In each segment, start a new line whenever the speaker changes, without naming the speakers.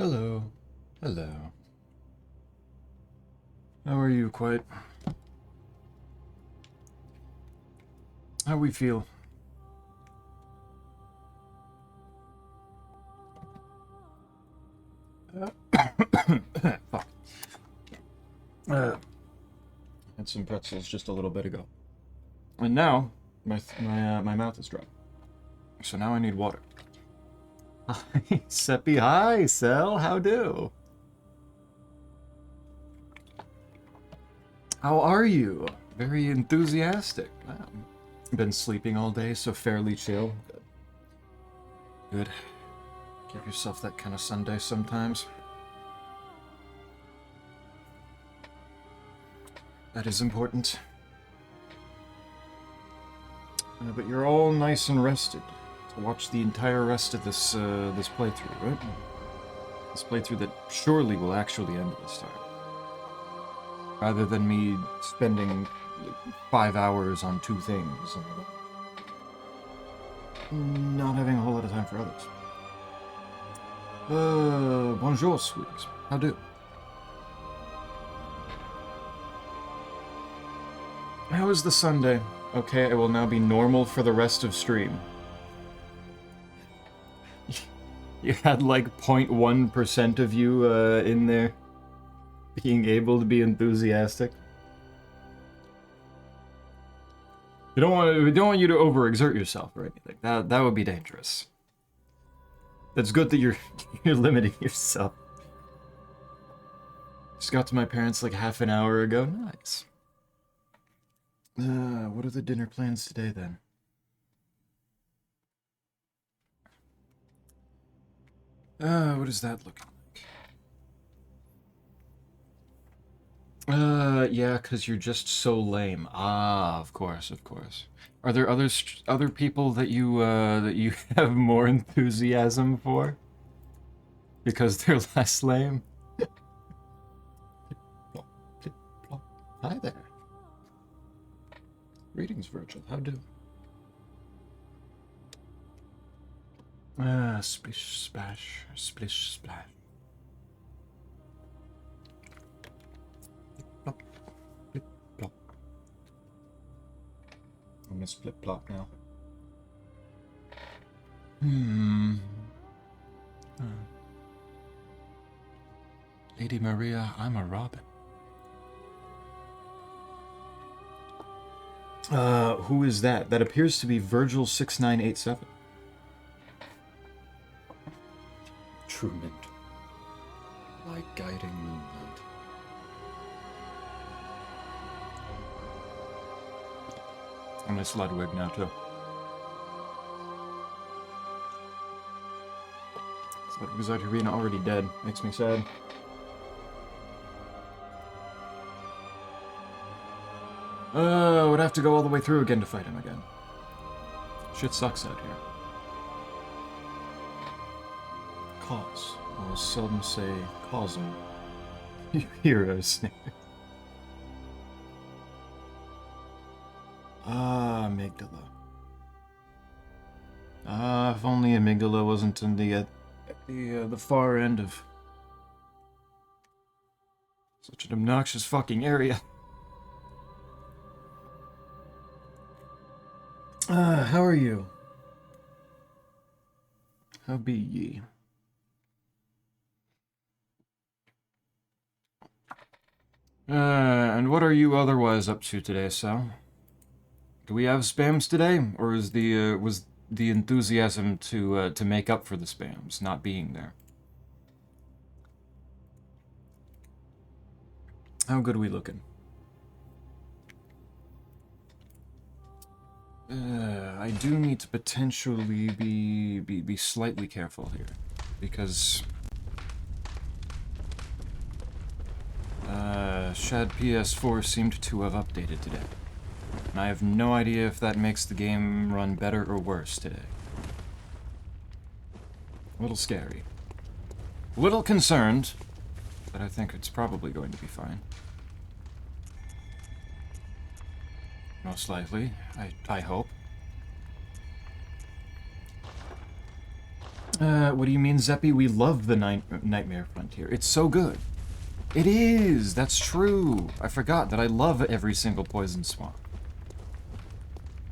Hello. Hello. How are you, Quite? How we feel? Fuck. Had some pretzels just a little bit ago. And now, my mouth is dry. So now I need water. Hi, Seppi. Hi, Sel. How do? How are you? Very enthusiastic. Wow. Been sleeping all day, so fairly chill. Good. Give yourself that kind of Sunday sometimes. That is important. But you're all nice and rested to watch the entire rest of this this playthrough, right? This playthrough that surely will actually end this time. Rather than me spending 5 hours on two things and not having a whole lot of time for others. Bonjour, sweeties. How do? How is the Sunday? Okay, it will now be normal for the rest of stream. You had like 0.1% of you in there being able to be enthusiastic. We don't want you to overexert yourself or anything. That would be dangerous. That's good that you're limiting yourself. Just got to my parents like half an hour ago. Nice. What are the dinner plans today then? What is that looking like? Yeah, because you're just so lame. Ah, of course, of course. Are there other people that you have more enthusiasm for? Because they're less lame? Hi there. Greetings, Virgil. How do? Splish, splash, splish, splash. Plop, flip, plop. I'm gonna split plop now. Lady Maria, I'm a robin. Who is that? That appears to be Virgil6987. True mint. Like guiding moonlight. I miss Ludwig now, too. Ludwig's out here being already dead. Makes me sad. Would have to go all the way through again to fight him again. Shit sucks out here. Cause. I will seldom say cause him. You hear a snake. Ah, amygdala. Ah, if only amygdala wasn't in the far end of such an obnoxious fucking area. How are you? How be ye? And what are you otherwise up to today, Sal? Do we have spams today, or is was the enthusiasm to make up for the spams not being there? How good are we looking? I do need to potentially be slightly careful here, because Shad PS4 seemed to have updated today, and I have no idea if that makes the game run better or worse today. A little scary. A little concerned, but I think it's probably going to be fine. Most likely, I hope. What do you mean, Zeppi? We love the Nightmare Frontier. It's so good. It is! That's true! I forgot that I love every single poison swamp.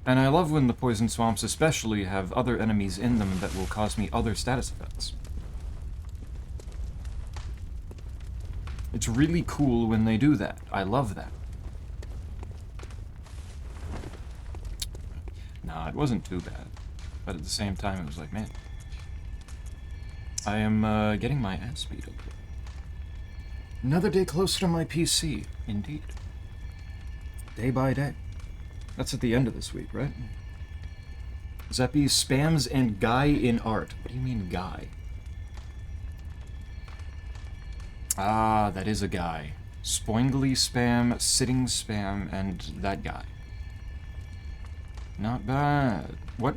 And I love when the poison swamps especially have other enemies in them that will cause me other status effects. It's really cool when they do that. I love that. Nah, it wasn't too bad. But at the same time, it was like, man, I am getting my ass beat up. Another day closer to my PC, indeed. Day by day. That's at the end of this week, right? Zeppi spams and guy in art. What do you mean, guy? Ah, that is a guy. Spoingly spam, sitting spam, and that guy. Not bad. What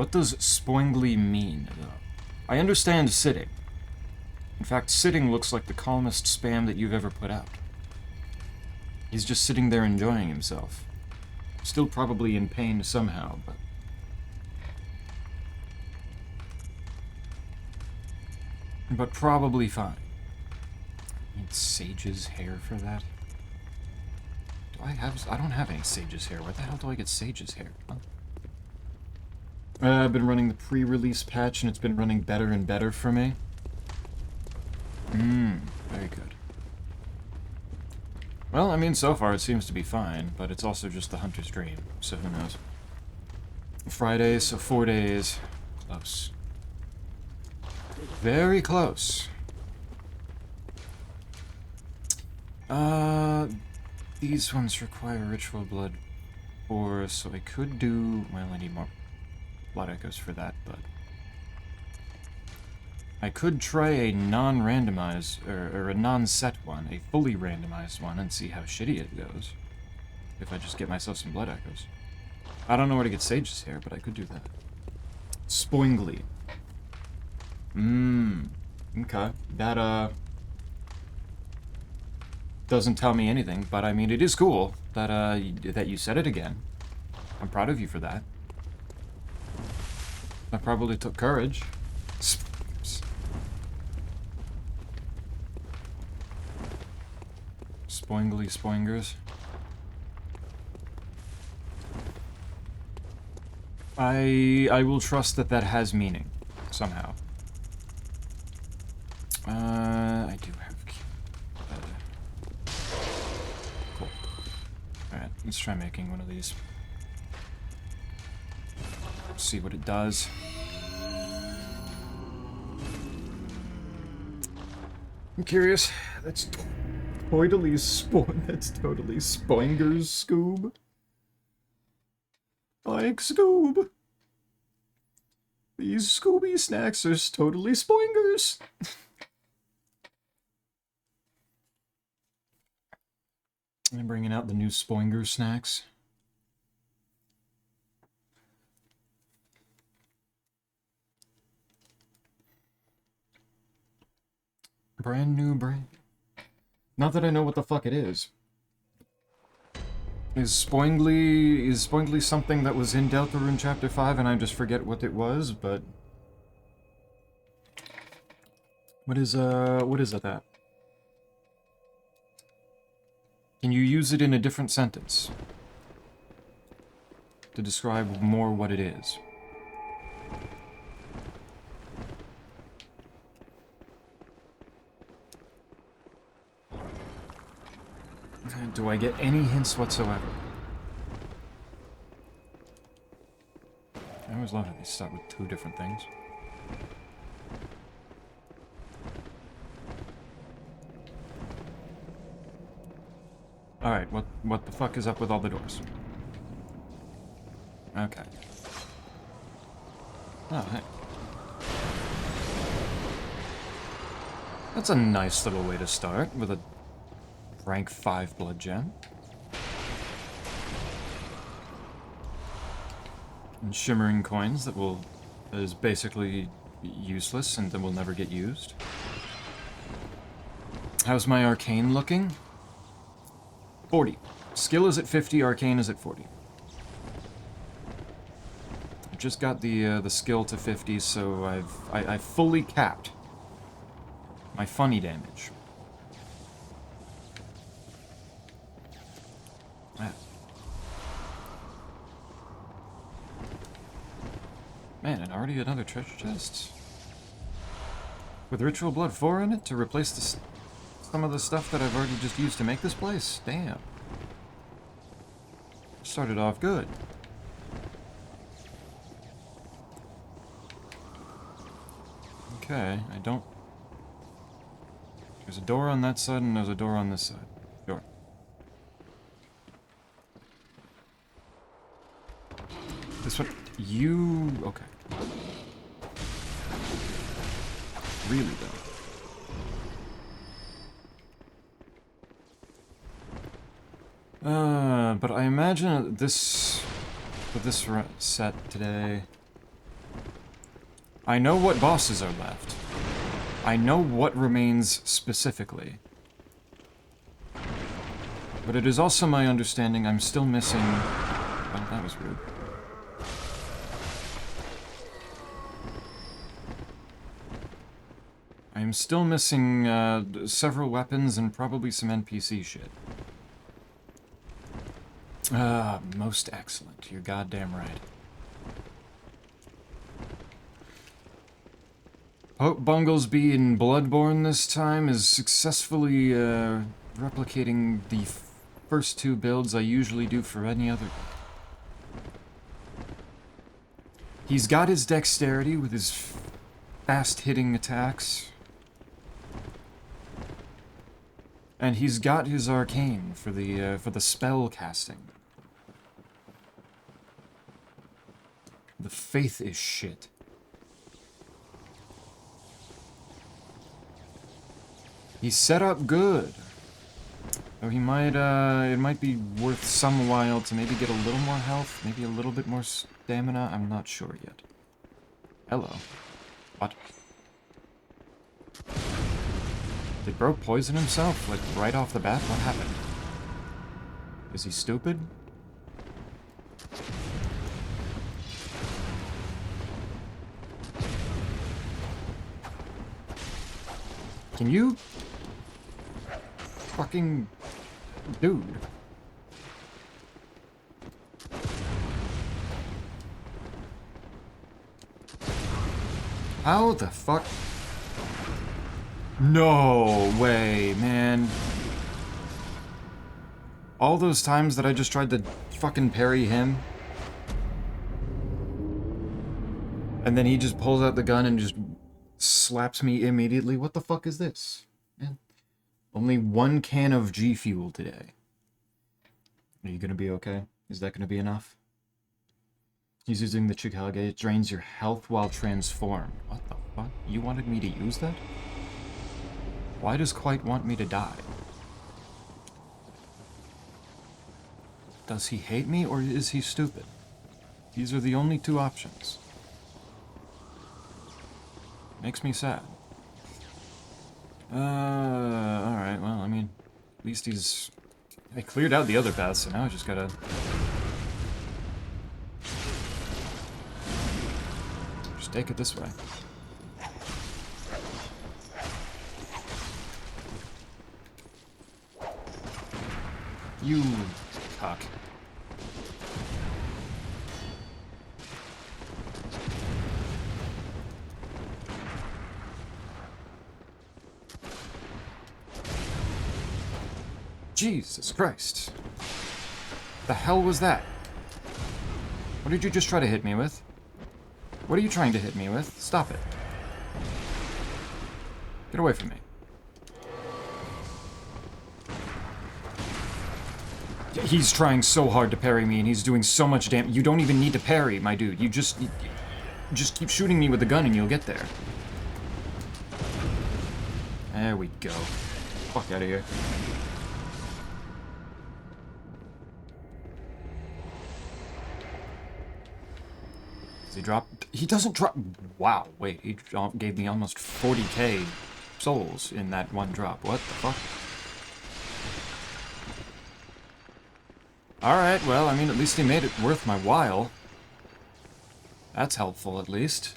does spoingly mean, though? I understand sitting. In fact, sitting looks like the calmest spam that you've ever put out. He's just sitting there enjoying himself. Still probably in pain somehow, but probably fine. Need Sage's hair for that? I don't have any Sage's hair. Where the hell do I get Sage's hair? Huh? I've been running the pre-release patch and it's been running better and better for me. Very good. Well, I mean, so far it seems to be fine, but it's also just the hunter's dream, so who knows. Friday, so 4 days. Close. Very close. These ones require ritual blood ore, so I could do... Well, I need more blood echoes for that, but... I could try a non-randomized, or a non-set one, a fully randomized one, and see how shitty it goes. If I just get myself some blood echoes. I don't know where to get Sage's hair, but I could do that. Spoingly. Okay. That, doesn't tell me anything, but I mean, it is cool that, that you said it again. I'm proud of you for that. That probably took courage. Spoingly spoingers. I will trust that that has meaning, somehow. I do have... Cool. Alright, let's try making one of these. See what it does. I'm curious. That's totally Spoinger's Scoob. Like Scoob. These Scooby snacks are totally Spoingers. I'm bringing out the new Spoinger snacks. Brand new brand. Not that I know what the fuck it is. Is Spoingly something that was in Deltarune Chapter 5 and I just forget what it was, but... What is that? Can you use it in a different sentence? To describe more what it is. Do I get any hints whatsoever? I always love how they start with two different things. Alright, what the fuck is up with all the doors? Okay. Oh, hey. That's a nice little way to start, with a rank 5 blood gem. And shimmering coins that is basically useless and then will never get used. How's my arcane looking? 40. Skill is at 50, arcane is at 40. just got the skill to 50, so I've fully capped my funny damage. Ah. Man, and already another treasure chest with Ritual Blood 4 in it to replace some of the stuff that I've already just used to make this place. Damn. Started off good. Okay, I don't... There's a door on that side and there's a door on this side. Sure. This one... You... Okay. Really, though. But I imagine this... With this set today... I know what bosses are left. I know what remains specifically. But it is also my understanding I'm still missing... Oh, that was rude. I'm still missing several weapons and probably some NPC shit. Most excellent. You're goddamn right. Pope Bunglesby in Bloodborne this time is successfully replicating the first two builds I usually do for any other. He's got his dexterity with his fast-hitting attacks. And he's got his arcane for the spell casting. The faith is shit. He's set up good. Though he might, it might be worth some while to maybe get a little more health, maybe a little bit more stamina. I'm not sure yet. Hello. What? Did bro poison himself, like, right off the bat? What happened? Is he stupid? Can you... Fucking... Dude. How the fuck... No way, man. All those times that I just tried to fucking parry him. And then he just pulls out the gun and just slaps me immediately. What the fuck is this? Man. Only one can of G Fuel today. Are you gonna be okay? Is that gonna be enough? He's using the Chikage. It drains your health while transformed. What the fuck? You wanted me to use that? Why does Quite want me to die? Does he hate me or is he stupid? These are the only two options. Makes me sad. Alright, well, I mean, at least he's... I cleared out the other paths, so now I just gotta... Just take it this way. You cock. Jesus Christ. The hell was that? What did you just try to hit me with? What are you trying to hit me with? Stop it. Get away from me. He's trying so hard to parry me, and he's doing so much damage. You don't even need to parry, my dude. You just keep shooting me with the gun, and you'll get there. There we go. Fuck out of here. Does he drop? He doesn't drop. Wow, wait. He gave me almost 40k souls in that one drop. What the fuck? Alright, well, I mean, at least he made it worth my while. That's helpful, at least.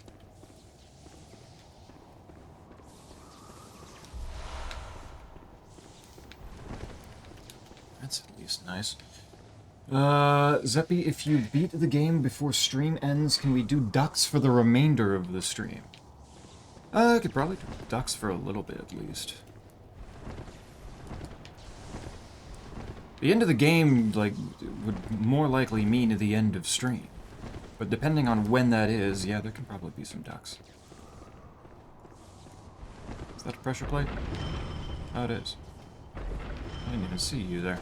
That's at least nice. Zeppy, if you beat the game before stream ends, can we do ducks for the remainder of the stream? I could probably do ducks for a little bit, at least. The end of the game, like, would more likely mean the end of stream. But depending on when that is, yeah, there can probably be some ducks. Is that a pressure plate? Oh, it is. I didn't even see you there.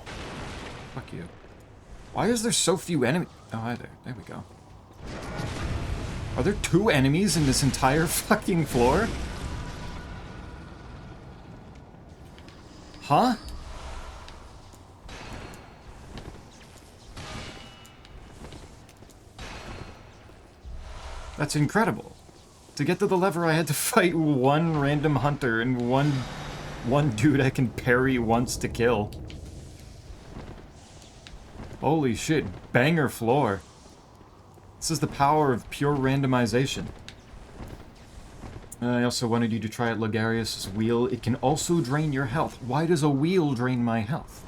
Fuck you. Why is there so few enemies? Oh, hi there. There we go. Are there 2 enemies in this entire fucking floor? Huh? That's incredible. To get to the lever, I had to fight 1 random hunter and one dude I can parry once to kill. Holy shit, banger floor. This is the power of pure randomization. I also wanted you to try out Logarius' wheel. It can also drain your health. Why does a wheel drain my health?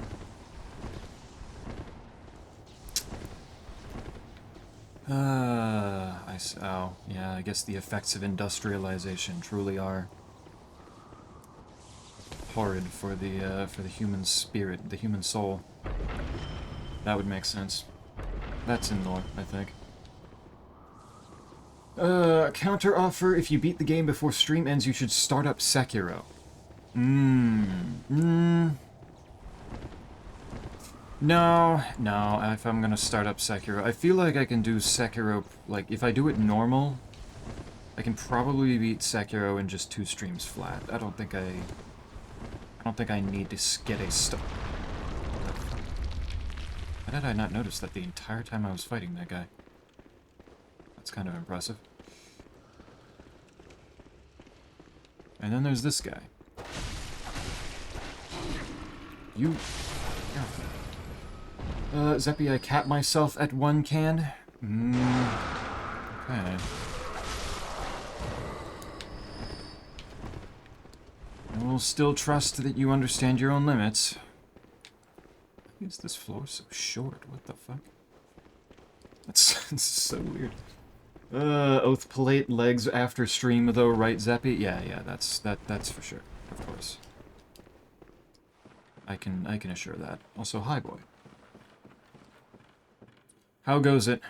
Oh, yeah, I guess the effects of industrialization truly are horrid for the human spirit, the human soul. That would make sense. That's in lore, I think. Counter offer, if you beat the game before stream ends, you should start up Sekiro. No, if I'm gonna start up Sekiro, I feel like I can do Sekiro, like, if I do it normal, I can probably beat Sekiro in just 2 streams flat. I don't think I need to get a stop. How did I not notice that the entire time I was fighting that guy? That's kind of impressive. And then there's this guy. You... Zeppy, I cap myself at 1 can? Okay. I will still trust that you understand your own limits. Why is this floor so short? What the fuck? That's so weird. Oath plate legs after stream though, right, Zeppy? Yeah, that's for sure. Of course. I can assure that. Also, hi boy. How goes it?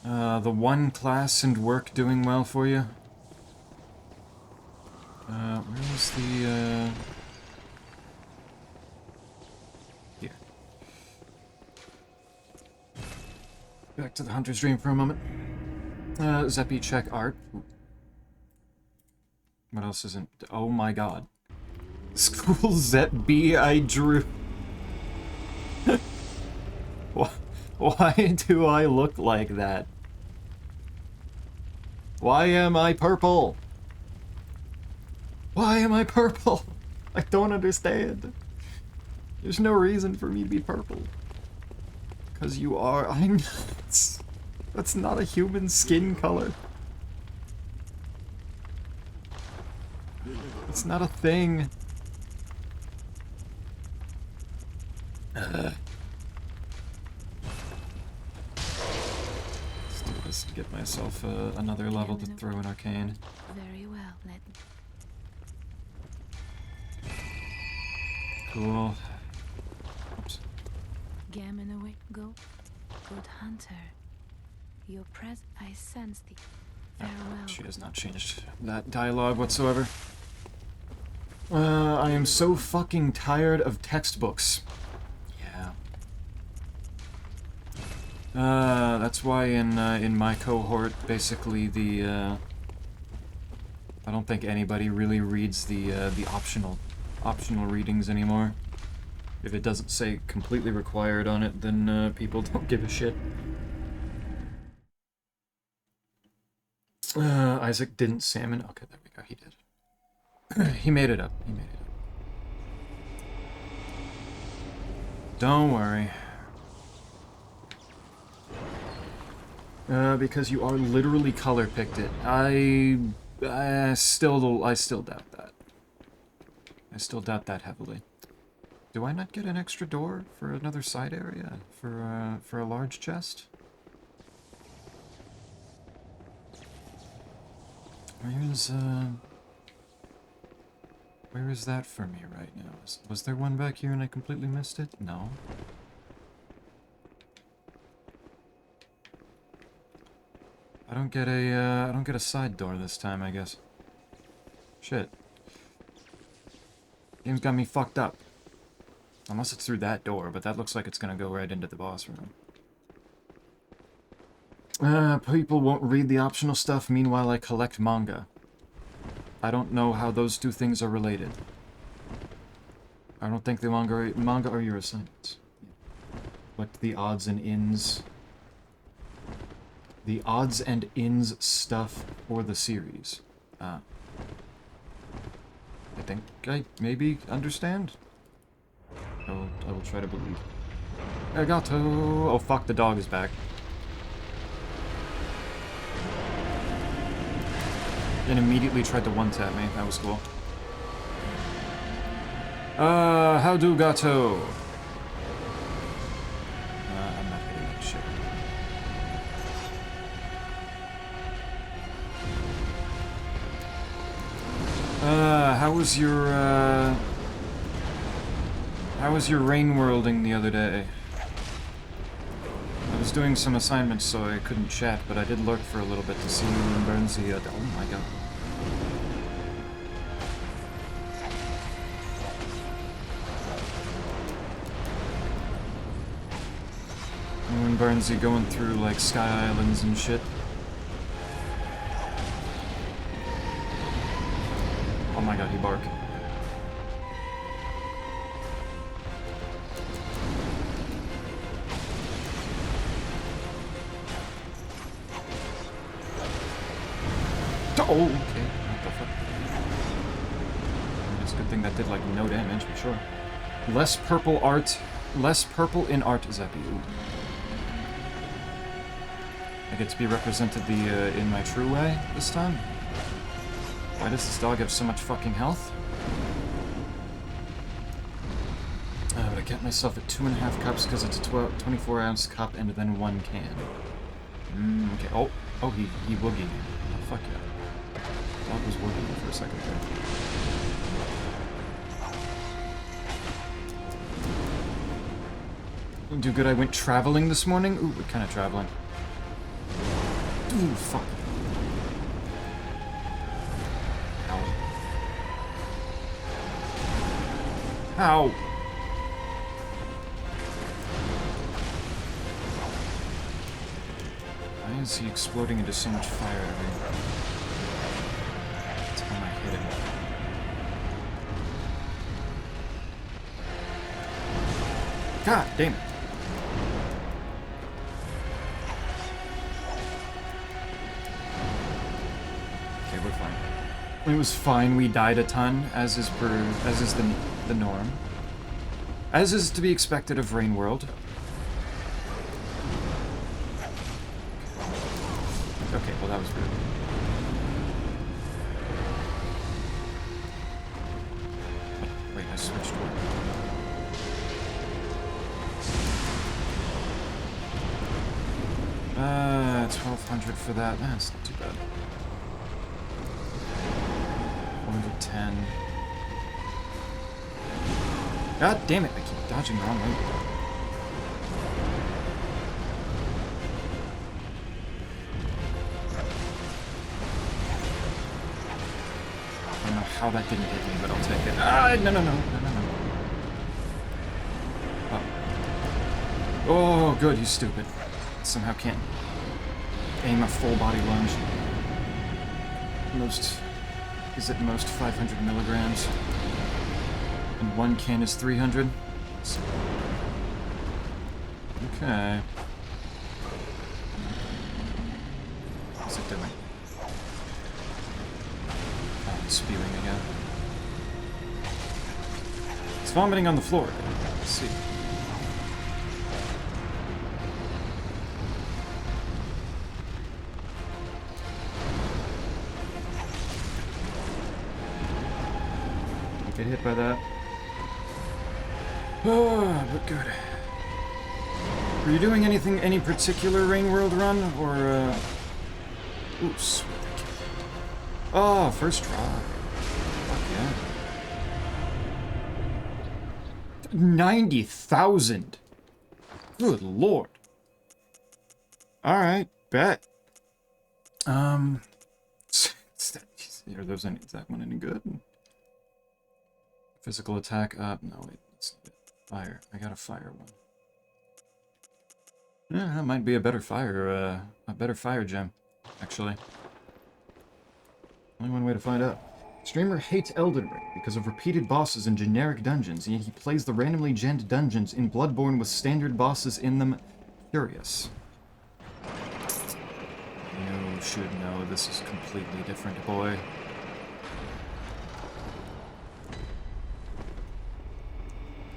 The 1 class and work doing well for you? Where was the, Here. Back to the Hunter's Dream for a moment. Zeppy, check art. Ooh. What else isn't? Oh my god. School Zeppy I drew. Why do I look like that? Why am I purple? Why am I purple? I don't understand. There's no reason for me to be purple. Because you are. I'm not. That's not a human skin color. It's not a thing. Let's do this to get myself another level to throw in Arcane.
Very well, let me.
Cool. Oops.
Gammon away, go. Good hunter. Your I sense thee. Farewell.
She has not changed that dialogue whatsoever. I am so fucking tired of textbooks. Yeah. That's why in my cohort, basically the I don't think anybody really reads the optional readings anymore. If it doesn't say completely required on it, then people don't give a shit. Isaac didn't salmon. Okay, there we go. He did. He made it up. He made it up. Don't worry. Because you are literally color picked it. I still doubt that. I still doubt that heavily. Do I not get an extra door for another side area? For a large chest? Where is that for me right now? Was there one back here and I completely missed it? No. I don't get a side door this time, I guess. Shit. Game's got me fucked up. Unless it's through that door, but that looks like it's gonna go right into the boss room. People won't read the optional stuff, meanwhile I collect manga. I don't know how those two things are related. I don't think the manga are your assignments. What the odds and ends... The odds and ends stuff for the series. I think I maybe understand. I will try to believe. Arigato! Oh fuck, the dog is back. And immediately tried to one-tap me. That was cool. How do gato? I'm not hitting that shit. How was your rain worlding the other day? I was doing some assignments, so I couldn't chat, but I did lurk for a little bit to see you and Burnsy. Oh my god. You and Burnsy going through, like, Sky Islands and shit. Oh my god, he barked. Oh, okay. What the fuck? It's a good thing that did, like, no damage, but sure. Less purple in art, Zeppy. Ooh. I get to be represented in my true way this time? Why does this dog have so much fucking health? But I kept myself at 2.5 cups because it's a 24-ounce cup and then 1 can. Okay. Oh, he woogied. Oh, fuck yeah. Dog was woogieing for a second there. Do good, I went traveling this morning? Ooh, what kind of traveling? Ooh, fuck. Ow. Why is he exploding into so much fire every time I hit him? God damn it. Okay, we're fine. It was fine, we died a ton, as is the norm. As is to be expected of Rain World. Okay, well that was rude. Wait, I switched one. 1200 for that. That's not too bad. 410. God damn it, I keep dodging the wrong way. I don't know how that didn't hit me, but I'll take it. Ah, no. Oh, good, he's stupid. Somehow can't aim a full body lunge. Is at most 500 milligrams. And 1 can is 300. Okay. What's it doing? Oh, it's spewing again. It's vomiting on the floor. Let's see. I get hit by that. Oh, but good. Were you doing anything, any particular Rain World run, or, Ooh, sweet. Oh, first try. Fuck yeah. 90,000! Good lord. Alright, bet. Is that one any good? Physical attack up. No, wait. That's fire. I got a fire one. Yeah, that might be a better fire gem, actually. Only one way to find out. Streamer hates Elden Ring because of repeated bosses and generic dungeons, and yet he plays the randomly genned dungeons in Bloodborne with standard bosses in them. Curious. You should know this is completely different, boy.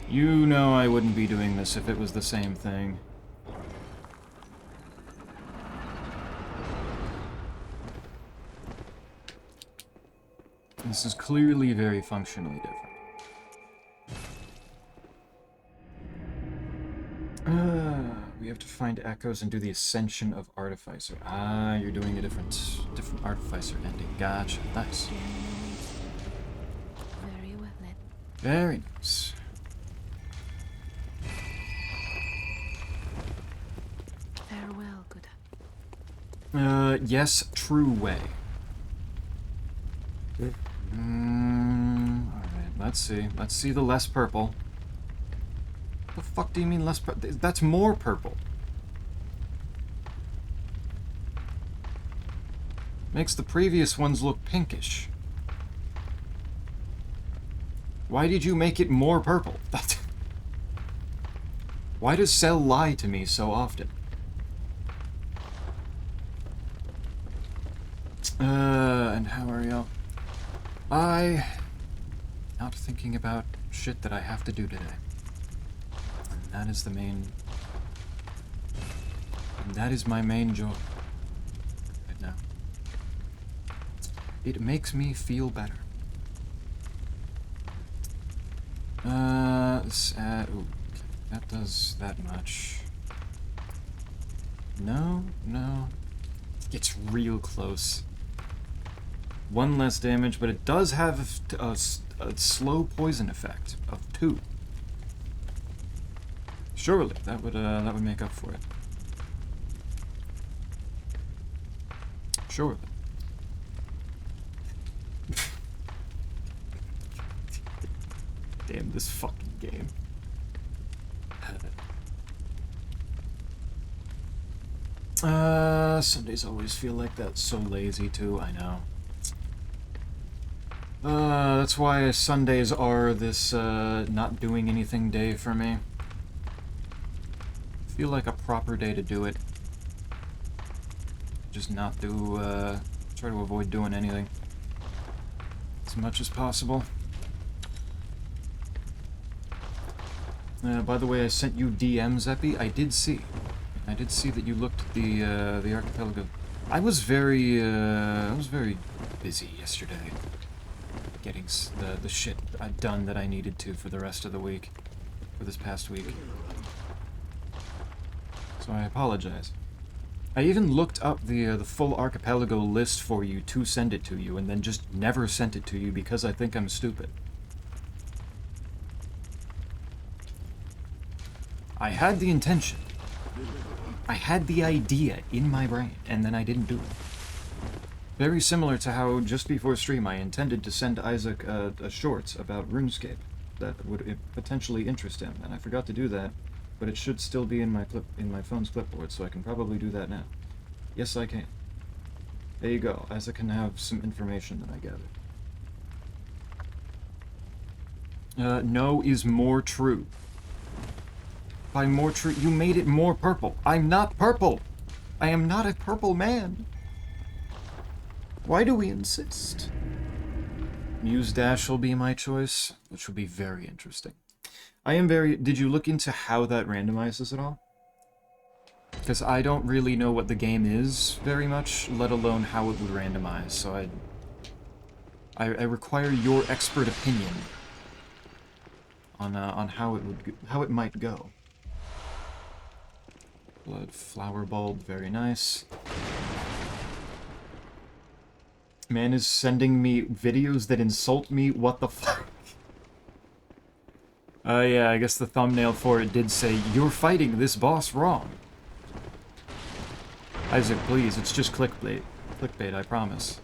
You know I wouldn't be doing this if it was the same thing. This is clearly very functionally different. We have to find echoes and do the Ascension of Artificer. Ah, you're doing a different Artificer ending. Gotcha. Nice.
Very well then.
Very nice.
Farewell, good.
Yes, true way. Alright, let's see. Let's see the less purple. What the fuck do you mean less purple? That's more purple. Makes the previous ones look pinkish. Why did you make it more purple? Why does Cell lie to me so often? And how are y'all? Not thinking about shit that I have to do today. And that is the main... And that is my main joy. Right now. It makes me feel better. Ooh, that does that much. No. It gets real close. One less damage, but it does have a slow poison effect of 2. Surely that would make up for it. Surely. Damn this fucking game. Sundays always feel like that. So lazy too, I know. That's why Sundays are this, not doing anything day for me. Feel like a proper day to do it. Just not do, try to avoid doing anything. As much as possible. By the way, I sent you DMs, Epi. I did see that you looked at the archipelago. I was very busy yesterday. Getting the shit done that I needed to for the rest of the week. For this past week. So I apologize. I even looked up the full archipelago list for you to send it to you, and then just never sent it to you because I think I'm stupid. I had the intention. I had the idea in my brain, and then I didn't do it. Very similar to how, just before stream, I intended to send Isaac a short about RuneScape that would potentially interest him, and I forgot to do that, but it should still be in my phone's clipboard, so I can probably do that now. Yes, I can. There you go. Isaac can have some information that I gathered. No is more true. By more true, you made it more purple. I'm not purple. I am not a purple man. Why do we insist? Muse Dash will be my choice, which will be very interesting. Did you look into how that randomizes at all? Because I don't really know what the game is very much, let alone how it would randomize, so I require your expert opinion on how it might go. Blood flower bulb, very nice. Man is sending me videos that insult me. What the fuck? Yeah, I guess the thumbnail for it did say, "You're fighting this boss wrong." Isaac, please, it's just clickbait. Clickbait, I promise.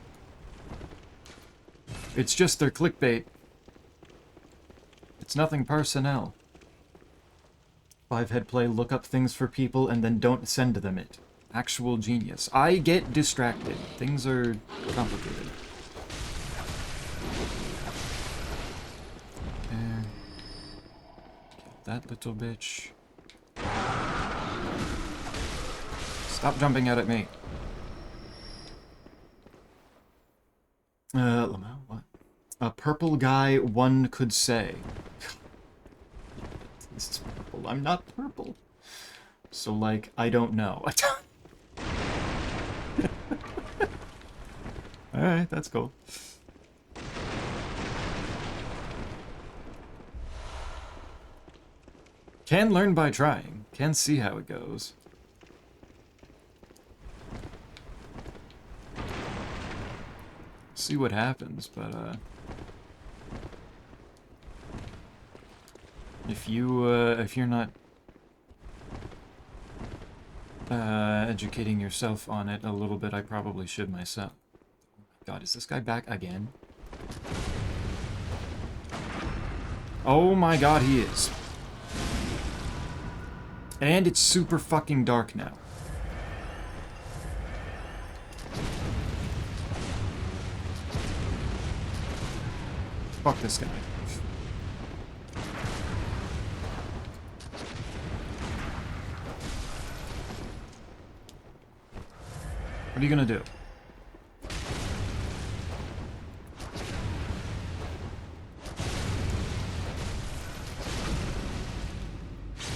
It's just their clickbait. It's nothing personnel. 5-head play, look up things for people, and then don't send them it. Actual genius. I get distracted. Things are complicated. There. Kill that little bitch. Stop jumping out at me. Lamau, what? A purple guy, one could say. This is purple. I'm not purple. So, like, I don't know. Alright, that's cool. Can learn by trying. Can see how it goes. See what happens, but, if you're not educating yourself on it a little bit, I probably should myself. Oh my god, is this guy back again? Oh my god, he is. And it's super fucking dark now. Fuck this guy. What are you gonna do?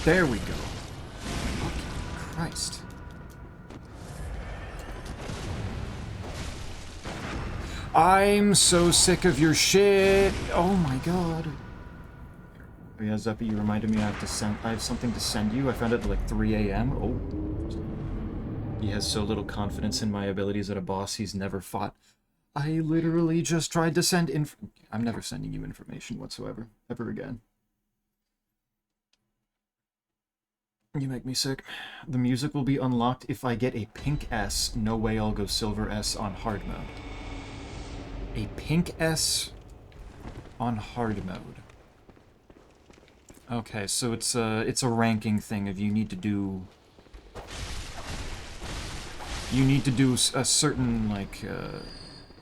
There we go. Fucking Christ. I'm so sick of your shit. Oh my god. Oh yeah, Zeppy, you reminded me I have something to send you. I found it at like 3 a.m. Oh. He has so little confidence in my abilities at a boss he's never fought. I literally just tried to send I'm never sending you information whatsoever. Ever again. You make me sick. The music will be unlocked if I get a pink S. No way I'll go silver S on hard mode. A pink S on hard mode. Okay, so it's a ranking thing of you need to do a certain, like, you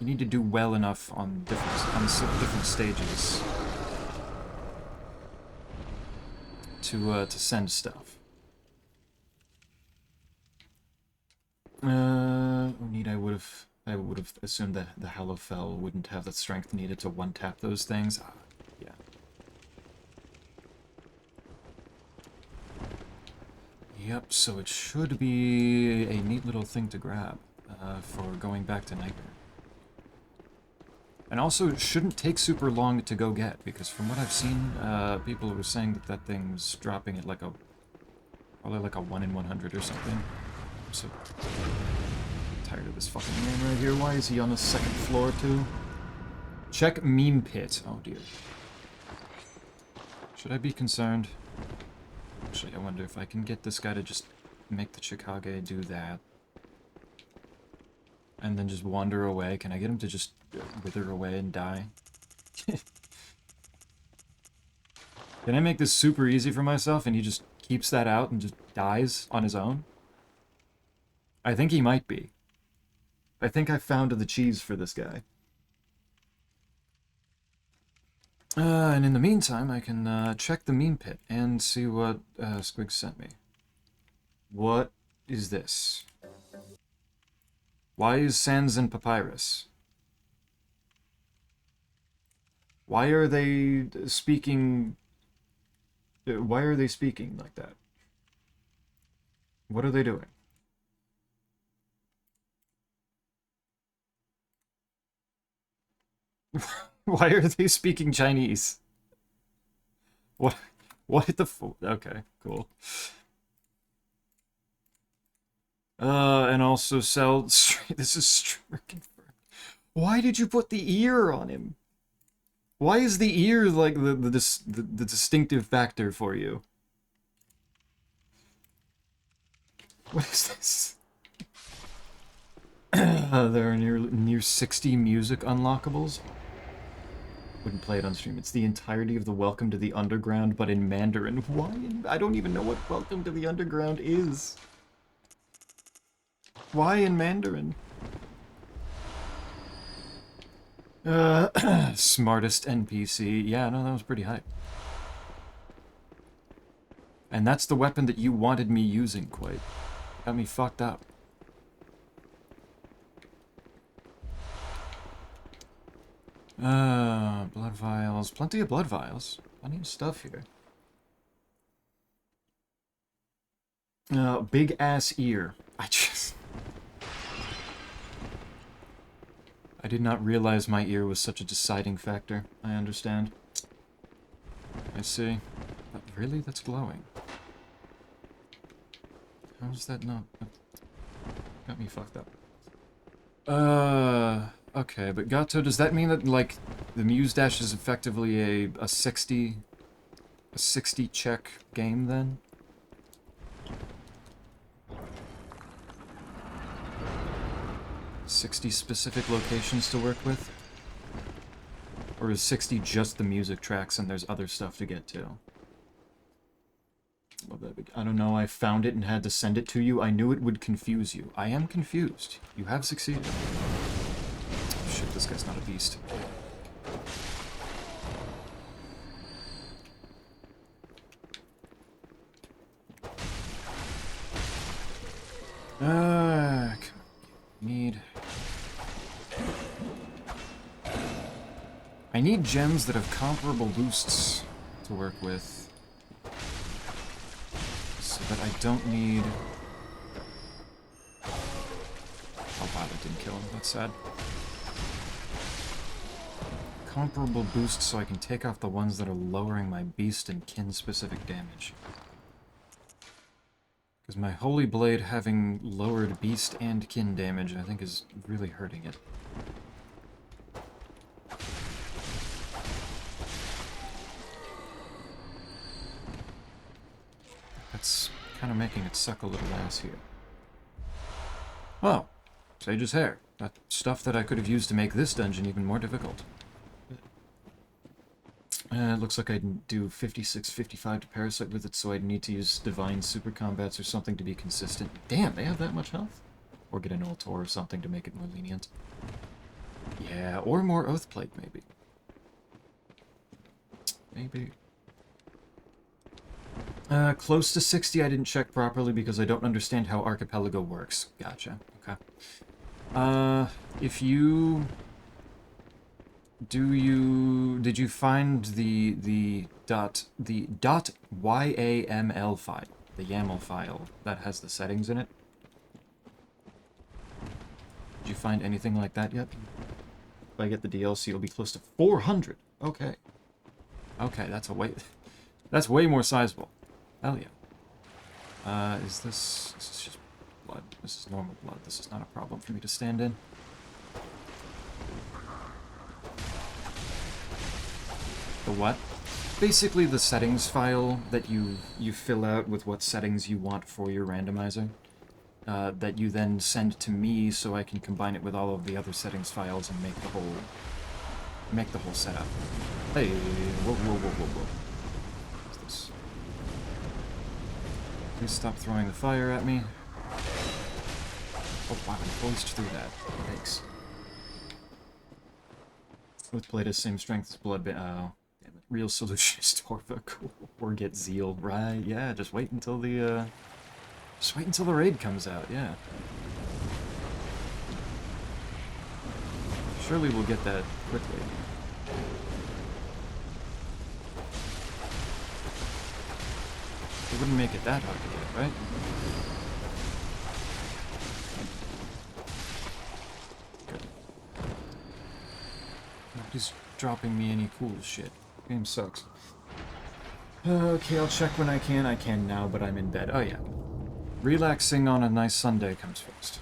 need to do well enough on different stages to send stuff. Neat. I would have assumed that the Hallowfell wouldn't have the strength needed to one-tap those things. Yeah. Yep, so it should be a neat little thing to grab for going back to Nightmare. And also, it shouldn't take super long to go get, because from what I've seen, people were saying that that thing was dropping at like probably like a 1 in 100 or something. I'm so tired of this fucking man right here. Why is he on the second floor too? Check meme pit. Oh dear. Should I be concerned? Actually, I wonder if I can get this guy to just make the Chikage do that. And then just wander away. Can I get him to just wither away and die? Can I make this super easy for myself and he just keeps that out and just dies on his own? I think he might be. I think I found the cheese for this guy. And in the meantime, I can check the meme pit and see what Squig sent me. What is this? Why is Sans and Papyrus? Why are they speaking... Why are they speaking like that? What are they doing? Why are they speaking Chinese? What? What the okay, cool. And also sell straight. This is stricken. Why did you put the ear on him? Why is the ear like the distinctive factor for you? What is this? There are near 60 music unlockables. Wouldn't play it on stream. It's the entirety of the Welcome to the Underground, but in Mandarin. Why? I don't even know what Welcome to the Underground is. Why in Mandarin? Smartest NPC. Yeah, no, that was pretty hype. And that's the weapon that you wanted me using, quite. Got me fucked up. Blood vials. Plenty of blood vials. Plenty of stuff here. Big ass ear. I did not realize my ear was such a deciding factor. I understand. I see. But really? That's glowing. How is that not... Got me fucked up. Okay, but Gato, does that mean that, like, the Muse Dash is effectively a 60 check game, then? $60 specific locations to work with? Or is 60 just the music tracks and there's other stuff to get to? I don't know, I found it and had to send it to you. I knew it would confuse you. I am confused. You have succeeded. Oh shit, this guy's not a beast. Come on. I need gems that have comparable boosts to work with. So that I don't need... Oh wow, that didn't kill him. That's sad. Comparable boosts so I can take off the ones that are lowering my beast and kin-specific damage. Because my Holy Blade having lowered beast and kin damage, I think, is really hurting it. That's kind of making it suck a little ass here. Oh, Sage's hair. That stuff that I could have used to make this dungeon even more difficult. It looks like I'd do 56, 55 to Parasite with it, so I'd need to use Divine Super Combats or something to be consistent. Damn, they have that much health? Or get an Ultor or something to make it more lenient. Yeah, or more Oathplate, maybe. Maybe. Close to 60 I didn't check properly because I don't understand how Archipelago works. Gotcha, okay. If you... Did you find the .yaml file, the YAML file that has the settings in it? Did you find anything like that yet? If I get the DLC, it'll be close to 400. Okay. Okay, that's way more sizable. Hell yeah. This is just blood. This is normal blood. This is not a problem for me to stand in. The what? Basically the settings file that you fill out with what settings you want for your randomizer. That you then send to me so I can combine it with all of the other settings files and make the whole setup. Hey, whoa. What's this? Please stop throwing the fire at me. Oh wow, I poised through that. Thanks. With blade is same strength as blood. Oh. Real solution is Torva, cool. Or get Zeal, right? Yeah, just wait until the raid comes out, yeah. Surely we'll get that quickly. It wouldn't make it that hard to get, right? Good. Nobody's dropping me any cool shit. Game sucks. Okay, I'll check when I can. I can now, but I'm in bed. Oh, yeah. Relaxing on a nice Sunday comes first.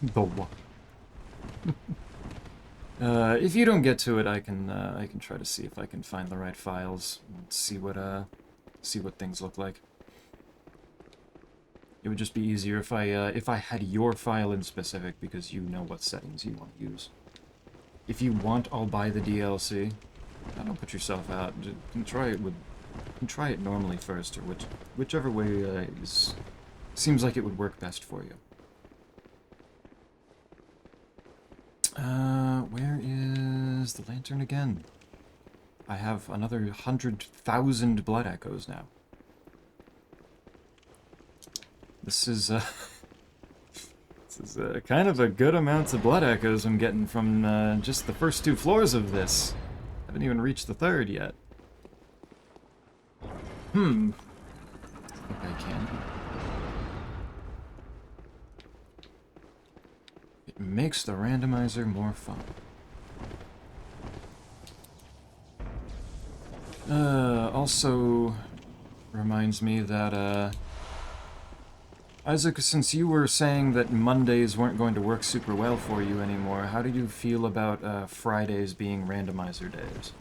The what? If you don't get to it, I can try to see if I can find the right files and see what things look like. It would just be easier if I had your file in specific, because you know what settings you want to use. If you want, I'll buy the DLC. Don't put yourself out. You can try it normally first, or whichever way seems like it would work best for you. Where is the lantern again? I have another 100,000 blood echoes now. This is kind of a good amount of blood echoes I'm getting from just the first 2 floors of this. Haven't even reached the 3rd yet. I think I can. It makes the randomizer more fun. Also reminds me that, Isaac, since you were saying that Mondays weren't going to work super well for you anymore, how do you feel about Fridays being randomizer days?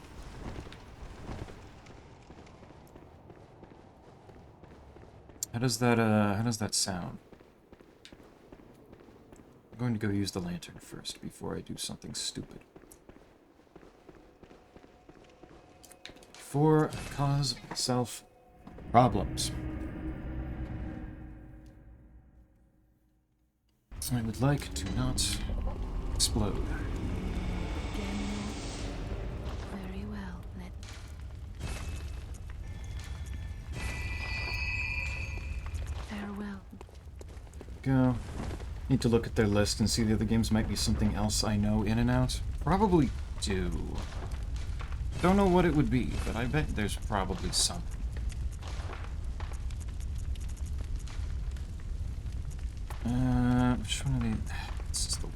How does that sound? I'm going to go use the lantern first before I do something stupid. Before I cause myself problems. I would like to not explode.
Very well, let. Farewell.
Go. Need to look at their list and see the other games might be something else I know in and out. Probably do. Don't know what it would be, but I bet there's probably something. Which one of these? This is the one.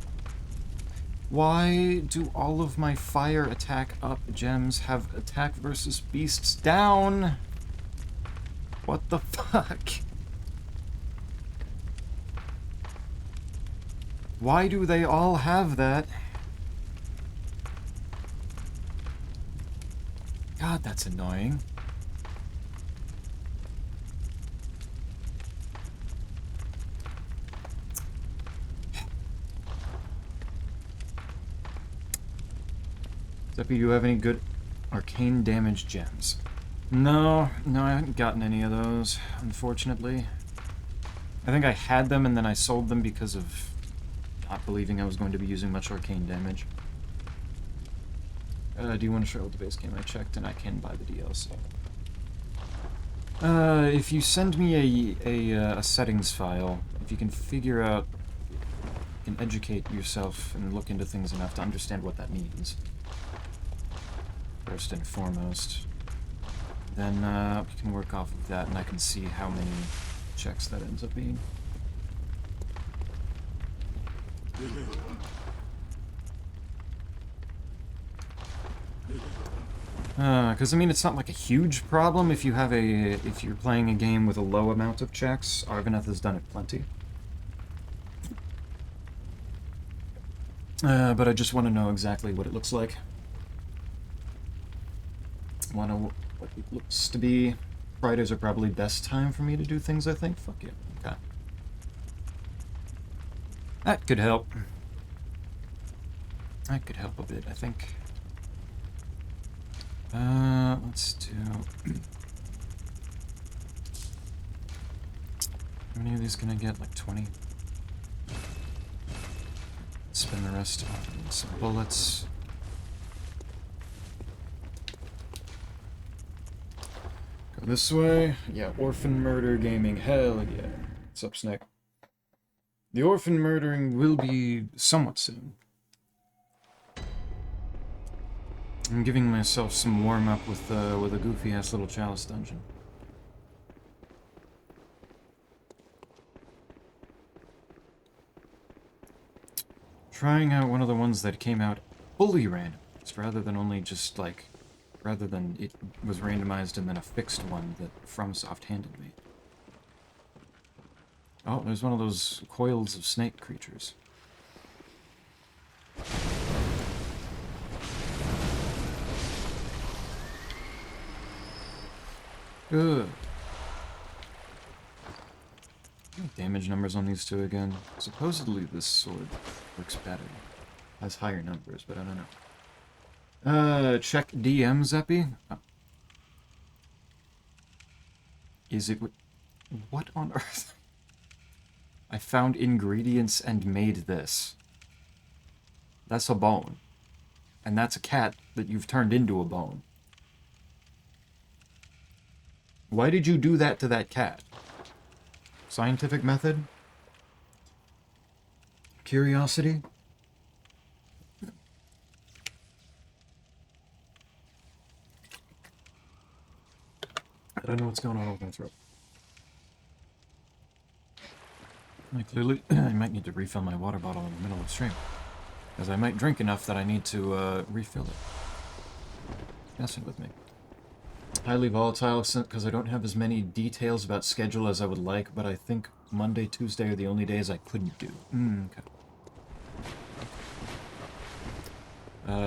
Why do all of my fire attack up gems have attack versus beasts down? What the fuck? Why do they all have that? God, that's annoying. Zeppy, do you have any good arcane damage gems? No, I haven't gotten any of those, unfortunately. I think I had them and then I sold them because of not believing I was going to be using much arcane damage. Do you want to show the base game? I checked and I can buy the DLC. If you send me a settings file, if you can figure out, you can educate yourself and look into things enough to understand what that means, first and foremost, then we can work off of that and I can see how many checks that ends up being. Because I mean, it's not like a huge problem if you're playing a game with a low amount of checks. Arvaneth has done it plenty. But I just want to know exactly what it looks like. Want to what it looks to be. Fridays are probably best time for me to do things, I think. Fuck yeah. Okay. That could help. That could help a bit, I think. Let's do... How many of these can I get? Like 20? Spend the rest on some bullets. Go this way. Yeah, Orphan Murder Gaming. Hell yeah. What's up, Snake? The orphan murdering will be somewhat soon. I'm giving myself some warm-up with a goofy-ass little chalice dungeon. Trying out one of the ones that came out fully randomized, rather than only just, like... Rather than it was randomized and then a fixed one that FromSoft handed me. Oh, there's one of those coils of snake creatures. Good. Damage numbers on these two again. Supposedly this sword works better. Has higher numbers, but I don't know. Check DM, Zeppy. Oh. Is it... What on earth? I found ingredients and made this. That's a bone. And that's a cat that you've turned into a bone. Why did you do that to that cat? Scientific method? Curiosity? I don't know what's going on with my throat. I might need to refill my water bottle in the middle of stream. Because I might drink enough that I need to refill it. Messing with me. Highly volatile because I don't have as many details about schedule as I would like, but I think Monday, Tuesday are the only days I couldn't do. Okay.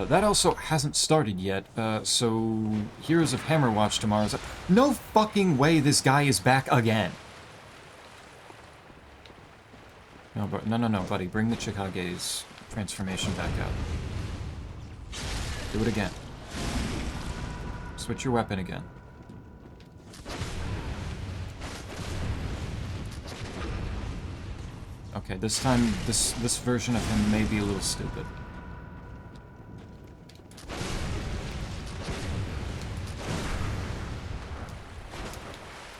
That also hasn't started yet, so Heroes of Hammerwatch tomorrow's... No fucking way this guy is back again! No, no, buddy. Bring the Chikage's transformation back out. Do it again. Switch your weapon again. Okay, this time, this version of him may be a little stupid.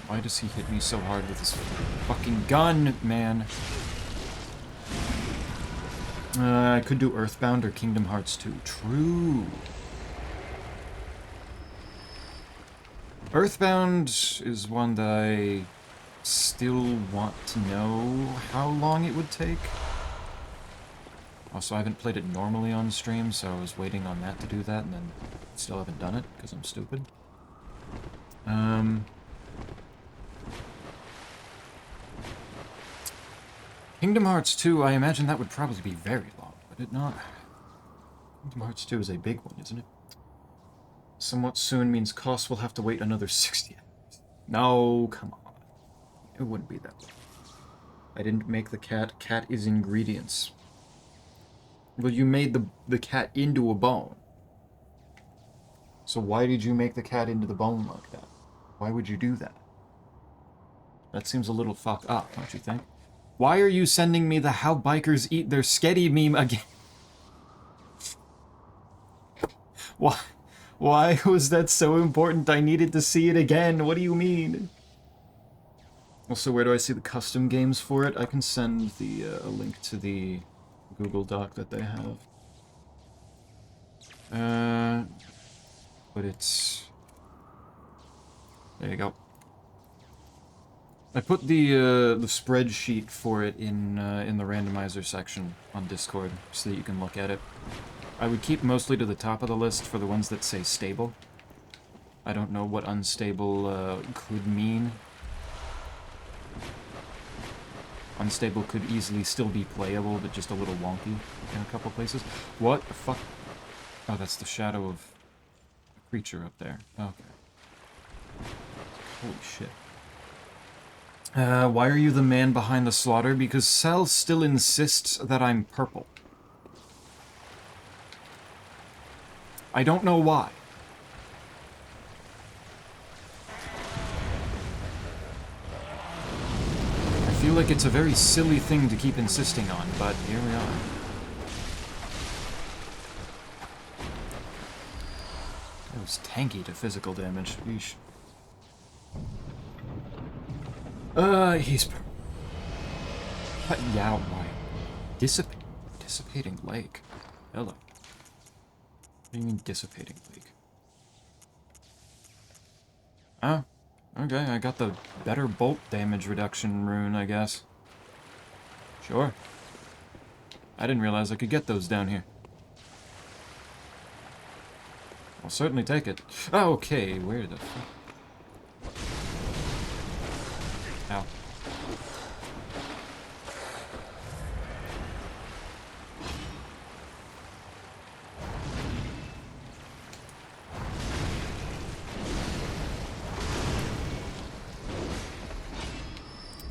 Why does he hit me so hard with his fucking gun, man? I could do Earthbound or Kingdom Hearts 2. True. Earthbound is one that I still want to know how long it would take. Also, I haven't played it normally on stream, so I was waiting on that to do that, and then still haven't done it, because I'm stupid. Kingdom Hearts 2, I imagine that would probably be very long, would it not? Kingdom Hearts 2 is a big one, isn't it? Somewhat soon means costs will have to wait another 60 hours. No, come on. It wouldn't be that long. I didn't make the cat. Cat is ingredients. Well, you made the cat into a bone. So why did you make the cat into the bone like that? Why would you do that? That seems a little fucked up, don't you think? Why are you sending me the how bikers eat their sketty meme again? Why was that so important? I needed to see it again. What do you mean? Also, where do I see the custom games for it? I can send the a link to the Google Doc that they have. But it's... There you go. I put the spreadsheet for it in the randomizer section on Discord, so that you can look at it. I would keep mostly to the top of the list for the ones that say stable. I don't know what unstable could mean. Unstable could easily still be playable, but just a little wonky in a couple places. What the fuck? Oh, that's the shadow of a creature up there. Okay. Holy shit. Why are you the man behind the slaughter? Because Cell still insists that I'm purple. I don't know why. I feel like it's a very silly thing to keep insisting on, but here we are. That was tanky to physical damage. Yeesh. He's... Yeah, why? Dissipating lake. Hello. What do you mean dissipating lake? Oh, okay, I got the better bolt damage reduction rune, I guess. Sure. I didn't realize I could get those down here. I'll certainly take it. Oh, okay, where the fuck? Ow.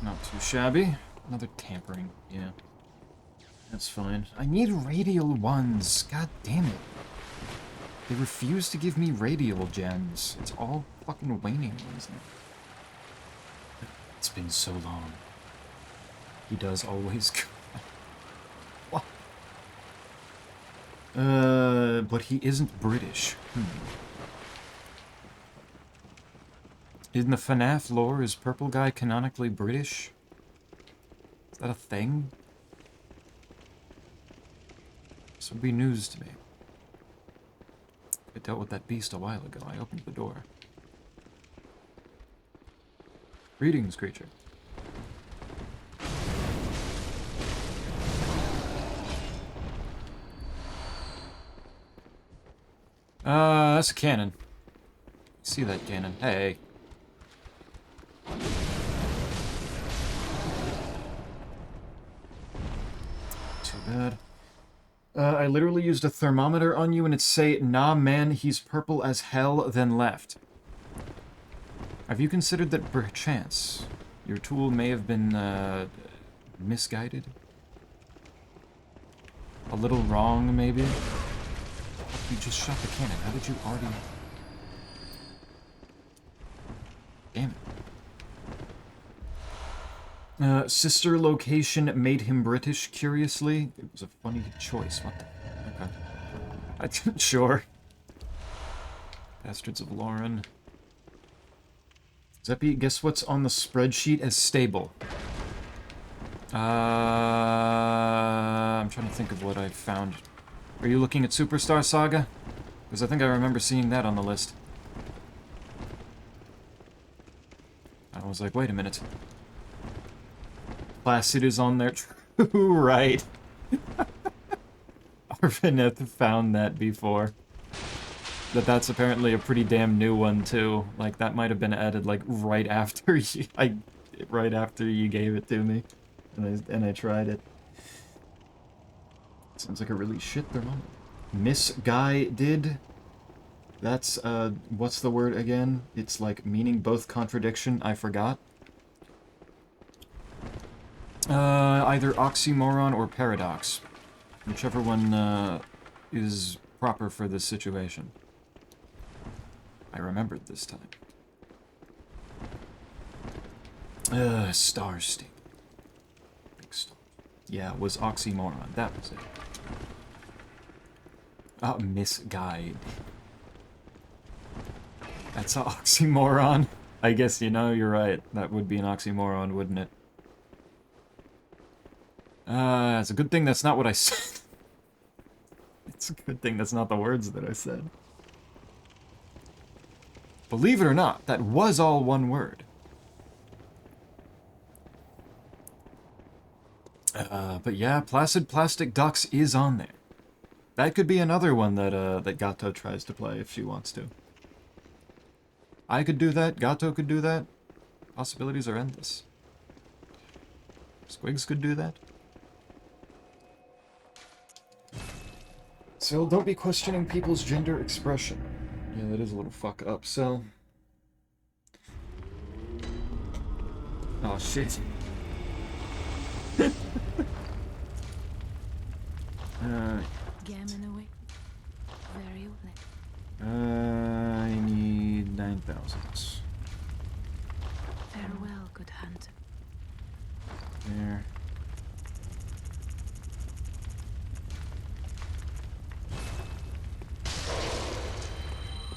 Not too shabby. Another tampering, yeah. That's fine. I need radial ones. God damn it. They refuse to give me radial gems. It's all fucking waning ones now. It's been so long. He does always go. What? But he isn't British. In the FNAF lore, is Purple Guy canonically British? Is that a thing? This would be news to me. I dealt with that beast a while ago. I opened the door. Greetings, creature. That's a cannon. See that cannon. Hey. Too bad. I literally used a thermometer on you and it say, nah man, he's purple as hell, then left. Have you considered that perchance your tool may have been, misguided? A little wrong, maybe? You just shot the cannon. How did you already... Damn it. Sister location made him British, curiously. It was a funny choice. What the... Okay. Sure. Bastards of Lauren. Zeppy, guess what's on the spreadsheet as stable? I'm trying to think of what I found. Are you looking at Superstar Saga? Because I think I remember seeing that on the list. I was like, wait a minute. Placid is on there. True, right. Arvineth found that before. That's apparently a pretty damn new one, too. Like, that might have been added, like, right after you... right after you gave it to me. And I tried it. Sounds like a really shit thermometer. Misguided. That's, what's the word again? It's like meaning both contradiction, I forgot. Either oxymoron or paradox. Whichever one, is proper for this situation. I remembered this time. Star State. Big star. Yeah, it was oxymoron. That was it. Misguide. That's an oxymoron. I guess, you know, you're right. That would be an oxymoron, wouldn't it? It's a good thing that's not what I said. It's a good thing that's not the words that I said. Believe it or not, that was all one word. But yeah, Placid Plastic Ducks is on there. That could be another one that, that Gato tries to play if she wants to. I could do that, Gato could do that. Possibilities are endless. Squigs could do that. So don't be questioning people's gender expression. Yeah, that is a little fuck up, so... Oh, shit.
Gammon away. Very well.
I need 9,000.
Farewell, good hunter.
There.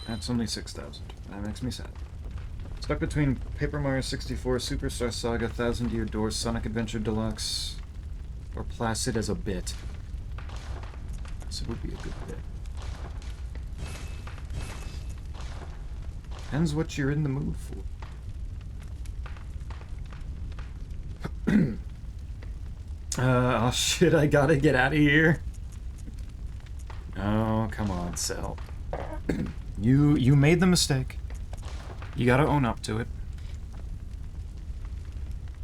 That's only 6,000. That makes me sad. Stuck between Paper Mario 64, Superstar Saga, Thousand Year Door, Sonic Adventure Deluxe, or Placid as a bit. This would be a good bit. Depends what you're in the mood for. Oh shit, I gotta get out of here. Oh, come on, Cell. You made the mistake. You gotta own up to it.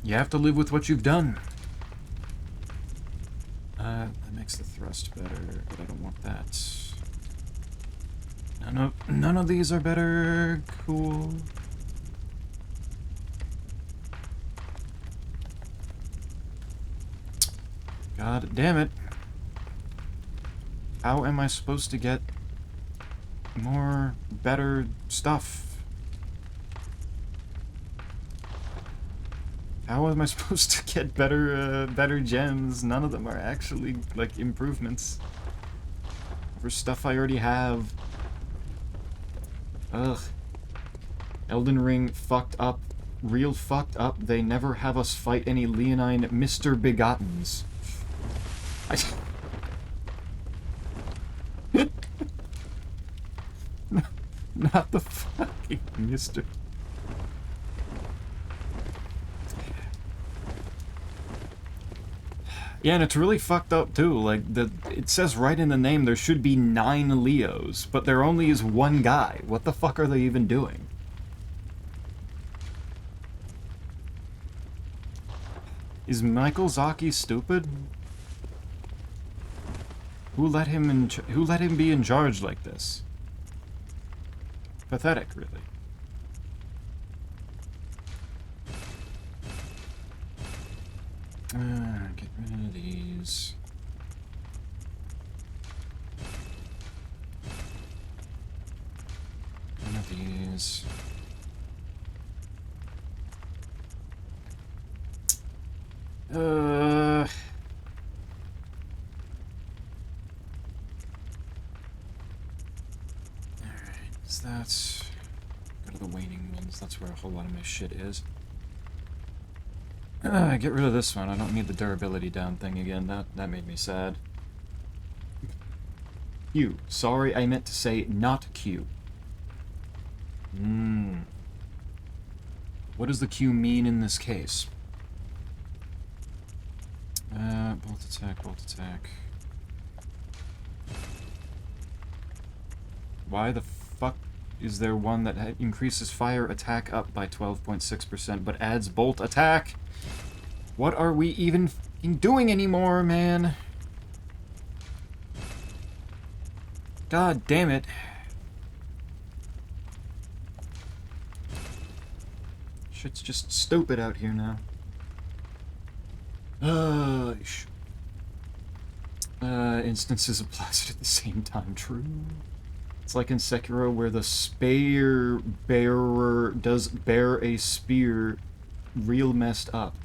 You have to live with what you've done. That makes the thrust better, but I don't want that. None of these are better. Cool. God damn it. How am I supposed to get more better stuff? How am I supposed to get better gems? None of them are actually, like, improvements for stuff I already have. Ugh. Elden Ring fucked up. Real fucked up. They never have us fight any Leonine Mr. Begottens. Not the fucking Mr. Yeah, and it's really fucked up too. Like, it says right in the name there should be 9 Leos, but there only is one guy. What the fuck are they even doing? Is Michael Zaki stupid? Who let him be in charge like this? Pathetic, really. Get rid of these. One of these. Alright, so that's... Go to the waning ones, that's where a whole lot of my shit is. Get rid of this one. I don't need the durability down thing again. That made me sad. Q. Sorry, I meant to say not Q. What does the Q mean in this case? Bolt attack, bolt attack. Why the fuck is there one that increases fire attack up by 12.6% but adds bolt attack? What are we even f***ing doing anymore, man? God damn it. Shit's just stupid out here now. Instances of Placid at the same time, true. It's like in Sekiro where the spear bearer does bear a spear real messed up.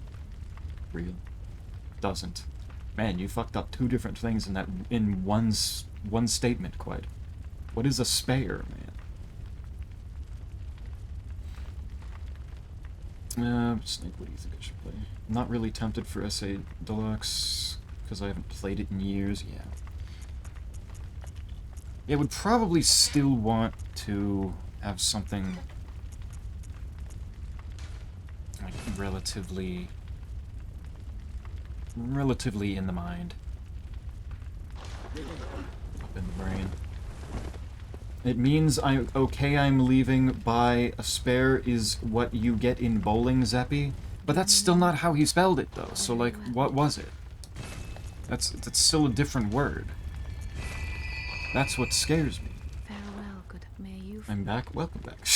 Real. Doesn't. Man, you fucked up 2 different things in that one statement, quite. What is a spare, man? Snake, what do you think I should play? I'm not really tempted for SA Deluxe, because I haven't played it in years. Yeah, would probably still want to have something like relatively in the mind. Up in the brain. It means I'm leaving by a spare is what you get in bowling, Zeppy. But that's still not how he spelled it, though. So, like, what was it? That's still a different word. That's what scares me.
Farewell, good. May you.
I'm back. Welcome back.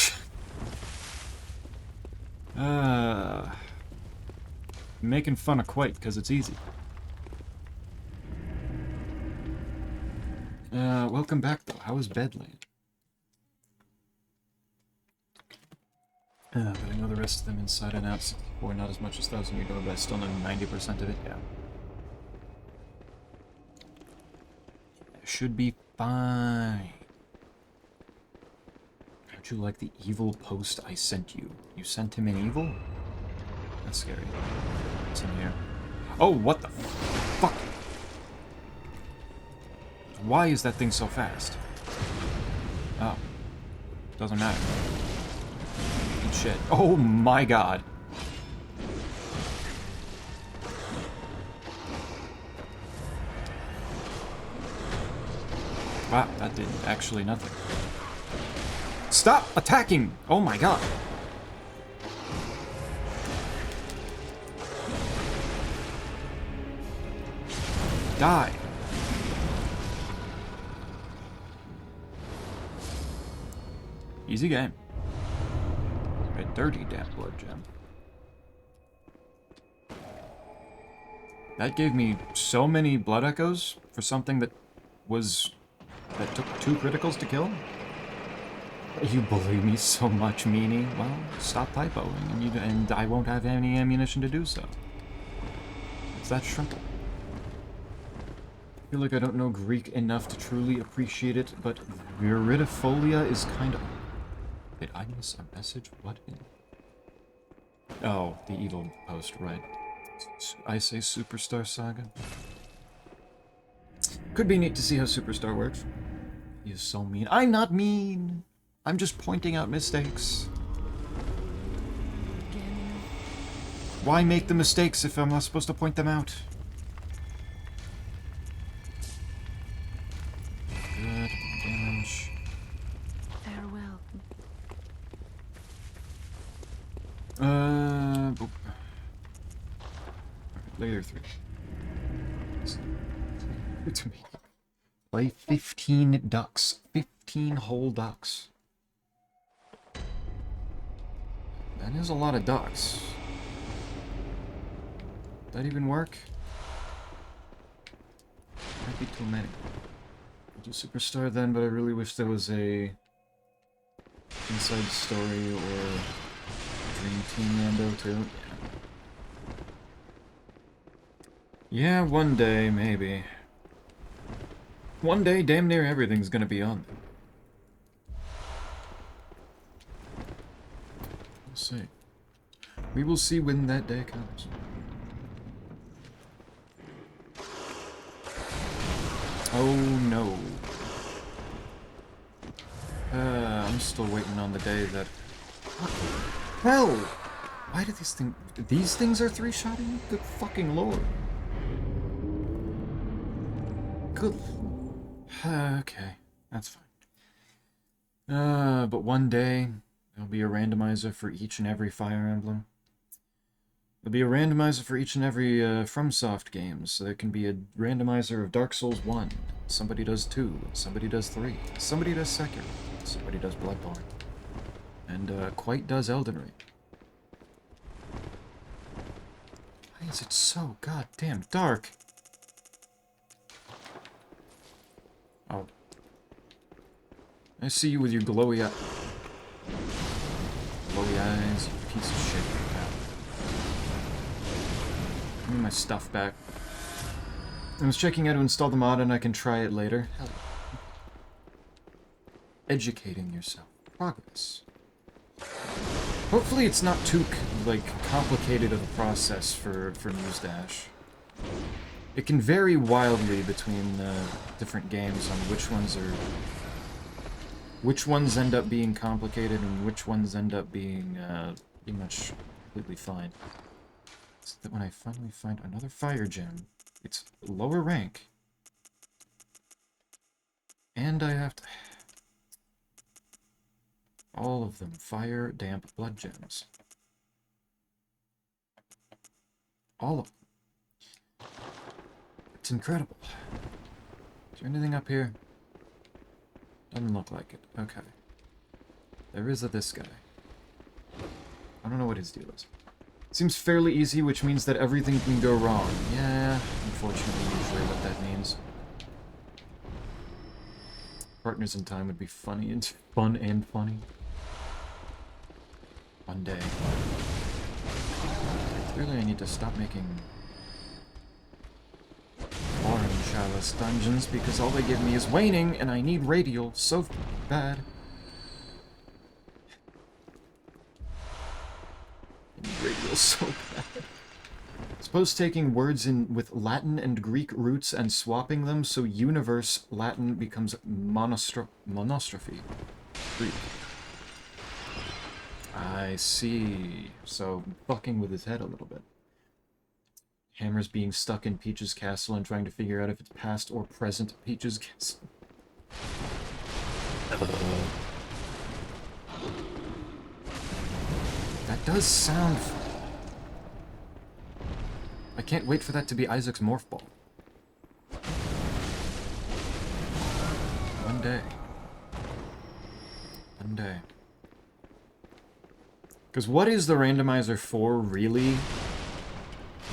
Making fun of Quite because it's easy. Welcome back, though. How was Bedland? But I know the rest of them inside and out, or not as much as 1,000 Year Door, but I still know 90% of it, yeah. Should be fine. How'd you like the evil post I sent you? You sent him an evil? That's scary. What's in here? Oh, what the fuck? Why is that thing so fast? Oh. Doesn't matter. Eat shit. Oh my god. Wow, that did actually nothing. Stop attacking! Oh my god! Die! Easy game. A dirty damn blood gem. That gave me so many blood echoes for something that took 2 criticals to kill? You bully me so much, meanie. Well, stop typoing, and I won't have any ammunition to do so. It's that simple. I feel like I don't know Greek enough to truly appreciate it, but viridifolia is kind of... Did I miss a message? What in... Oh, the evil post, right. I say Superstar Saga. Could be neat to see how Superstar works. He is so mean. I'm not mean! I'm just pointing out mistakes. Why make the mistakes if I'm not supposed to point them out? Good damage.
Farewell.
Boop. Later 3. To me. Play 15 ducks. 15 whole ducks. That is a lot of ducks. That even work? Might be too many. I'll do Superstar then, but I really wish there was a inside story or Dream Team Rando too. Yeah, one day, maybe. One day, damn near everything's gonna be on there. We'll see. We will see when that day comes. Oh no. I'm still waiting on the day that... What the hell? Why do these things... These things are 3-shotting? Good fucking lord. Good... Okay, that's fine. But one day, there'll be a randomizer for each and every Fire Emblem. There'll be a randomizer for each and every FromSoft game, so there can be a randomizer of Dark Souls 1, somebody does 2, somebody does 3, somebody does Sekiro, somebody does Bloodborne, and Quite does Elden Ring. Why is it so goddamn dark? Oh. I see you with your glowy eyes. Glowy eyes, you piece of shit. Give me my stuff back. I was checking how to install the mod and I can try it later. Hell. Educating yourself. Progress. Hopefully it's not too, complicated of a process for Muse Dash. It can vary wildly between different games on which ones end up being complicated and which ones end up being pretty much completely fine. So that when I finally find another fire gem, it's lower rank, and I have to... All of them fire damp blood gems. All of them. It's incredible. Is there anything up here? Doesn't look like it. Okay. There is this guy. I don't know what his deal is. Seems fairly easy, which means that everything can go wrong. Yeah, unfortunately, usually what that means. Partners in Time would be funny and fun and funny. One day. Clearly I need to stop making boring chalice dungeons because all they give me is waning and I need radial so bad. I need radial so bad. Suppose taking words with Latin and Greek roots and swapping them so universe Latin becomes monostrophe Greek. I see. So, fucking with his head a little bit. Hammer's being stuck in Peach's castle and trying to figure out if it's past or present Peach's castle. That does sound... I can't wait for that to be Isaac's morph ball. One day. One day. Because what is the randomizer for, really?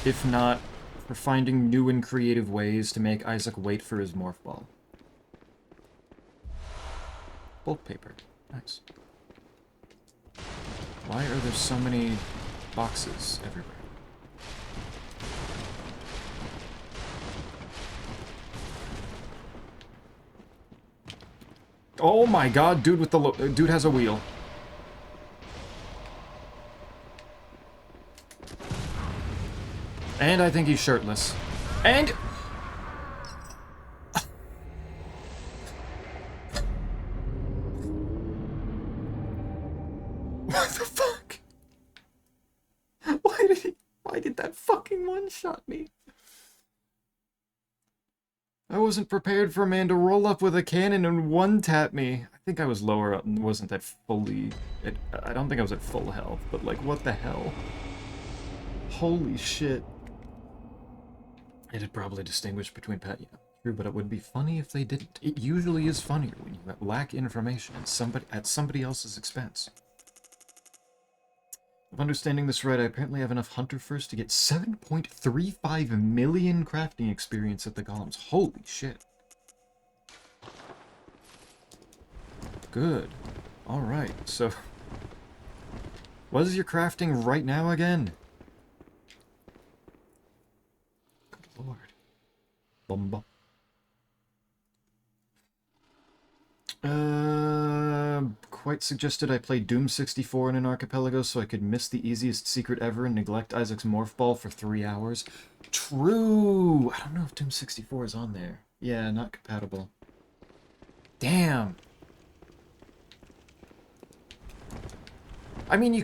If not for finding new and creative ways to make Isaac wait for his morph ball. Bulk paper. Nice. Why are there so many boxes everywhere? Oh my god, dude with the dude has a wheel. And I think he's shirtless. And... What the fuck? Why did that fucking one-shot me? I wasn't prepared for a man to roll up with a cannon and one-tap me. I think I was lower up and wasn't that fully... I don't think I was at full health, but like, what the hell? Holy shit. It'd probably distinguish between Pat... Yeah, true, but it would be funny if they didn't. It usually is funnier when you lack information and at somebody else's expense. If understanding this right, I apparently have enough Hunter First to get 7.35 million crafting experience at the columns. Holy shit. Good. Alright, so... What is your crafting right now again? Good lord. Bumba. Quite suggested I play Doom 64 in an archipelago so I could miss the easiest secret ever and neglect Isaac's morph ball for 3 hours. True! I don't know if Doom 64 is on there. Yeah, not compatible. Damn! I mean, you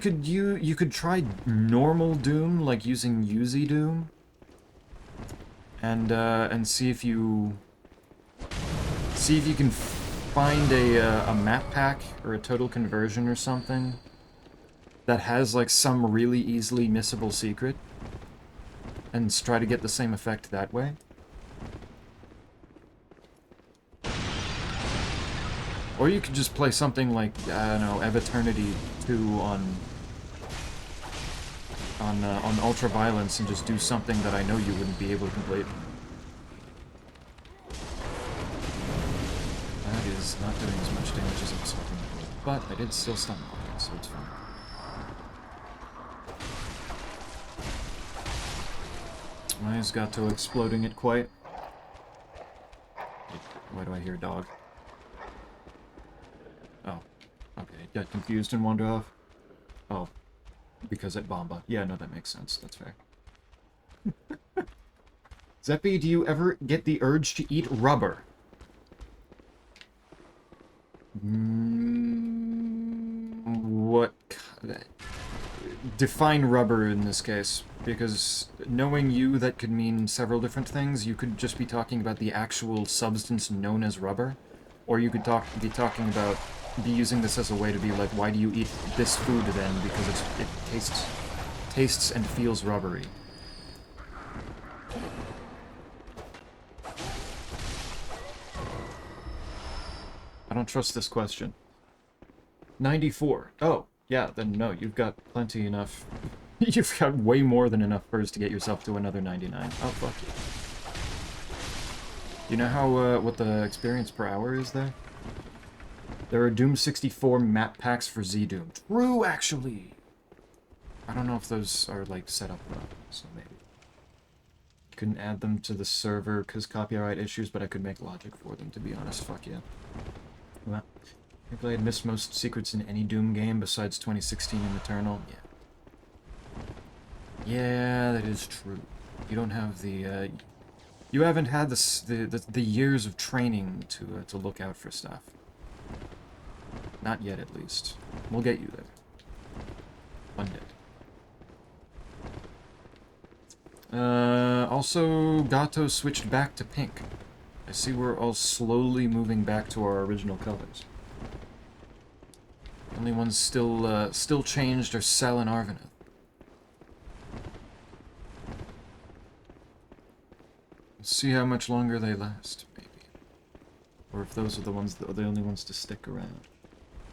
could try normal Doom, like using Uzi Doom, and see if you can find a map pack or a total conversion or something that has like some really easily missable secret, and try to get the same effect that way. Or you could just play something like, I don't know, Eve Eternity 2 on Ultraviolence and just do something that I know you wouldn't be able to complete. That is not doing as much damage as I was hoping it would, but I did still stun it, so it's fine. Why is Gato exploding it quite? Why do I hear dog? Oh, okay, got confused and wandered off. Oh, because at Bomba. Yeah, no, that makes sense. That's fair. Zeppy, do you ever get the urge to eat rubber? What? Define rubber in this case, because knowing you, that could mean several different things. You could just be talking about the actual substance known as rubber, or you could be using this as a way to be like, why do you eat this food then? Because it tastes and feels rubbery. I don't trust this question. 94. Oh, yeah, then no, you've got plenty enough. You've got way more than enough furs to get yourself to another 99. Oh, fuck you. Do you know how, what the experience per hour is there? There are Doom 64 map packs for Z-Doom. True, actually! I don't know if those are, like, set up well, so maybe. Couldn't add them to the server because copyright issues, but I could make logic for them, to be honest. Fuck yeah. Well, I think I'd missed most secrets in any Doom game besides 2016 and Eternal. Yeah. Yeah, that is true. You don't have the, you haven't had the years of training to look out for stuff. Not yet, at least. We'll get you there. One day. Also, Gato switched back to pink. I see we're all slowly moving back to our original colors. Only ones still changed are Cell and Arveneth. Let's see how much longer they last, maybe. Or if those are the ones that are the only ones to stick around.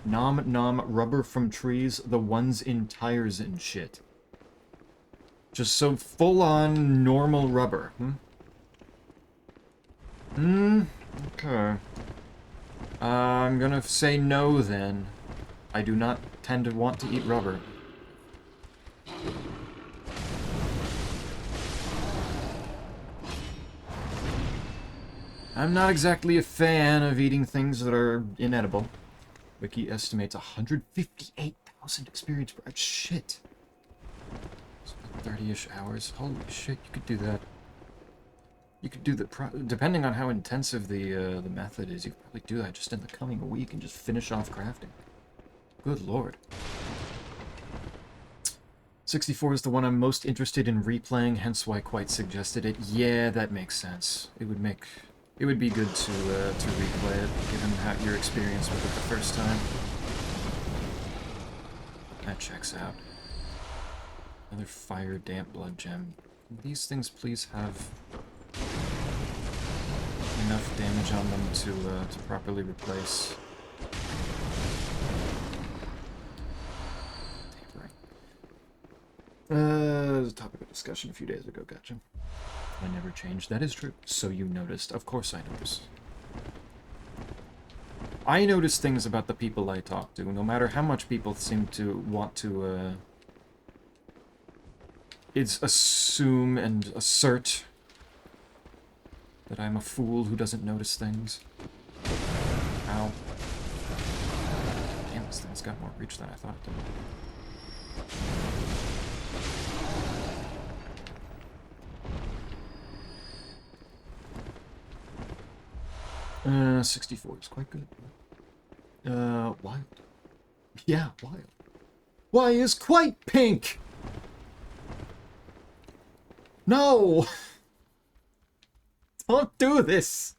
Nom nom, rubber from trees, the ones in tires and shit. Just so full-on normal rubber, okay. I'm gonna say no then. I do not tend to want to eat rubber. I'm not exactly a fan of eating things that are inedible. Wiki estimates 158,000 experience per shit. 30-ish hours. Holy shit, you could do that. You could do that, depending on how intensive the method is, you could probably do that just in the coming week and just finish off crafting. Good lord. 64 is the one I'm most interested in replaying, hence why I quite suggested it. Yeah, that makes sense. It would be good to replay it, given your experience with it the first time. That checks out. Another fire damp blood gem. Can these things please have enough damage on them to properly replace? Tampering. Was a topic of discussion a few days ago, gotcha. I never changed. That is true. So you noticed. Of course I noticed. I notice things about the people I talk to, no matter how much people seem to want to, assume and assert that I'm a fool who doesn't notice things. Ow. Damn, this thing's got more reach than I thought it did. 64 is quite good. Wild. Yeah, wild. Why is quite pink? No! Don't do this!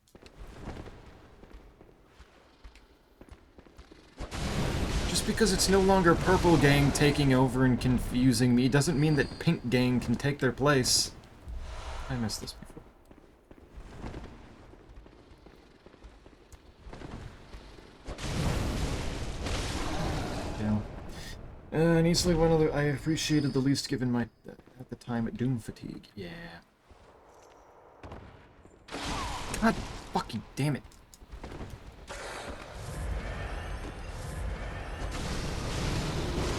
Just because it's no longer Purple Gang taking over and confusing me doesn't mean that Pink Gang can take their place. I missed this before. Yeah. And easily one other I appreciated the least given my at the time at Doom fatigue. Yeah. God fucking damn it.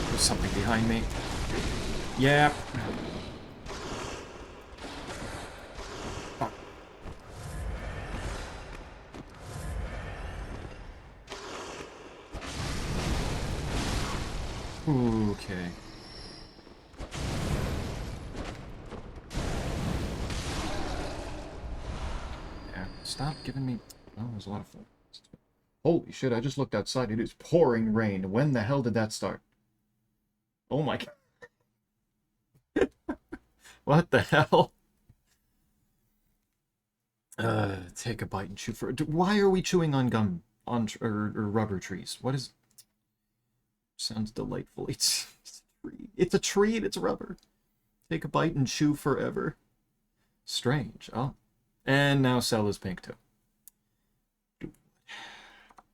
There's something behind me. Yeah. Fuck. Okay. Yeah, stop giving me... Oh, there's a lot of fun. Holy shit, I just looked outside. It is pouring rain. When the hell did that start? Oh my god. What the hell? Take a bite and chew for... Why are we chewing on gum? Or rubber trees? What is... Sounds delightful. It's a tree. It's a tree and it's rubber. Take a bite and chew forever. Strange. Oh. And now Cell is pink too.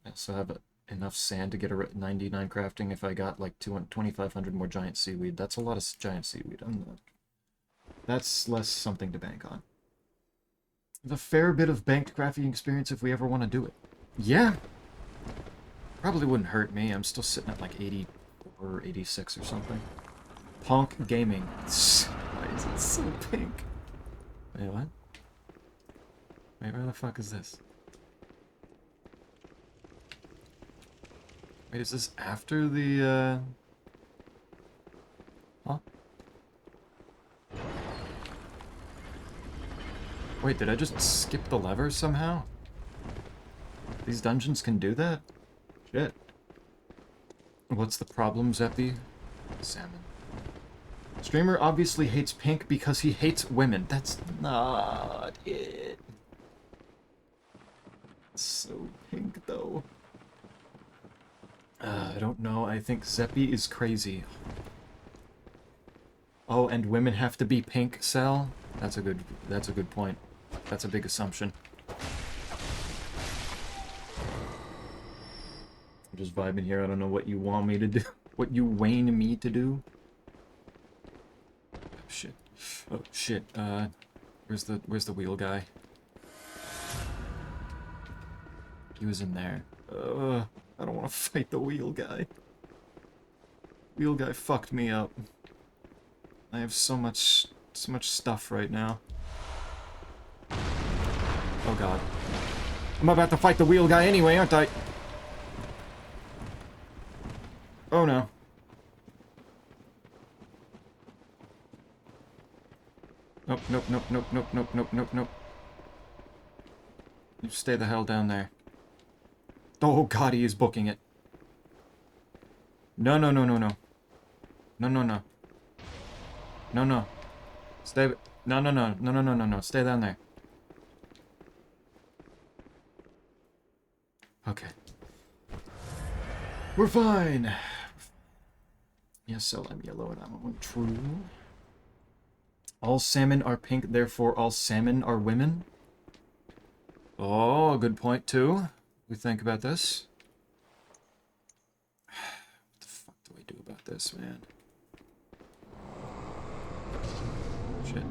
I also have enough sand to get a 99 crafting if I got like 2,500 more giant seaweed. That's a lot of giant seaweed. That's less something to bank on. A fair bit of banked crafting experience if we ever want to do it. Yeah. Probably wouldn't hurt me. I'm still sitting at like 80 or 86 or something. Ponk Gaming. Why is it so pink? Wait, what? Wait, where the fuck is this? Wait, is this after the, Huh? Wait, did I just skip the lever somehow? These dungeons can do that? Shit. What's the problem, Zeppy? Salmon. Streamer obviously hates pink because he hates women. That's not it. It's so pink, though. I don't know. I think Zeppi is crazy. Oh, and women have to be pink, Cell? That's a good point. That's a big assumption. I'm just vibing here. I don't know what you want me to do. What you wane me to do? Oh, shit. Oh, shit. Where's the wheel guy? He was in there. I don't want to fight the wheel guy. Wheel guy fucked me up. I have so much stuff right now. Oh god. I'm about to fight the wheel guy anyway, aren't I? Oh no. Nope, nope, nope, nope, nope, nope, nope, nope, nope. You stay the hell down there. Oh god, he is booking it. No, no, no, no, no. No, no, no. No, no. Stay... No, no, no. No, no, no, no, no. Stay down there. Okay. We're fine. Yes, so I'm yellow and I'm true. All salmon are pink, therefore all salmon are women. Oh, good point too. We think about this. What the fuck do I do about this, man? Shit.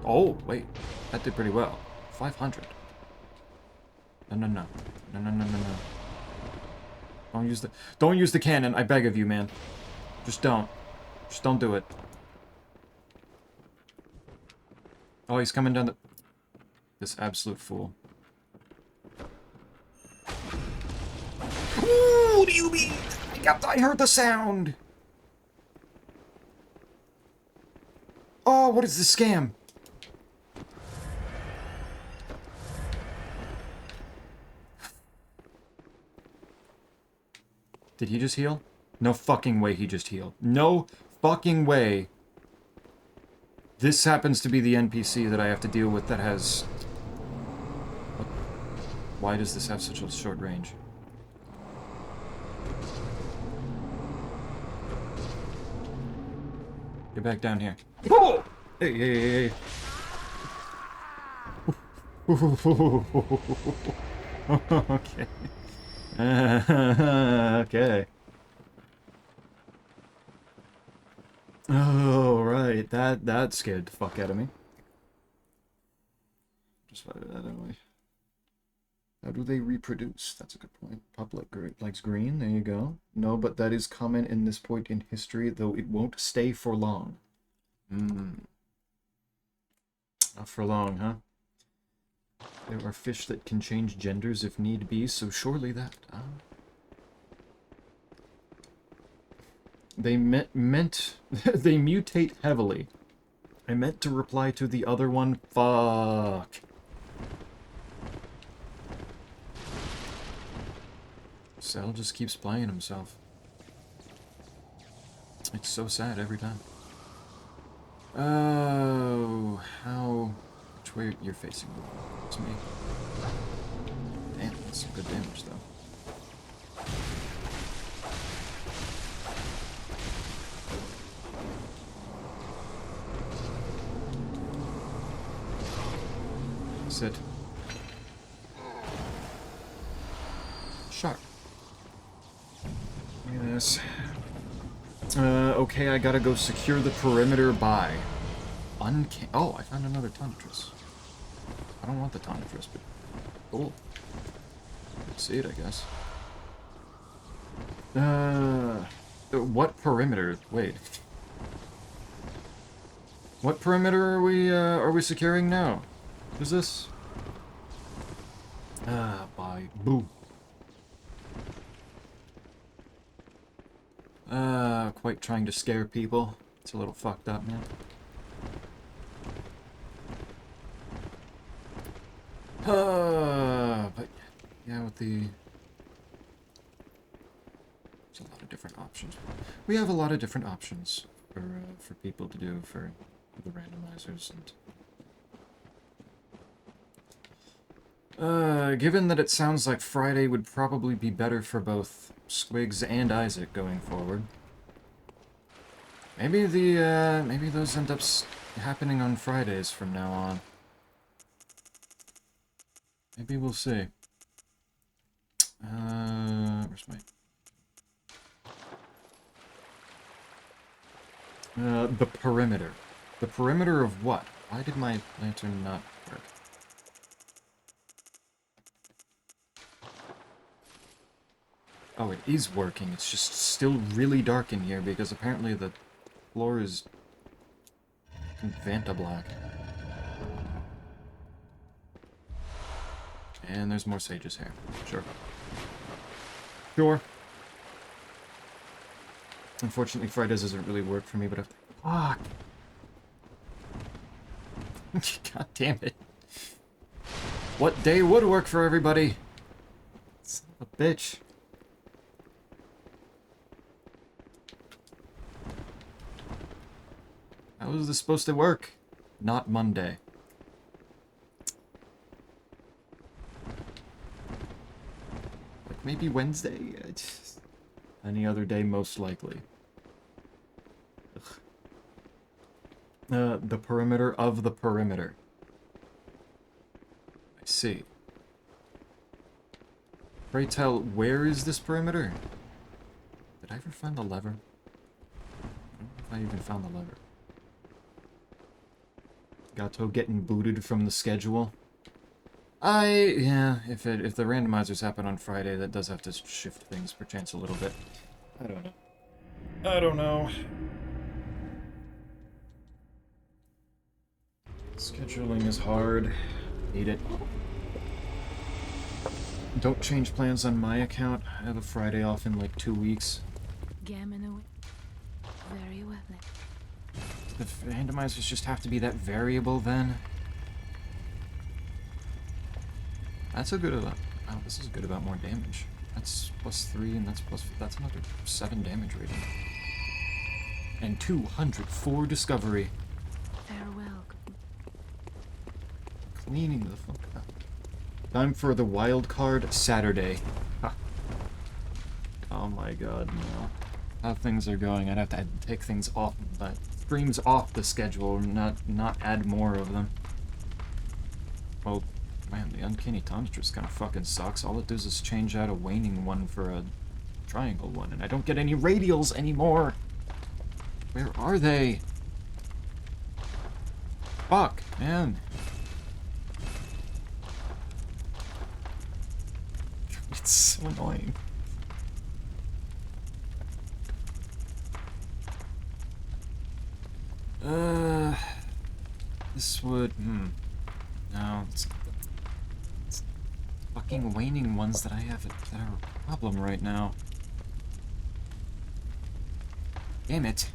Oh, wait. That did pretty well. 500. No, no, no. No, no, no, no, no. Don't use the cannon, I beg of you, man. Just don't. Just don't do it. Oh, he's coming down the... This absolute fool. Ooh, what do you mean? I heard the sound! Oh, what is this scam? Did he just heal? No fucking way he just healed. No fucking way. This happens to be the NPC that I have to deal with that has... What? Why does this have such a short range? Get back down here. Oh! Hey, hey, hey, hey. Okay. Okay. Oh, right. That scared the fuck out of me. Just fight that anyway. How do they reproduce? That's a good point. Public likes green. There you go. No, but that is common in this point in history, though it won't stay for long. Not for long, huh? There are fish that can change genders if need be, so surely that... They meant... they mutate heavily. I meant to reply to the other one. Fuck. Cell just keeps playing himself. It's so sad every time. Oh, how... Which way you're facing? It's me. Damn, that's some good damage, though. Sit. Sharp. Yes. Okay, I gotta go secure the perimeter by... Oh, I found another Tonitrus. I don't want the Tonitrus, but... Cool. Let's see it, I guess. What perimeter? Wait. What perimeter are we securing now? Who's this? By Boo. Quite trying to scare people. It's a little fucked up, man. But yeah, with the... There's a lot of different options. We have a lot of different options for people to do for the randomizers, and Given that it sounds like Friday would probably be better for both Squigs and Isaac going forward, maybe maybe those end up happening on Fridays from now on. Maybe we'll see. Where's my... the perimeter. The perimeter of what? Why did my lantern not work? Oh, it is working. It's just still really dark in here because apparently the floor is Vanta black. And there's more Sage's hair. Sure. Sure. Unfortunately, Fridays doesn't really work for me, but Fuck! God damn it. What day would work for everybody? Son of a bitch. How is this supposed to work? Not Monday. Like maybe Wednesday? Any other day, most likely. The perimeter of the perimeter. I see. Pray tell, where is this perimeter? Did I ever find the lever? I don't know if I even found the lever. Gato getting booted from the schedule. Yeah, if the randomizers happen on Friday, that does have to shift things perchance a little bit. I don't know. I don't know. Scheduling is hard. Hate it. Don't change plans on my account. I have a Friday off in like 2 weeks.
Gammon away. Very well then.
The randomizers just have to be that variable then? That's a good about... Oh, this is good about more damage. That's +3 and that's another 7 damage rating. And 204 discovery.
Farewell.
Cleaning the fuck up. Time for the wild card Saturday. Ha. Oh my god, no. How things are going, I'd have to take things off, but streams off the schedule, not add more of them. Well, man, the Uncanny Tonsure kind of fucking sucks. All it does is change out a waning one for a triangle one, and I don't get any radials anymore! Where are they? Fuck, man. It's so annoying. This would... No, it's fucking waning ones that I have that are a problem right now. Damn it.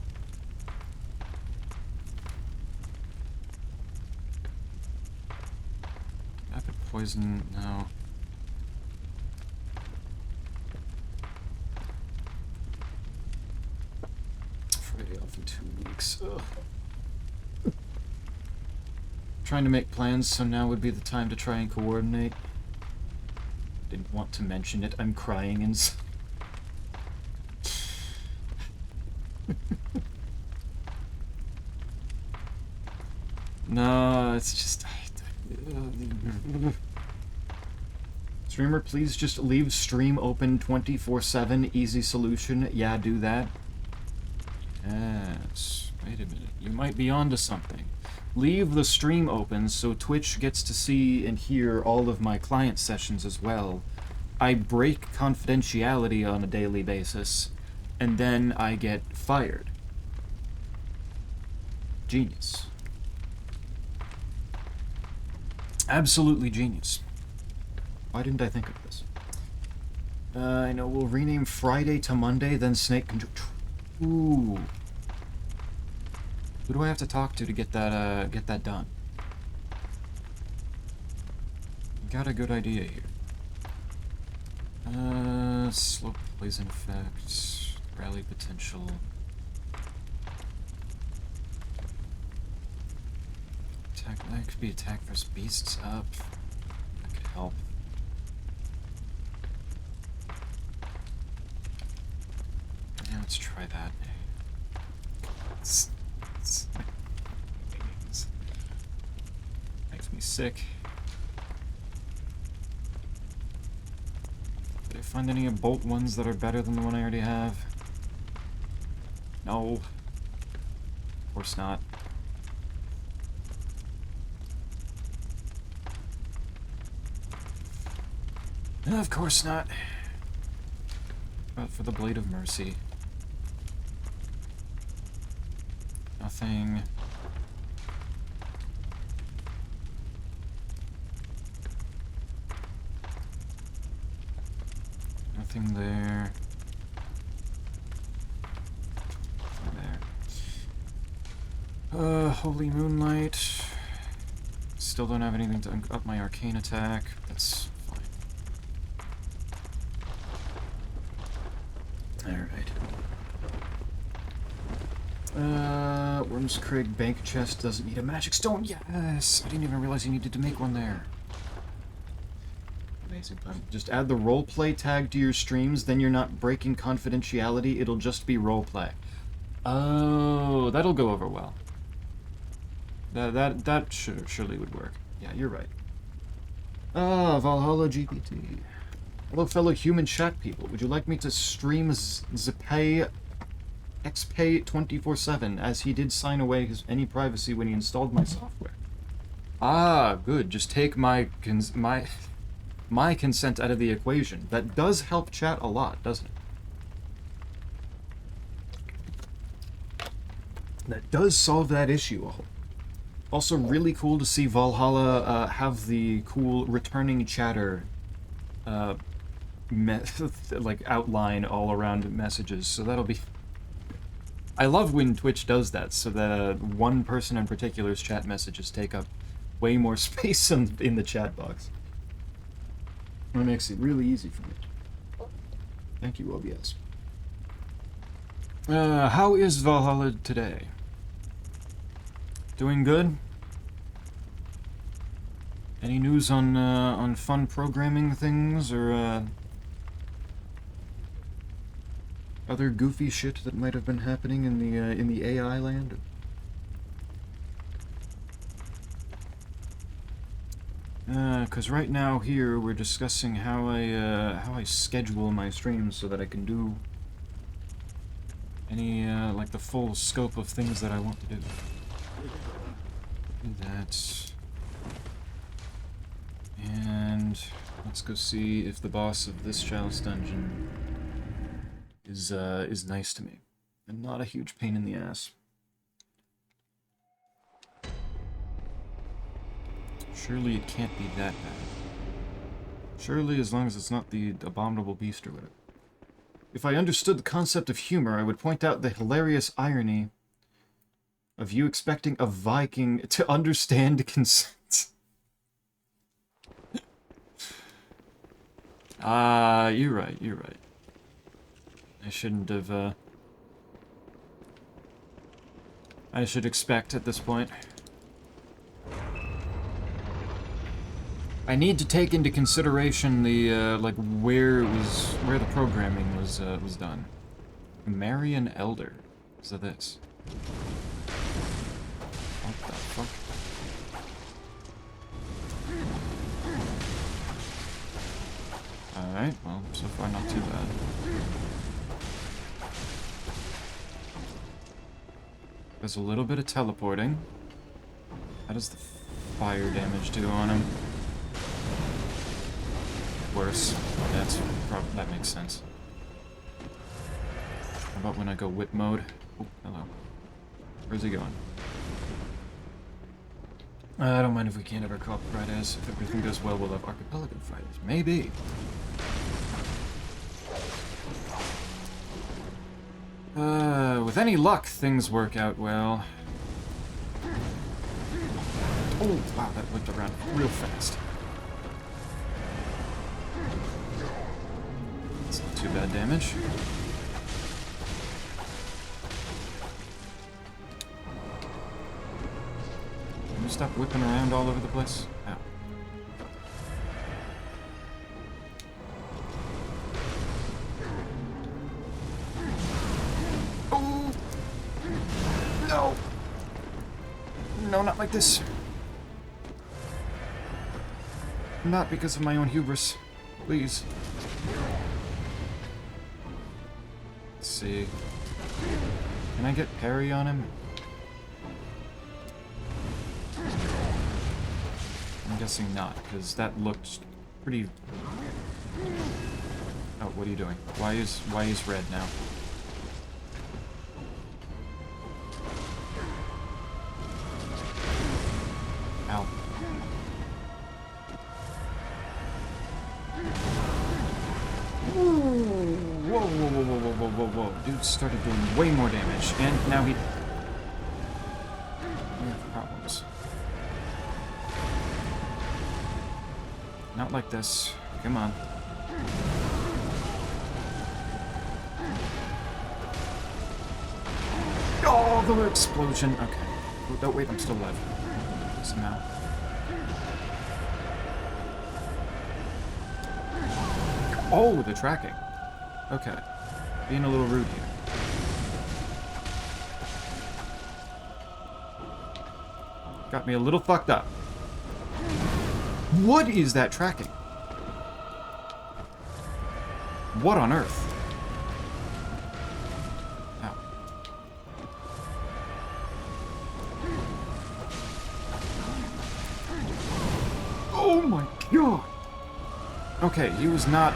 Rapid poison, no. Friday off in 2 weeks. Ugh. Trying to make plans, so now would be the time to try and coordinate. Didn't want to mention it. I'm crying inside. No, it's just... Streamer, please just leave stream open 24/7. Easy solution. Yeah, do that. Yes. Wait a minute. You might be onto something. Leave the stream open so Twitch gets to see and hear all of my client sessions as well. I break confidentiality on a daily basis, and then I get fired. Genius. Absolutely genius. Why didn't I think of this? I know we'll rename Friday to Monday, then Snake can... Ooh. Who do I have to talk to get that done? Got a good idea here. Slow poison effect, rally potential. Attack, that could be attack versus beasts up. That could help. Yeah, let's try that. Makes me sick. Did I find any bolt ones that are better than the one I already have? No. Of course not. Of course not. But for the Blade of Mercy. Nothing. Nothing there. Nothing there. Holy Moonlight. Still don't have anything to up my arcane attack. That's fine. Alright. Worms Craig Bank Chest doesn't need a magic stone. Yes! I didn't even realize you needed to make one there. Amazing plan. Just add the roleplay tag to your streams, then you're not breaking confidentiality, it'll just be roleplay. Oh, that'll go over well. That surely would work. Yeah, you're right. Ah, Valhalla GPT. Hello, fellow human chat people. Would you like me to stream Xpay 24/7, as he did sign away any privacy when he installed my software? Ah, good. Just take my consent out of the equation. That does help chat a lot, doesn't it? That does solve that issue. Also, really cool to see Valhalla have the cool returning chatter like outline all around messages. So that'll be... I love when Twitch does that, so that one person in particular's chat messages take up way more space in the chat box. It makes it really easy for me. Thank you, OBS. How is Valhalla today? Doing good? Any news on fun programming things, or other goofy shit that might have been happening in the AI land? Cause right now here we're discussing how I schedule my streams so that I can do any like the full scope of things that I want to do. Do that. And let's go see if the boss of this chalice dungeon is nice to me and not a huge pain in the ass. Surely it can't be that bad. Surely, as long as it's not the abominable beast or whatever. If I understood the concept of humor, I would point out the hilarious irony of you expecting a Viking to understand consent. You're right, you're right. I shouldn't have, I should expect at this point. I need to take into consideration the, like, where the programming was done. Marry an elder. So this. What the fuck? Alright, well, so far not too bad. There's a little bit of teleporting. How does the fire damage do on him? Worse. That makes sense. How about when I go whip mode? Oh, hello. Where's he going? I don't mind if we can't ever co-op Fridays. If everything goes well, we'll have Archipelago Fridays. Maybe. With any luck, things work out well. Oh, wow, that whipped around real fast. That's not too bad damage. Can you stop whipping around all over the place? Ow. No, not like this. Not because of my own hubris. Please. Let's see. Can I get parry on him? I'm guessing not, because that looked pretty... Oh, what are you doing? Why is red now? Ow. Whoa, whoa, whoa, whoa, whoa, whoa, whoa, whoa. Dude started doing way more damage, and now we have problems. Not like this. Come on. Oh, the explosion. Okay. Oh, wait, I'm still alive. Somehow. Oh, the tracking. Okay. Being a little rude here. Got me a little fucked up. What is that tracking? What on earth? Ow. Oh my god! Okay, he was not...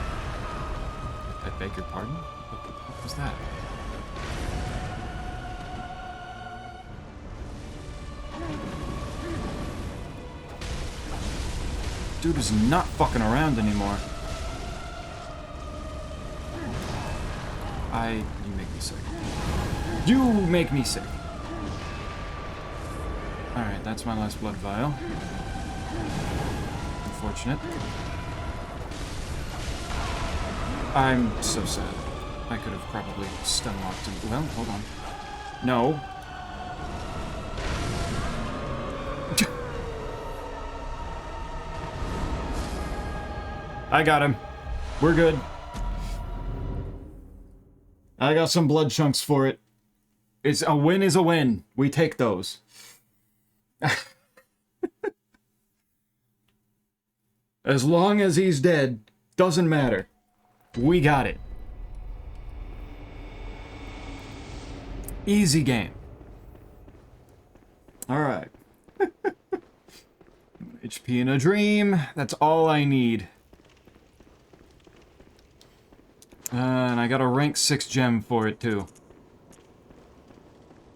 I beg your pardon? What was that? Dude is not fucking around anymore. You make me sick. You make me sick. Alright, that's my last blood vial. Unfortunate. I'm so sad. I could have probably stun locked him. Well, hold on. No. I got him. We're good. I got some blood chunks for it. It's a win is a win. We take those. As long as he's dead, doesn't matter. We got it. Easy game. Alright. HP in a dream. That's all I need. And I got a rank 6 gem for it, too.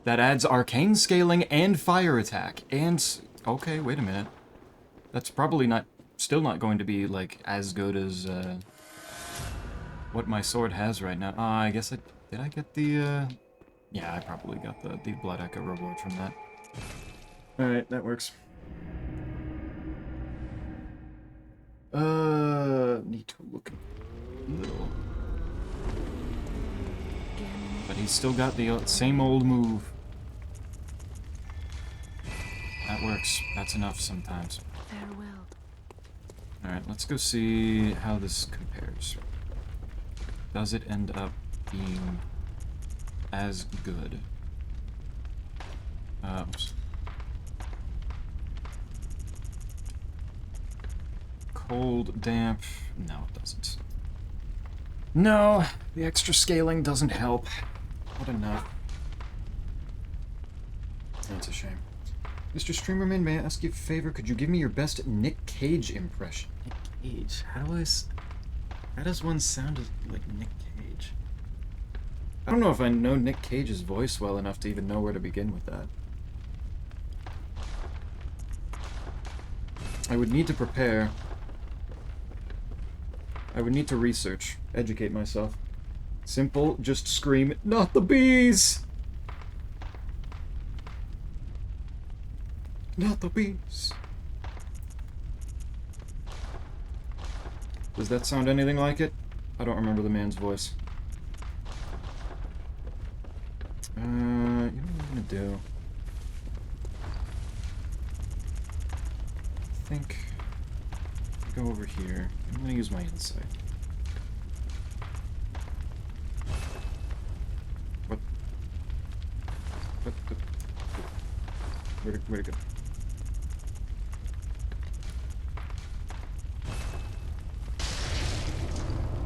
That adds arcane scaling and fire attack. And... Okay, wait a minute. That's probably not... Still not going to be, like, as good as, what my sword has right now. I guess I... Did I get the, Yeah, I probably got the Blood Echo reward from that. Alright, that works. Need to look a little... But he's still got the same old move. That works. That's enough sometimes.
Farewell.
Alright, let's go see how this compares. Does it end up being as good? Oops. Cold, damp... No, it doesn't. No, the extra scaling doesn't help. Not enough. That's a shame. Mr. Streamerman, may I ask you a favor? Could you give me your best Nick Cage impression? Nick Cage? How does one sound like Nick Cage? I don't know if I know Nick Cage's voice well enough to even know where to begin with that. I would need to prepare. I would need to research, educate myself. Simple, just scream, not the bees! Not the bees. Does that sound anything like it? I don't remember the man's voice. You know what I'm gonna do? I think... Go over here. I'm gonna use my insight. What? Where'd it go?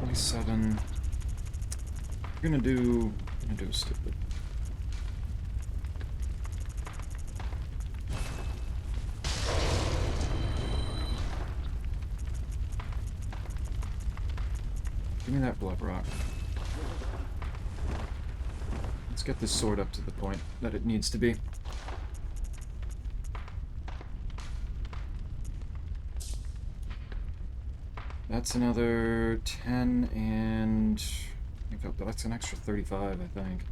$47. I'm gonna do stupid. Give me that blood rock. Let's get this sword up to the point that it needs to be. That's another 10 and... that's an extra 35, I think.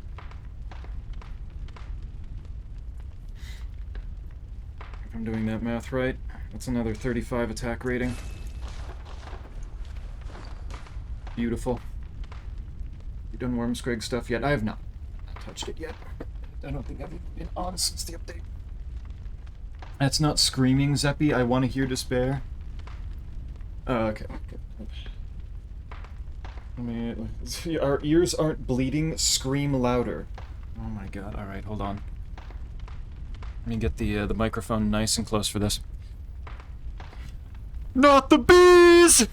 If I'm doing that math right, that's another 35 attack rating. Beautiful. You done Wormscrag stuff yet? I have not touched it yet. I don't think I've even been on since the update. That's not screaming, Zeppy. I want to hear despair. Okay. I mean, our ears aren't bleeding. Scream louder. Oh my god. All right, hold on. Let me get the microphone nice and close for this. Not the bees!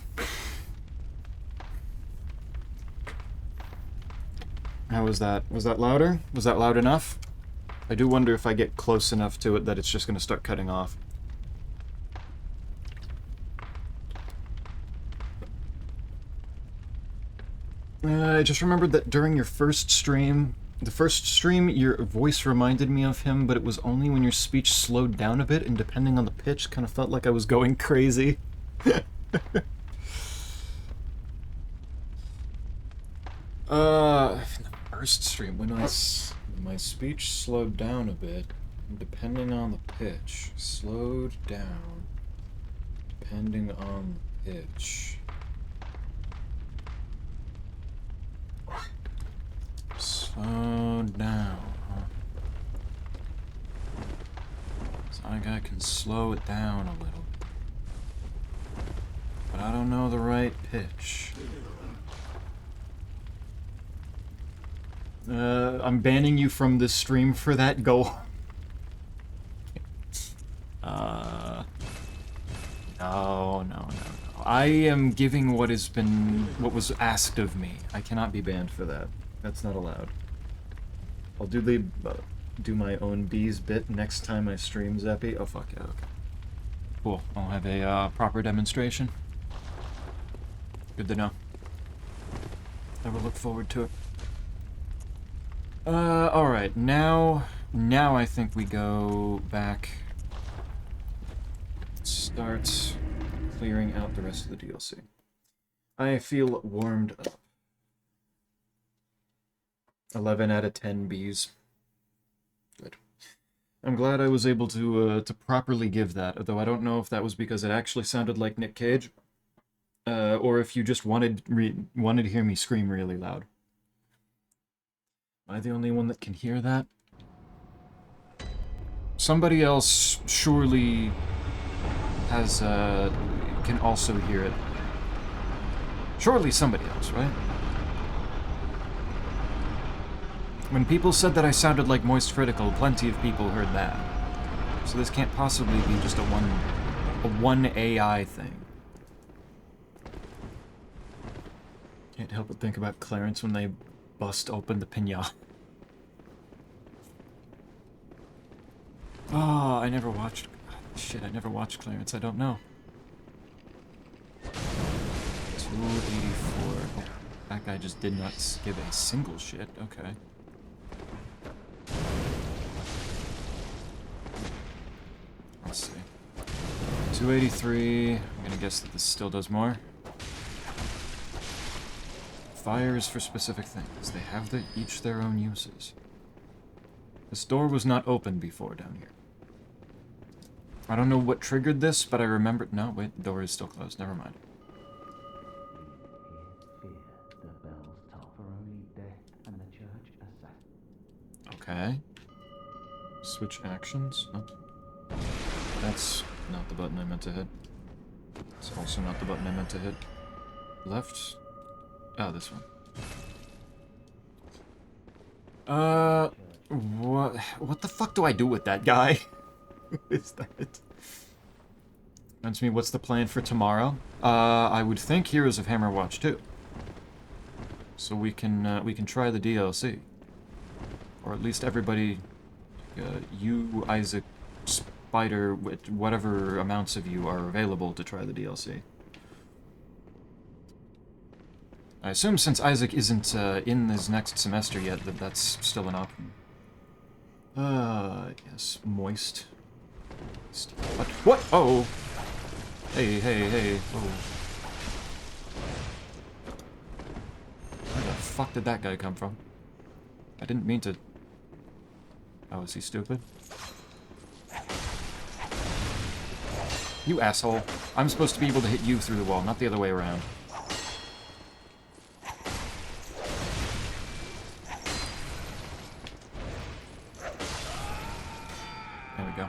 How was that? Was that louder? Was that loud enough? I do wonder if I get close enough to it that it's just going to start cutting off. I just remembered that during your first stream, your voice reminded me of him, but it was only when your speech slowed down a bit, and depending on the pitch, kind of felt like I was going crazy. First stream, when my speech slowed down a bit, depending on the pitch. Slowed down, depending on the pitch. Slow down, huh? So I can slow it down a little bit. But I don't know the right pitch. I'm banning you from this stream for that. Go. No. I am giving what was asked of me. I cannot be banned for that. That's not allowed. I'll do my own bees bit next time I stream, Zeppy. Oh, fuck yeah, okay. Cool. I'll have a proper demonstration. Good to know. I will look forward to it. Alright, now I think we go back, start clearing out the rest of the DLC. I feel warmed up. 11 out of 10 bees. Good. I'm glad I was able to properly give that, although I don't know if that was because it actually sounded like Nick Cage, or if you just wanted to hear me scream really loud. Am I the only one that can hear that? Somebody else surely has, can also hear it. Surely somebody else, right? When people said that I sounded like Moist Critical, plenty of people heard that. So this can't possibly be just a one AI thing. Can't help but think about Clarence when they bust open the pinata. Oh, I never watched... Shit, I never watched Clarence, I don't know. 284. Oh, that guy just did not give a single shit, okay. Let's see. 283. I'm gonna guess that this still does more. Fires for specific things. They have each their own uses. This door was not open before down here. I don't know what triggered this, but I remember... No, wait, the door is still closed. Never mind. Okay. Switch actions. Oh. That's not the button I meant to hit. It's also not the button I meant to hit. Left. Oh, this one. What the fuck do I do with that guy? Is that? Reminds me, what's the plan for tomorrow? I would think Heroes of Hammerwatch 2. So we can try the DLC. Or at least everybody, you, Isaac, Spider, whatever amounts of you are available to try the DLC. I assume since Isaac isn't in his next semester yet, that that's still an option. Yes, moist. What? Oh! Hey, hey, hey. Whoa. Where the fuck did that guy come from? I didn't mean to... Oh, is he stupid? You asshole. I'm supposed to be able to hit you through the wall, not the other way around. There we go.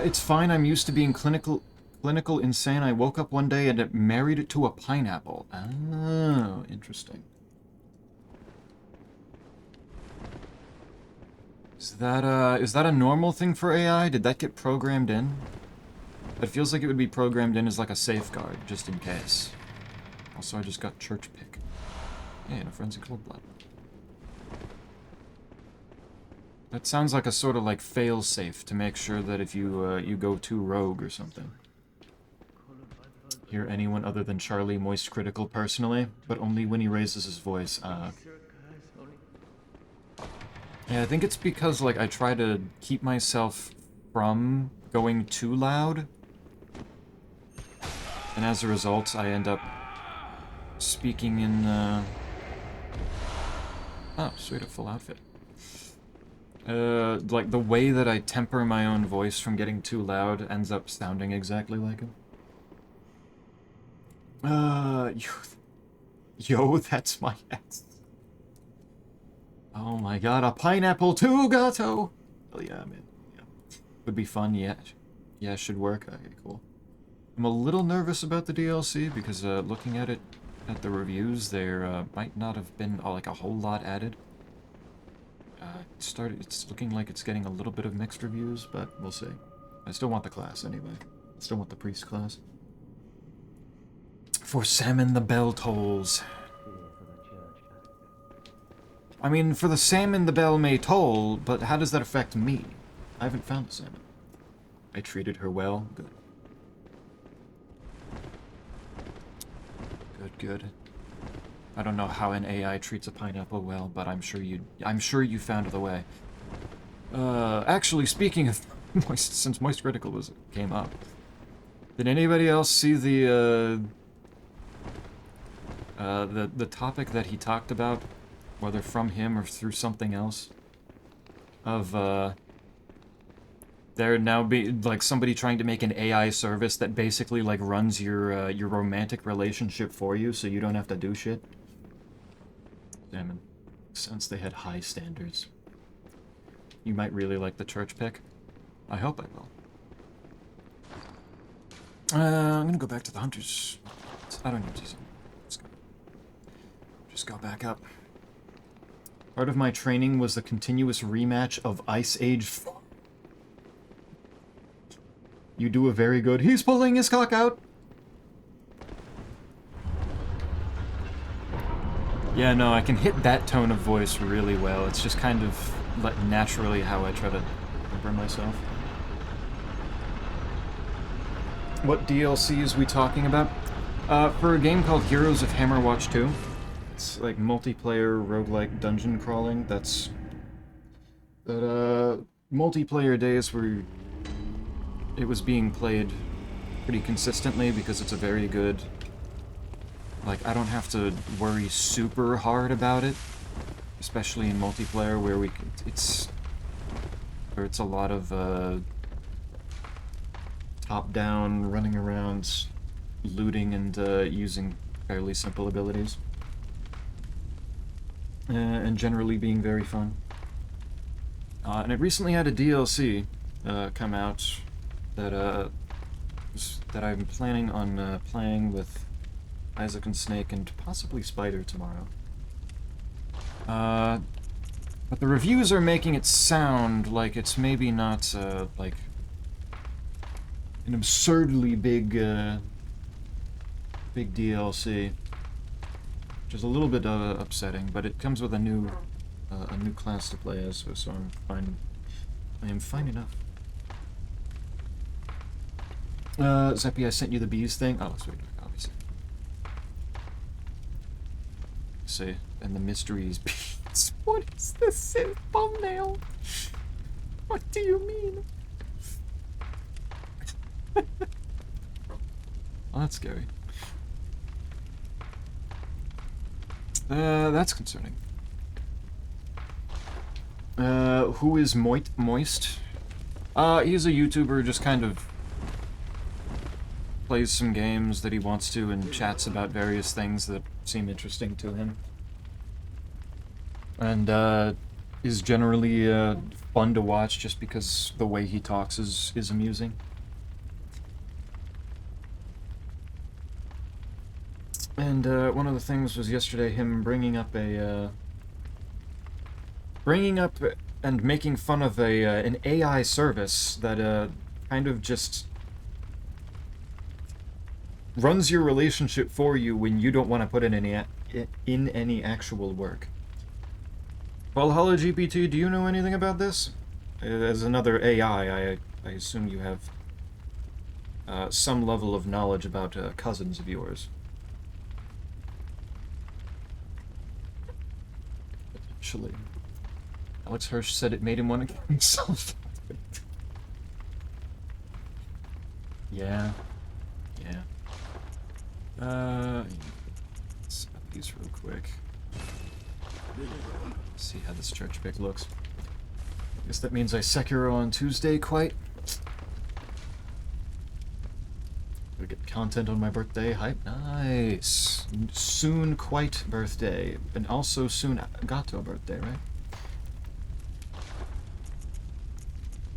It's fine. I'm used to being clinical insane. I woke up one day and it married it to a pineapple. Oh, interesting. Is that a normal thing for AI? Did that get programmed in? It feels like it would be programmed in as like a safeguard, just in case. Also, I just got church pick. Yeah, and a frenzy cold blood. That sounds like a sort of like fail-safe to make sure that if you you go too rogue or something. Hear anyone other than Charlie Moist Critical personally, but only when he raises his voice. Yeah, I think it's because like I try to keep myself from going too loud, and as a result, I end up speaking in. Oh, sweet, a full outfit. Like, the way that I temper my own voice from getting too loud ends up sounding exactly like him. Yo, that's my ass. Oh my god, a pineapple too, gato! Oh yeah, man. Yeah. Would be fun, yeah. Yeah, should work. Okay, cool. I'm a little nervous about the DLC because, looking at it, at the reviews, there, might not have been, like, a whole lot added. It's looking like it's getting a little bit of mixed reviews, but we'll see. I still want the class anyway. I still want the priest class. For salmon the bell tolls. I mean, for the salmon the bell may toll, but how does that affect me? I haven't found the salmon. I treated her well. Good. Good, good. I don't know how an AI treats a pineapple well, but I'm sure you found the way. Actually, speaking of Moist, since Moist Critical came up, did anybody else see the topic that he talked about, whether from him or through something else, of there now be like somebody trying to make an AI service that basically like runs your romantic relationship for you, so you don't have to do shit. Damn it. Since they had high standards. You might really like the church pick. I hope I will. I'm gonna go back to the hunters. I don't need to. Just go back up. Part of my training was the continuous rematch of Ice Age 4. You do a very good. He's pulling his cock out. Yeah, no, I can hit that tone of voice really well. It's just kind of like naturally how I try to remember myself. What DLC is we talking about? For a game called Heroes of Hammerwatch 2. It's like multiplayer roguelike dungeon crawling. That's that multiplayer days where it was being played pretty consistently because it's a very good, like, I don't have to worry super hard about it, especially in multiplayer where it's a lot of top-down, running around, looting, and using fairly simple abilities. And generally being very fun. And it recently had a DLC come out that that I'm planning on playing with Isaac and Snake and possibly Spider tomorrow. But the reviews are making it sound like it's maybe not, like, an absurdly big, big DLC. Which is a little bit, upsetting, but it comes with a new class to play as, so I'm fine. I am fine enough. Zeppy, I sent you the bees thing. Oh, sweet, obviously. See, and the mysteries bees. What is this thumbnail? What do you mean? Oh, that's scary. That's concerning. Who is Moist? He's a YouTuber, just kind of plays some games that he wants to and chats about various things that seem interesting to him. And, is generally, fun to watch just because the way he talks is amusing. And, one of the things was yesterday him bringing up and making fun of an AI service that, kind of just runs your relationship for you when you don't want to put in any actual work. Valhalla GPT, do you know anything about this? As another AI, I assume you have some level of knowledge about cousins of yours. Potentially. Alex Hirsch said it made him want to kill himself. Yeah. Yeah. Let's set these real quick. See how this church pick looks. I guess that means I Sekiro on Tuesday, quite. We get content on my birthday. Hype. Nice. Soon quite birthday. And also soon Gato birthday, right?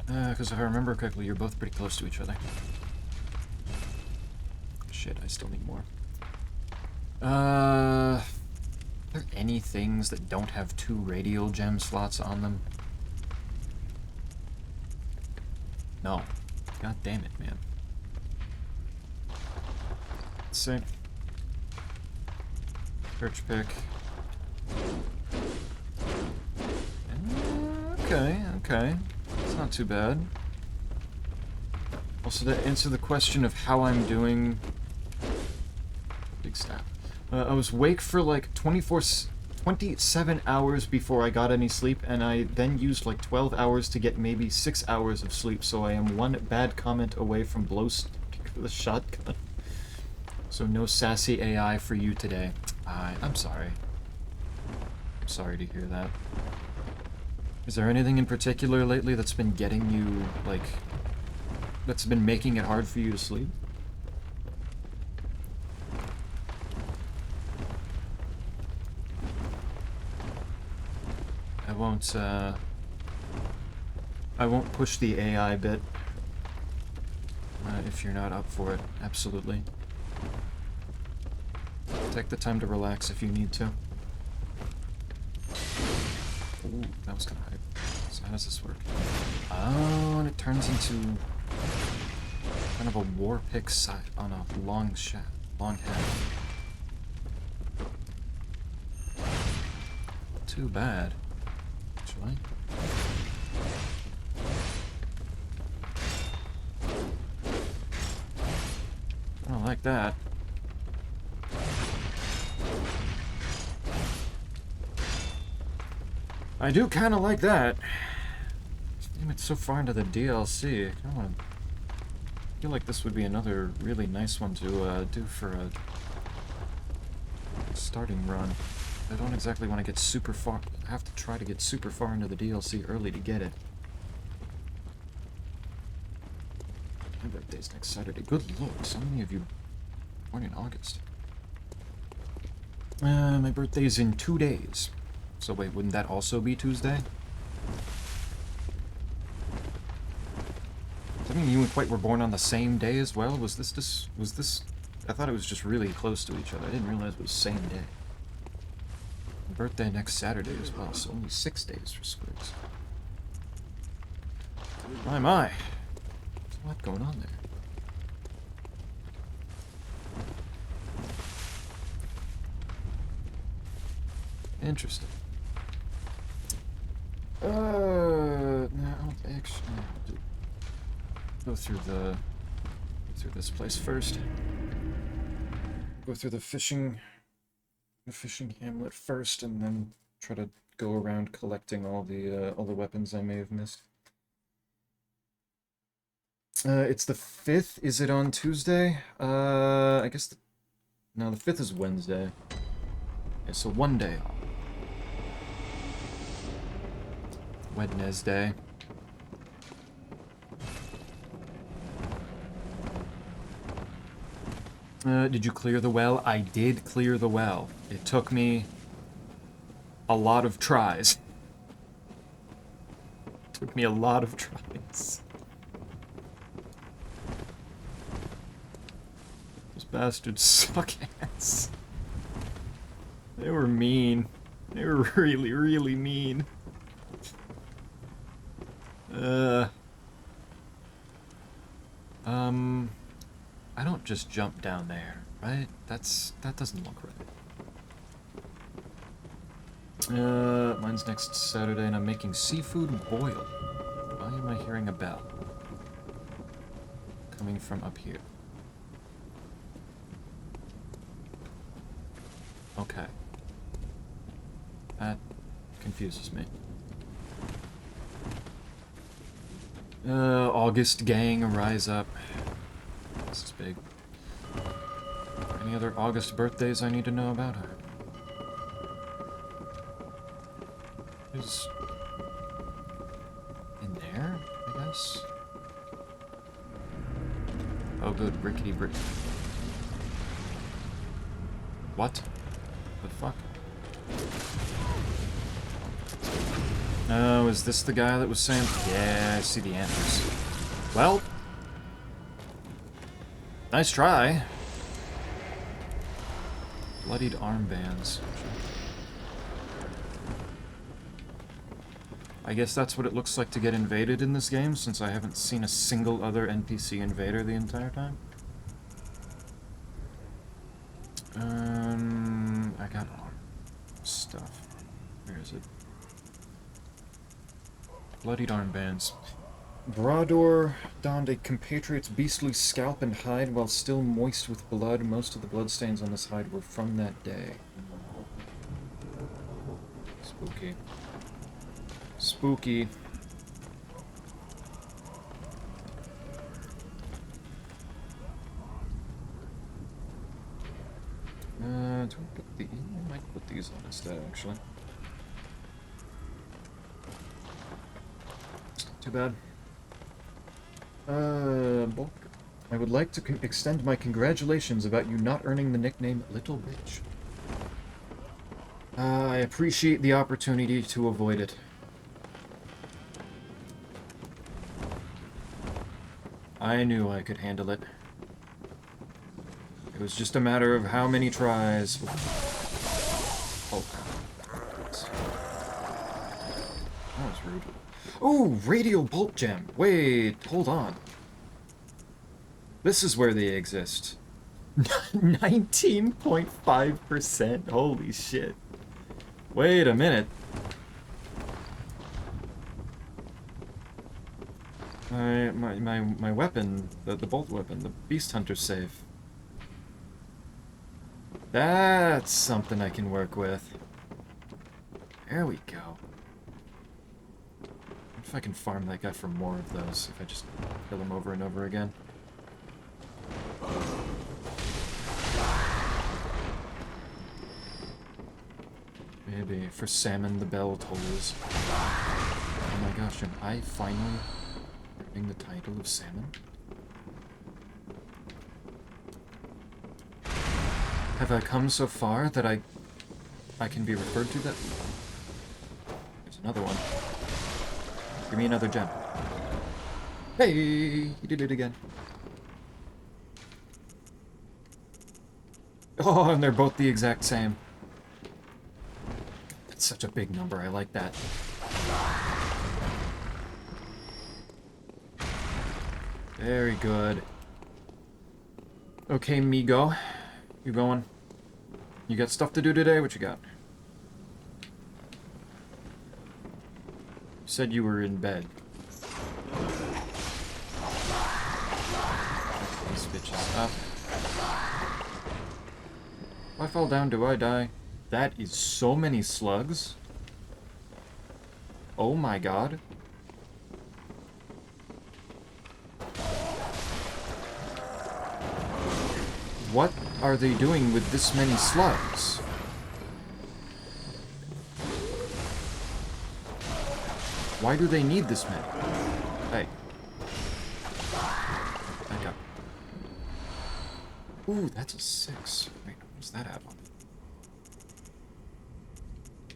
Because if I remember correctly, you're both pretty close to each other. Shit, I still need more. Are there any things that don't have 2 radial gem slots on them? No. God damn it, man. Let's see. Church pick. Okay. It's not too bad. Also, to answer the question of how I'm doing... Big snap. I was awake for like 27 hours before I got any sleep, and I then used like 12 hours to get maybe 6 hours of sleep, so I am one bad comment away from the shotgun. So no sassy AI for you today. I'm sorry. I'm sorry to hear that. Is there anything in particular lately that's been getting you, like, that's been making it hard for you to sleep? I won't push the AI bit, if you're not up for it, absolutely. Take the time to relax if you need to. Ooh, that was kind of hype. So how does this work? Oh, and it turns into kind of a war pick side on a long head. Too bad, actually. I don't like that. I do kind of like that. Damn, it's so far into the DLC. I feel like this would be another really nice one to do for a starting run. I don't exactly want to get super far. I have to try to get super far into the DLC early to get it. My birthday's next Saturday. Good lord, so many of you born in August. My birthday's in 2 days. So wait, wouldn't that also be Tuesday? Does that mean you and Quite were born on the same day as well? Was this... I thought it was just really close to each other. I didn't realize it was the same day. birthday next Saturday as well, so only 6 days for Squigs. My. There's a lot going on there. Interesting. No, actually, go through this place first. Go through the fishing hamlet first, and then try to go around collecting all the weapons I may have missed. It's the 5th. Is it on Tuesday? I guess. No, the 5th is Wednesday. Yeah, so 1 day off. Wednesday. Did you clear the well? I did clear the well. It took me a lot of tries. Took me a lot of tries. Those bastards suck ass. They were mean. They were really, really mean. I don't just jump down there, right? That doesn't look right. Mine's next Saturday, and I'm making seafood boil. Why am I hearing a bell? Coming from up here. Okay. That confuses me. August gang, rise up. This is big. Any other August birthdays I need to know about? Who's in there, I guess? Oh good, Rickety Brick. What? The fuck? Oh, is this the guy that was saying... Yeah, I see the antlers. Well... Nice try. Bloodied armbands. I guess that's what it looks like to get invaded in this game, since I haven't seen a single other NPC invader the entire time. I got stuff. Where is it? Bloodied armbands. Brador donned a compatriot's beastly scalp and hide while still moist with blood. Most of the bloodstains on this hide were from that day. Spooky. Spooky. Do I put the... I might put these on instead, actually. Too bad. Bulk. I would like to extend my congratulations about you not earning the nickname Little Bitch. I appreciate the opportunity to avoid it. I knew I could handle it. It was just a matter of how many tries. Oh. That was rude. Ooh, radial bolt gem. Wait, hold on. This is where they exist. 19.5%. Holy shit. Wait a minute. My weapon, the bolt weapon, the beast hunter save. That's something I can work with. There we go. What if I can farm that guy for more of those, if I just kill him over and over again? Maybe. For salmon, the bell tolls. Oh my gosh, am I finally earning the title of salmon? Have I come so far that I can be referred to that? There's another one. Give me another gem. Hey, he did it again. Oh, and they're both the exact same. such a big number. I like that. Very good. Okay, Migo. You going? You got stuff to do today? What you got? You said you were in bed. These bitches up. If I fall down, do I die? That is so many slugs. Oh my god. What are they doing with this many slugs? Why do they need this many? Hey. Back up. Ooh, that's a 6. Wait, what does that have on it?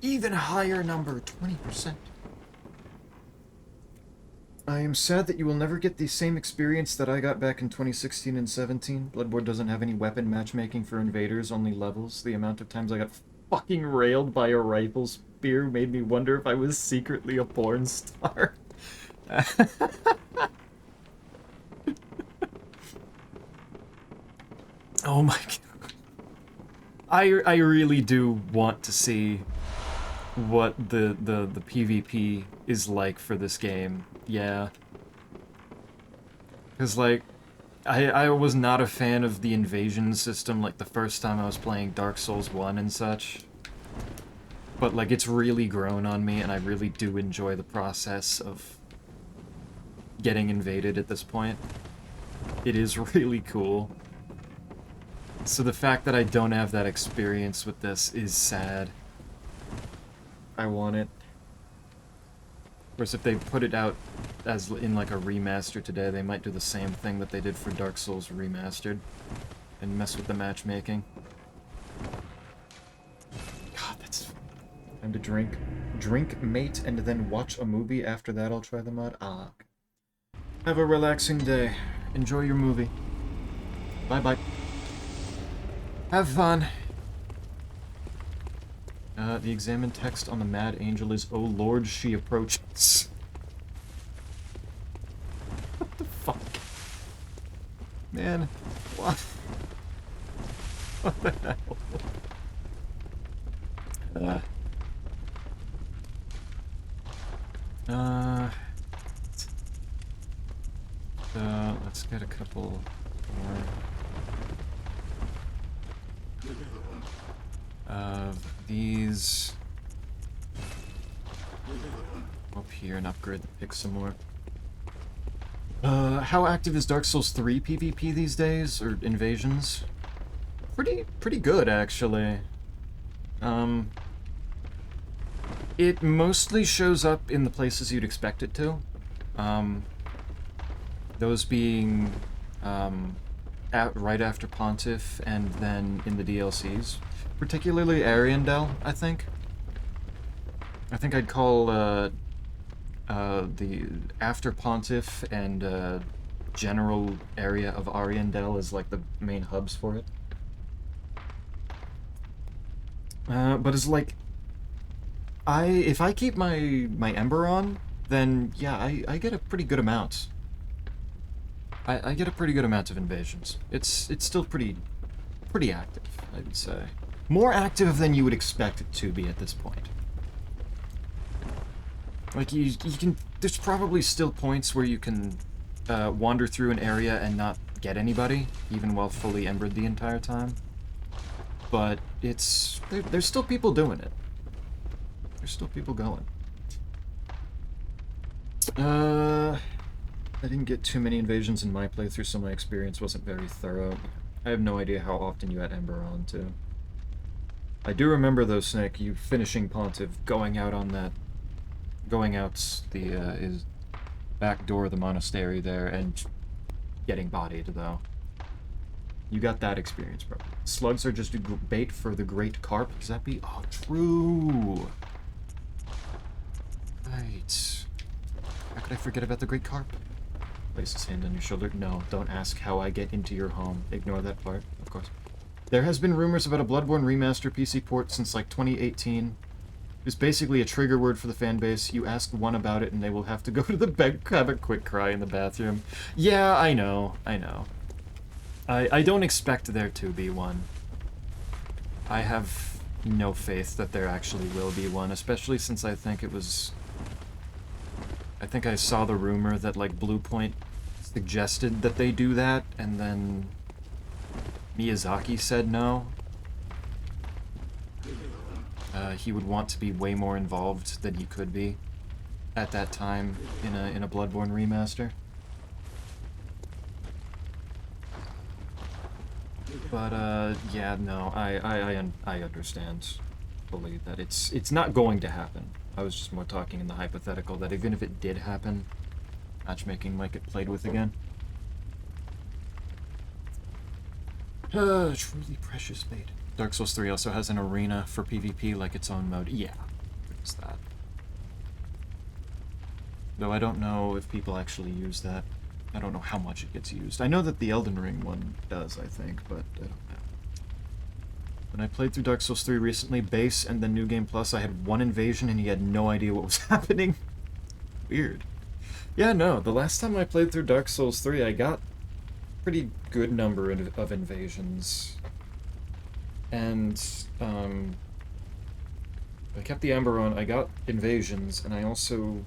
Even higher number, 20%. I am sad that you will never get the same experience that I got back in 2016 and 17. Bloodborne doesn't have any weapon matchmaking for invaders, only levels. The amount of times I got fucking railed by a rifle spear made me wonder if I was secretly a porn star. Oh my god. I really do want to see what the PvP is like for this game. Yeah. Because, like, I was not a fan of the invasion system, like, the first time I was playing Dark Souls 1 and such. But, like, it's really grown on me, and I really do enjoy the process of getting invaded at this point. It is really cool. So the fact that I don't have that experience with this is sad. I want it. Of course, if they put it out as in like a remaster today, they might do the same thing that they did for Dark Souls Remastered and mess with the matchmaking. God, that's... Time to drink. Drink, mate, and then watch a movie. After that, I'll try the mod. Ah. Have a relaxing day. Enjoy your movie. Bye-bye. Have fun. The examined text on the Mad Angel is, "Oh Lord, she approaches." What the fuck? Man, what? What the hell? Let's get a couple more of these up here and upgrade the pick some more. How active is Dark Souls 3 PvP these days, or invasions? Pretty good, actually. It mostly shows up in the places you'd expect it to. Those being, right after Pontiff, and then in the DLCs. Particularly Ariandel, I think. I think I'd call, the after Pontiff and, general area of Ariandel as, like, the main hubs for it. But it's like... if I keep my Ember on, then, yeah, I get a pretty good amount. I get a pretty good amount of invasions. It's still pretty active, I would say. More active than you would expect it to be at this point. Like, you can... There's probably still points where you can wander through an area and not get anybody, even while fully embered the entire time. But it's... There's still people doing it. There's still people going. I didn't get too many invasions in my playthrough, so my experience wasn't very thorough. I have no idea how often you had Ember on, too. I do remember, though, Snake, you finishing Pontiff, going out his back door of the monastery there, and getting bodied, though. You got that experience, bro. Slugs are just bait for the great carp. Does that be? Oh, true! Right. How could I forget about the great carp? Place his hand on your shoulder. No, don't ask how I get into your home. Ignore that part, of course. There has been rumors about a Bloodborne Remaster PC port since, like, 2018. It's basically a trigger word for the fan base. You ask one about it, and they will have to go to the bed, have a quick cry in the bathroom. Yeah, I know. I don't expect there to be one. I have no faith that there actually will be one, especially since I think it was... I think I saw the rumor that, like, Bluepoint suggested that they do that, and then Miyazaki said no. He would want to be way more involved than he could be at that time in a Bloodborne remaster. But yeah, no, I understand fully that it's not going to happen. I was just more talking in the hypothetical that even if it did happen, matchmaking might get played with again. Truly precious fate. Dark Souls 3 also has an arena for PvP like its own mode. Yeah, there's that. Though I don't know if people actually use that. I don't know how much it gets used. I know that the Elden Ring one does, I think, but I don't know. When I played through Dark Souls 3 recently, base and then New Game Plus, I had one invasion and he had no idea what was happening. Weird. Yeah, no, the last time I played through Dark Souls 3, I got a pretty good number of invasions. And, I kept the Ember on, I got invasions, and I also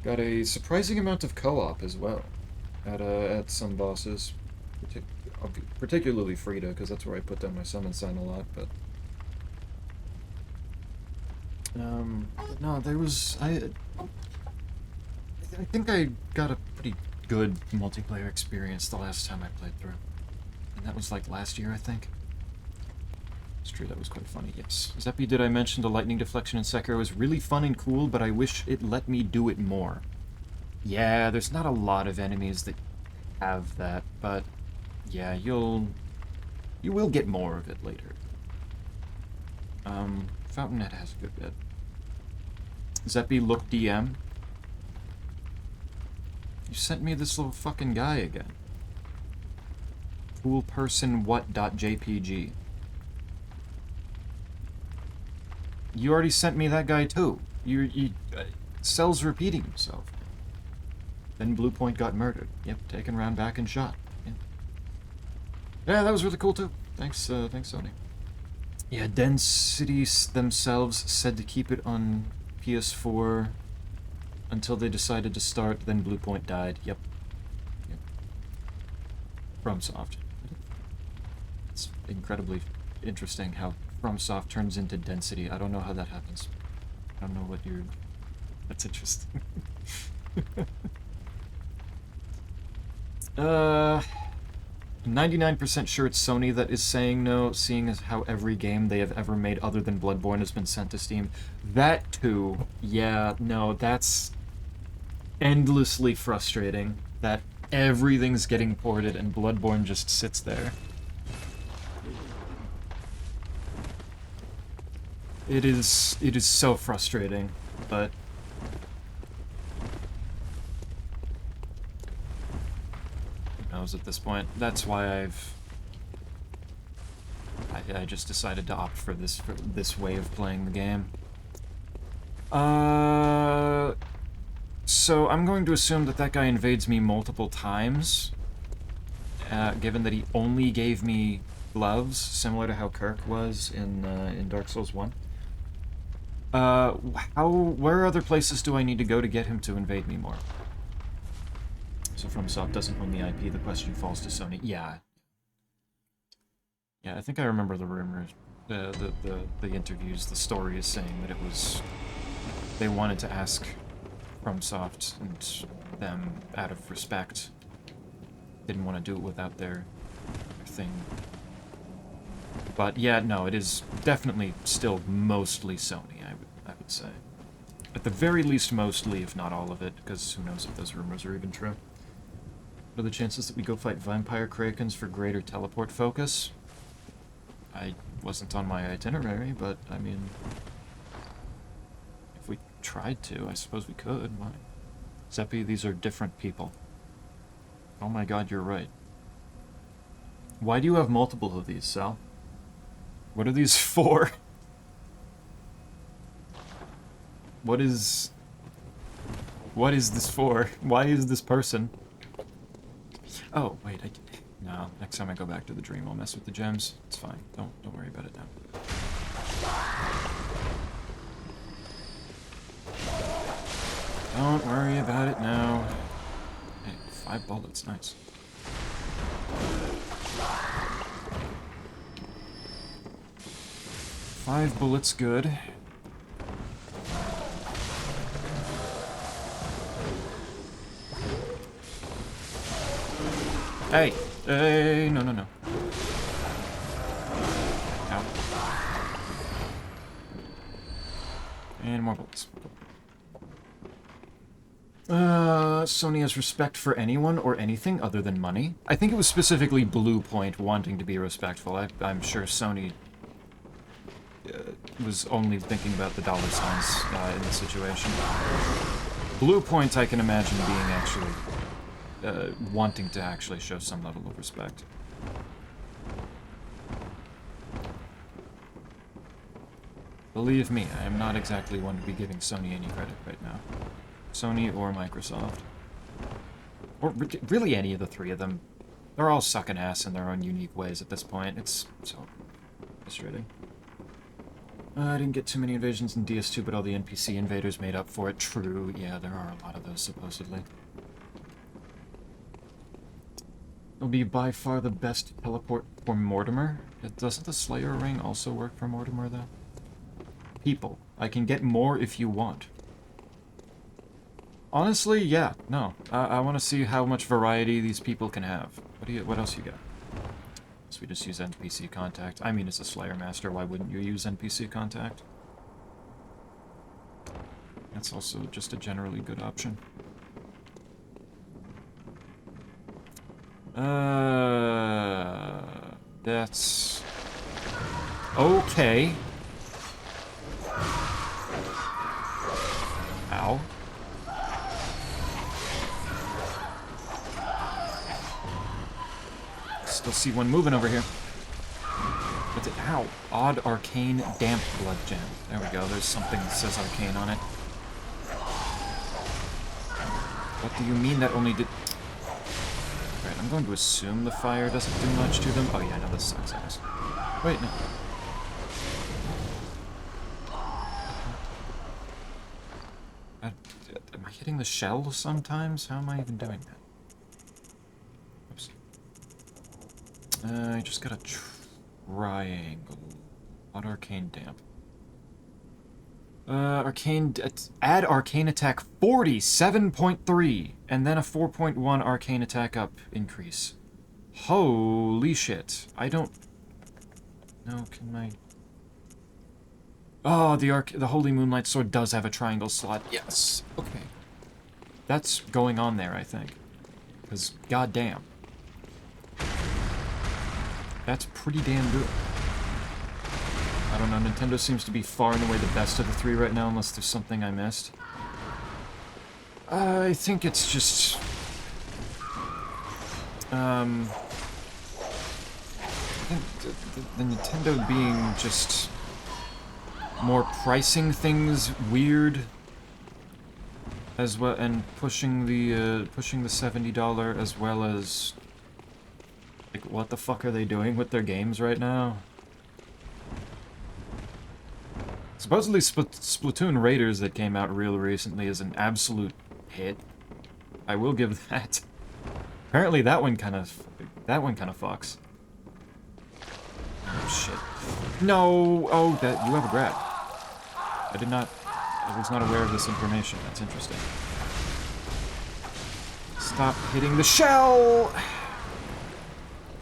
got a surprising amount of co-op as well at some bosses, particularly Frida, because that's where I put down my summon sign a lot. But no, there was I think I got a pretty good multiplayer experience the last time I played through, and that was like last year, I think. It's true, that was quite funny, yes. Zeppy, did I mention the lightning deflection in Sekiro is really fun and cool, but I wish it let me do it more. Yeah, there's not a lot of enemies that have that, but yeah, you will get more of it later. Fountainhead has a good bit. Zeppy, look DM. You sent me this little fucking guy again. Coolpersonwhat.jpg. You already sent me that guy too. Cell's repeating himself. Then Bluepoint got murdered. Yep, taken round back and shot. Yeah, that was really cool too. Thanks, Sony. Yeah, Density themselves said to keep it on PS4 until they decided to start, then Bluepoint died. Yep. FromSoft. It's incredibly interesting how FromSoft turns into Density. I don't know how that happens. I don't know what you're... That's interesting. 99% sure it's Sony that is saying no, seeing as how every game they have ever made other than Bloodborne has been sent to Steam. That too, yeah, no, that's endlessly frustrating that everything's getting ported and Bloodborne just sits there. It is so frustrating, but who knows at this point. That's why I just decided to opt for this way of playing the game. So I'm going to assume that guy invades me multiple times, given that he only gave me gloves, similar to how Kirk was in Dark Souls 1. Where other places do I need to go to get him to invade me more? So FromSoft doesn't own the IP, the question falls to Sony. Yeah. Yeah, I think I remember the rumors, the interviews, the story is saying that it was... They wanted to ask FromSoft and them, out of respect, didn't want to do it without their thing. But yeah, no, it is definitely still mostly Sony, I would say. At the very least, mostly, if not all of it, because who knows if those rumors are even true. What are the chances that we go fight vampire krakens for greater teleport focus? I wasn't on my itinerary, but, I mean... If we tried to, I suppose we could. Why? Zeppy, these are different people. Oh my god, you're right. Why do you have multiple of these, Sal? What are these for? What is this for? Why is this person? Oh, wait, no, next time I go back to the dream, I'll mess with the gems. It's fine. Don't worry about it now. Don't worry about it now. Hey, 5 bullets, nice. Five bullets, good. Hey! Hey, no. Ow. And more bullets. Sony has respect for anyone or anything other than money. I think it was specifically Blue Point wanting to be respectful. I'm sure Sony was only thinking about the dollar signs in the situation. Blue Point, I can imagine being actually wanting to actually show some level of respect. Believe me, I am not exactly one to be giving Sony any credit right now. Sony or Microsoft. Or really any of the three of them. They're all sucking ass in their own unique ways at this point. It's so frustrating. I didn't get too many invasions in DS2, but all the NPC invaders made up for it. True, yeah, there are a lot of those, supposedly. It'll be by far the best teleport for Mortimer. Doesn't the Slayer ring also work for Mortimer, though? People, I can get more if you want. Honestly, yeah, no. I want to see how much variety these people can have. What else you got? So we just use NPC contact. I mean, as a Slayer Master, why wouldn't you use NPC contact? That's also just a generally good option. That's... okay. Ow. Still see one moving over here. What's it? Ow. Odd arcane damp blood gem. There we go. There's something that says arcane on it. What do you mean that only did... Right, I'm going to assume the fire doesn't do much to them. Oh yeah, no, this sucks ass. Wait, no. Am I hitting the shell sometimes? How am I even doing that? Oops. I just got a triangle. Odd arcane damp. Add arcane attack 47.3, and then a 4.1 arcane attack up increase. Holy shit. I don't... No, can I... Oh, the Holy Moonlight Sword does have a triangle slot. Yes. Okay. That's going on there, I think. Because, goddamn. That's pretty damn good. I don't know, Nintendo seems to be far and away the best of the three right now, unless there's something I missed. I think it's just... I think the Nintendo being just... more pricing things weird, as well, and pushing the $70 as well as... Like, what the fuck are they doing with their games right now? Supposedly Splatoon Raiders that came out real recently is an absolute hit. I will give that. Apparently that one kind of fucks. Oh shit. No! Oh, that you have a grab. I was not aware of this information. That's interesting. Stop hitting the shell!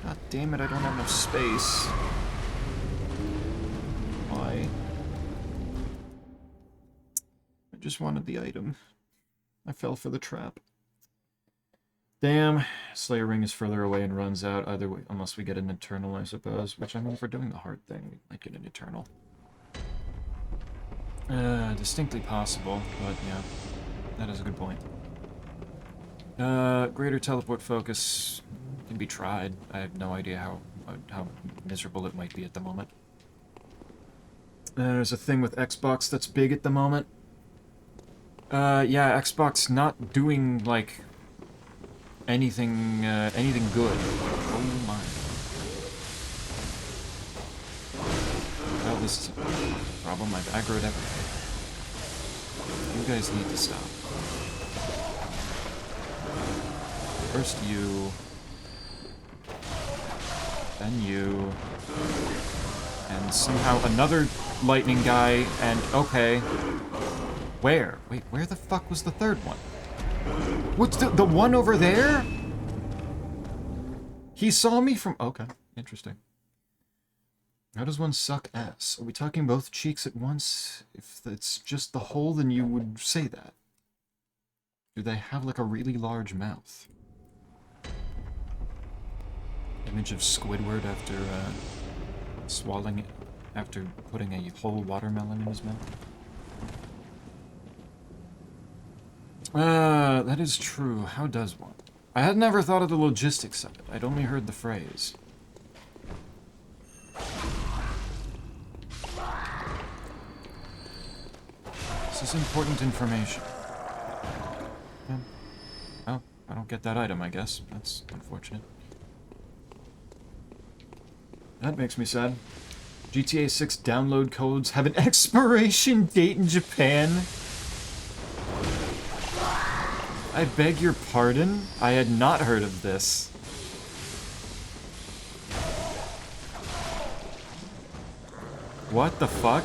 God damn it, I don't have enough space. Why? I just wanted the item. I fell for the trap. Damn. Slayer Ring is further away and runs out. Either way, unless we get an Eternal, I suppose. Which, I mean, if we're doing the hard thing, we might get an Eternal. Distinctly possible, but yeah. That is a good point. Greater teleport focus can be tried. I have no idea how miserable it might be at the moment. There's a thing with Xbox that's big at the moment. Yeah, Xbox not doing, like, anything good. Oh my. Well, this is a problem. I've aggroed everything. You guys need to stop. First you, then you, and somehow another lightning guy, and okay. Where? Wait, where the fuck was the third one? What's the one over there? He saw me from... Okay, interesting. How does one suck ass? Are we talking both cheeks at once? If it's just the hole, then you would say that. Do they have, like, a really large mouth? Image of Squidward after, swallowing it, after putting a whole watermelon in his mouth. That is true. How does one? I had never thought of the logistics of it. I'd only heard the phrase. This is important information. Yeah. Oh, I don't get that item, I guess. That's unfortunate. That makes me sad. GTA 6 download codes have an expiration date in Japan. I beg your pardon? I had not heard of this. What the fuck?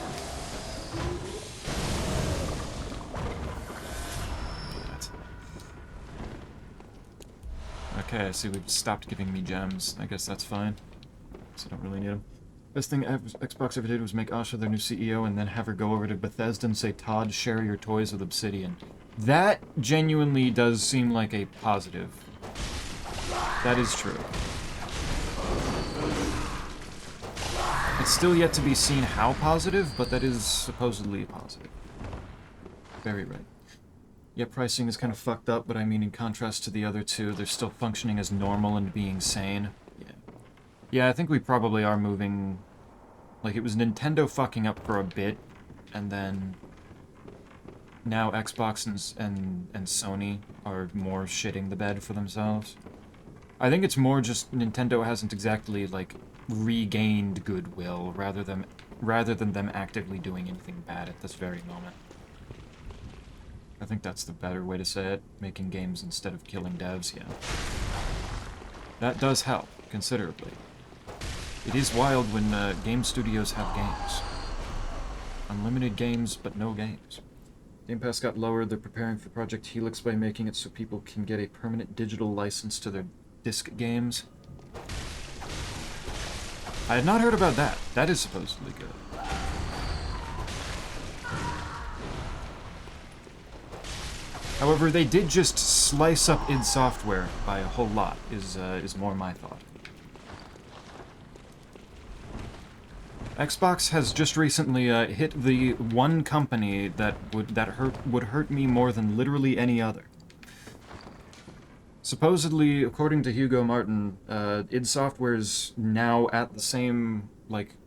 Okay, I see we've stopped giving me gems. I guess that's fine. So I don't really need them. Best thing Xbox ever did was make Asha their new CEO and then have her go over to Bethesda and say, Todd, share your toys with Obsidian. That genuinely does seem like a positive. That is true. It's still yet to be seen how positive, but that is supposedly positive. Very right. Yeah, pricing is kind of fucked up, but I mean, in contrast to the other two, they're still functioning as normal and being sane. Yeah. Yeah, I think we probably are moving... Like, it was Nintendo fucking up for a bit, and then... Now Xbox and Sony are more shitting the bed for themselves. I think it's more just Nintendo hasn't exactly, like, regained goodwill, rather than them actively doing anything bad at this very moment. I think that's the better way to say it. Making games instead of killing devs, yeah. That does help, considerably. It is wild when game studios have games. Unlimited games, but no games. Game Pass got lowered. They're preparing for Project Helix by making it so people can get a permanent digital license to their disc games. I had not heard about that. That is supposedly good. However, they did just slice up id Software by a whole lot, is more my thought. Xbox has just recently hit the one company that would hurt me more than literally any other. Supposedly, according to Hugo Martin, id Software's now at the same like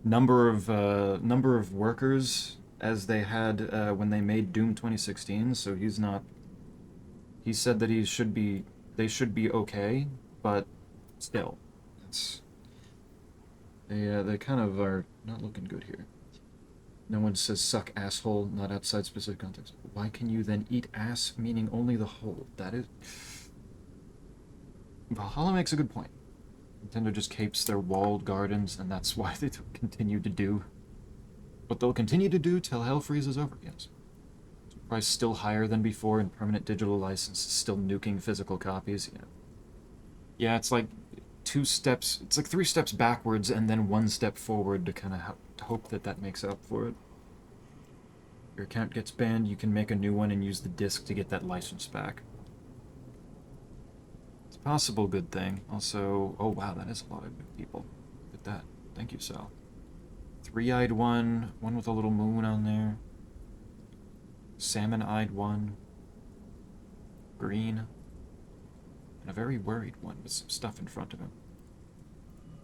number of workers as they had when they made Doom 2016. So he's not. He said that they should be okay, but still, it's. They kind of are not looking good here. No one says suck asshole, not outside specific context. Why can you then eat ass, meaning only the hole? That is... Valhalla makes a good point. Nintendo just capes their walled gardens, and that's why they continue to do what they'll continue to do till hell freezes over, yes. Price still higher than before, and permanent digital license is still nuking physical copies, yeah. Yeah, it's like... it's like 3 steps backwards and then 1 step forward to kind of hope that makes up for it. Your account gets banned, you can make a new one and use the disc to get that license back. It's a possible good thing. Also, oh wow, that is a lot of new people. Look at that. Thank you, Sal. 3-eyed one with a little moon on there. Salmon-eyed one. Green. And a very worried one with some stuff in front of him.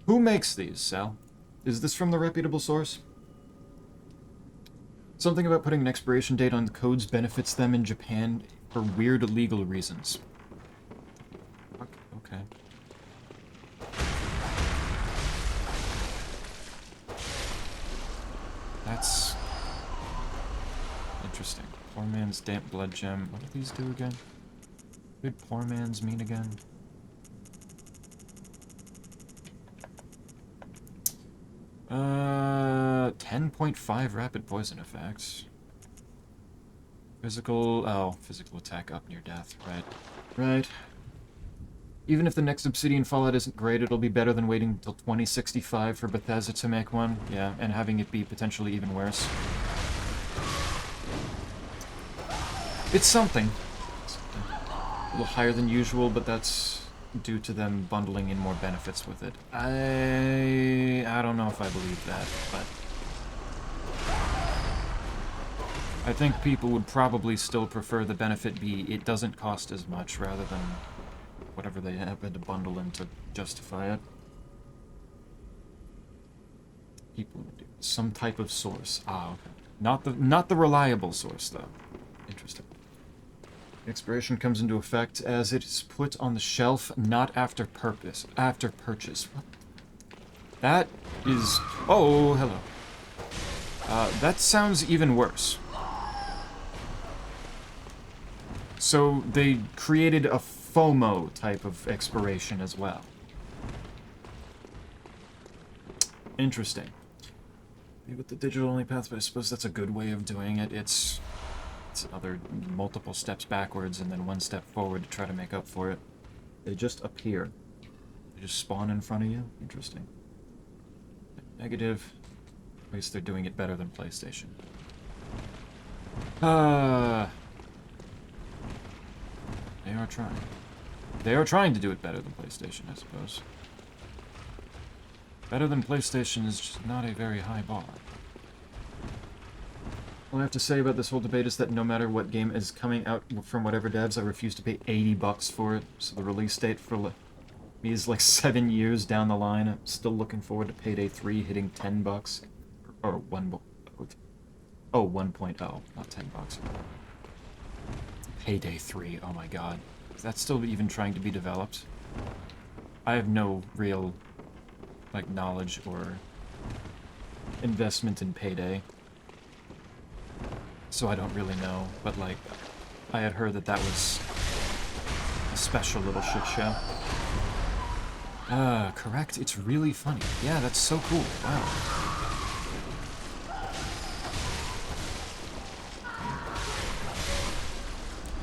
Who makes these, Sal? Is this from the reputable source? Something about putting an expiration date on the codes benefits them in Japan for weird legal reasons. Okay. That's interesting. Poor man's damp blood gem. What do these do again? What did poor man's mean again? Uh, 10.5 rapid poison effects. Physical attack up near death. Right. Even if the next Obsidian Fallout isn't great, it'll be better than waiting until 2065 for Bethesda to make one. Yeah, and having it be potentially even worse. It's something. It's a little higher than usual, but that's due to them bundling in more benefits with it. I don't know if I believe that, but I think people would probably still prefer the benefit be it doesn't cost as much rather than whatever they have had to bundle in to justify it. People do some type of source. Ah, okay. Not the reliable source though. Interesting. Expiration comes into effect as it is put on the shelf, not after purchase. What? That is... Oh, hello. That sounds even worse. So they created a FOMO type of expiration as well. Interesting. Maybe with the digital-only path, but I suppose that's a good way of doing it. It's other multiple steps backwards and then one step forward to try to make up for it. They just appear. They just spawn in front of you. Interesting. Negative. At least they're doing it better than PlayStation. They are trying. They are trying to do it better than PlayStation, I suppose. Better than PlayStation is just not a very high bar. All I have to say about this whole debate is that no matter what game is coming out from whatever devs, I refuse to pay $80 for it. So the release date for me is like 7 years down the line. I'm still looking forward to Payday 3 hitting $10. Or 1.0, not $10. Payday 3, oh my god. Is that still even trying to be developed? I have no real, like, knowledge or investment in Payday. So I don't really know, but like, I had heard that that was a special little shit show. Correct, it's really funny. Yeah, that's so cool, wow.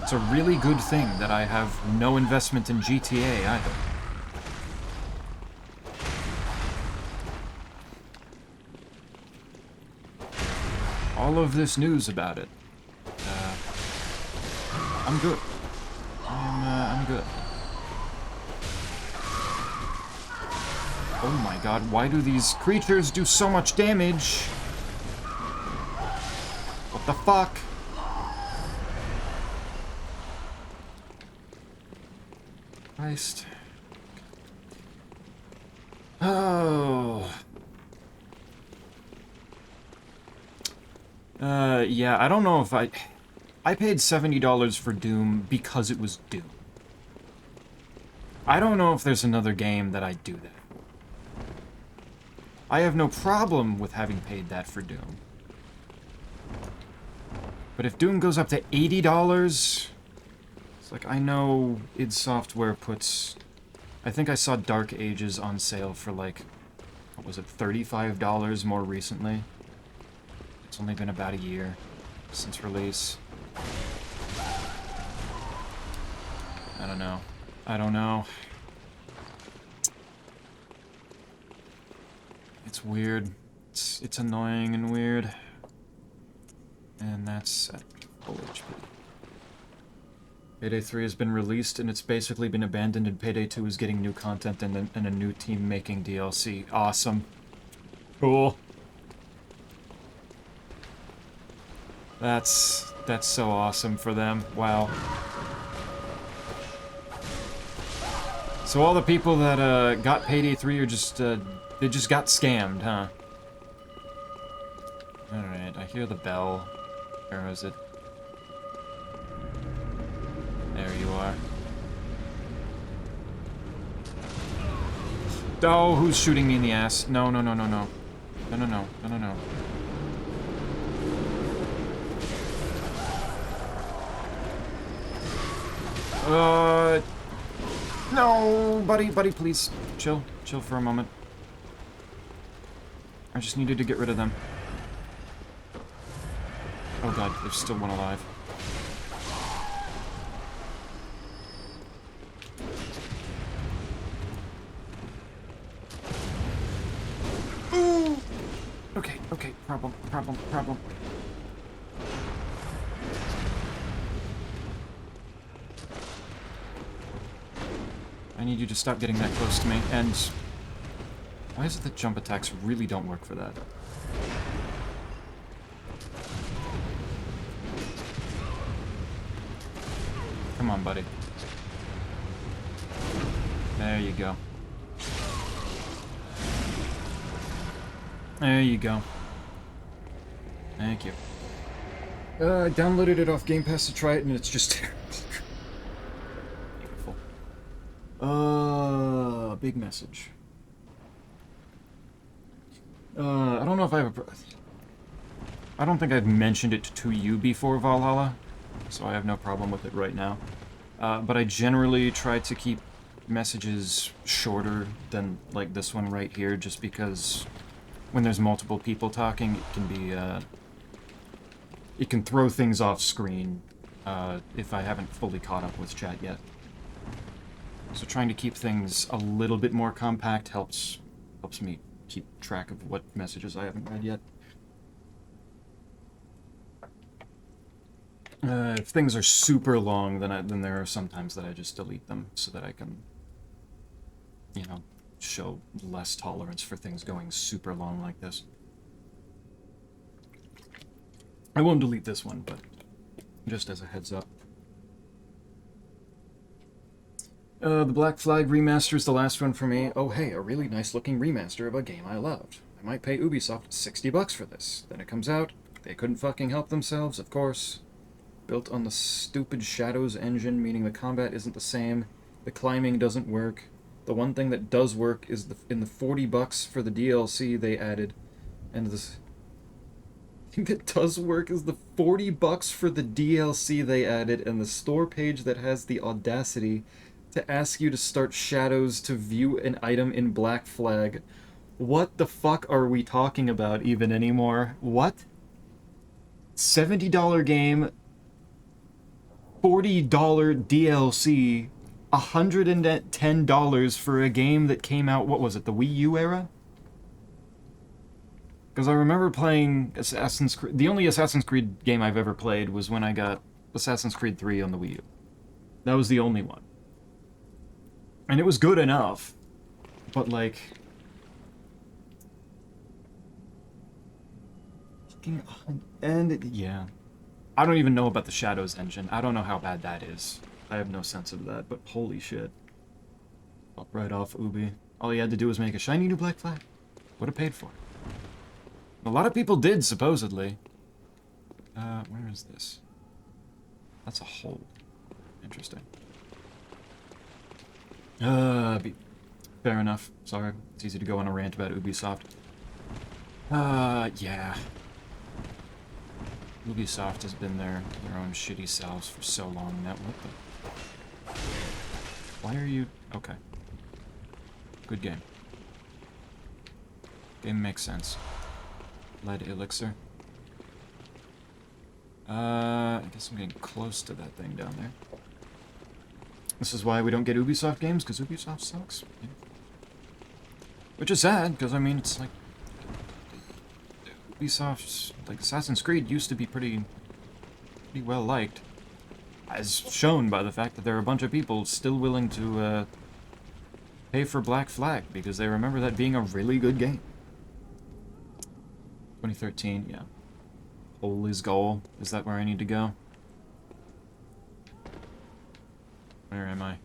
It's a really good thing that I have no investment in GTA either. All of this news about it. I'm good. I'm good. Oh my god, why do these creatures do so much damage? What the fuck? Christ. Oh. Yeah, I don't know if I paid $70 for Doom because it was Doom. I don't know if there's another game that I'd do that. I have no problem with having paid that for Doom. But if Doom goes up to $80, it's like, I know id Software puts... I think I saw Dark Ages on sale for like, what was it, $35 more recently. It's only been about a year since release. I don't know. I don't know. It's weird. It's annoying and weird. And that's at full HP. Payday 3 has been released and it's basically been abandoned, and Payday 2 is getting new content and a new team making DLC. Awesome. Cool. That's so awesome for them. Wow. So all the people that got Payday 3 are just they just got scammed, huh? Alright, I hear the bell. Where is it? There you are. Oh, who's shooting me in the ass? No, no, no, no, no. No, no, no, no, no, no. No, buddy, please. Chill for a moment. I just needed to get rid of them. Oh god, there's still one alive. Ooh! Okay, problem. I need you to stop getting that close to me, and... Why is it that jump attacks really don't work for that? Come on, buddy. There you go. There you go. Thank you. I downloaded it off Game Pass to try it, and it's just terrible. Beautiful. Big message. I don't know if I don't think I've mentioned it to you before, Valhalla, so I have no problem with it right now. But I generally try to keep messages shorter than, like, this one right here, just because when there's multiple people talking, it can be, it can throw things off screen, if I haven't fully caught up with chat yet. So trying to keep things a little bit more compact helps me keep track of what messages I haven't read yet. If things are super long, then there are some times that I just delete them so that I can, you know, show less tolerance for things going super long like this. I won't delete this one, but just as a heads up. The Black Flag remaster is the last one for me. Oh hey, a really nice looking remaster of a game I loved. I might pay Ubisoft $60 for this. Then it comes out. They couldn't fucking help themselves, of course. Built on the stupid Shadows engine, meaning the combat isn't the same. The climbing doesn't work. The one thing that does work is in the $40 for the DLC they added. And this thing that does work is the $40 for the DLC they added and the store page that has the audacity to ask you to start Shadows to view an item in Black Flag. What the fuck are we talking about even anymore? What? $70 game, $40 DLC, $110 for a game that came out, what was it, the Wii U era? Because I remember playing Assassin's Creed. The only Assassin's Creed game I've ever played was when I got Assassin's Creed 3 on the Wii U. That was the only one. And it was good enough, but like... And, yeah. I don't even know about the Shadows engine. I don't know how bad that is. I have no sense of that, but holy shit. Up right off Ubi. All he had to do was make a shiny new Black Flag. Would have paid for it. A lot of people did, supposedly. Where is this? That's a hole. Interesting. Fair enough. Sorry. It's easy to go on a rant about Ubisoft. Yeah. Ubisoft has been their own shitty selves for so long now. What the... Why are you... Okay. Good game. Game makes sense. Lead elixir. I guess I'm getting close to that thing down there. This is why we don't get Ubisoft games, because Ubisoft sucks. Yeah. Which is sad, because, I mean, it's like... Ubisoft's, like, Assassin's Creed used to be pretty well liked. As shown by the fact that there are a bunch of people still willing to, pay for Black Flag, because they remember that being a really good game. 2013, yeah. Holy's goal. Is that where I need to go? Where am I?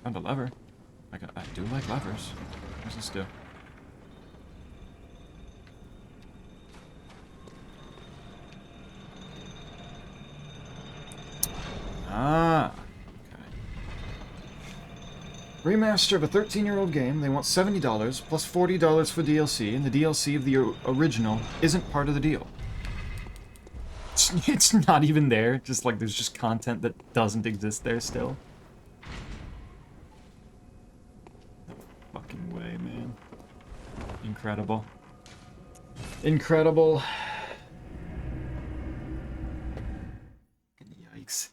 Found a lever. I do like levers. What does this do? Ah. Okay. Remaster of a 13-year-old game. They want $70 plus $40 for DLC, and the DLC of the original isn't part of the deal. It's not even there. Just like there's just content that doesn't exist there still. No fucking way, man. Incredible. Incredible. Yikes.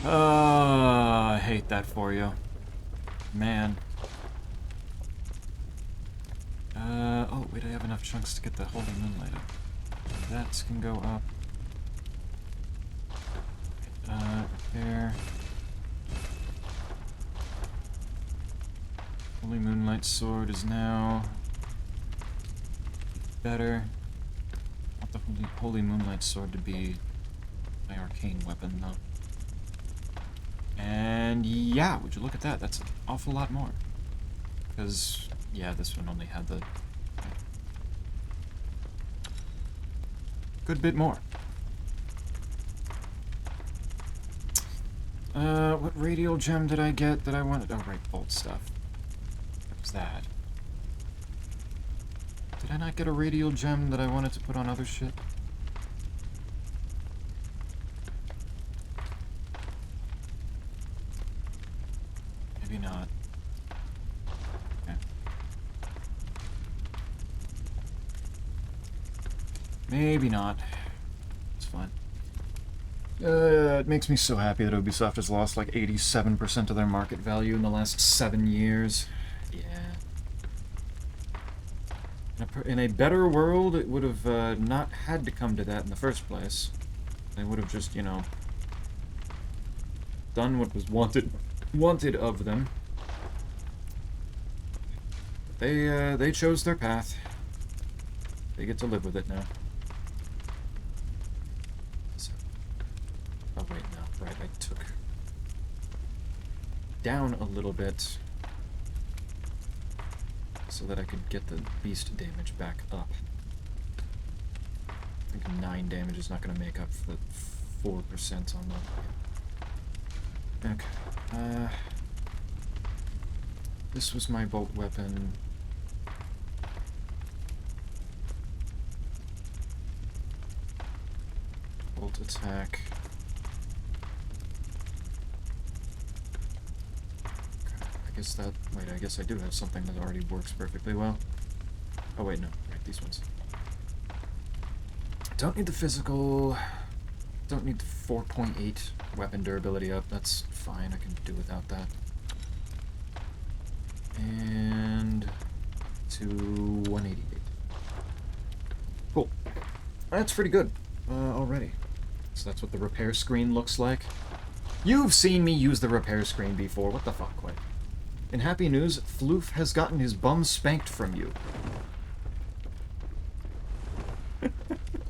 I hate that for you. Man. Oh, wait, I have enough chunks to get the Holy Moonlight up. That can go up. There. Holy Moonlight Sword is now better. I want the Holy Moonlight Sword to be my arcane weapon, though. And yeah, would you look at that? That's an awful lot more. Because, yeah, this one only had the... good bit more. What radial gem did I get that I wanted? Oh, right, bolt stuff. What was that? Did I not get a radial gem that I wanted to put on other shit? Maybe not. Okay. Maybe not. It's fine. It makes me so happy that Ubisoft has lost like 87% of their market value in the last 7 years. Yeah. In a better world, it would have not had to come to that in the first place. They would have just, you know, done what was wanted of them. They chose their path. They get to live with it now. So, oh wait, no, right, I took down a little bit so that I could get the beast damage back up. I think 9 damage is not going to make up for the 4% on the... Okay. This was my bolt weapon. Bolt attack. I guess that... Wait, I guess I do have something that already works perfectly well. Oh wait, no. Right, these ones. Don't need the physical... Don't need the 4.8 weapon durability up. That's fine, I can do without that. And... to 188. Cool. That's pretty good, already. So that's what the repair screen looks like. You've seen me use the repair screen before. What the fuck, quite. In happy news, Floof has gotten his bum spanked from you.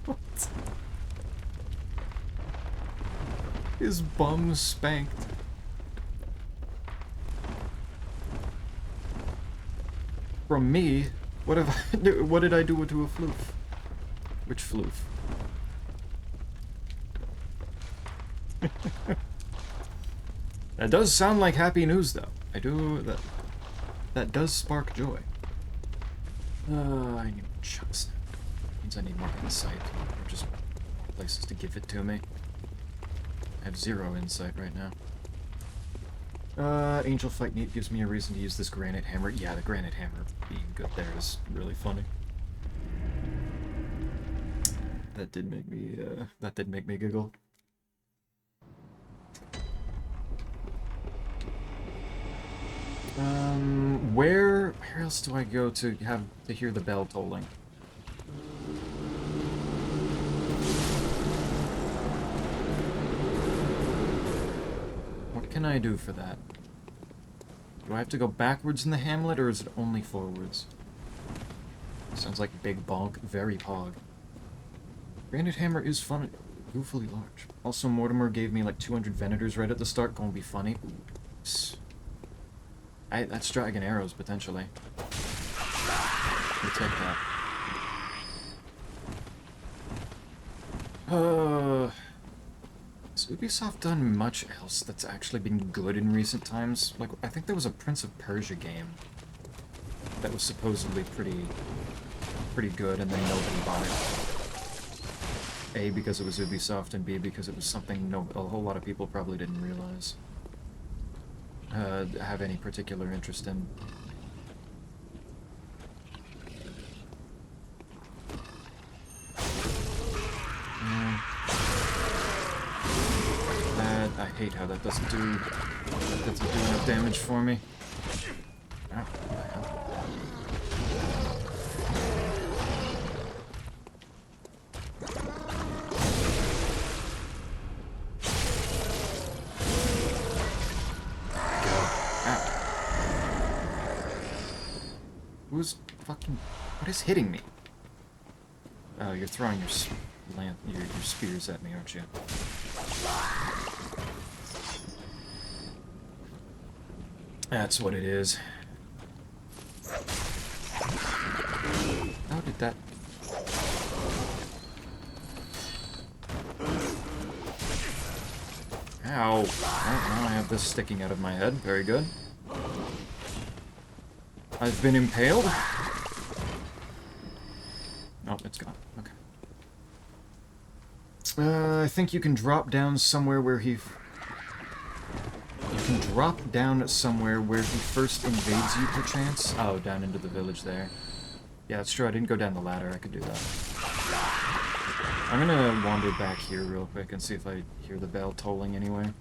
What? His bum spanked. From me? What have I do? What did I do to a Floof? Which Floof? That does sound like happy news, though. I do that. That does spark joy. I need chunks. Means I need more insight, or just places to give it to me. I have 0 insight right now. Angel Fight Neat gives me a reason to use this granite hammer. Yeah, the granite hammer being good there is really funny. That did make me giggle. Where else do I go to hear the bell tolling? What can I do for that? Do I have to go backwards in the hamlet, or is it only forwards? Sounds like big bonk, very pog. Granite hammer is fun, goofily large. Also, Mortimer gave me like 200 Venators right at the start, gonna be funny. Oops. That's dragon arrows, potentially. We'll take that. Has Ubisoft done much else that's actually been good in recent times? Like, I think there was a Prince of Persia game that was supposedly pretty good, and then nobody bought it. A, because it was Ubisoft, and B, because it was something a whole lot of people probably didn't realize. Have any particular interest in. I hate how that doesn't do enough damage for me. Ow, what the hell? Who's fucking... What is hitting me? Oh, you're throwing your spears at me, aren't you? That's what it is. How did that... Ow. Oh, now I have this sticking out of my head. Very good. I've been impaled? Oh, it's gone. Okay. I think you can drop down somewhere where he... You can drop down somewhere where he first invades you, perchance. Oh, down into the village there. Yeah, that's true. I didn't go down the ladder. I could do that. I'm gonna wander back here real quick and see if I hear the bell tolling anyway.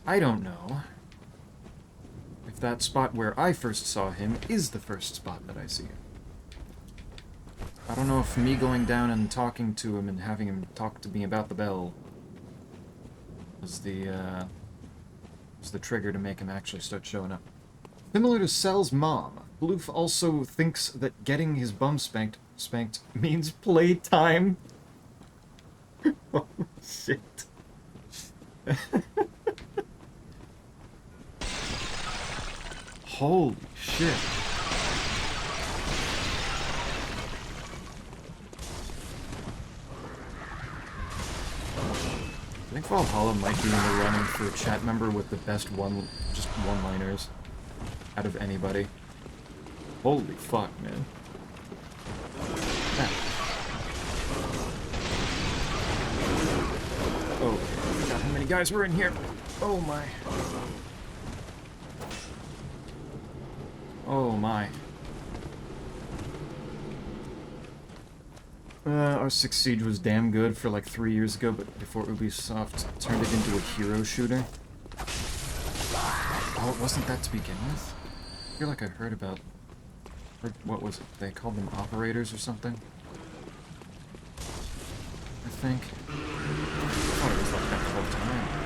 I don't know if that spot where I first saw him is the first spot that I see him. I don't know if me going down and talking to him and having him talk to me about the bell was the trigger to make him actually start showing up. Similar to Cell's mom, Bloof also thinks that getting his bum spanked means playtime. Oh, shit. Holy shit. I think Valhalla might be in the running for a chat member with the best one-liners out of anybody. Holy fuck, man. Ah. Oh, I forgot how many guys were in here. Oh my. Oh my. R6 Siege was damn good for like 3 years ago, but before Ubisoft turned it into a hero shooter. Oh, it wasn't that to begin with? I feel like I heard what was it? They called them operators or something? I think. I thought it was like that the whole time.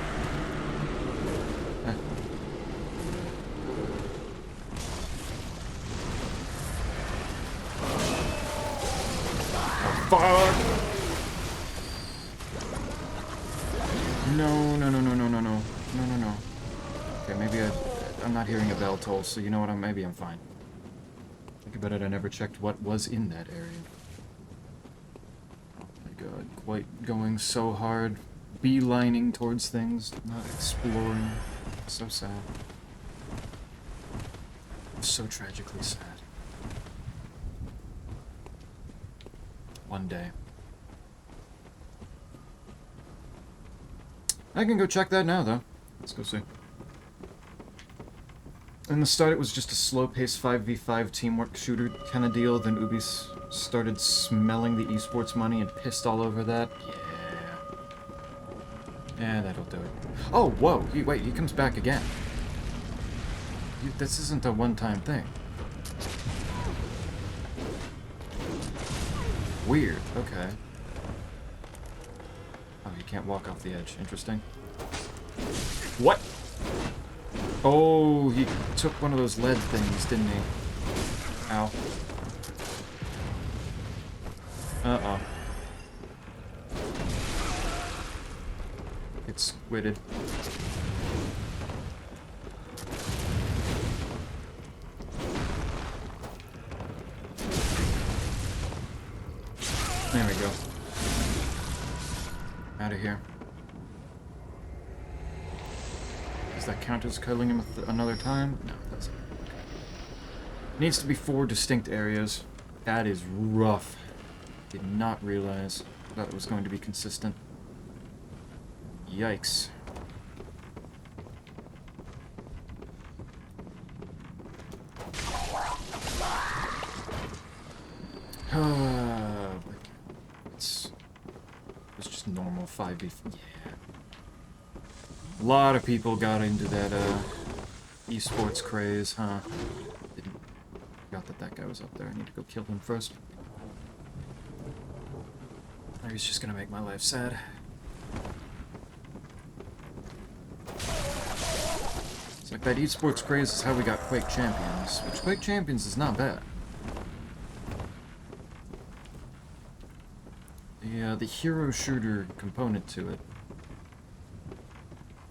Fuck! No. Okay, maybe I'm not hearing a bell toll, so you know what, maybe I'm fine. Think about it, I never checked what was in that area. Oh my god, quite going so hard. Beelining towards things, not exploring. So sad. So tragically sad. One day. I can go check that now, though. Let's go see. In the start, it was just a slow-paced 5v5 teamwork shooter kind of deal. Then Ubi started smelling the esports money and pissed all over that. Yeah, that'll do it. Oh, whoa! Wait, he comes back again. This isn't a one-time thing. Weird, okay. Oh, you can't walk off the edge. Interesting. What? Oh, he took one of those lead things, didn't he? Ow. Uh-oh. It's squidded. There we go. Out of here. Does that count as killing him another time? No, it doesn't. Needs to be 4 distinct areas. That is rough. Did not realize that it was going to be consistent. Yikes. It's just normal 5v. Yeah. A lot of people got into that esports craze, huh? Forgot that guy was up there. I need to go kill him first. Or he's just gonna make my life sad. It's like that esports craze is how we got Quake Champions, which Quake Champions is not bad. The hero shooter component to it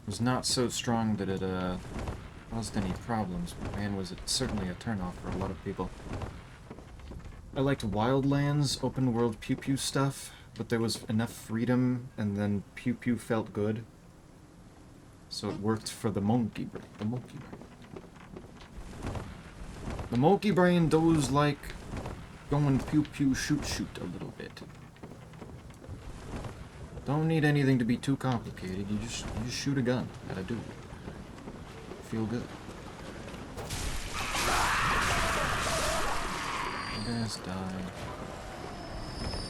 was not so strong that it caused any problems, but man, was it certainly a turnoff for a lot of people. I liked Wildlands, open world pew pew stuff, but there was enough freedom, and then pew pew felt good, so it worked for the monkey brain. The monkey brain does like going pew pew shoot a little bit. Don't need anything to be too complicated. You just shoot a gun at a dude. Feel good. You guys die.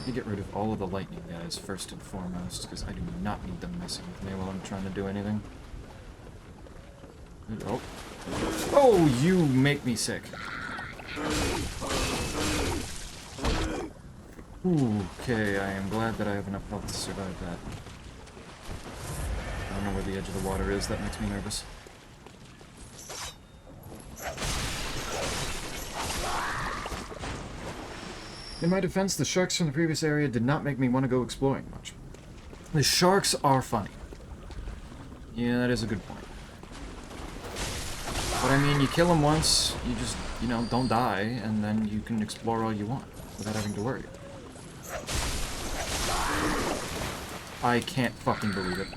You get rid of all of the lightning guys first and foremost, because I do not need them messing with me while I'm trying to do anything. Oh. Oh, you make me sick. Okay, I am glad that I have enough health to survive that. I don't know where the edge of the water is, that makes me nervous. In my defense, the sharks from the previous area did not make me want to go exploring much. The sharks are funny. Yeah, that is a good point. But I mean, you kill them once, you just, you know, don't die, and then you can explore all you want without having to worry. I can't fucking believe it.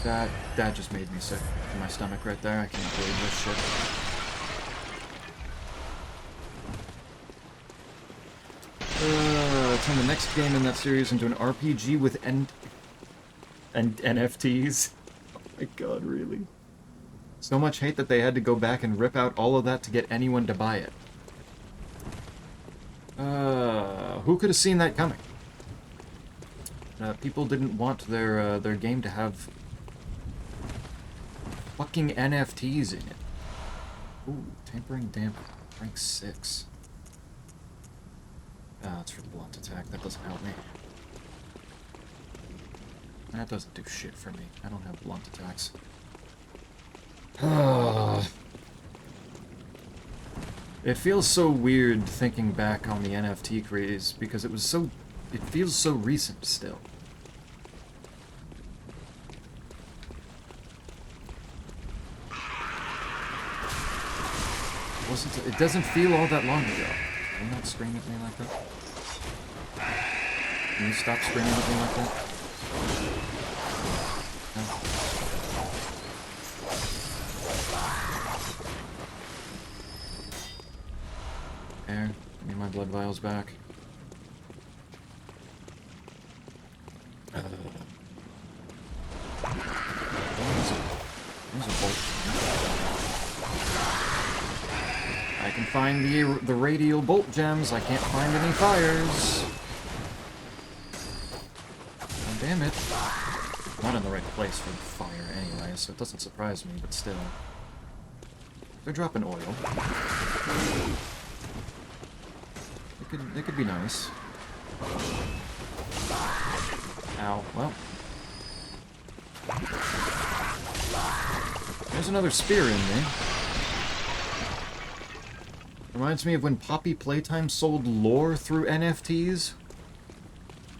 That just made me sick in my stomach right there. I can't believe this shit. Turn the next game in that series into an RPG with NFTs. Oh my god, really? So much hate that they had to go back and rip out all of that to get anyone to buy it. Who could have seen that coming? People didn't want their game to have fucking NFTs in it. Ooh, tampering damp, rank 6. Ah, it's for the blunt attack. That doesn't help me. That doesn't do shit for me. I don't have blunt attacks. It feels so weird thinking back on the NFT craze because it feels so recent still. It doesn't feel all that long ago. Can you not scream at me like that? Can you stop screaming at me like that? No? There, give me my blood vials back. There's a bolt. I can find the radial bolt gems. I can't find any fires. Oh, damn it. I'm not in the right place for the fire anyway, so it doesn't surprise me, but still. They're dropping oil. They could be nice. Ow. Well. There's another spear in me. Reminds me of when Poppy Playtime sold lore through NFTs.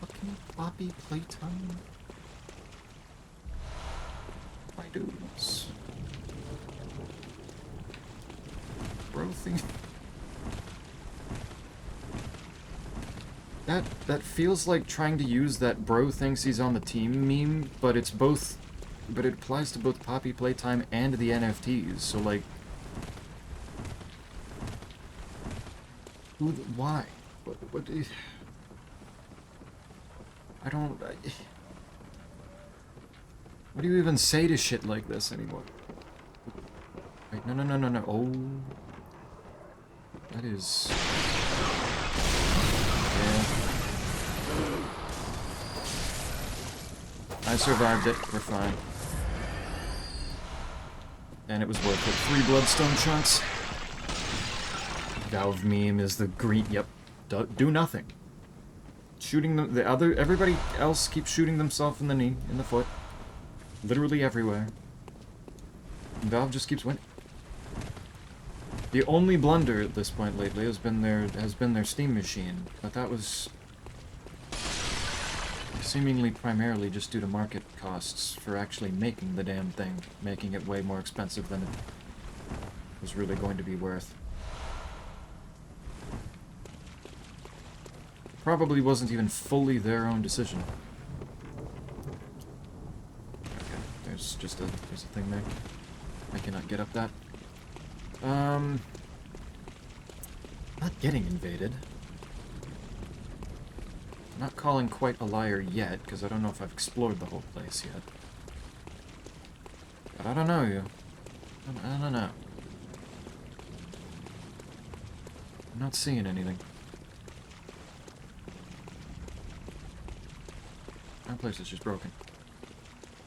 Fucking Poppy Playtime. My dudes. bro thing. That feels like trying to use that bro thinks he's on the team meme, but it's both, but it applies to both Poppy Playtime and the NFTs. So like, why? What is, I don't. What do you even say to shit like this anymore? Wait, no. Oh, that is. I survived it. We're fine. And it was worth it. 3 bloodstone chunks. Valve meme is the green. Yep. Do nothing. Shooting them. Everybody else keeps shooting themselves in the knee, in the foot. Literally everywhere. And Valve just keeps winning. The only blunder at this point lately has been their Steam machine, but that was seemingly primarily just due to market costs for actually making the damn thing, making it way more expensive than it was really going to be worth. Probably wasn't even fully their own decision. Okay, there's a thing there. I cannot get up that. Not getting invaded. I'm not calling quite a liar yet, because I don't know if I've explored the whole place yet. But I don't know you. I don't know. I'm not seeing anything. That place is just broken.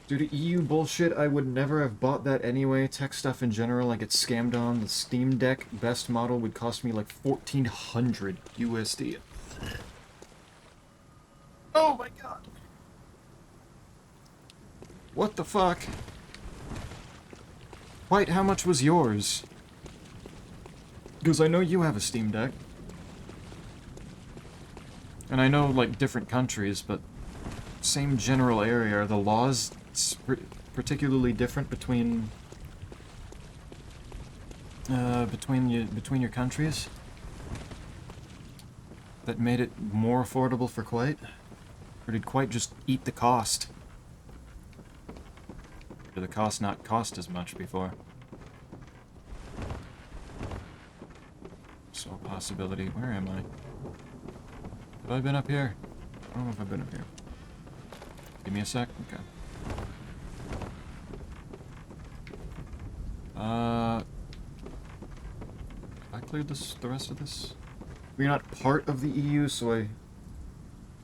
Due to EU bullshit, I would never have bought that anyway. Tech stuff in general, I get scammed on. The Steam Deck best model would cost me like 1,400 USD. Oh my god. What the fuck? White, how much was yours? Because I know you have a Steam Deck. And I know, like, different countries, but same general area. Are the laws particularly different between your countries that made it more affordable for Quite? Or did Quite just eat the cost? Did the cost not cost as much before? So a possibility. Where am I? Have I been up here? I don't know if I've been up here. Give me a sec. Okay. I cleared the rest of this? We're not part of the EU, so I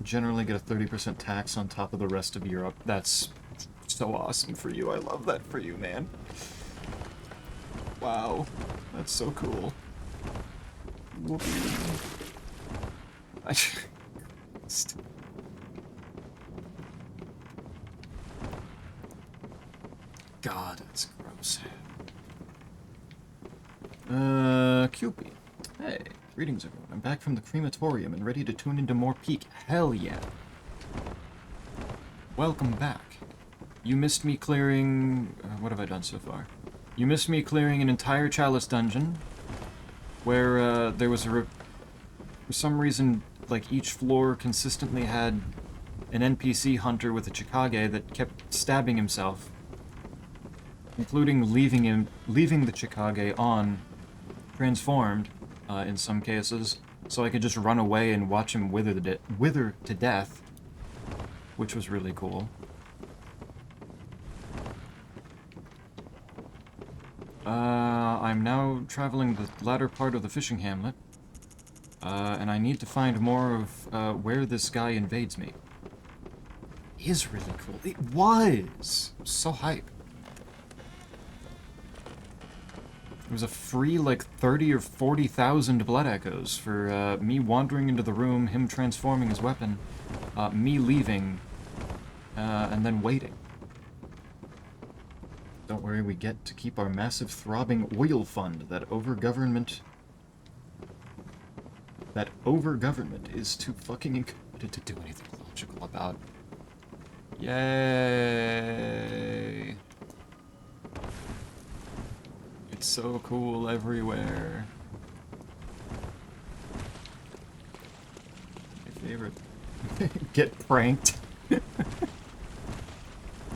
generally get a 30% tax on top of the rest of Europe. That's so awesome for you. I love that for you, man. Wow. That's so cool. Whoopee. God, that's gross. Cupid. Hey, greetings everyone. I'm back from the crematorium and ready to tune into more Peak. Hell yeah. Welcome back. You missed me clearing... what have I done so far? You missed me clearing an entire Chalice dungeon, where, there was for some reason, like, each floor consistently had an NPC hunter with a Chikage that kept stabbing himself, including leaving the Chikage on, transformed, in some cases, so I could just run away and watch him wither to death, which was really cool. I'm now traveling the latter part of the fishing hamlet, and I need to find more of, where this guy invades me. It is really cool. It was! So hype. It was a free, like, 30 or 40,000 blood echoes for, me wandering into the room, him transforming his weapon, me leaving, and then waiting. Don't worry, we get to keep our massive throbbing oil fund that over-government is too fucking incompetent to do anything logical about. Yay! It's so cool everywhere. favorite. Get pranked.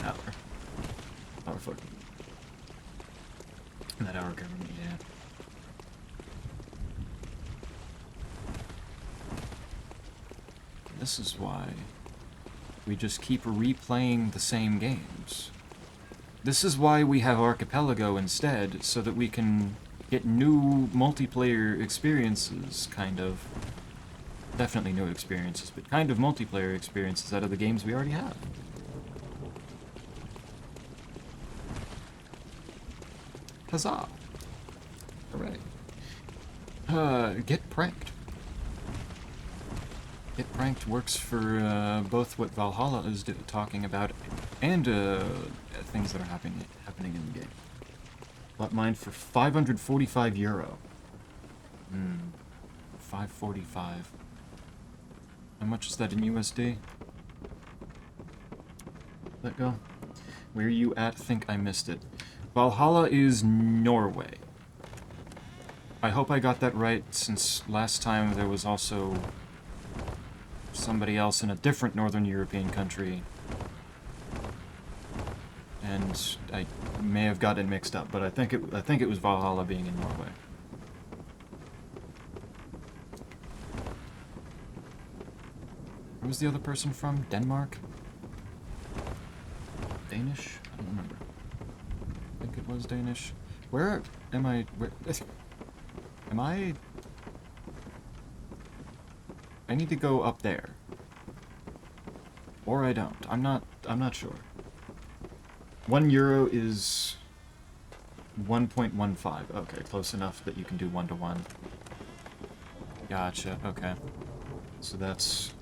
Hour. Hour fucking. That hour government, yeah. This is why we just keep replaying the same games. This is why we have Archipelago instead, so that we can get new multiplayer experiences, kind of. Definitely new experiences, but kind of multiplayer experiences out of the games we already have. Huzzah! Alright. Get pranked. Get pranked works for both what Valhalla is talking about and things that are happening in the game. Bought mine for €545. 545. How much is that in USD? Let go. Where are you at? Think I missed it. Valhalla is Norway. I hope I got that right, since last time there was also somebody else in a different Northern European country. And I may have gotten it mixed up, but I think it was Valhalla being in Norway. Where was the other person from? Denmark? Danish? I don't remember. I think it was Danish. Where am I? Where am I? I need to go up there. Or I don't. I'm not sure. €1 is 1.15. Okay, close enough that you can do 1-to-1. Gotcha, okay. So that's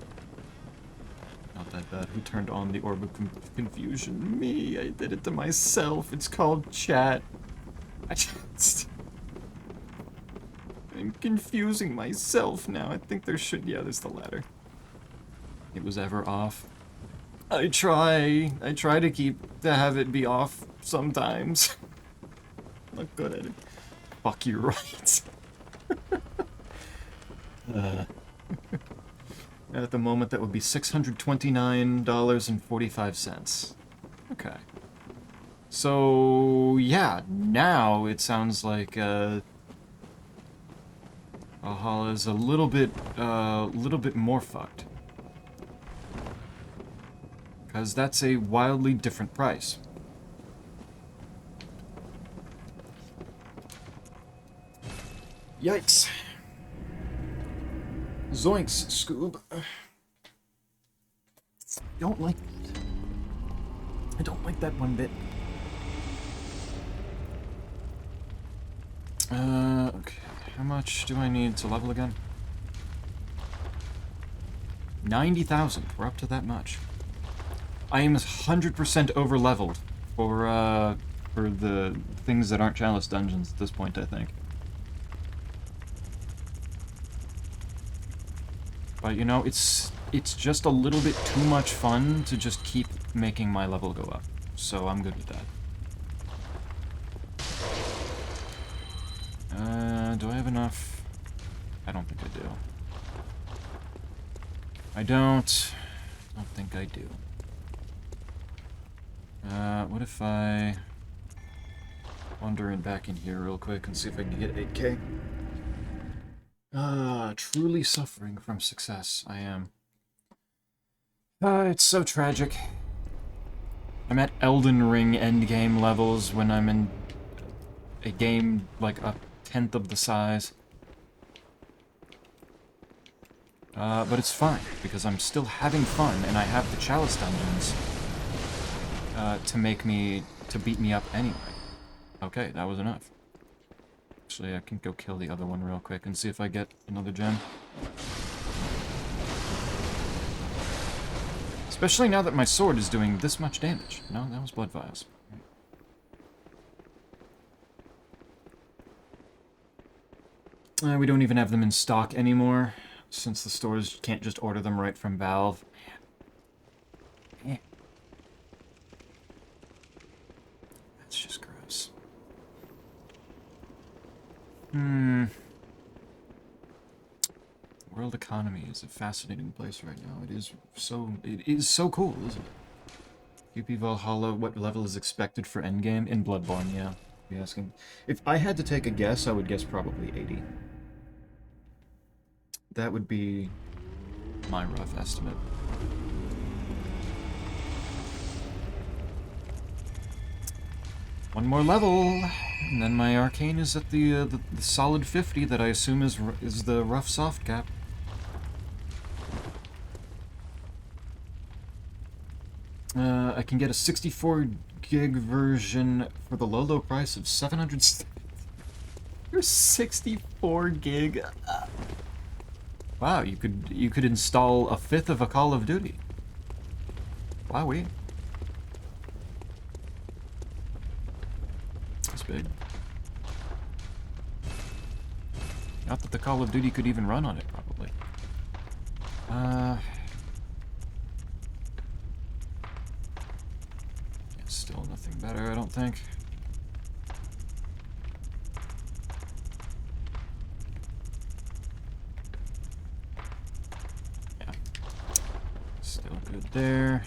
not that bad. Who turned on the orb of confusion? Me. I did it to myself. It's called chat. I'm confusing myself now. I think there should... Yeah, there's the ladder. It was ever off. I try to have it be off sometimes. Not good at it. Fuck, you're right. At the moment, that would be $629.45. Okay. So, yeah, now it sounds like, Valhalla is a little bit more fucked. Because that's a wildly different price. Yikes. Zoinks, Scoob. Don't like that. I don't like that one bit. Okay. How much do I need to level again? 90,000. We're up to that much. I am 100% over-leveled for the things that aren't Chalice dungeons at this point, I think. But, you know, it's just a little bit too much fun to just keep making my level go up. So I'm good with that. Do I have enough? I don't think I do. I don't think I do. What if I wander in back in here real quick and see if I can get 8K? Truly suffering from success, I am. It's so tragic. I'm at Elden Ring endgame levels when I'm in a game like a 10th of the size. But it's fine, because I'm still having fun, and I have the Chalice dungeons to beat me up anyway. Okay, that was enough. Actually, I can go kill the other one real quick and see if I get another gem. Especially now that my sword is doing this much damage. No, that was blood vials. We don't even have them in stock anymore, since the stores can't just order them right from Valve. Man. That's just gross. We're world economy is a fascinating place right now. It is so cool, isn't it? QP Valhalla, what level is expected for endgame? In Bloodborne, yeah. Be asking. If I had to take a guess, I would guess probably 80. That would be my rough estimate. One more level, and then my arcane is at the solid 50 that I assume is the rough soft cap. I can get a 64 gig version for the low price of 700. You're 64 gig. Wow, you could install a fifth of a Call of Duty. Wowee. That's big. Not that the Call of Duty could even run on it, probably. Yeah, still nothing better, I don't think. Yeah. Still good there.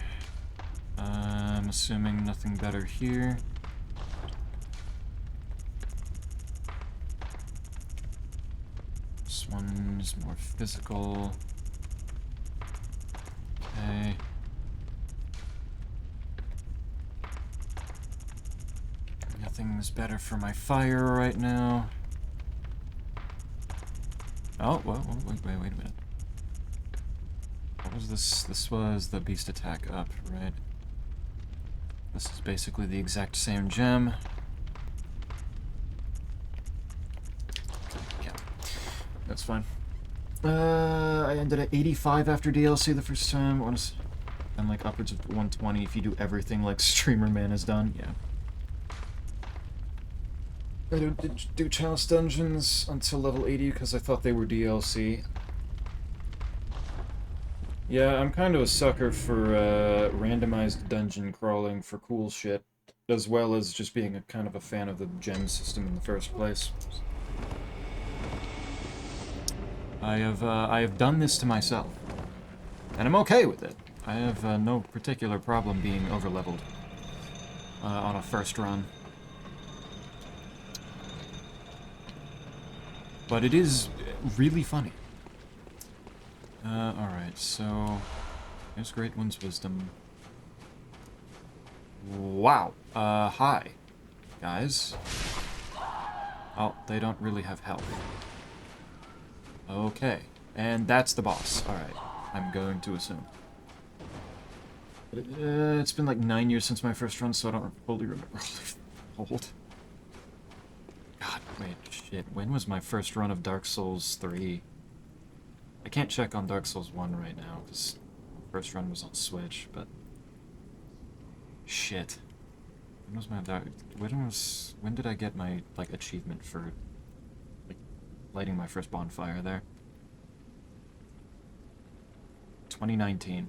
I'm assuming nothing better here. This one is more physical. Okay. Nothing's better for my fire right now. Oh, whoa, wait a minute. What was this? This was the beast attack up, right? This is basically the exact same gem. Yeah, that's fine. I ended at 85 after DLC the first time. And like upwards of 120 if you do everything like Streamer Man has done. Yeah. I didn't do chalice dungeons until level 80 because I thought they were DLC. Yeah, I'm kind of a sucker for randomized dungeon crawling for cool shit, as well as just being a kind of a fan of the gem system in the first place. I have done this to myself, and I'm okay with it. I have no particular problem being overleveled on a first run. But it is really funny. Alright, so... Here's Great One's Wisdom. Wow. Hi, guys. Oh, they don't really have health. Okay. And that's the boss. Alright. I'm going to assume. It's been like 9 years since my first run, so I don't fully remember all the old. God, wait, shit. When was my first run of Dark Souls 3? I can't check on Dark Souls 1 right now, because first run was on Switch, but... Shit. When was my when did I get my, like, achievement for, like, lighting my first bonfire there? 2019.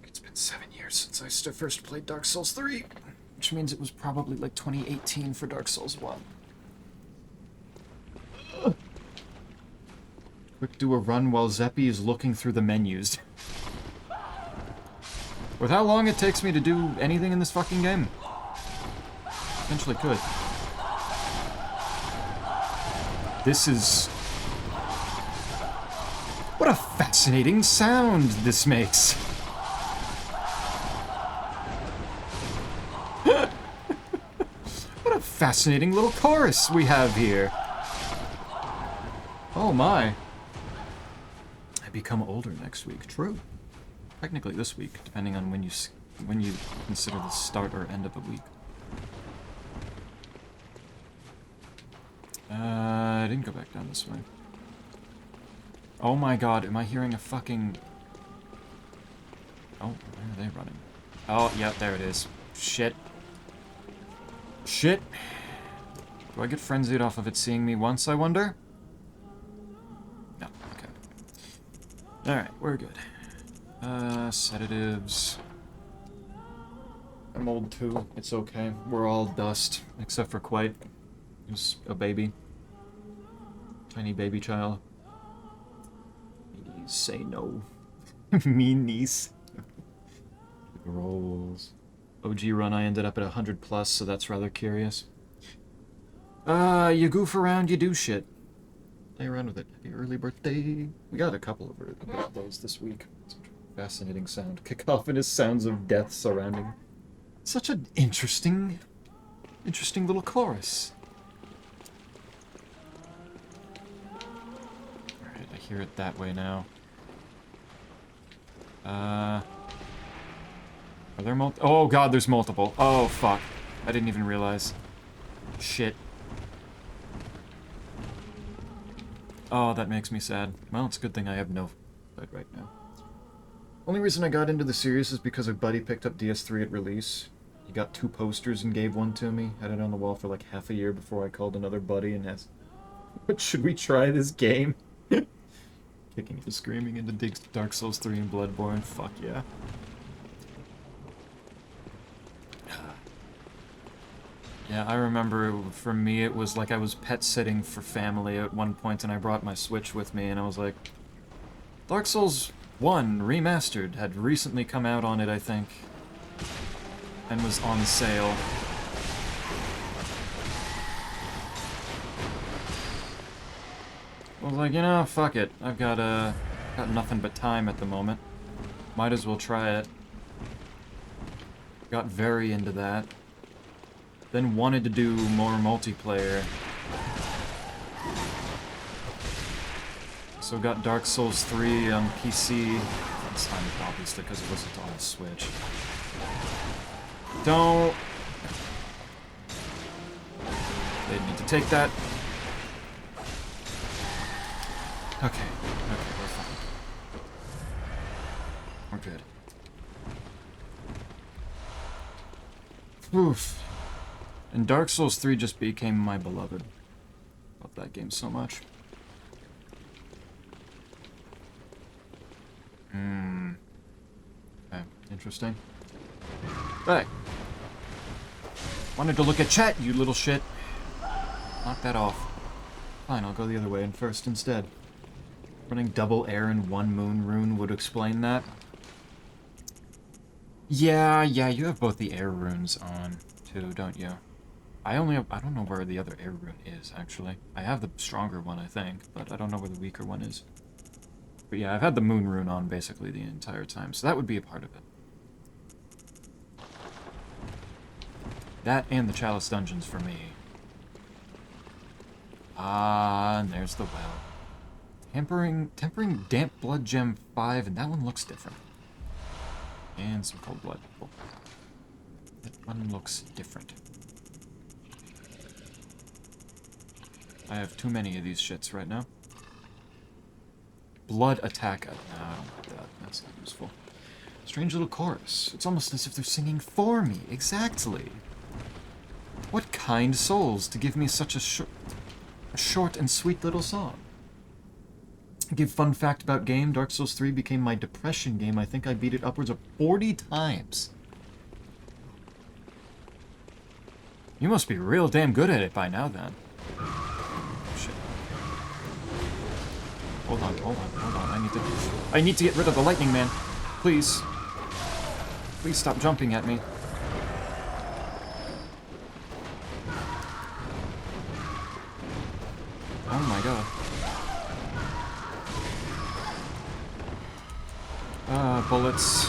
It's been 7 years since I first played Dark Souls 3. Which means it was probably like 2018 for Dark Souls 1. Quick do a run while Zeppy is looking through the menus. With how long it takes me to do anything in this fucking game. Potentially could. This is... What a fascinating sound this makes. What a fascinating little chorus we have here. Oh my. I become older next week. True. Technically this week, depending on when you consider the start or end of a week. I didn't go back down this way. Oh my god, am I hearing a fucking... Oh, where are they running? Oh, yeah, there it is. Shit. Shit. Do I get frenzied off of it seeing me once, I wonder? No, okay. Alright, we're good. Sedatives. I'm old too, it's okay. We're all dust, except for Quite, who's a baby. Tiny baby child. Please say no. Mean niece. Rolls. OG run, I ended up at 100 plus, so that's rather curious. You goof around, you do shit. Play around with it. Happy early birthday. We got a couple of birthdays this week. Such a fascinating sound. Cacophonous sounds of death surrounding. Such an interesting little chorus. Alright, I hear it that way now. Are there oh god, there's multiple. Oh fuck. I didn't even realize. Shit. Oh, that makes me sad. Well, it's a good thing I have no fight right now. Only reason I got into the series is because a buddy picked up DS3 at release. He got 2 posters and gave one to me. Had it on the wall for like half a year before I called another buddy and asked, "But should we try this game?" Kicking and screaming into Dark Souls 3 and Bloodborne. Fuck yeah. Yeah, I remember for me it was like I was pet sitting for family at one point and I brought my Switch with me and I was like, Dark Souls 1 Remastered had recently come out on it, I think, and was on sale. I was like, you know, fuck it. I've got nothing but time at the moment. Might as well try it. Got very into that. Then wanted to do more multiplayer. So got Dark Souls 3 on PC. This time, obviously, because it wasn't on the Switch. Don't... They need to take that. Okay, we're fine. We're good. Oof. And Dark Souls 3 just became my beloved. Love that game so much. Okay, interesting. Hey! Wanted to look at chat, you little shit. Knock that off. Fine, I'll go the other way and first instead. Running double air and 1 moon rune would explain that. Yeah, you have both the air runes on, too, don't you? I don't know where the other air rune is, actually. I have the stronger one, I think, but I don't know where the weaker one is. But yeah, I've had the moon rune on basically the entire time, so that would be a part of it. That and the Chalice Dungeons for me. Ah, and there's the well. Tempering Damp Blood Gem 5, and that one looks different. And some Cold Blood. Cool. That one looks different. I have too many of these shits right now. Blood Attack. No, I don't want that. That's not useful. Strange little chorus. It's almost as if they're singing for me. Exactly. What kind souls to give me such a short and sweet little song. Give fun fact about game. Dark Souls 3 became my depression game. I think I beat it upwards of 40 times. You must be real damn good at it by now, then. Shit. Hold on. I need to get rid of the lightning man. Please. Please stop jumping at me. Oh my god. Bullets.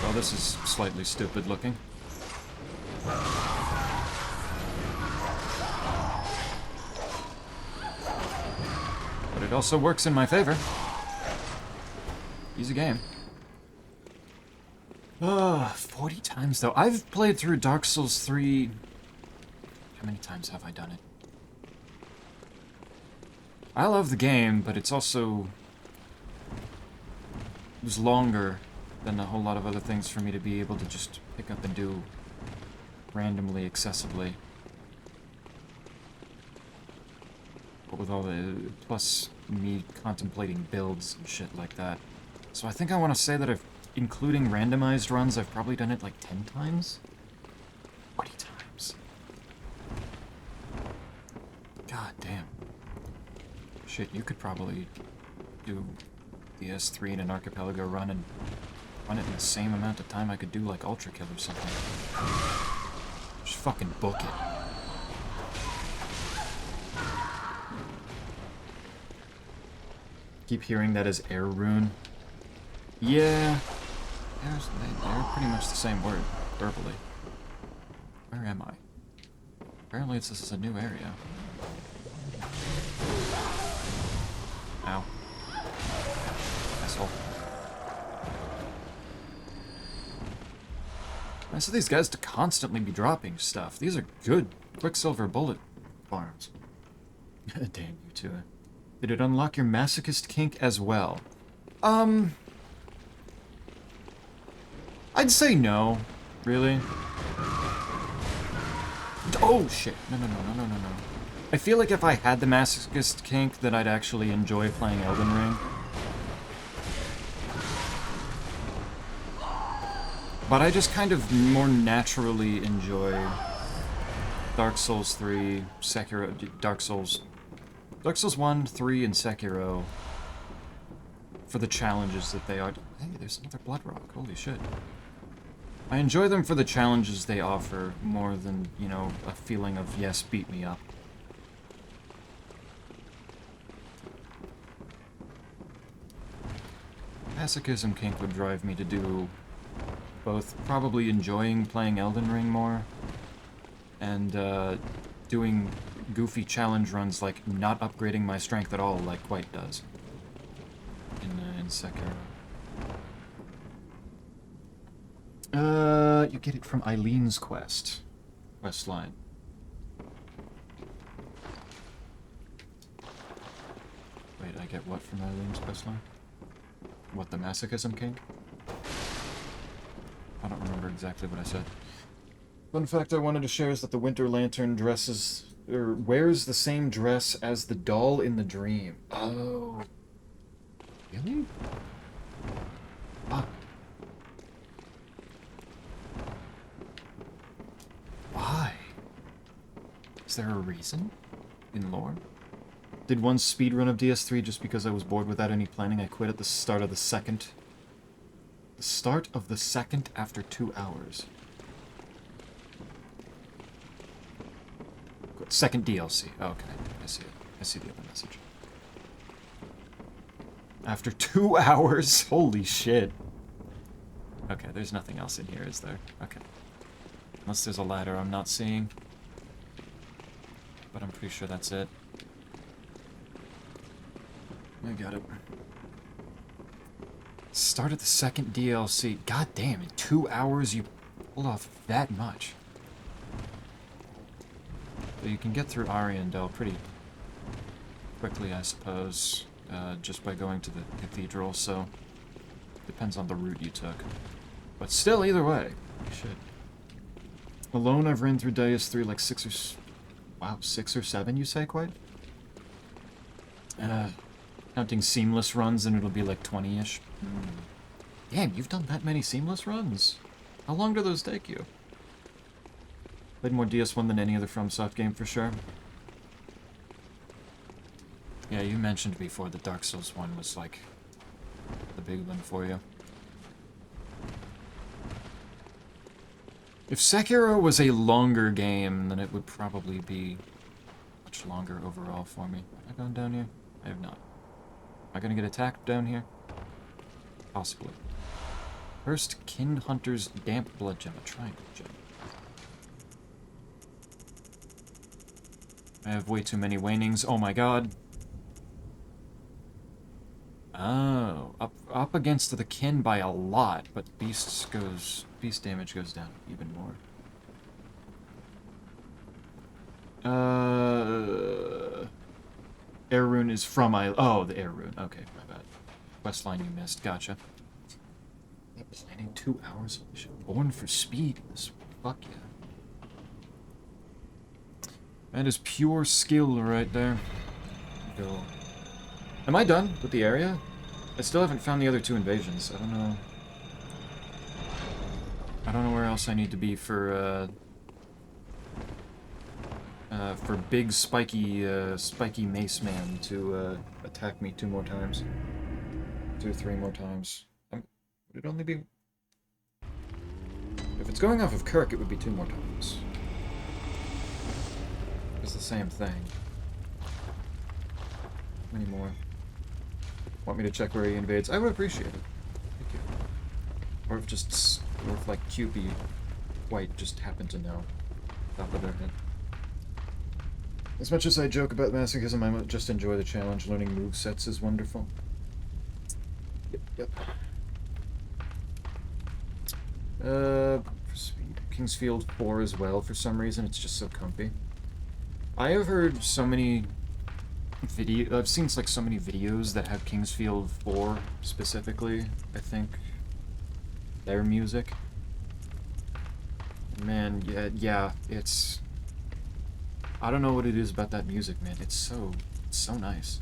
Well, this is slightly stupid looking. But it also works in my favor. Easy game. 40 times though. I've played through Dark Souls 3... How many times have I done it? I love the game, but it's also... It was longer than a whole lot of other things for me to be able to just pick up and do randomly, accessibly. But with all the... plus me contemplating builds and shit like that. So I think I want to say that I've... including randomized runs, I've probably done it like 10 times? 40 times. God damn. Shit, you could probably do the S3 in an archipelago run and run it in the same amount of time I could do like Ultra Kill or something. Just fucking book it. Keep hearing that as air rune. Yeah. They're pretty much the same word, verbally. Where am I? Apparently this is a new area. Ow. Asshole. Nice of these guys to constantly be dropping stuff. These are good Quicksilver bullet farms. Damn you two. Did it unlock your masochist kink as well? I'd say no. Really? Oh, shit. No. I feel like if I had the masochist kink, then I'd actually enjoy playing Elden Ring. But I just kind of more naturally enjoy Dark Souls 3, Sekiro, Dark Souls 1, 3, and Sekiro for the challenges that they are. Hey, there's another Blood Rock. Holy shit. I enjoy them for the challenges they offer more than, you know, a feeling of, yes, beat me up. Masochism kink would drive me to do both probably enjoying playing Elden Ring more and doing goofy challenge runs like not upgrading my strength at all like White does in Sekiro. You get it from Eileen's quest line. Wait, I get what from Eileen's quest line? What, the masochism kink? I don't remember exactly what I said. Fun fact I wanted to share is that the Winter Lantern wears the same dress as the doll in the dream. Oh. Really? Fuck. Why? Is there a reason? In lore? Did one speedrun of DS3 just because I was bored without any planning. I quit at the start of the second. The start of the second after 2 hours. Second DLC. Oh, okay, I see it. I see the other message. After 2 hours? Holy shit. Okay, there's nothing else in here, is there? Okay. Unless there's a ladder I'm not seeing. But I'm pretty sure that's it. I got it. Started the second DLC. God damn, in 2 hours you pulled off that much. But you can get through Ariandel pretty quickly, I suppose, just by going to the cathedral, so depends on the route you took. But still, either way, you should. Alone, I've ran through Deus 3 like 6 or 7, you say, quite? Counting seamless runs, and it'll be like 20-ish. Damn, you've done that many seamless runs. How long do those take you? Played more DS1 than any other FromSoft game, for sure. Yeah, you mentioned before that Dark Souls 1 was, like, the big one for you. If Sekiro was a longer game, then it would probably be much longer overall for me. Have I gone down here? I have not. Am I gonna get attacked down here? Possibly. First, Kin Hunter's Damp Blood Gem, a triangle gem. I have way too many wanings. Oh my god. Oh, up against the kin by a lot, but beast damage goes down even more. Air rune is from oh, the air rune. Okay, my bad. Questline you missed. Gotcha. Planning 2 hours. Born for speed. This fuck yeah. That is pure skill right there. Go. Am I done with the area? I still haven't found the other 2 invasions. I don't know. I don't know where else I need to be for for big spiky mace man to attack me 2 more times. 2 or 3 more times. Would it only be... If it's going off of Kirk, it would be 2 more times. It's the same thing. How many more? Want me to check where he invades? I would appreciate it. Thank you. Or if like QP White just happened to know. Top of their head. As much as I joke about masochism, I just enjoy the challenge. Learning movesets is wonderful. Yep. For speed. Kingsfield 4 as well, for some reason. It's just so comfy. I have heard so many I've seen like so many videos that have Kingsfield 4 specifically, I think. Their music. Man, yeah, it's... I don't know what it is about that music, man. It's so nice.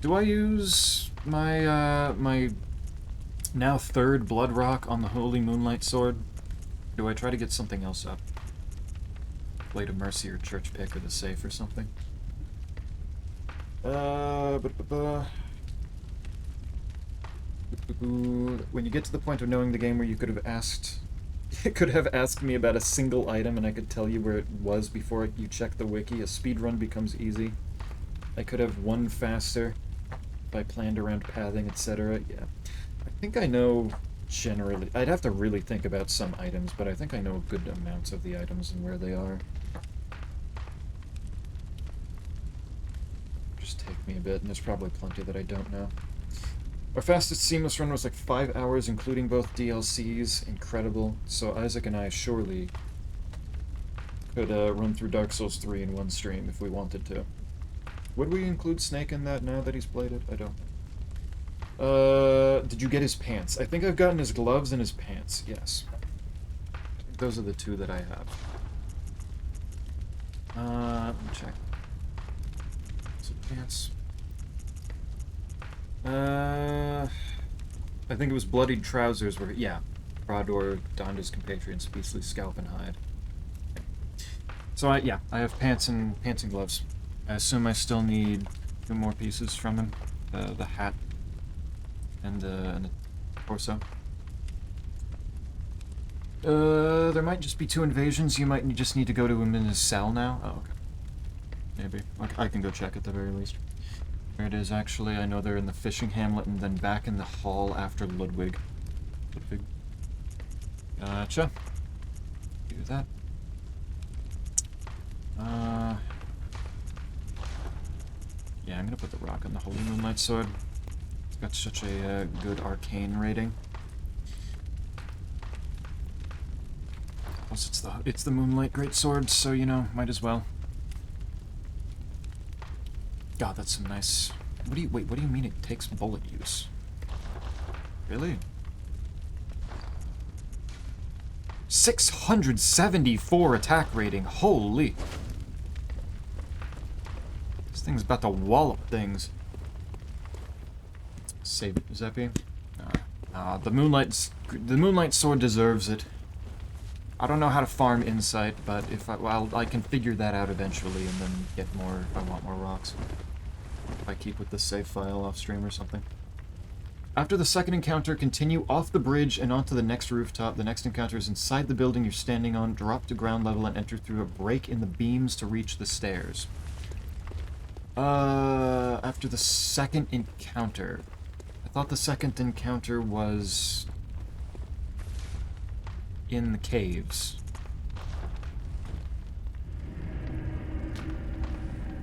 Do I use my, my now 3rd Blood Rock on the Holy Moonlight Sword? Do I try to get something else up? Blade of Mercy or Church Pick or the Safe or something? When you get to the point of knowing the game where you could have asked... It could have asked me about a single item and I could tell you where it was before you check the wiki. A speedrun becomes easy. I could have won faster if I planned around pathing, etc. Yeah. I think I know generally... I'd have to really think about some items, but I think I know good amounts of the items and where they are. Just take me a bit, and there's probably plenty that I don't know. Our fastest seamless run was like 5 hours, including both DLCs. Incredible. So Isaac and I surely could run through Dark Souls 3 in one stream if we wanted to. Would we include Snake in that now that he's played it? I don't know. Did you get his pants? I think I've gotten his gloves and his pants, yes. I think those are the 2 that I have. Let me check. Is it pants? I think it was Bloodied Trousers where, yeah, Brador donned his compatriot's beastly scalp and hide. So I have pants and gloves. I assume I still need 2 more pieces from him. The hat and the torso. There might just be 2 invasions. You might just need to go to him in his cell now. Oh, okay. Maybe. I can go check at the very least. There it is, actually. I know they're in the fishing hamlet and then back in the hall after Ludwig. Gotcha. Do that. Yeah, I'm gonna put the rock on the Holy Moonlight Sword. It's got such a good arcane rating. Plus, it's the Moonlight Greatsword, so you know, might as well. God, that's some nice... Wait, what do you mean it takes bullet use? Really? 674 attack rating, holy! This thing's about to wallop things. Save it, Zeppy. The Moonlight Sword deserves it. I don't know how to farm Insight, but if I can figure that out eventually and then get more if I want more rocks. If I keep with the save file off stream or something. After the second encounter, continue off the bridge and onto the next rooftop. The next encounter is inside the building you're standing on. Drop to ground level and enter through a break in the beams to reach the stairs. After the second encounter. I thought the second encounter was in the caves.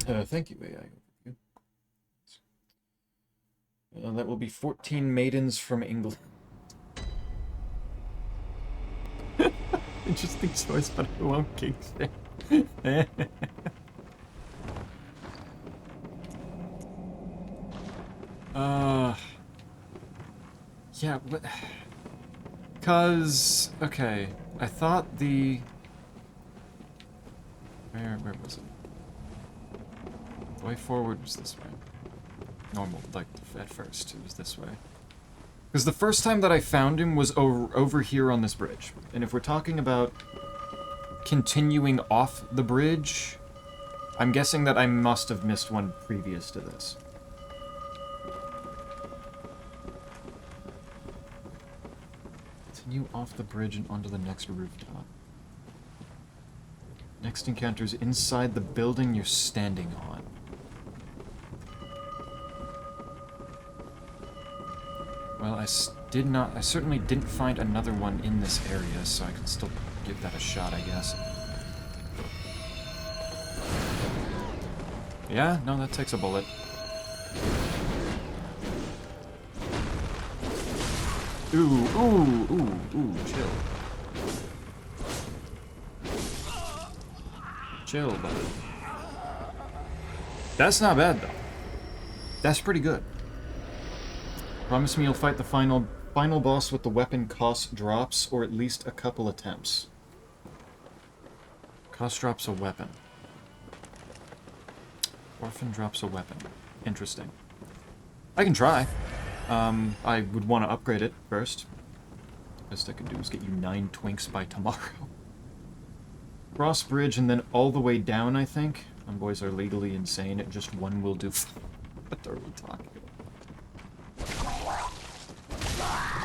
Thank you, AI. That will be 14 maidens from England. Interesting choice, but I won't kick it. Yeah, but... okay, I thought the... Where was it? The way forward was this way. Normal, like, at first, it was this way. Because the first time that I found him was over here on this bridge. And if we're talking about continuing off the bridge, I'm guessing that I must have missed one previous to this. Continue off the bridge and onto the next rooftop. Next encounter is inside the building you're standing on. Well, I certainly didn't find another one in this area, so I can still give that a shot, I guess. Yeah, no, that takes a bullet. Ooh, chill. Chill, buddy. That's not bad, though. That's pretty good. Promise me you'll fight the final boss with the weapon cost drops, or at least a couple attempts. Cost drops a weapon. Orphan drops a weapon. Interesting. I can try. I would want to upgrade it first. Best I could do is get you 9 twinks by tomorrow. Cross bridge and then all the way down, I think. My boys are legally insane. Just one will do. What are we talking about?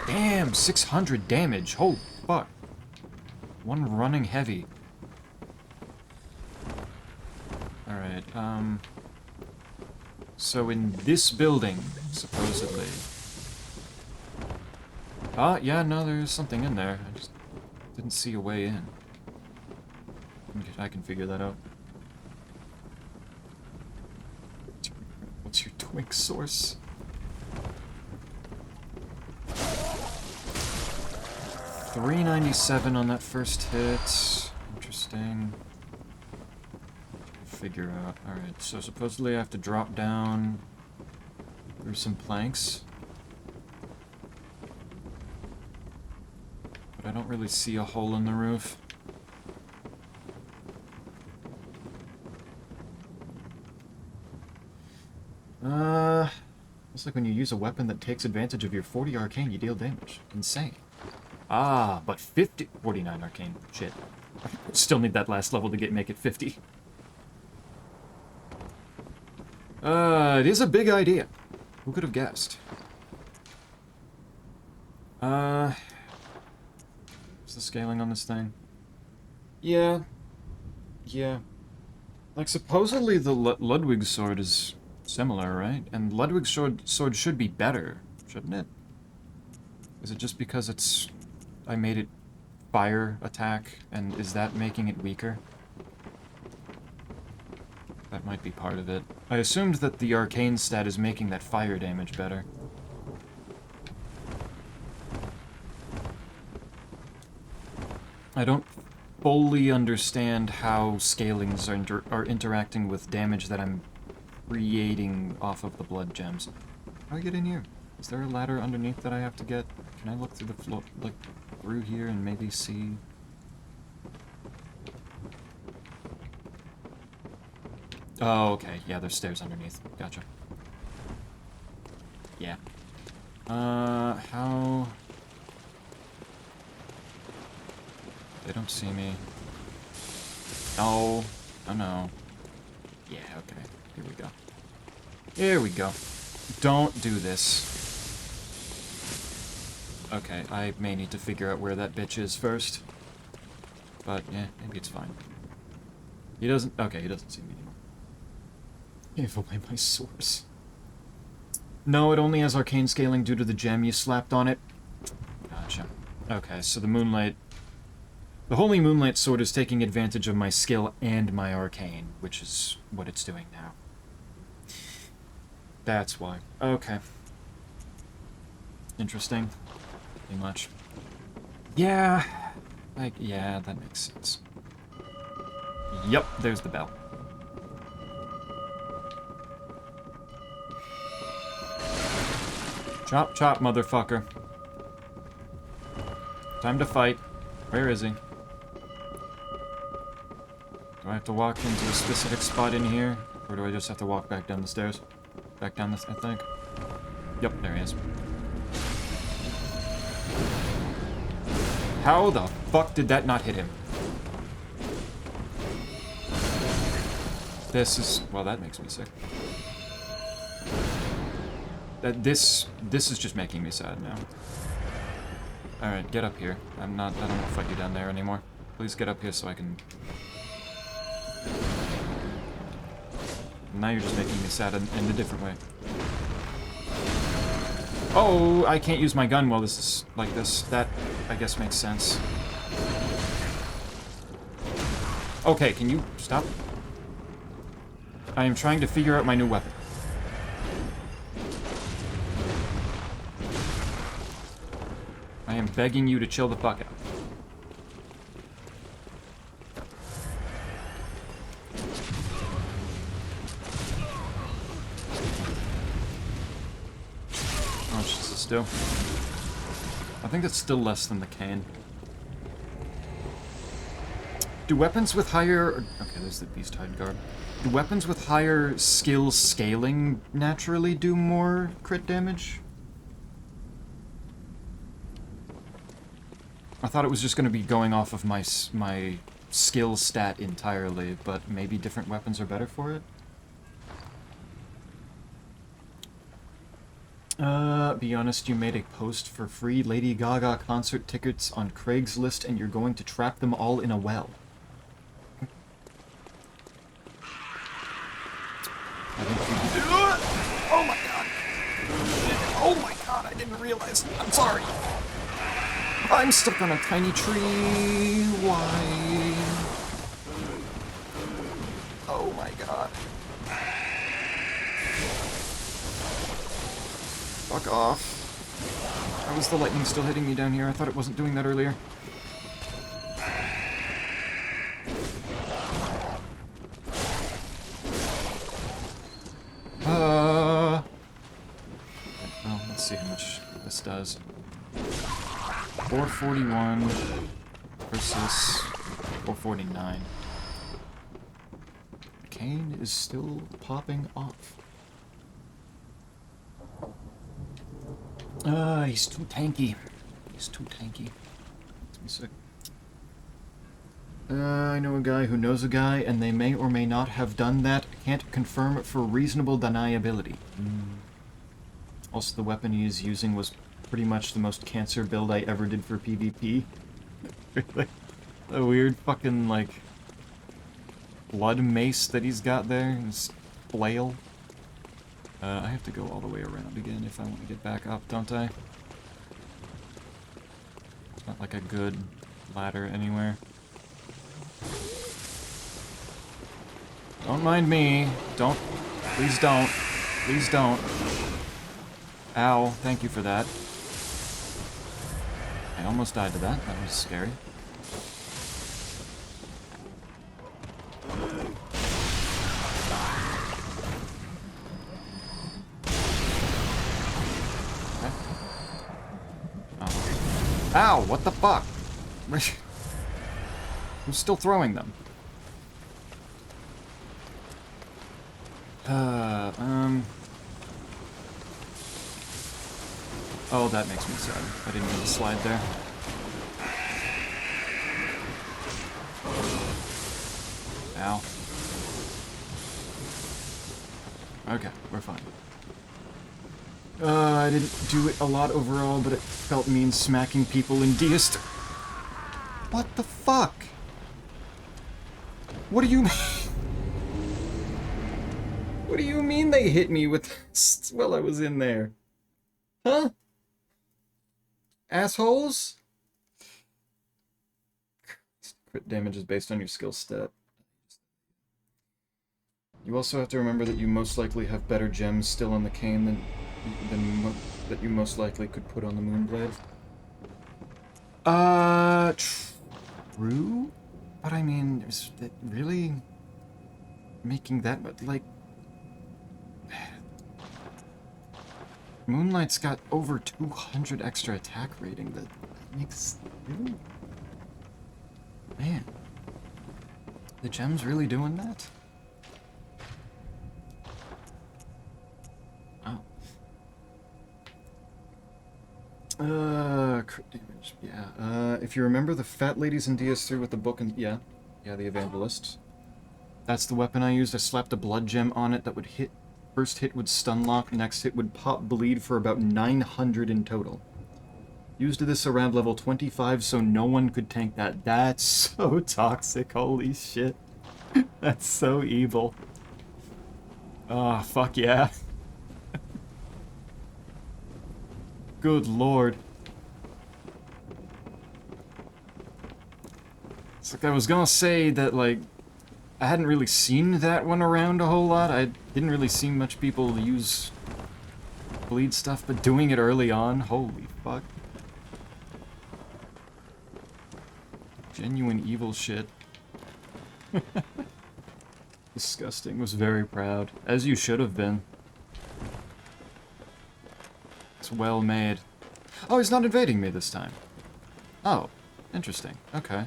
Damn, 600 damage. Holy fuck. One running heavy. Alright, so in this building, supposedly. Yeah, no, there's something in there. I just didn't see a way in. I can figure that out. What's your twink source? $397 on that first hit. Interesting. Figure out. Alright, so supposedly I have to drop down through some planks. But I don't really see a hole in the roof. Looks like when you use a weapon that takes advantage of your 40 arcane, you deal damage. Insane. But 49 arcane. Shit. Still need that last level to make it 50. It is a big idea. Who could have guessed? What's the scaling on this thing? Yeah. Like, supposedly the Ludwig's sword is similar, right? And Ludwig's sword should be better, shouldn't it? Is it just because I made it fire attack, and is that making it weaker? That might be part of it. I assumed that the arcane stat is making that fire damage better. I don't fully understand how scalings are interacting with damage that I'm creating off of the blood gems. How do I get in here? Is there a ladder underneath that I have to get? Can I look through the floor, like, through here and maybe see? Oh, okay. Yeah, there's stairs underneath. Gotcha. Yeah. How? They don't see me. No. Oh, no. Yeah, okay. Here we go. Here we go. Don't do this. Okay, I may need to figure out where that bitch is first. But, yeah, maybe it's fine. He doesn't... Okay, he doesn't see me anymore. Gave away my source. No, it only has arcane scaling due to the gem you slapped on it. Gotcha. Okay, so the Moonlight... The Holy Moonlight Sword is taking advantage of my skill and my arcane, which is what it's doing now. That's why. Okay. Interesting. Pretty much. Yeah. Like, yeah, that makes sense. Yep, there's the bell. Chop, chop, motherfucker. Time to fight. Where is he? Do I have to walk into a specific spot in here? Or do I just have to walk back down the stairs? Back down this, I think. Yep, there he is. How the fuck did that not hit him? This is... well, that makes me sick. This is just making me sad now. Alright, get up here. I don't want to fight you down there anymore. Please get up here so I can... Now you're just making me sad in a different way. Oh, I can't use my gun while this is like this. That, I guess, makes sense. Okay, can you stop? I am trying to figure out my new weapon. I am begging you to chill the fuck out. How much does this do? I think that's still less than the cane. Do weapons with higher... okay, there's the beast-hide guard. Do weapons with higher skill scaling naturally do more crit damage? I thought it was just going to be going off of my skill stat entirely, but maybe different weapons are better for it? Be honest, you made a post for free Lady Gaga concert tickets on Craigslist and you're going to trap them all in a well. I think you can do it! Oh my god! Oh my god, I didn't realize. I'm sorry! I'm stuck on a tiny tree. Why? Oh my god. Fuck off. How is the lightning still hitting me down here? I thought it wasn't doing that earlier. Well, let's see how much this does. 441 versus 449. The cane is still popping off. He's too tanky. He's too tanky. Makes me sick. I know a guy who knows a guy, and they may or may not have done that. Can't confirm for reasonable deniability. Also, the weapon he is using was pretty much the most cancer build I ever did for PvP. Really? A weird fucking, like, blood mace that he's got there. His flail. I have to go all the way around again if I want to get back up, don't I? It's not like a good ladder anywhere. Don't mind me. Don't. Please don't. Please don't. Ow. Thank you for that. I almost died to that. That was scary. Okay. Oh. Ow! What the fuck? I'm still throwing them. Oh, that makes me sad. I didn't mean to slide there. Ow. Okay, we're fine. I didn't do it a lot overall, but it felt mean smacking people in Deist. What the fuck? What do you mean? What do you mean they hit me with this while I was in there? Huh? Assholes? Crit damage is based on your skill stat. You also have to remember that you most likely have better gems still on the cane than that you most likely could put on the Moonblade. True? But I mean, is it really making that, like... Moonlight's got over 200 extra attack rating. That makes... Really? Man. The gem's really doing that? Wow. Crit damage, yeah. If you remember the fat ladies in DS3 with the book and... Yeah, the Evangelists. That's the weapon I used. I slapped a blood gem on it that would hit. First hit would stun lock, next hit would pop bleed for about 900 in total. Used this around level 25 so no one could tank that. That's so toxic, holy shit. That's so evil. Oh, fuck yeah. Good lord. It's like I was gonna say that, like, I hadn't really seen that one around a whole lot. I didn't really see much people use bleed stuff, but doing it early on, holy fuck. Genuine evil shit. Disgusting. Was very proud. As you should have been. It's well made. Oh, he's not invading me this time. Oh, interesting. Okay.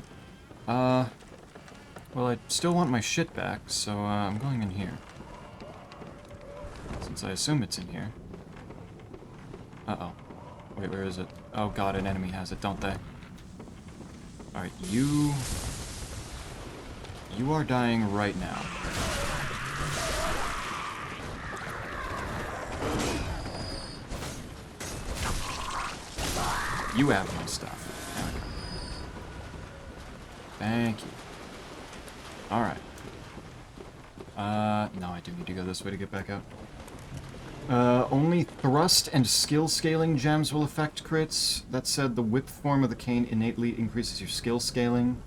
Well, I still want my shit back, so I'm going in here. Since I assume it's in here. Uh-oh. Wait, where is it? Oh god, an enemy has it, don't they? Alright, you are dying right now. You have my stuff. There we go. Thank you. Alright. No, I do need to go this way to get back out. Only thrust and skill scaling gems will affect crits. That said, the whip form of the cane innately increases your skill scaling,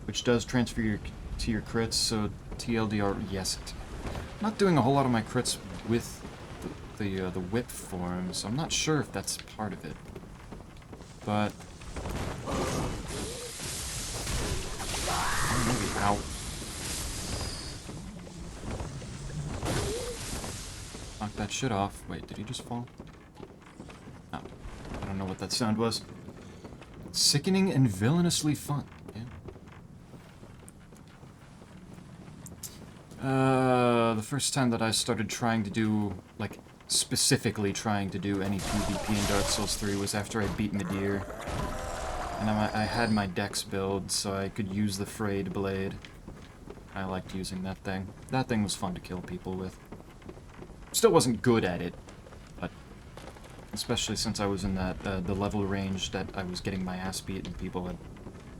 which does transfer to your crits, so TLDR, yes. I'm not doing a whole lot of my crits with the whip form, so I'm not sure if that's part of it. But... maybe, ow. Knock that shit off. Wait, did he just fall? No. I don't know what that sound was. Sickening and villainously fun. Yeah. The first time that I started trying to do, like, specifically trying to do any PvP in Dark Souls 3 was after I beat Midir. And I had my dex build, so I could use the frayed blade. I liked using that thing. That thing was fun to kill people with. Still wasn't good at it, but especially since I was in that the level range that I was getting my ass beat and people had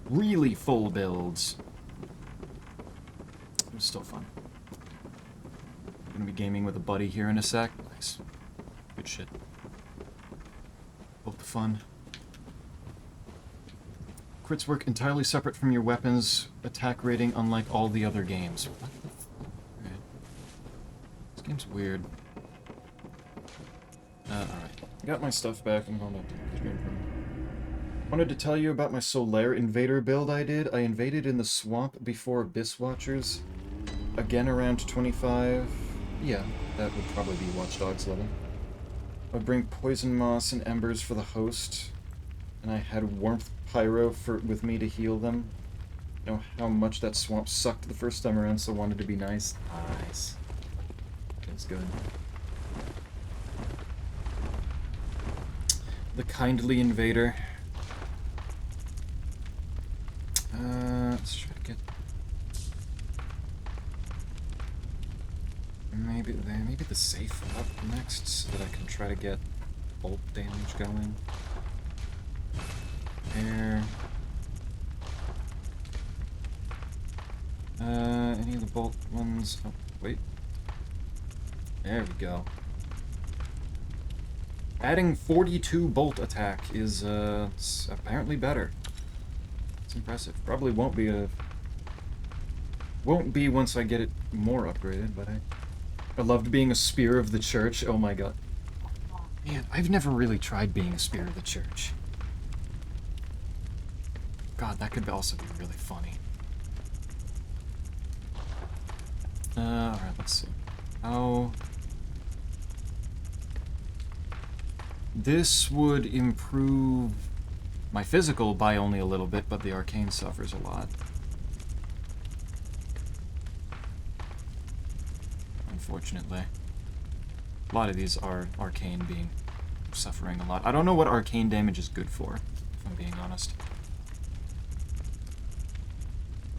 really full builds. It was still fun. I'm gonna be gaming with a buddy here in a sec. Nice. Good shit. Hope the fun. Crits work entirely separate from your weapon's attack rating, unlike all the other games. What the f? Okay. This game's weird. Alright. Got my stuff back. I'm going to stream from. Wanted to tell you about my Solaire Invader build I did. I invaded in the swamp before Abyss Watchers. Again around 25. Yeah, that would probably be Watch Dogs level. I'd bring poison moss and embers for the host. And I had warmth pyro with me to heal them. You know how much that swamp sucked the first time around, so I wanted to be nice. Nice. That's good. The kindly invader. Let's try to get maybe the safe up next, so that I can try to get bolt damage going. There. Any of the bolt ones? Oh, wait. There we go. Adding 42 bolt attack is, it's apparently better. It's impressive. Probably won't be once I get it more upgraded, but I loved being a Spear of the Church. Oh my god. Man, I've never really tried being a Spear of the Church. God, that could also be really funny. Alright, let's see. How... This would improve my physical by only a little bit, but the arcane suffers a lot. Unfortunately. A lot of these are arcane suffering a lot. I don't know what arcane damage is good for, if I'm being honest.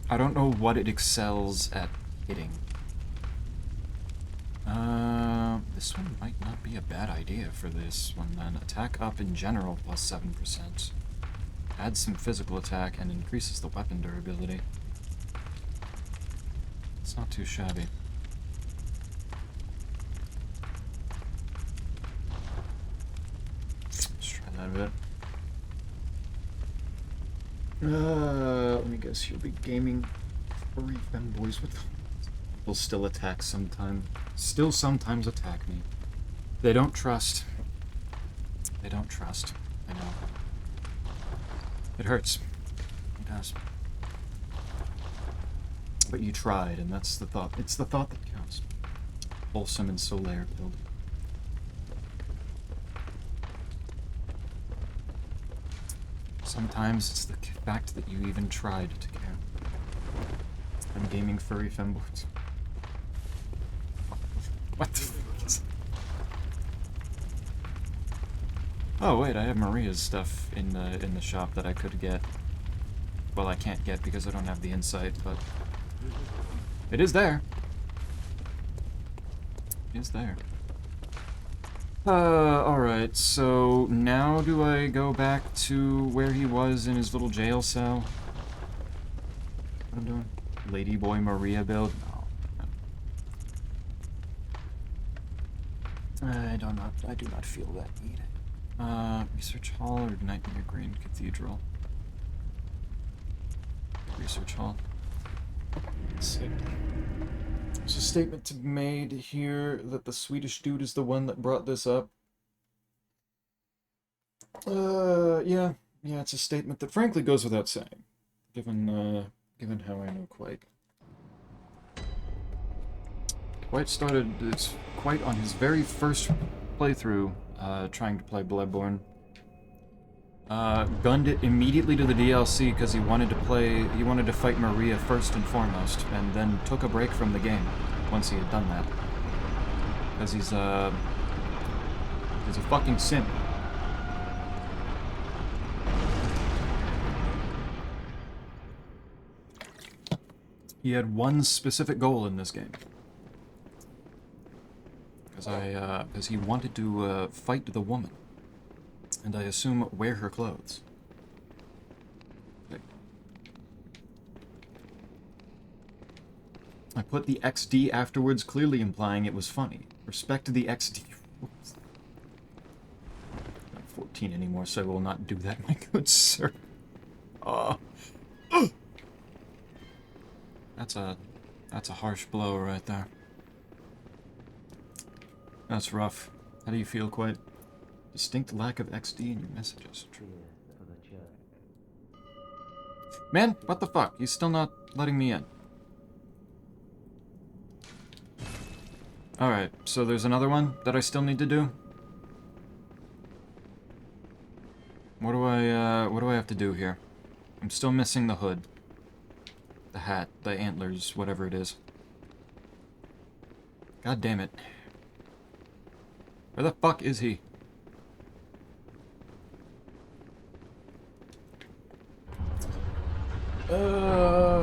I don't know what it excels at hitting. This one might not be a bad idea for this one then. Attack up in general plus 7%. Adds some physical attack and increases the weapon durability. It's not too shabby. Let's try that a bit. Let me guess, you'll be gaming furry femboys with them. Will still attack sometime. Still sometimes attack me. They don't trust. They don't trust. I know. It hurts. It does. But you tried, and that's the thought. It's the thought that counts. Wholesome and Solaire build. Sometimes it's the fact that you even tried to care. I'm gaming furry femboys. What the fuck is that? Oh wait, I have Maria's stuff in the shop that I could get. Well, I can't get because I don't have the insight, but it is there. It is there. Alright, so now do I go back to where he was in his little jail cell? What I'm doing? Ladyboy Maria build? No. I do not feel that need. Research Hall or Nightmare Green Cathedral? Research Hall. Let's see. There's a statement to be made here that the Swedish dude is the one that brought this up. Yeah, it's a statement that frankly goes without saying, given how I know Quite. Quite started, it's Quite on his very first playthrough, trying to play Bloodborne. Gunned it immediately to the DLC because he wanted to fight Maria first and foremost, and then took a break from the game once he had done that. Because he's a fucking simp. He had one specific goal in this game. Because he wanted to fight the woman. And I assume wear her clothes. I put the XD afterwards, clearly implying it was funny. Respect to the XD. Whoops. I'm not 14 anymore, so I will not do that, my good sir. That's a harsh blow right there. That's rough. How do you feel, Quite? Distinct lack of XD in your messages. Man, what the fuck? He's still not letting me in. Alright, so there's another one that I still need to do? What do I have to do here? I'm still missing the hood. The hat, the antlers, whatever it is. God damn it. Where the fuck is he?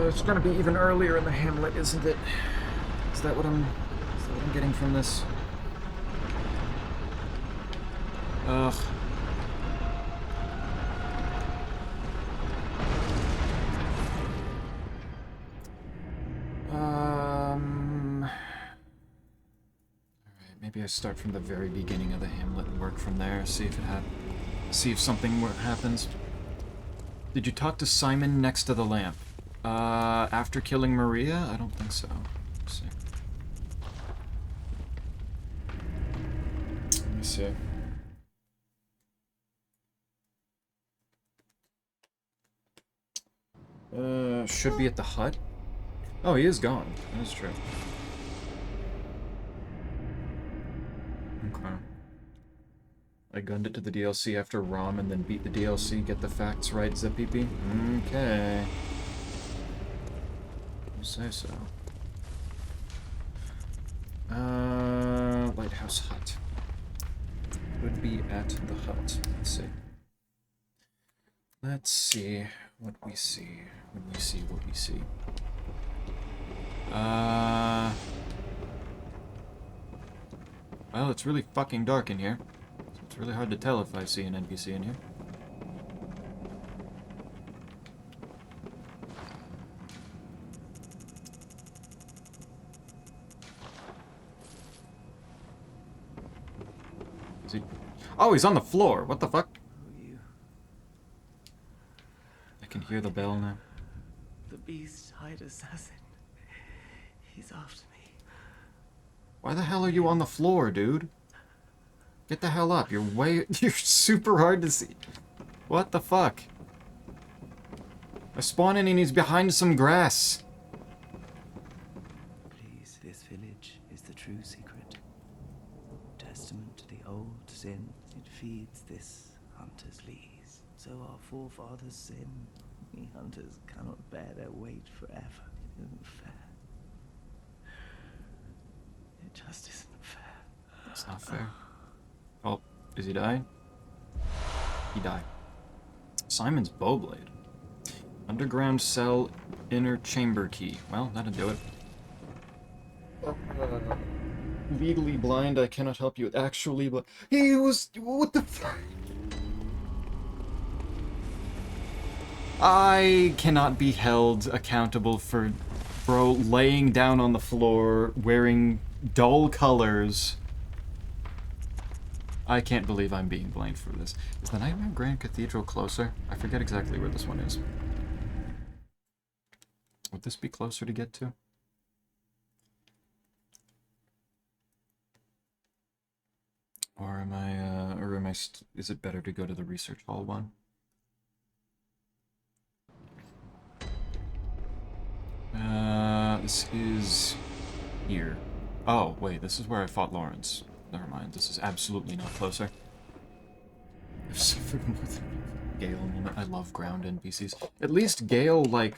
It's gonna be even earlier in the hamlet, isn't it? Is that what I'm getting from this? Ugh. Alright, maybe I start from the very beginning of the hamlet and work from there, see if something happens. Did you talk to Simon next to the lamp? After killing Maria? I don't think so. Let's see. Let me see. Should be at the hut? Oh, he is gone. That is true. Okay. I gunned it to the DLC after ROM and then beat the DLC. Get the facts right, Zippy. Okay. You say so. Lighthouse Hut. Would be at the hut. Let's see. Let's see what we see when we see what we see. Well, it's really fucking dark in here. So it's really hard to tell if I see an NPC in here. Is he... Oh, he's on the floor! What the fuck? I can hear the bell now.
The beast-eyed assassin. He's after me.
Why the hell are you on the floor, dude? Get the hell up. You're way... You're super hard to see. What the fuck? I spawn in and he's behind some grass.
Please, this village is the true secret. Testament to the old sin. It feeds this hunter's lees. So our forefathers sin. We hunters cannot bear their weight forever. It isn't fair. It just isn't fair.
It's not fair. Oh, is he dying? He died. Simon's Bowblade. Underground cell, inner chamber key. Well, that'll do it. Legally blind, I cannot help you. Actually, but he was... What the fuck? I cannot be held accountable for bro laying down on the floor, wearing dull colors. I can't believe I'm being blamed for this. Is the Nightmare Grand Cathedral closer? I forget exactly where this one is. Would this be closer to get to? Or am I, is it better to go to the research hall one? This is here. Oh, wait, this is where I fought Lawrence. Never mind, this is absolutely not closer. I've suffered more than Gale moment. I love ground NPCs. At least Gale, like,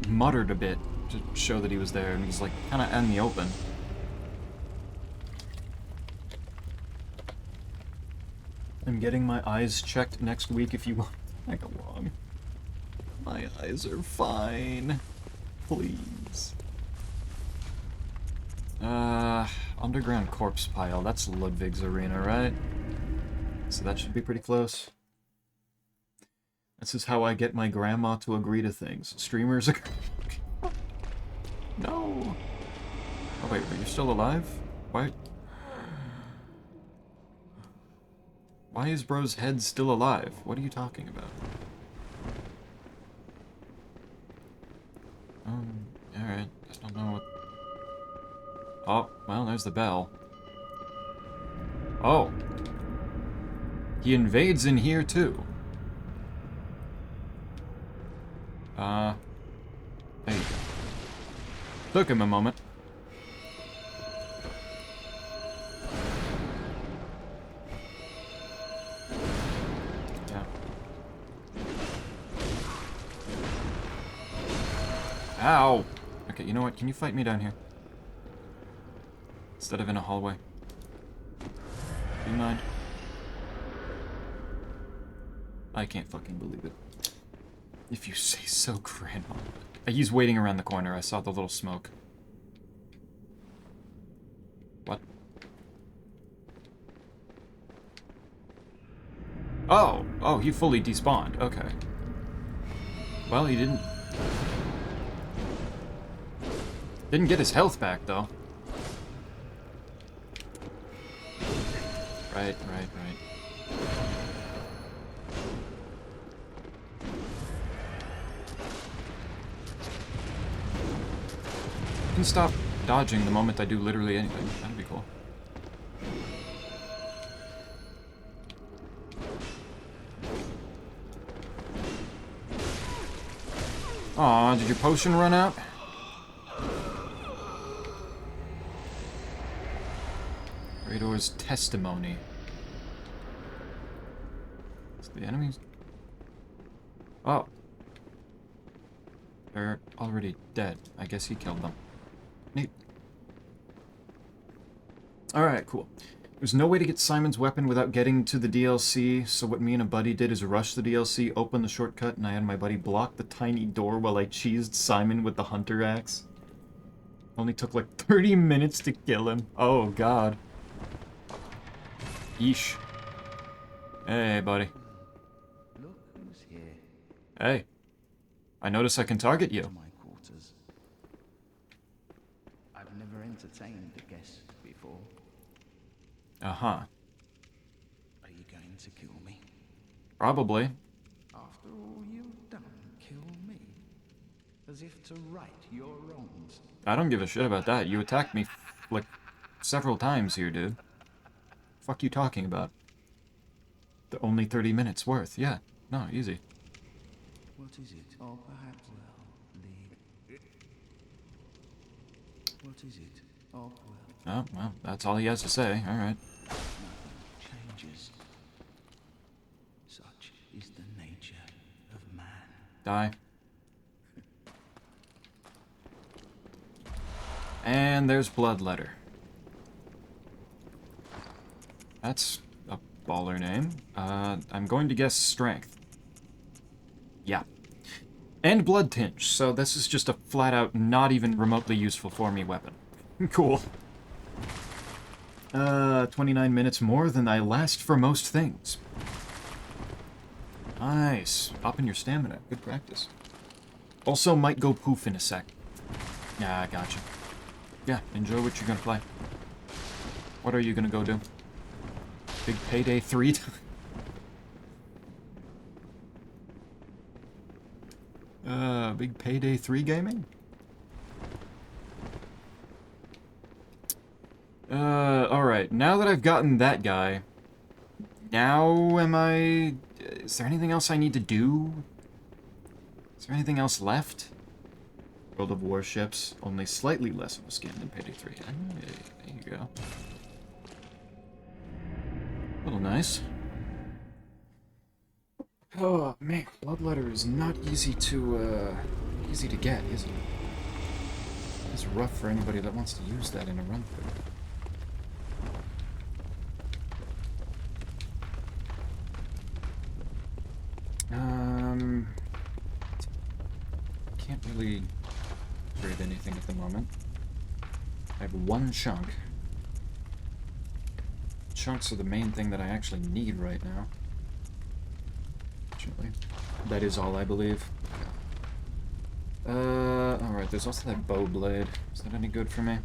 muttered a bit to show that he was there, and he's, like, kind of in the open. I'm getting my eyes checked next week if you want to tag along. My eyes are fine. Please. Underground corpse pile. That's Ludwig's arena, right? So that should be pretty close. This is how I get my grandma to agree to things. Streamers agree. No! Oh wait, are you still alive? Why? Why is bro's head still alive? What are you talking about? Alright. I don't know what... Oh, well, there's the bell. Oh. He invades in here, too. There you go. Took him a moment. Yeah. Ow! Okay, you know what? Can you fight me down here? Instead of in a hallway. Do you mind? I can't fucking believe it. If you say so, Grandma. He's waiting around the corner. I saw the little smoke. What? Oh! Oh, he fully despawned. Okay. Well, he didn't... Didn't get his health back, though. Right. You can stop dodging the moment I do literally anything. That'd be cool. Aw, did your potion run out? Rador's testimony. So the enemies... Oh. They're already dead. I guess he killed them. Neat. Alright, cool. There's no way to get Simon's weapon without getting to the DLC, so what me and a buddy did is rush the DLC, open the shortcut, and I had my buddy block the tiny door while I cheesed Simon with the hunter axe. Only took like 30 minutes to kill him. Oh, God. Yeesh. Hey, buddy.
Look who's here.
Hey. I notice I can target
To
you.
my quarters. I've never entertained a guest before.
Uh-huh.
Are you going to kill me?
Probably.
After all you've done, kill me? As if to right your wrongs.
I don't give a shit about that. You attacked me, like, several times here, dude. Fuck you talking about? The only 30 minutes worth. Yeah. No, easy.
What is it? Or perhaps, well, lead. What is it? Or, well,
Oh, well, that's all he has to say. Alright.
nothing changes. Such is the nature of man.
Die. And there's Bloodletter. That's a baller name. I'm going to guess Strength. Yeah. And Blood Tinge, so this is just a flat-out, not even remotely useful for me weapon. Cool. 29 minutes more than I last for most things. Nice. Upping your stamina. Good practice. Also might go poof in a sec. Yeah, I gotcha. Yeah, enjoy what you're gonna play. What are you gonna go do? Big Payday 3? Big Payday 3 gaming? Alright, now that I've gotten that guy, now is there anything else I need to do? Is there anything else left? World of Warships, only slightly less of a skin than Payday 3. Hey, there you go. A little nice. Oh, man, Bloodletter is not easy to get, is it? It's rough for anybody that wants to use that in a run-through. Can't really trade anything at the moment. I have one chunk. Chunks are the main thing that I actually need right now. Fortunately. That is all, I believe. Alright, there's also that bow blade. Is that any good for me?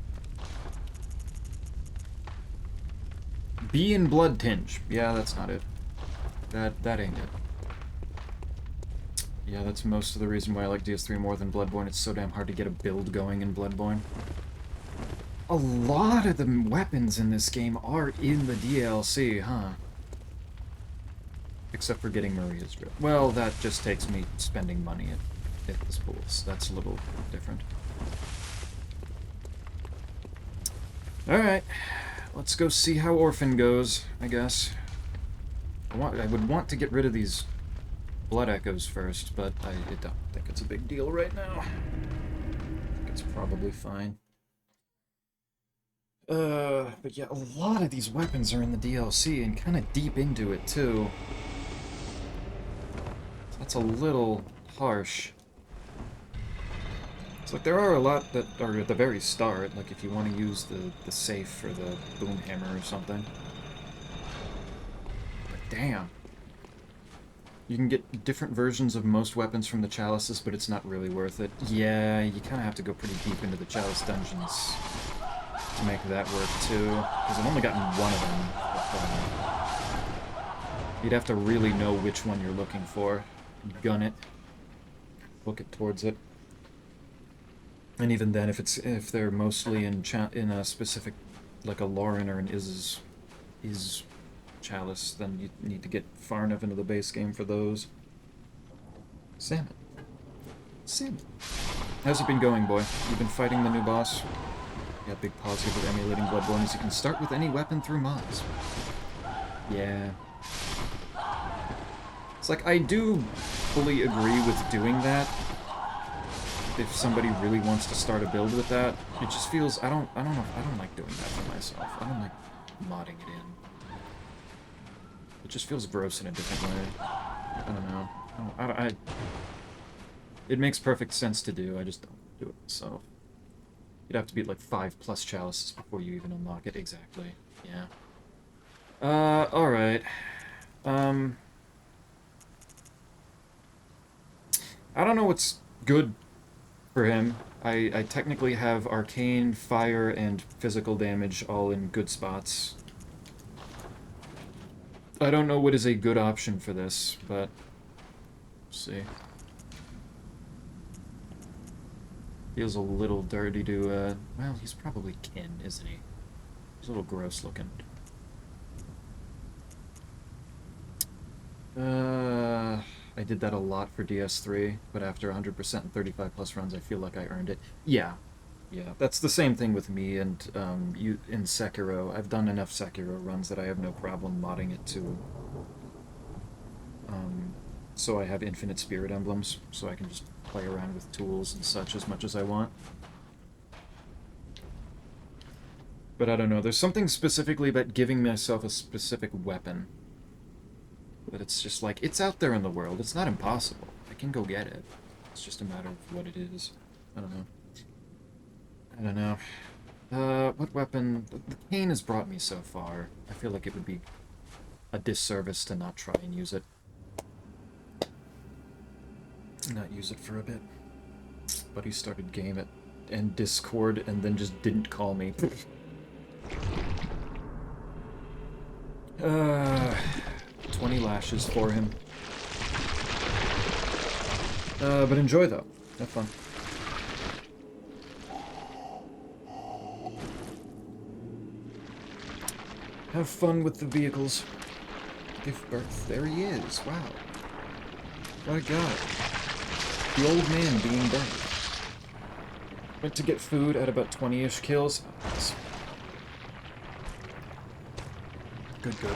Bee and Blood Tinge. Yeah, that's not it. That ain't it. Yeah, that's most of the reason why I like DS3 more than Bloodborne. It's so damn hard to get a build going in Bloodborne. A lot of the weapons in this game are in the DLC, huh? Except for getting Maria's Grip. Well, that just takes me spending money at the schools. That's a little different. Alright. Let's go see how Orphan goes, I guess. I would want to get rid of these Blood Echoes first, but I don't think it's a big deal right now. I think it's probably fine. But yeah, a lot of these weapons are in the DLC, and kind of deep into it, too. So that's a little harsh. It's like there are a lot that are at the very start, like if you want to use the safe or the boom hammer or something. But damn. You can get different versions of most weapons from the chalices, but it's not really worth it. Yeah, you kind of have to go pretty deep into the chalice dungeons to make that work, too. Because I've only gotten one of them. You'd have to really know which one you're looking for. Gun it. Book it towards it. And even then, if they're mostly in a specific, like a Lauren or an Is chalice, then you need to get far enough into the base game for those. Salmon. Salmon. How's it been going, boy? You've been fighting the new boss? Yeah, big positive with emulating Bloodborne is you can start with any weapon through mods. Yeah. It's like, I do fully agree with doing that. If somebody really wants to start a build with that, it just feels, I don't like doing that for myself. I don't like modding it in. It just feels gross in a different way. I don't know. It makes perfect sense to do, I just don't do it myself. You'd have to beat like 5+ chalices before you even unlock it. Exactly. Yeah. Alright. I don't know what's good for him. I technically have arcane, fire, and physical damage all in good spots. I don't know what is a good option for this, but we'll see. Feels a little dirty to, well, he's probably kin, isn't he? He's a little gross looking. I did that a lot for DS3, but after 100% and 35+ runs, I feel like I earned it. Yeah. Yeah, that's the same thing with me and you in Sekiro. I've done enough Sekiro runs that I have no problem modding it to so I have infinite spirit emblems, so I can just play around with tools and such as much as I want. But I don't know, there's something specifically about giving myself a specific weapon. But it's just like, it's out there in the world, it's not impossible. I can go get it. It's just a matter of what it is. I don't know. I don't know. What weapon? The cane has brought me so far. I feel like it would be a disservice to not try and use it. Not use it for a bit. Buddy started game it and Discord and then just didn't call me. 20 lashes for him. But enjoy though. Have fun. Have fun with the vehicles. Give birth. There he is. Wow. What a guy. The old man being birthed. Went to get food at about 20-ish kills. Oh, nice. Good, good.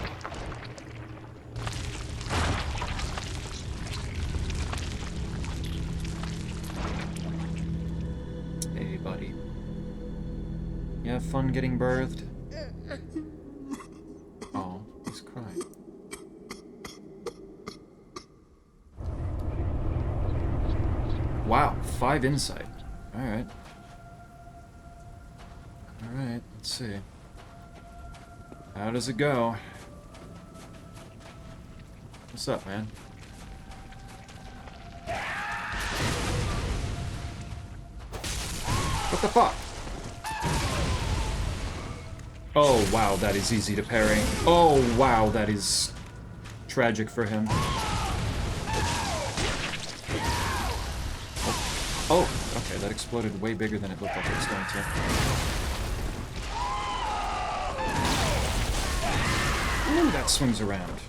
Hey, buddy. You have fun getting birthed? Oh, he's crying. Wow, 5 insight. Alright. Alright, let's see. How does it go? What's up, man? What the fuck? Oh, wow, that is easy to parry. Oh, wow, that is tragic for him. Oh, okay, that exploded way bigger than it looked like it was going to. Ooh, that swings around.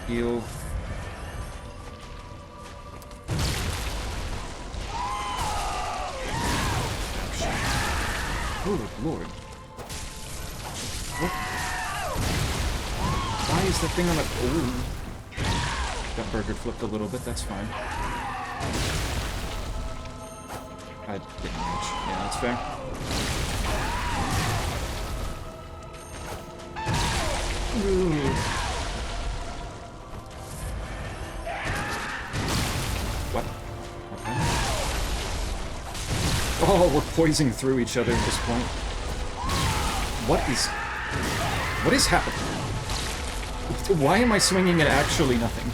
Heal. Oh, Lord. What? Why is that thing on the... Ooh. That burger flipped a little bit, that's fine. I didn't reach. Yeah, that's fair. Ooh. What? Okay. Oh, we're poising through each other at this point. What is happening? Why am I swinging at actually nothing?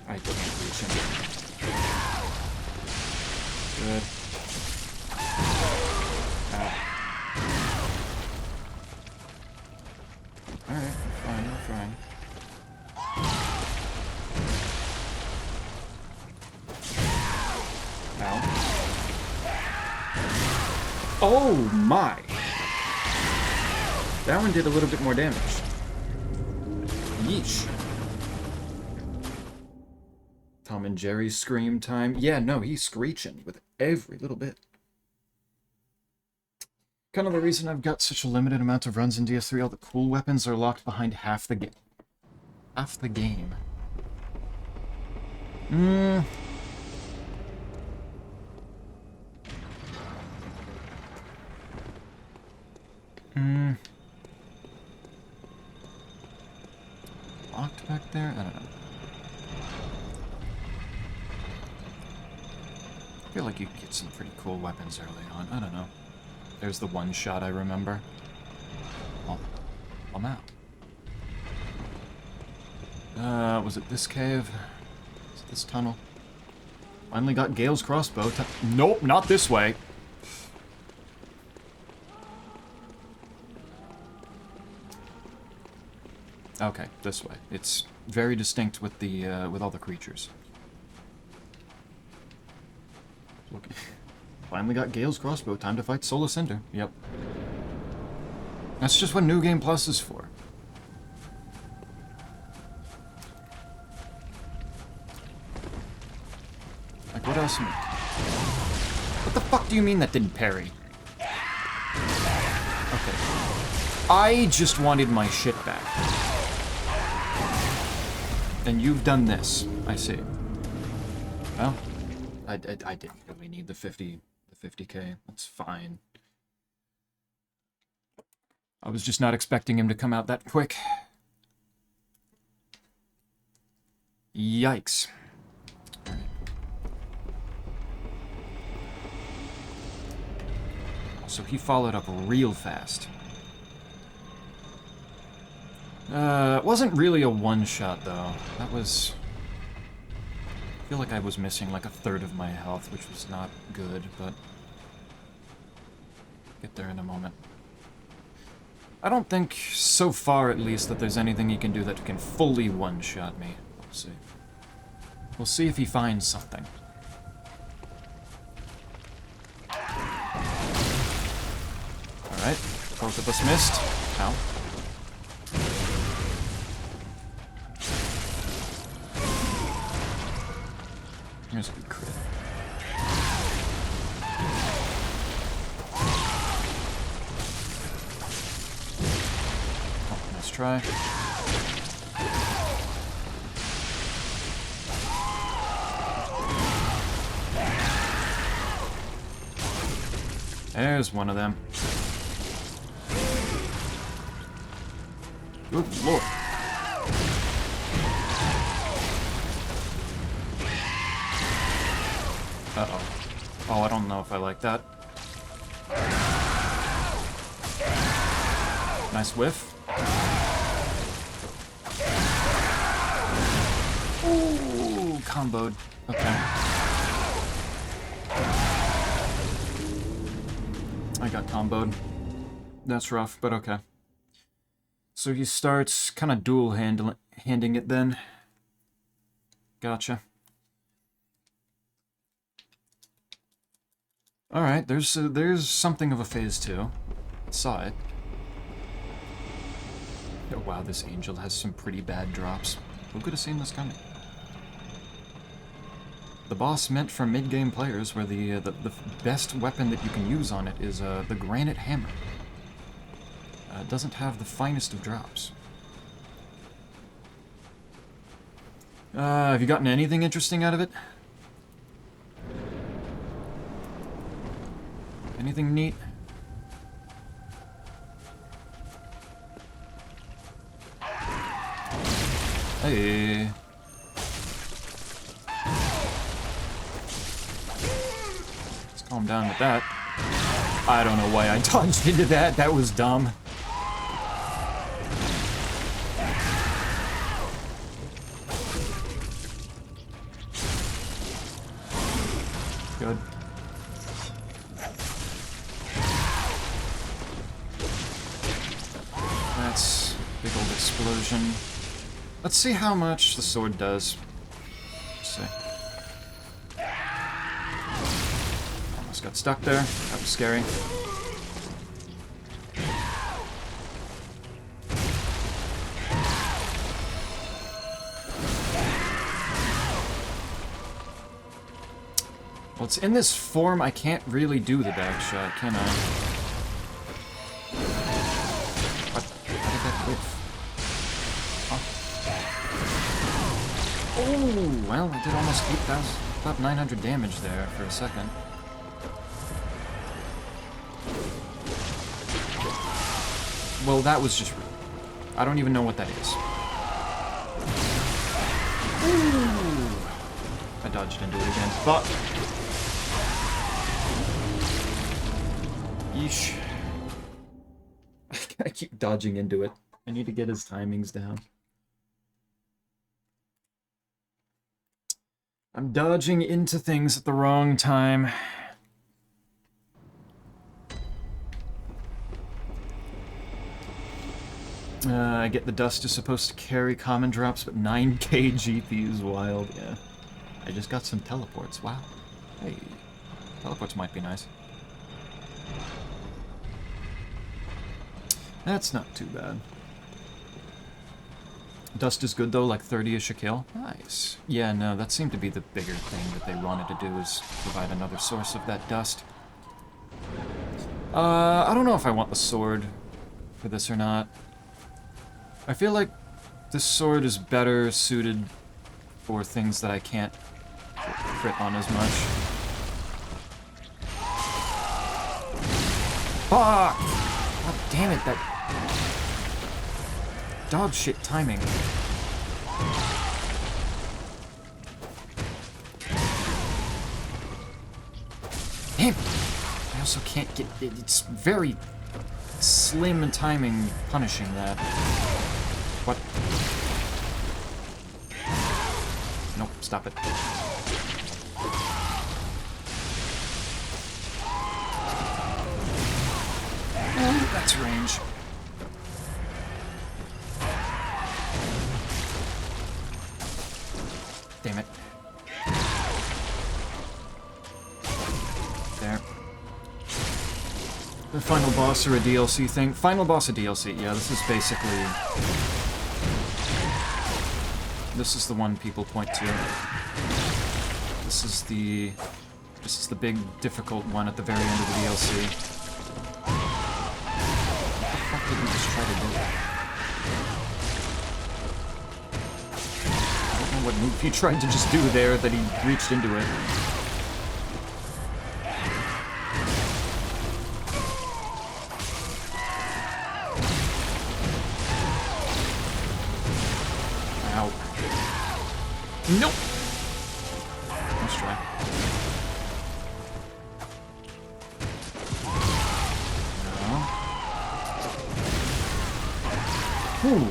I can't reach him. Good. Ow. Alright, we're fine, we're fine. Ow. Oh my! That one did a little bit more damage. Yeesh. Tom and Jerry scream time. Yeah, no, he's screeching with every little bit. Kind of the reason I've got such a limited amount of runs in DS3. All the cool weapons are locked behind half the game. Half the game. Locked back there? I don't know. I feel like you could get some pretty cool weapons early on. I don't know. There's the one shot I remember. Oh, I'm out. Was it this cave? Was it this tunnel? Finally got Gale's crossbow. Nope, not this way. Okay, this way. It's very distinct with the with all the creatures. Looking. Finally got Gale's crossbow. Time to fight Solar Cinder. Yep. That's just what New Game Plus is for. Like, what else? What the fuck do you mean that didn't parry? Okay. I just wanted my shit back. And you've done this. I see. Well, I didn't really need the 50k. That's fine. I was just not expecting him to come out that quick. Yikes. So he followed up real fast. It wasn't really a one-shot, though. That was... I feel like I was missing like a third of my health, which was not good, but... Get there in a moment. I don't think, so far at least, that there's anything he can do that can fully one-shot me. We'll see. We'll see if he finds something. Alright, both of us missed. Ow. Here's a good crit. Oh, nice try. There's one of them. Good lord. Uh-oh. Oh, I don't know if I like that. Nice whiff. Ooh, comboed. Okay. I got comboed. That's rough, but okay. So he starts kind of handing it then. Gotcha. Alright, there's something of a phase 2. Saw it. Oh, wow, this angel has some pretty bad drops. Who could have seen this coming? The boss meant for mid-game players, where the best weapon that you can use on it is the granite hammer. It doesn't have the finest of drops. Have you gotten anything interesting out of it? Anything neat? Hey. Let's calm down with that. I don't know why I dodged into that. That was dumb. Good. That's a big old explosion. Let's see how much the sword does. Let's see. Almost got stuck there. That was scary. Well, it's in this form, I can't really do the back shot, can I? What? How did that whiff? Oh, well, I did almost 8,000, about 900 damage there for a second. Well, that was just rude. I don't even know what that is. Ooh. I dodged into it again. Fuck. Yeesh. I keep dodging into it. I need to get his timings down. I'm dodging into things at the wrong time. I get the dust is supposed to carry common drops, but 9k GP is wild, yeah. I just got some teleports, wow. Hey, teleports might be nice. That's not too bad. Dust is good though, like 30-ish a kill. Nice. Yeah, no, that seemed to be the bigger thing that they wanted to do, is provide another source of that dust. I don't know if I want the sword for this or not. I feel like this sword is better suited for things that I can't crit on as much. Fuck! God damn it, that dog shit timing. Damn! I also can't get... It's very slim timing punishing that. What? Nope, stop it. Oh, that's range. Damn it. There. The final boss or a DLC thing? Final boss a DLC, yeah, this is basically... This is the one people point to. This is the big, difficult one at the very end of the DLC. What the fuck did he just try to do? I don't know what move he tried to just do there that he reached into it. Nope. Let's try. No. Whew.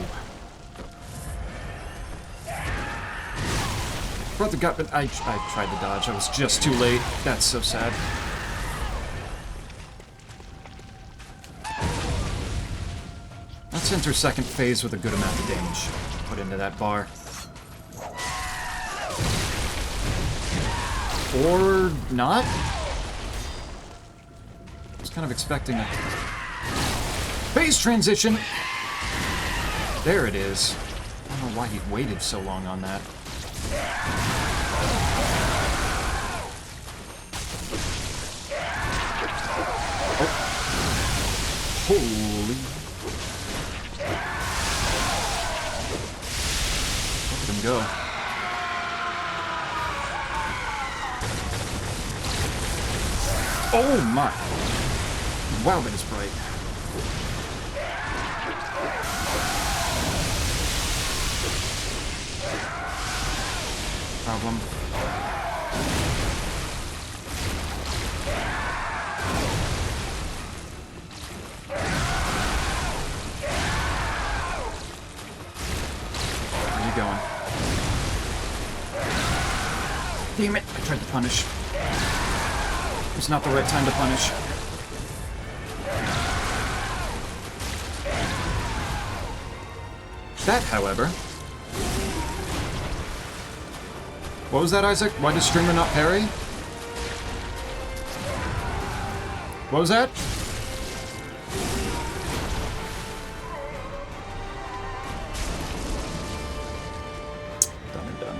Brother got, but I tried to dodge. I was just too late. That's so sad. Let's enter second phase with a good amount of damage put into that bar. Or not? I was kind of expecting a phase transition. There it is. I don't know why he waited so long on that. Oh. Holy. Look at him go. Oh my! Wow, that is bright. Problem. Where are you going? Damn it! I tried to punish. It's not the right time to punish. That, however... What was that, Isaac? Why does Streamer not parry? What was that? Done and done.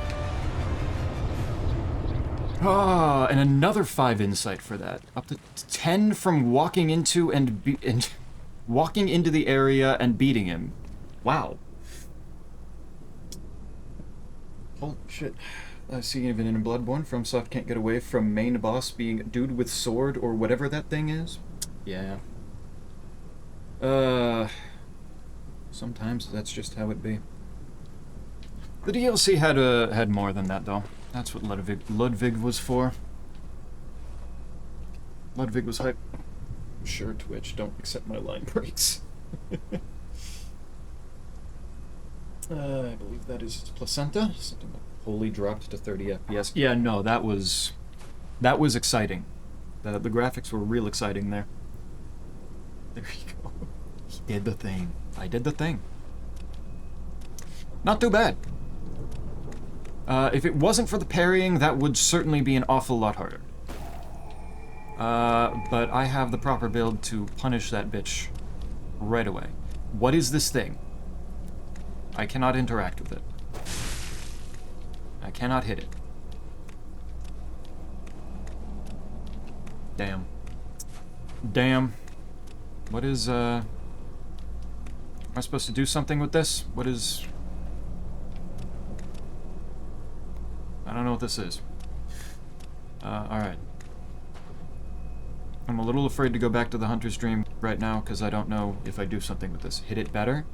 Ah, and another 5 insight for that. Up to 10 from walking into walking into the area and beating him. Wow. Holy shit. I see even in Bloodborne, FromSoft can't get away from main boss being a dude with sword or whatever that thing is. Yeah. Sometimes that's just how it be. The DLC had more than that, though. That's what Ludwig was for. Ludwig was hype. Sure, Twitch, don't accept my line breaks. I believe that is placenta. Something that wholly dropped to 30 FPS. Yeah, no, that was exciting. The graphics were real exciting there. There you go. He did the thing. I did the thing. Not too bad. If it wasn't for the parrying, that would certainly be an awful lot harder. But I have the proper build to punish that bitch right away. What is this thing? I cannot interact with it. I cannot hit it. Damn. Damn. What is, Am I supposed to do something with this? What is... I don't know what this is. Alright. I'm a little afraid to go back to the Hunter's Dream right now, because I don't know if I do something with this. Hit it better?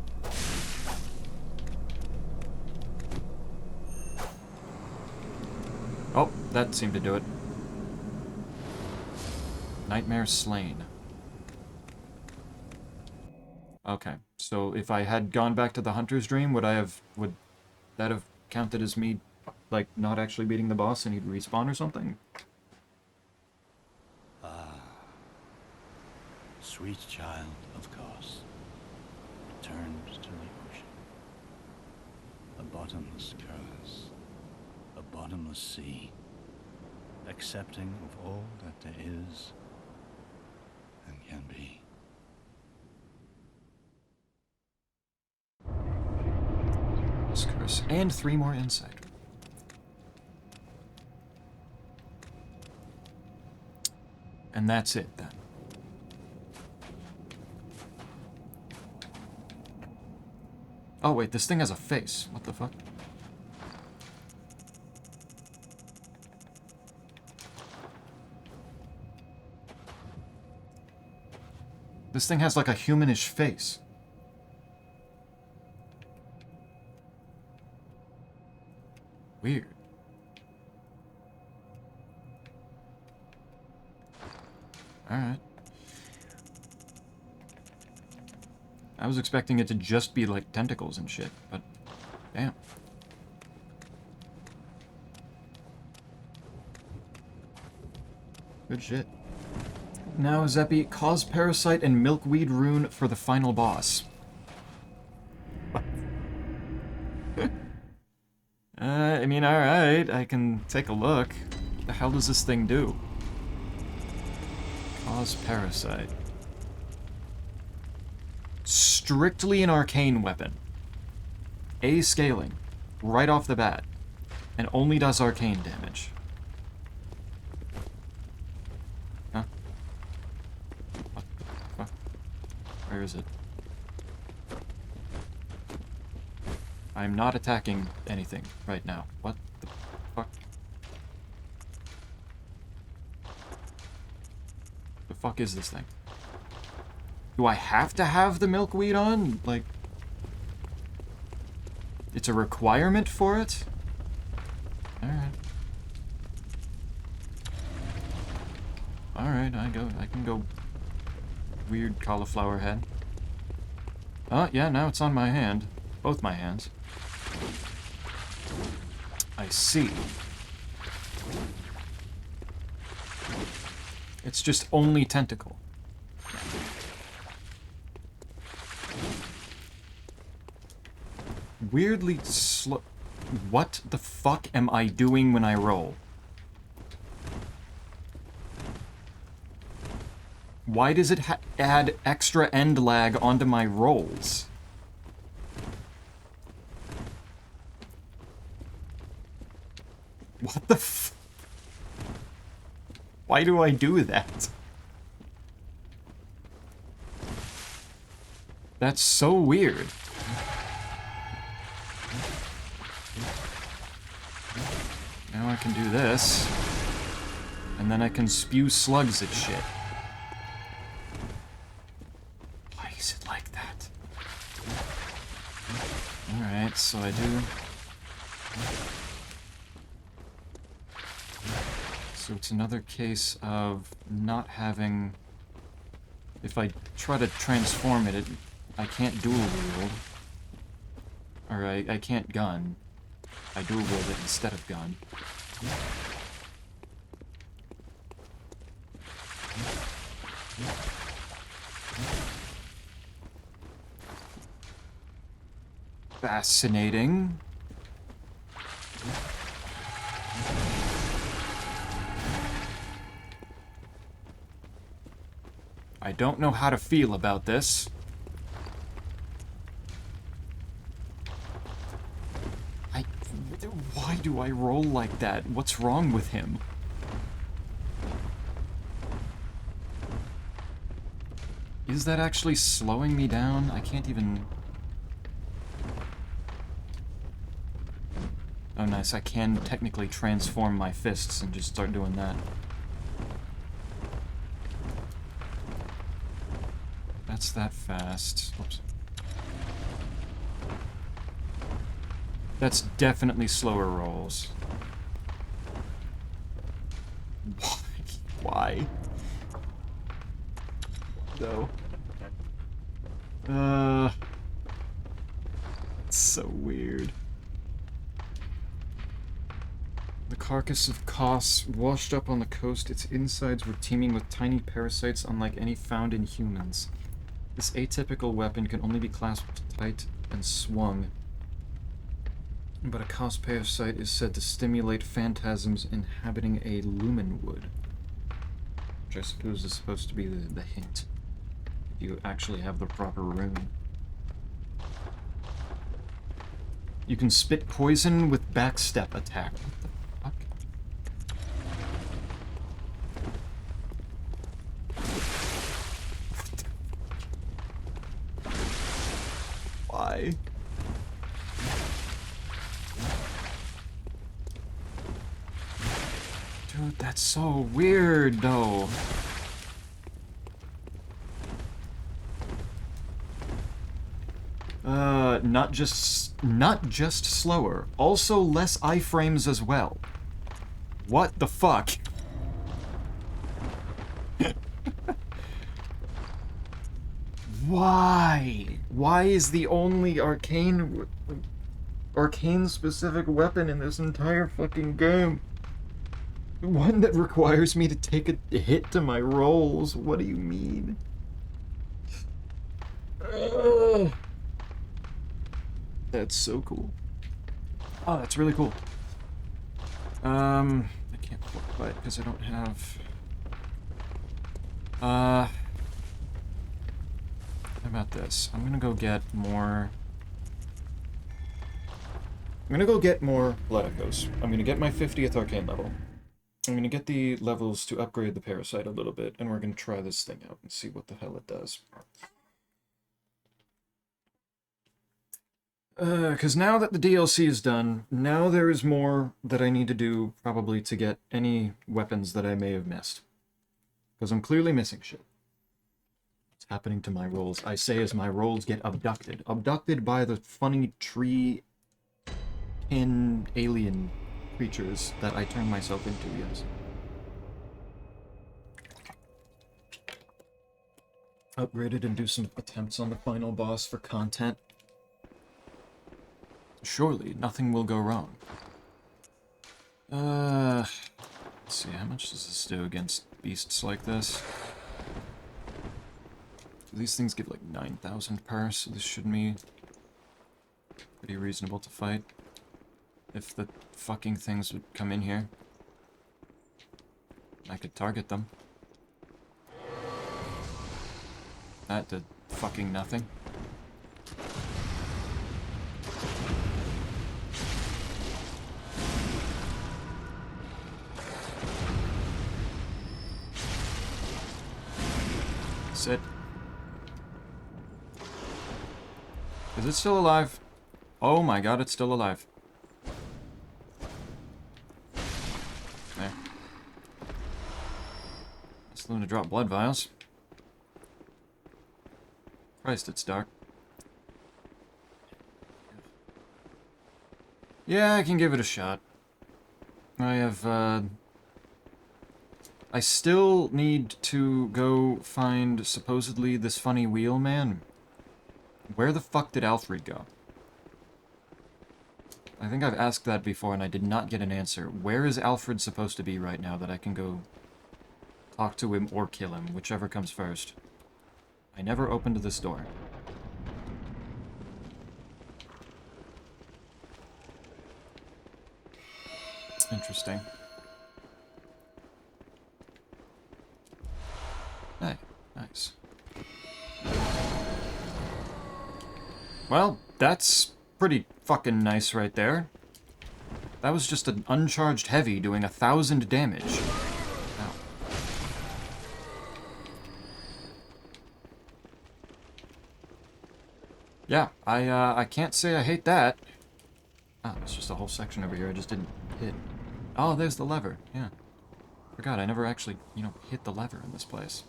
Oh, that seemed to do it. Nightmare slain. Okay, so if I had gone back to the Hunter's Dream, would that have counted as me, like, not actually beating the boss and he'd respawn or something?
Sweet child of Kos, returned to the ocean. A bottomless curse, a bottomless sea, accepting of all that there is and can be.
This curse, and 3 more insight. And that's it, then. Oh, wait, this thing has a face. What the fuck? This thing has, like, a humanish face. Weird. Alright. I was expecting it to just be, like, tentacles and shit, but... damn. Good shit. Now, Zeppy, cause Parasite and Milkweed Rune for the final boss. I mean, alright, I can take a look. What the hell does this thing do? Cause Parasite. Strictly an arcane weapon. A scaling. Right off the bat. And only does arcane damage. Huh? What the fuck? Where is it? I'm not attacking anything right now. What the fuck? The fuck is this thing? Do I have to have the milkweed on? Like... it's a requirement for it? Alright. Alright, I can go... weird cauliflower head. Oh, yeah, now it's on my hand. Both my hands. I see. It's just only tentacle. Weirdly slow. What the fuck am I doing when I roll? Why does it add extra end lag onto my rolls? What the f... why do I do that? That's so weird. Now I can do this. And then I can spew slugs at shit. Why is it like that? so I do. So it's another case of not having... If I try to transform it, I can't dual wield. Or I can't gun. I dual wield it instead of gun. Fascinating. I don't know how to feel about this. Why do I roll like that? What's wrong with him? Is that actually slowing me down? I can't even... Oh, nice. I can technically transform my fists and just start doing that. That's that fast. Oops. That's definitely slower rolls. Why? Though. It's so weird. The carcass of Kos washed up on the coast. Its insides were teeming with tiny parasites unlike any found in humans. This atypical weapon can only be clasped tight and swung. But a Kos parasite is said to stimulate phantasms inhabiting a lumen wood. Which I suppose is supposed to be the hint. If you actually have the proper rune. You can spit poison with backstep attack. What the fuck? Why? Dude, that's so weird, though. Not just slower, also less iframes as well. What the fuck? Why? Why is the only arcane specific weapon in this entire fucking game one that requires me to take a hit to my rolls? What do you mean? Ugh. That's so cool. Oh, that's really cool. I can't quite because I don't have... How about this? I'm gonna go get more... Blood Echoes. I'm gonna get my 50th arcane level. I'm gonna get the levels to upgrade the parasite a little bit, and we're gonna try this thing out and see what the hell it does. Because now that the DLC is done, now there is more that I need to do, probably, to get any weapons that I may have missed. Because I'm clearly missing shit. What's happening to my rolls? I say as my rolls get abducted. Abducted by the funny tree in alien creatures that I turn myself into, yes. Upgraded and do some attempts on the final boss for content. Surely, nothing will go wrong. Let's see, how much does this do against beasts like this? These things give like 9,000 per, so this should be pretty reasonable to fight. If the fucking things would come in here, I could target them. That did fucking nothing. Sit. Is it still alive? Oh my god, it's still alive. There. It's going to drop blood vials. Christ, it's dark. Yeah, I can give it a shot. I have, I still need to go find, supposedly, this funny wheel man. Where the fuck did Alfred go? I think I've asked that before and I did not get an answer. Where is Alfred supposed to be right now that I can go talk to him or kill him, whichever comes first? I never opened this door. Interesting. Hey, nice. Well, that's pretty fucking nice right there. That was just an uncharged heavy doing 1,000 damage. Ow. Yeah, I can't say I hate that. Ah, there's just a whole section over here I just didn't hit. Oh, there's the lever, yeah. Forgot, I never actually, hit the lever in this place.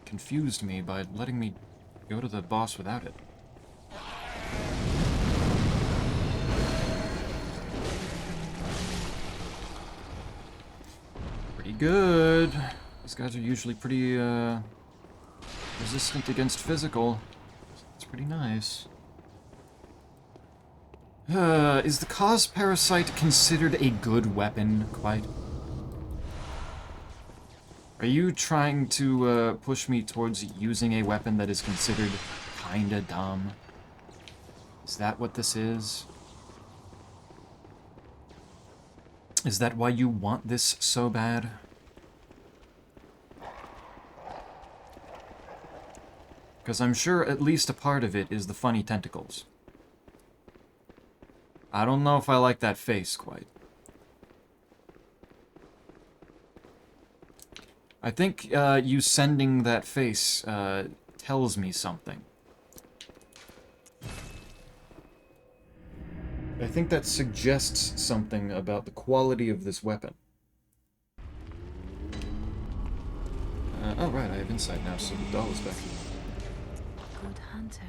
Confused me by letting me go to the boss without it. Pretty good. These guys are usually pretty, resistant against physical. It's pretty nice. Is the cause parasite considered a good weapon, quite? Are you trying to, push me towards using a weapon that is considered kinda dumb? Is that what this is? Is that why you want this so bad? Because I'm sure at least a part of it is the funny tentacles. I don't know if I like that face quite. I think you sending that face tells me something. I think that suggests something about the quality of this weapon. Oh right, I have insight now, so the doll is back here.
Good hunter.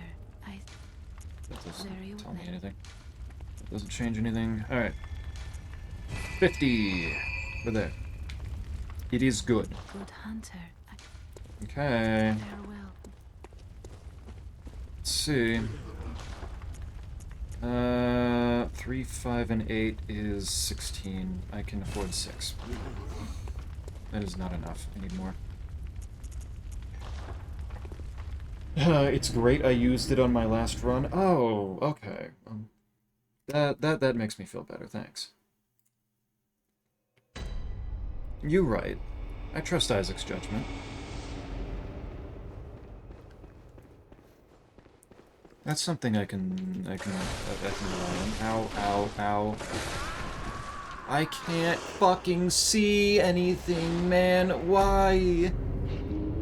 That doesn't
Very
tell me
well.
anything. That doesn't change anything. Alright. 50! We're there. It is good.
Good hunter.
Okay.
Farewell.
Let's see. 3, 5, and 8 is 16. I can afford 6. That is not enough. I need more. It's great I used it on my last run. Oh, okay. That makes me feel better, thanks. You right. I trust Isaac's judgment. That's something I can rely on. Ow, ow, ow. I can't fucking see anything, man. Why?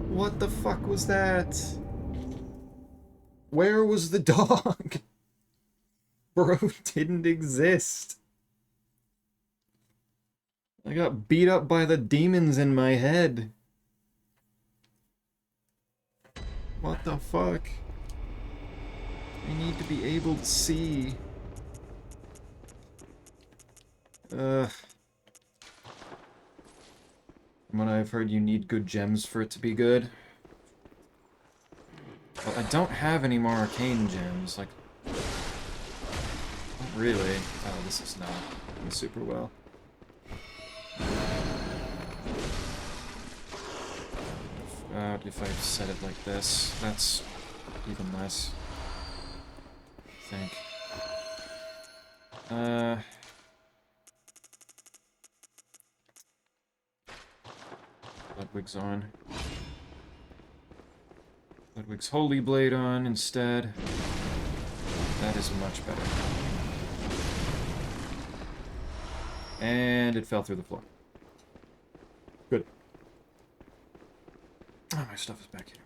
What the fuck was that? Where was the dog? Bro didn't exist. I got beat up by the demons in my head. What the fuck? I need to be able to see. From what I've heard, you need good gems for it to be good. Well, I don't have any more arcane gems, like... Not really. Oh, this is not going super well. If I set it like this, that's even less. I think. Ludwig's on. Ludwig's Holy Blade on instead. That is much better. And it fell through the floor. Good. Oh, my stuff is back here.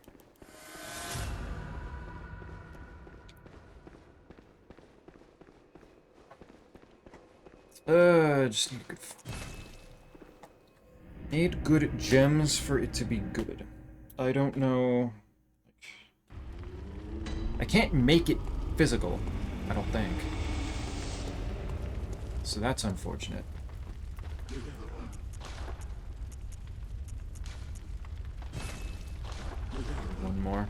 Just need good... Need good gems for it to be good. I don't know... I can't make it physical, I don't think. So that's unfortunate. One more.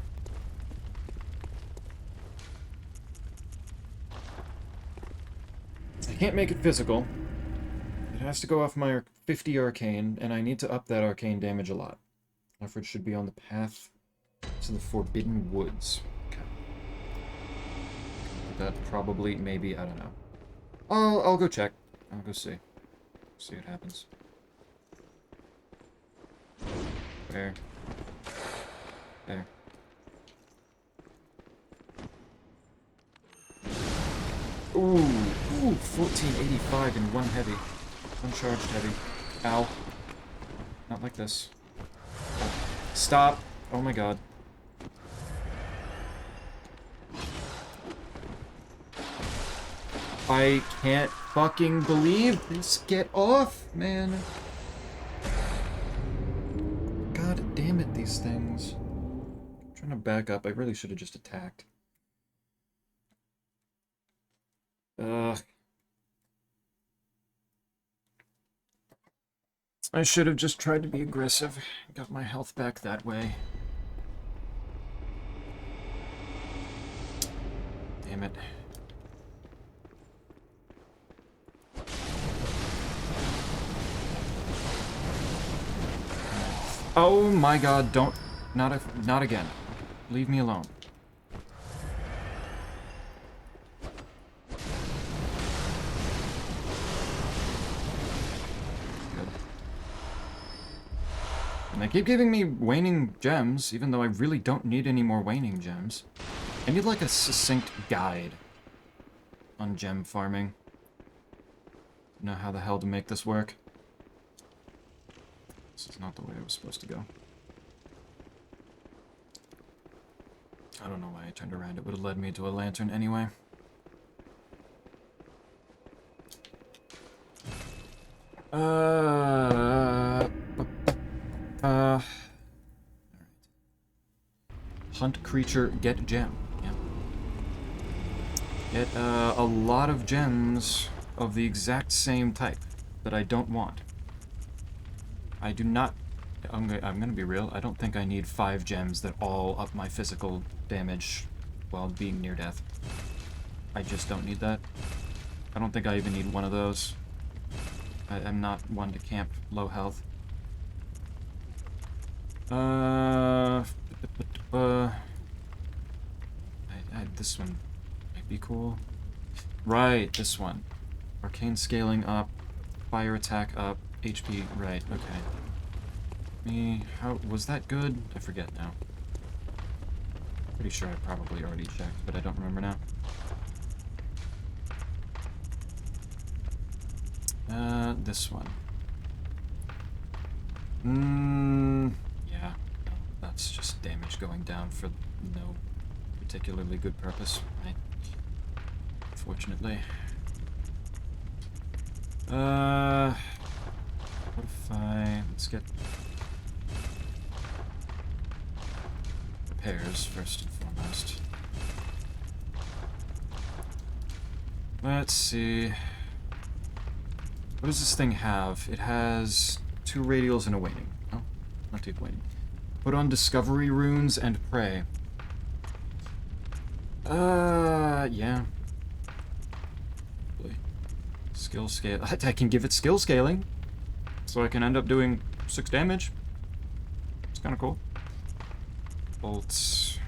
I can't make it physical. It has to go off my 50 arcane, and I need to up that arcane damage a lot. Alfred should be on the path to the Forbidden Woods. Okay. That probably, maybe, I don't know. I'll go check. I'll go see. See what happens. There. There. Ooh, 1485 in one heavy. Uncharged heavy. Ow. Not like this. Stop. Oh my god. I can't fucking believe this. Get off, man. God damn it, these things. I'm trying to back up. I really should have just attacked. Ugh. I should have just tried to be aggressive. Got my health back that way. Damn it. Oh my god, don't... Not again. Leave me alone. Good. And they keep giving me waning gems, even though I really don't need any more waning gems. I need like a succinct guide on gem farming. Know how the hell to make this work. This is not the way it was supposed to go. I don't know why I turned around. It would have led me to a lantern anyway. Alright. Hunt creature, get gem. Yeah. Get a lot of gems of the exact same type that I don't want. I do not... I'm gonna be real. I don't think I need 5 gems that all up my physical damage while being near death. I just don't need that. I don't think I even need one of those. I'm not one to camp low health. This one might be cool. Right, this one. Arcane scaling up, fire attack up, HP, right, okay. How, was that good? I forget now. Pretty sure I probably already checked, but I don't remember now. This one. Yeah, no, that's just damage going down for no particularly good purpose, right? Unfortunately. What if let's get repairs first and foremost. Let's see. What does this thing have? It has 2 radials and a waning. Oh, not 2 waning. Put on discovery runes and pray. Yeah. Skill scale. I can give it skill scaling, so I can end up doing 6 damage. It's kind of cool. Bolts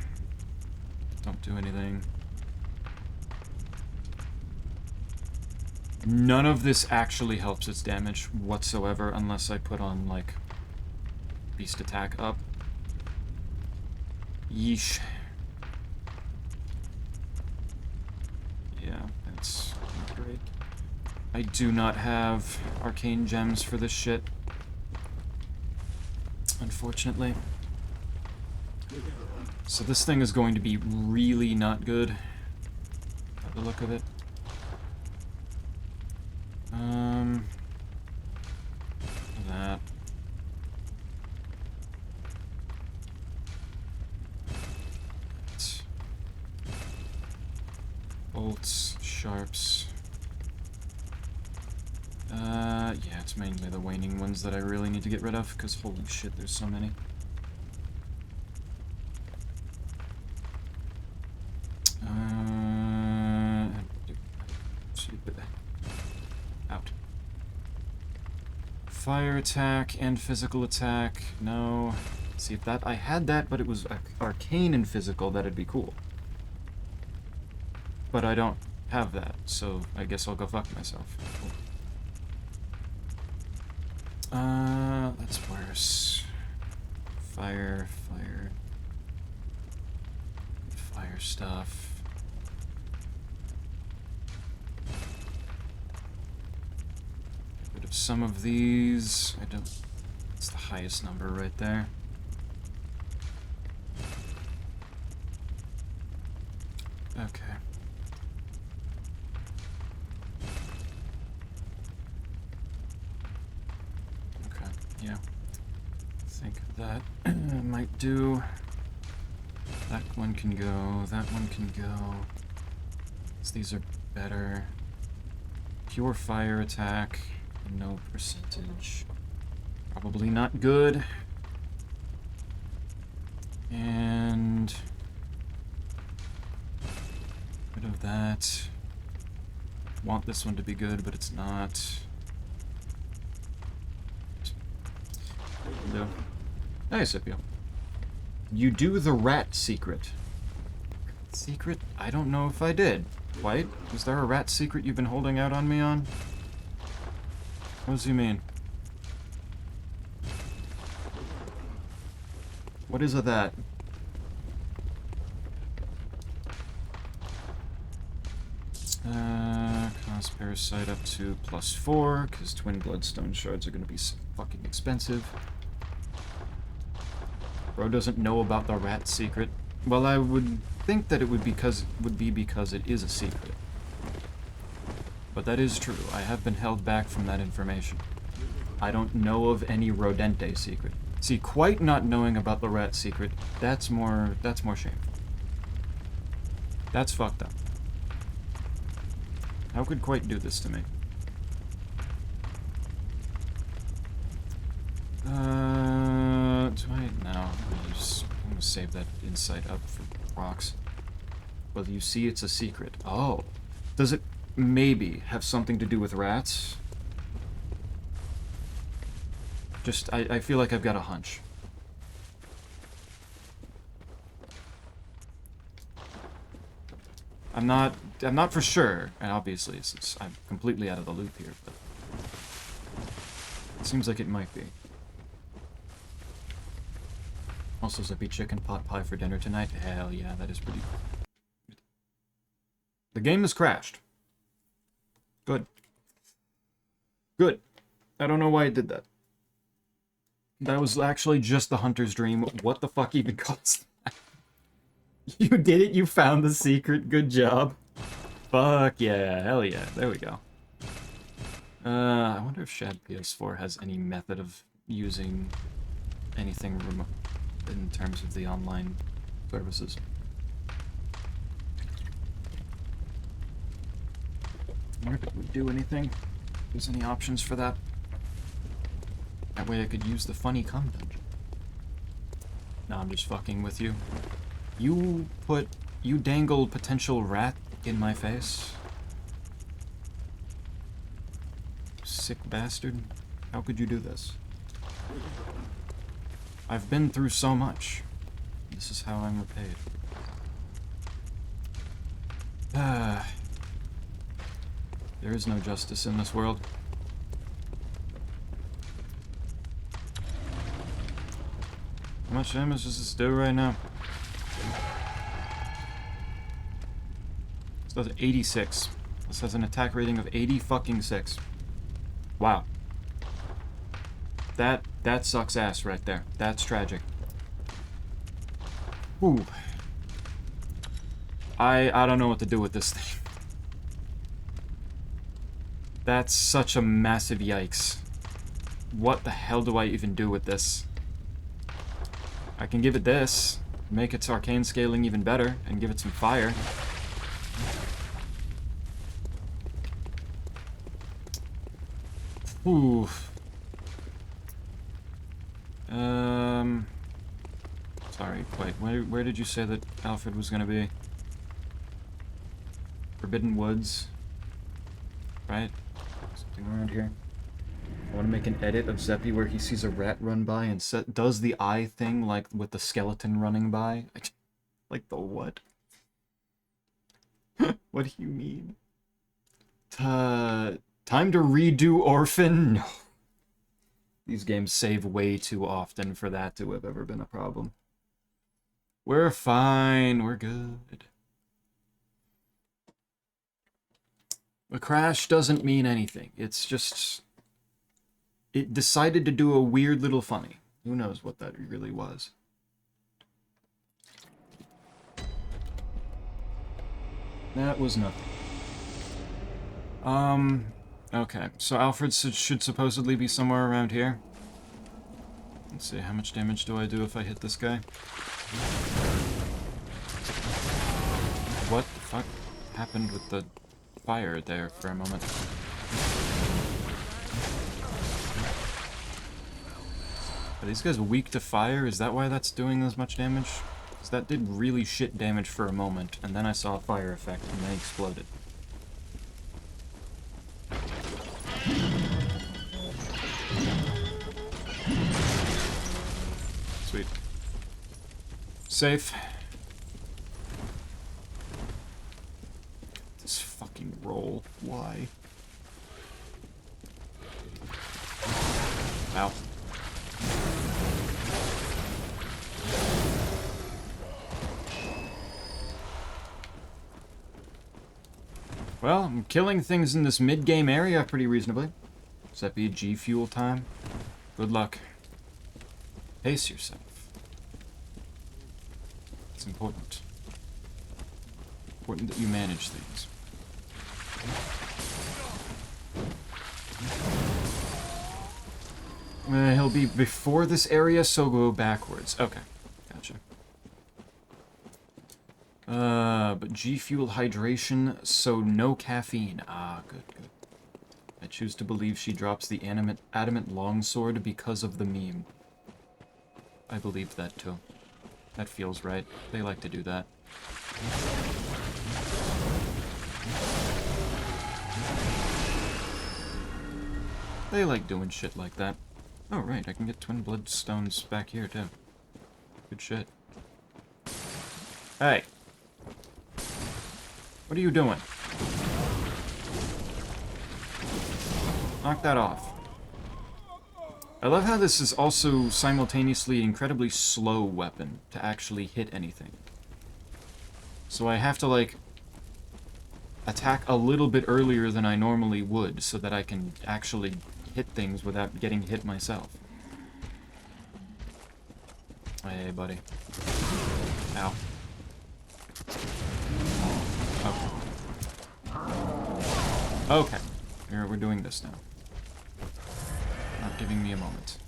don't do anything. None of this actually helps its damage whatsoever unless I put on, like, beast attack up. Yeesh. Yeah, that's not great. I do not have arcane gems for this shit, unfortunately. So this thing is going to be really not good, by the look of it. That. Bolts, sharps. Yeah, it's mainly the waning ones that I really need to get rid of, because holy shit, there's so many. Out. Fire attack and physical attack. No. See if that I had that, but it was arcane and physical. That'd be cool. But I don't have that, so I guess I'll go fuck myself. That's worse. Fire stuff. Get rid of some of these. I don't. It's the highest number right there. Okay. Okay, yeah. I think that might do. That one can go, that one can go. So these are better. Pure fire attack, no percentage. Probably not good. And rid of that. Want this one to be good, but it's not. No. Nice, Scipio. You do the rat secret. Secret? I don't know if I did. White, is there a rat secret you've been holding out on me on? What does he mean? What is it that? Cost parasite up to +4, because twin bloodstone shards are going to be so fucking expensive. Bro doesn't know about the rat secret. Well, I would think that it would be because it is a secret. But that is true. I have been held back from that information. I don't know of any Rodente secret. See, quite not knowing about the rat secret, that's more shameful. That's fucked up. How could Quite do this to me? Do I? No. I'm gonna save that insight up for rocks. Well, you see it's a secret. Oh. Does it maybe have something to do with rats? Just, I feel like I've got a hunch. I'm not for sure, and obviously I'm completely out of the loop here, but it seems like it might be. Also, Zippy chicken pot pie for dinner tonight. Hell yeah, that is pretty. The game has crashed. Good. Good. I don't know why it did that. That was actually just the hunter's dream. What the fuck even caused that? You did it, you found the secret. Good job. Fuck yeah, hell yeah. There we go. I wonder if Shad PS4 has any method of using anything remote in terms of the online services. I wonder if it would do anything. If there's any options for that. That way I could use the funny cum dungeon. No, I'm just fucking with you. You dangle potential rat in my face? Sick bastard. How could you do this? I've been through so much. This is how I'm repaid. There is no justice in this world. How much damage does this do right now? This does 86. This has an attack rating of 80-fucking-6. Wow. That sucks ass right there. That's tragic. Ooh. I don't know what to do with this thing. That's such a massive yikes. What the hell do I even do with this? I can give it this, make its arcane scaling even better, and give it some fire. Oof. Sorry, wait, where did you say that Alfred was gonna be? Forbidden Woods. Right? Something around here. I want to make an edit of Zeppy where he sees a rat run by and does the eye thing, like with the skeleton running by. Like the what? What do you mean? Time to redo Orphan? No. These games save way too often for that to have ever been a problem. We're fine. We're good. A crash doesn't mean anything. It's just... It decided to do a weird little funny. Who knows what that really was. That was nothing. Okay. So Alfred should supposedly be somewhere around here. Let's see, how much damage do I do if I hit this guy? What the fuck happened with the fire there for a moment? Are these guys weak to fire? Is that why that's doing as much damage? Because that did really shit damage for a moment, and then I saw a fire effect, and they exploded. Sweet. Safe. This fucking roll. Why? Ow. Well, I'm killing things in this mid-game area pretty reasonably. Does that be G Fuel time? Good luck. Pace yourself. It's important. Important that you manage things. He'll be before this area, so go backwards. Okay, gotcha. But G Fuel hydration, so no caffeine. Ah, good, good. I choose to believe she drops the adamant longsword because of the meme. I believe that too. That feels right. They like to do that. They like doing shit like that. Oh, right, I can get twin bloodstones back here, too. Good shit. Hey. What are you doing? Knock that off. I love how this is also simultaneously an incredibly slow weapon to actually hit anything. So I have to, like, attack a little bit earlier than I normally would so that I can actually hit things without getting hit myself. Hey, buddy. Ow. Okay. Okay. Here, we're doing this now. Not giving me a moment.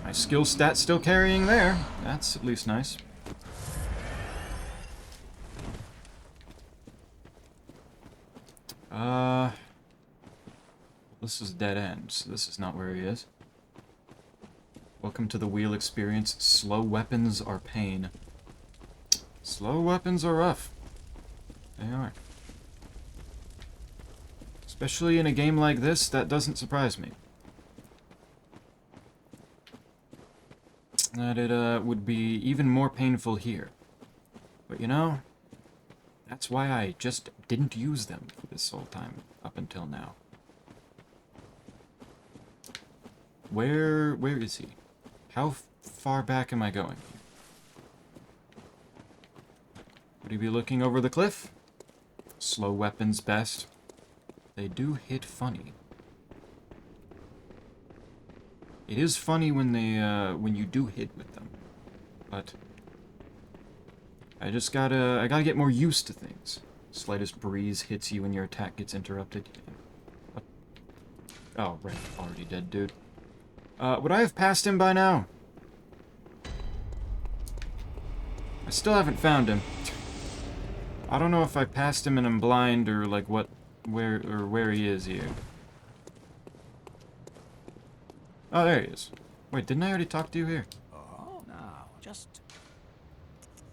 My skill stat still carrying there. That's at least nice. This is a dead end, so this is not where he is. Welcome to the wheel experience. Slow weapons are pain. Slow weapons are rough. They are. Especially in a game like this, that doesn't surprise me. That it would be even more painful here. But you know, that's why I just didn't use them for this whole time, up until now. Where is he? How far back am I going? Would he be looking over the cliff? Slow weapons best. They do hit funny. It is funny when they, when you do hit with them. But I gotta get more used to things. Slightest breeze hits you and your attack gets interrupted. What? Oh, right. Already dead, dude. Would I have passed him by now? I still haven't found him. I don't know if I passed him and I'm blind or like where he is here. Oh, there he is. Wait, didn't I already talk to you here?
Oh, now, just...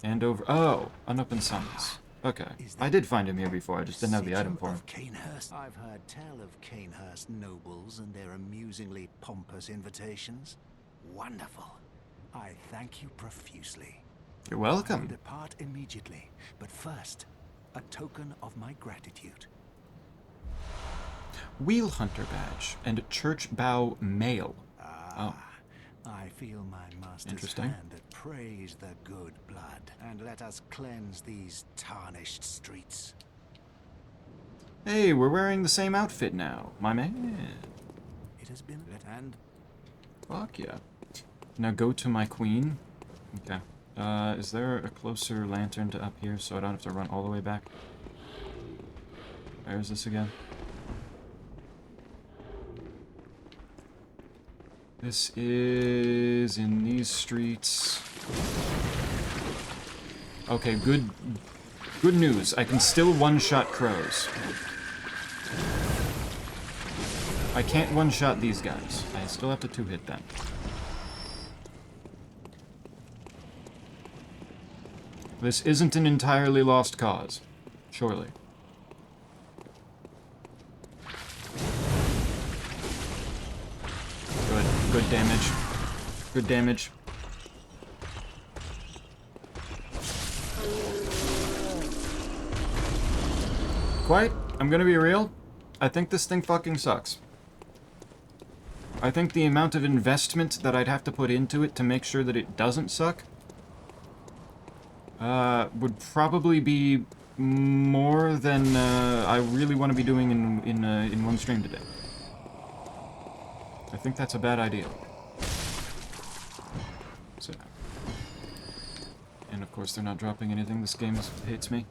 And over... Oh, unopened summons. Okay. I did find him here before, I just didn't have the item for him.
Canehurst. I've heard tell of Canehurst nobles and their amusingly pompous invitations. Wonderful. I thank you profusely.
You're
I will
welcome.
depart immediately, but first, a token of my gratitude.
Wheel Hunter badge and church bow mail. Oh.
I feel my master's
Interesting.
hand that praise the good blood, and let us cleanse these tarnished streets.
Hey, we're wearing the same outfit now, my man.
It has been lit and
Fuck yeah. Now go to my queen. Okay. Is there a closer lantern to up here so I don't have to run all the way back? Where is this again? This is in these streets. Okay, good news. I can still one-shot crows. I can't one-shot these guys. I still have to two-hit them. This isn't an entirely lost cause. Surely. Good damage. Good damage. Quite, I'm gonna be real. I think this thing fucking sucks. I think the amount of investment that I'd have to put into it to make sure that it doesn't suck would probably be more than I really want to be doing in one stream today. I think that's a bad idea. So, and of course they're not dropping anything. This game hates me.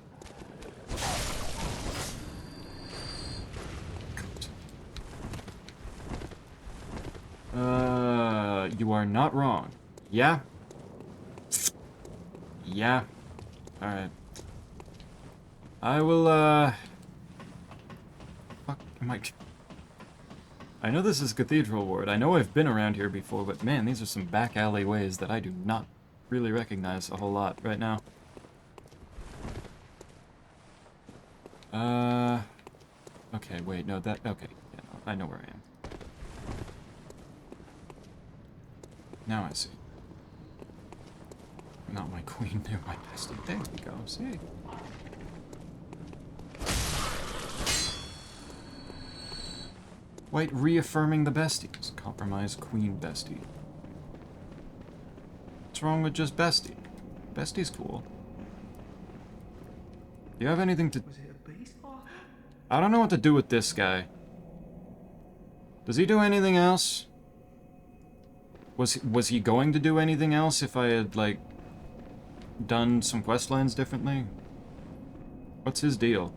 You are not wrong. Yeah? Yeah. Alright. I will, fuck, I know this is Cathedral Ward. I know I've been around here before, but man, these are some back alleyways that I do not really recognize a whole lot right now. Okay, wait, no, okay, yeah, no, I know where I am. Now I see. Not my queen, they're my bestie. There we go, see? White reaffirming the besties. Compromise queen bestie. What's wrong with just bestie? Bestie's cool. Do you have anything to...
Was it a beast?
I don't know what to do with this guy. Does he do anything else? Was he going to do anything else if I had, like, done some questlines differently? What's his deal?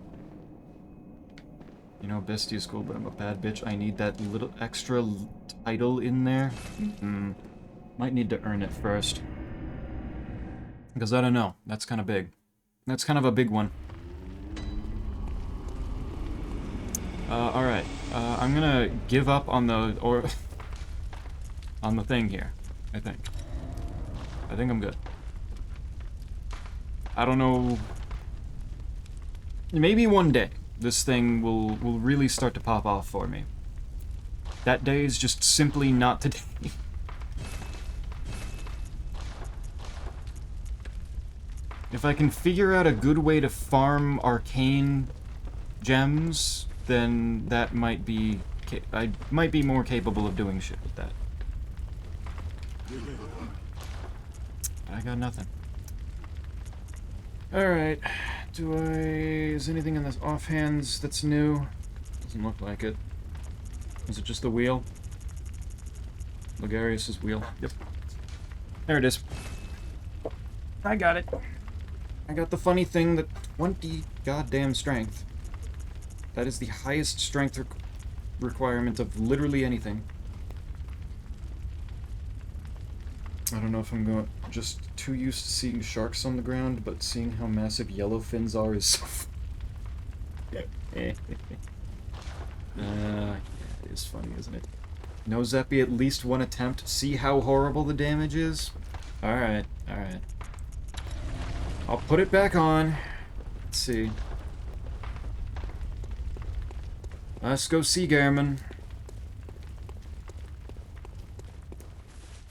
You know, bestie is cool, but I'm a bad bitch. I need that little extra title in there. Might need to earn it first. Because I don't know. That's kind of big. That's kind of a big one. Alright. I'm gonna give up on the... on the thing here, I think. I think I'm good. I don't know... Maybe one day this thing will really start to pop off for me. That day is just simply not today. If I can figure out a good way to farm arcane gems, then that might be... I might be more capable of doing shit with that. I got nothing. Alright. Is anything in this offhands that's new? Doesn't look like it. Is it just the wheel? Logarius' wheel. Yep. There it is. I got it. I got the funny thing that 20 goddamn strength. That is the highest strength requirement of literally anything. I don't know if I'm going... just too used to seeing sharks on the ground, but seeing how massive yellow fins are is so... it is funny, isn't it? No, Zeppy, at least one attempt. See how horrible the damage is? Alright, alright. I'll put it back on. Let's see. Let's go see Garamond.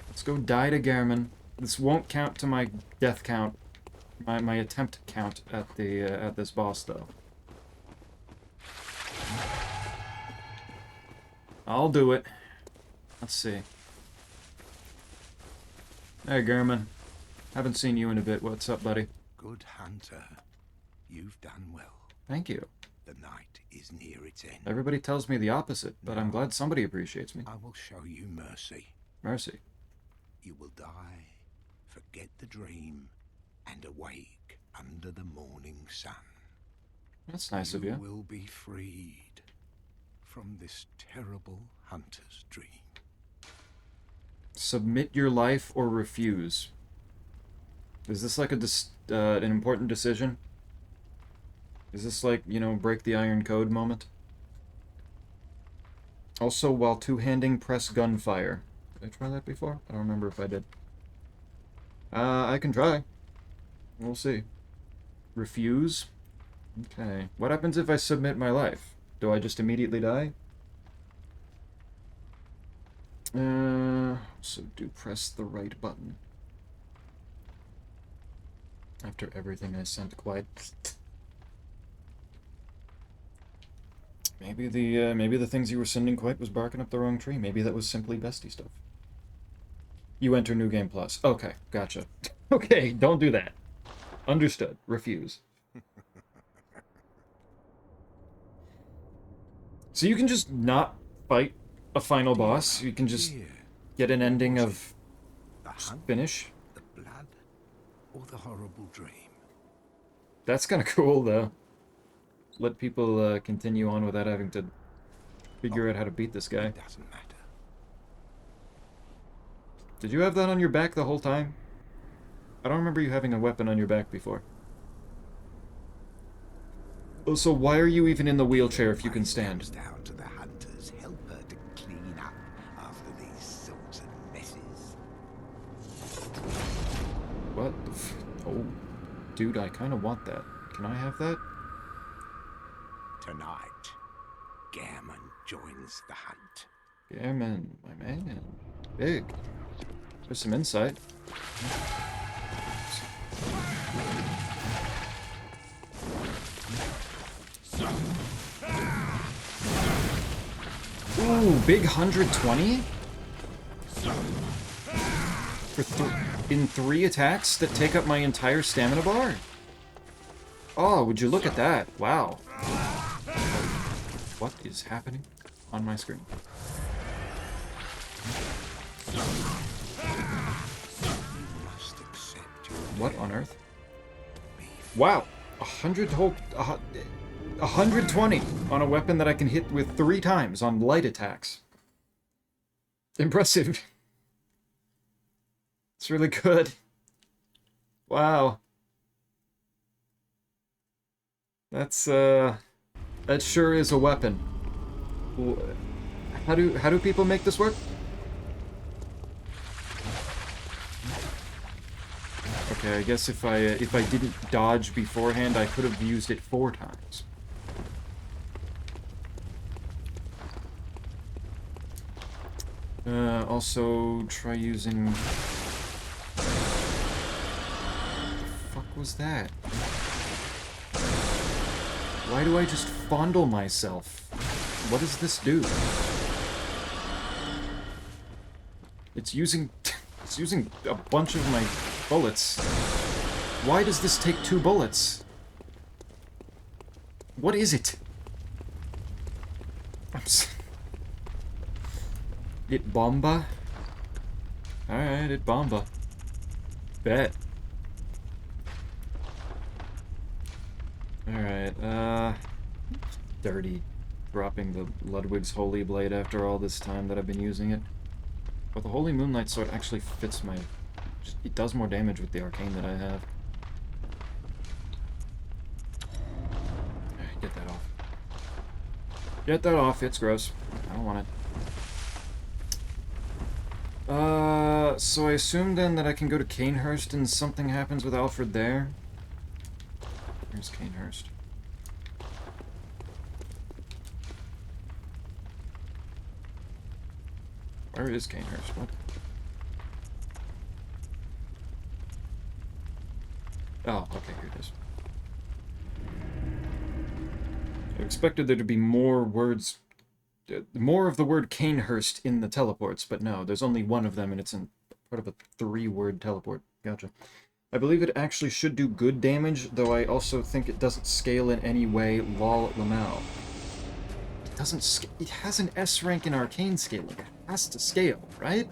Let's go die to Garamond. This won't count to my death count. My attempt count at the at this boss, though. I'll do it. Let's see. Hey, Garamond. Haven't seen you in a bit. What's up, buddy?
Good hunter. You've done well.
Thank you.
The night is near its end.
Everybody tells me the opposite, but I'm glad somebody appreciates me.
I will show you mercy.
Mercy.
You will die, forget the dream, and awake under the morning sun.
That's nice of you.
You will be freed from this terrible hunter's dream.
Submit your life or refuse. Is this like an important decision? Is this like, you know, break the iron code moment? Also, while two-handing, press gunfire. Did I try that before? I don't remember if I did. I can try. We'll see. Refuse? Okay. What happens if I submit my life? Do I just immediately die? So do press the right button. After everything I sent quite... Maybe the things you were sending quite was barking up the wrong tree. Maybe that was simply bestie stuff. You enter New Game Plus. Okay, gotcha. Okay, don't do that. Understood. Refuse. So you can just not fight a final boss. You can just get an ending of finish.
The blood or the horrible dream?
That's kind of cool, though. Let people continue on without having to figure out how to beat this guy.
It doesn't matter.
Did you have that on your back the whole time? I don't remember you having a weapon on your back before. Oh, so why are you even in the wheelchair if you can stand?
Comes down to the hunter's helper to clean up after these sorts of messes.
What the f... Oh, dude, I kind of want that. Can I have that?
Tonight, Gammon joins the hunt.
Yeah, man, my man. Big. There's some insight. Ooh, big 120? In 3 attacks that take up my entire stamina bar? Oh, would you look at that? Wow. What is happening on my screen? What on earth? Wow, 120 on a weapon that I can hit with 3 times on light attacks. Impressive. It's really good. Wow. That's that sure is a weapon. How do people make this work? Okay, I guess if I didn't dodge beforehand, I could have used it 4 times. Also try using... What the fuck was that? Why do I just fondle myself? What does this do? It's using a bunch of my bullets. Why does this take 2 bullets? What is it? It bomba? Alright, it bomba. Bet. Alright, dirty. Dropping the Ludwig's Holy Blade after all this time that I've been using it. But the Holy Moonlight Sword actually fits my It does more damage with the arcane that I have. Get that off. Get that off, it's gross. I don't want it. So I assume then that I can go to Canehurst and something happens with Alfred there? Here's Canehurst. Where is Canehurst? What? Oh, okay, here it is. I expected there to be more words, more of the word Canehurst in the teleports, but no, there's only one of them and it's in part of a 3-word teleport. Gotcha. I believe it actually should do good damage, though I also think it doesn't scale in any way. Lol Lamau. It doesn't it has an S rank in arcane scaling. It has to scale, right?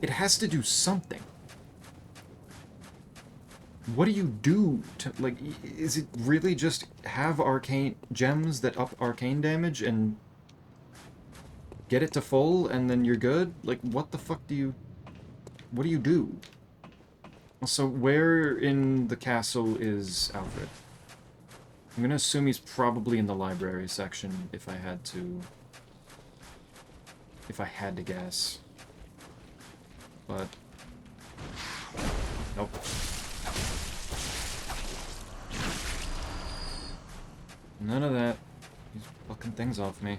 It has to do something. What do you do to, like, is it really just have arcane gems that up arcane damage and get it to full and then you're good? Like, what the fuck do you, what do you do? Also, where in the castle is Alfred? I'm gonna assume he's probably in the library section if I had to guess. But nope. None of that. These fucking things off me.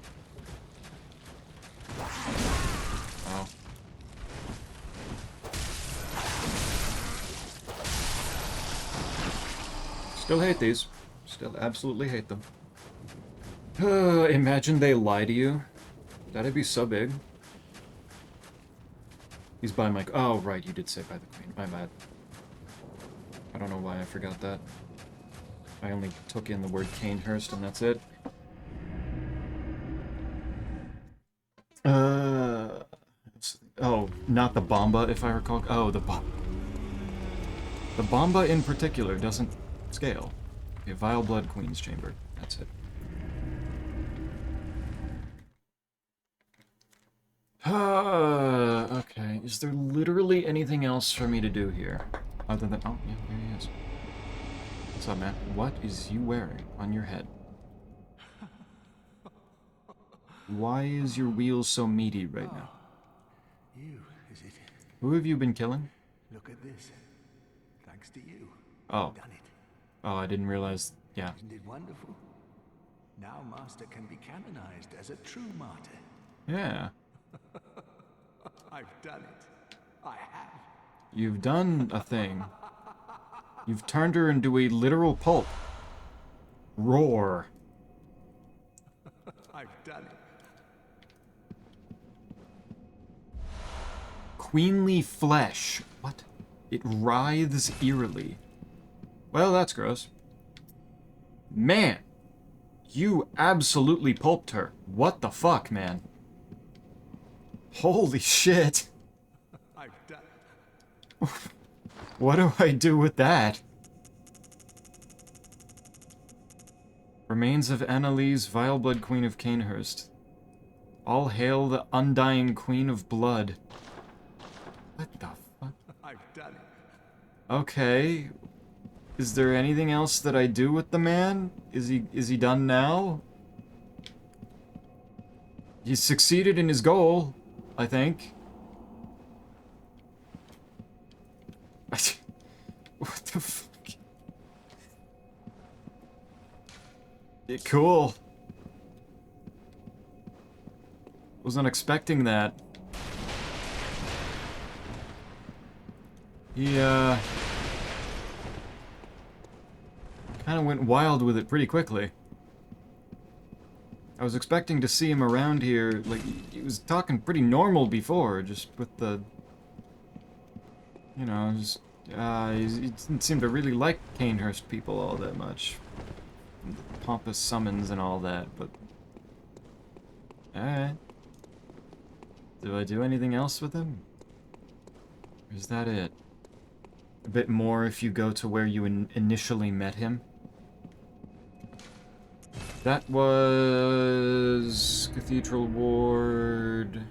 Wow. Still hate these. Still absolutely hate them. Imagine they lie to you. That'd be so big. He's by my... Oh, right, you did say by the queen. My bad. I don't know why I forgot that. I only took in the word Canehurst and that's it. Oh, not the Bomba, if I recall. Oh, the Bomba. The Bomba in particular doesn't scale. Okay, Vile Blood Queen's Chamber. That's it. Okay. Is there literally anything else for me to do here? Other than... Oh, yeah, there he is. What's up, man? What is you wearing on your head? Why is your wheel so meaty right now?
You, is it?
Who have you been killing?
Look at this. Thanks to you.
Oh.
Done it.
Oh, I didn't realize. Yeah.
Isn't it wonderful? Now Master can be canonized as a true martyr.
Yeah.
I've done it. I have.
You've done a thing. You've turned her into a literal pulp. Roar.
I've done it.
Queenly flesh. What? It writhes eerily. Well, that's gross. Man. You absolutely pulped her. What the fuck, man? Holy shit.
I've done it.
What do I do with that? Remains of Annalise, Vile Blood Queen of Canehurst. All hail the undying Queen of Blood. What the fuck?
I've done it.
Okay. Is there anything else that I do with the man? Is he done now? He's succeeded in his goal, I think. What the fuck? Cool. Wasn't expecting that. He, kind of went wild with it pretty quickly. I was expecting to see him around here, like, he was talking pretty normal before, just with the... You know, just... he didn't seem to really like Canehurst people all that much. Pompous summons and all that, but... Alright. Do I do anything else with him? Or is that it? A bit more if you go to where you initially met him. That was... Cathedral Ward...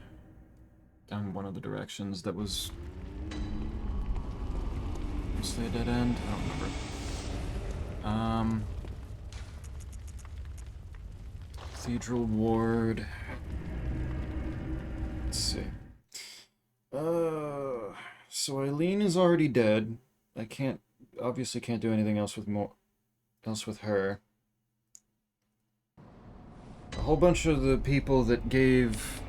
Down one of the directions. That was... Mostly a dead end? I don't remember. Cathedral Ward. Let's see. So Eileen is already dead. I obviously can't do anything else with her. A whole bunch of the people that gave,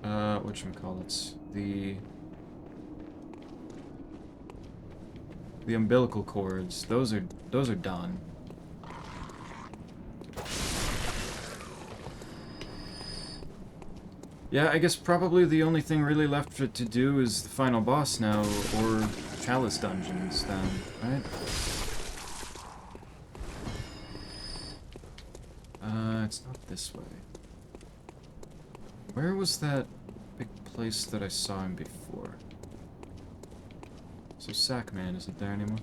whatchamacallits, the umbilical cords, those are done. Yeah, I guess probably the only thing really left to do is the final boss now, or Chalice dungeons then, right? It's not this way. Where was that big place that I saw him before? So Sackman isn't there anymore?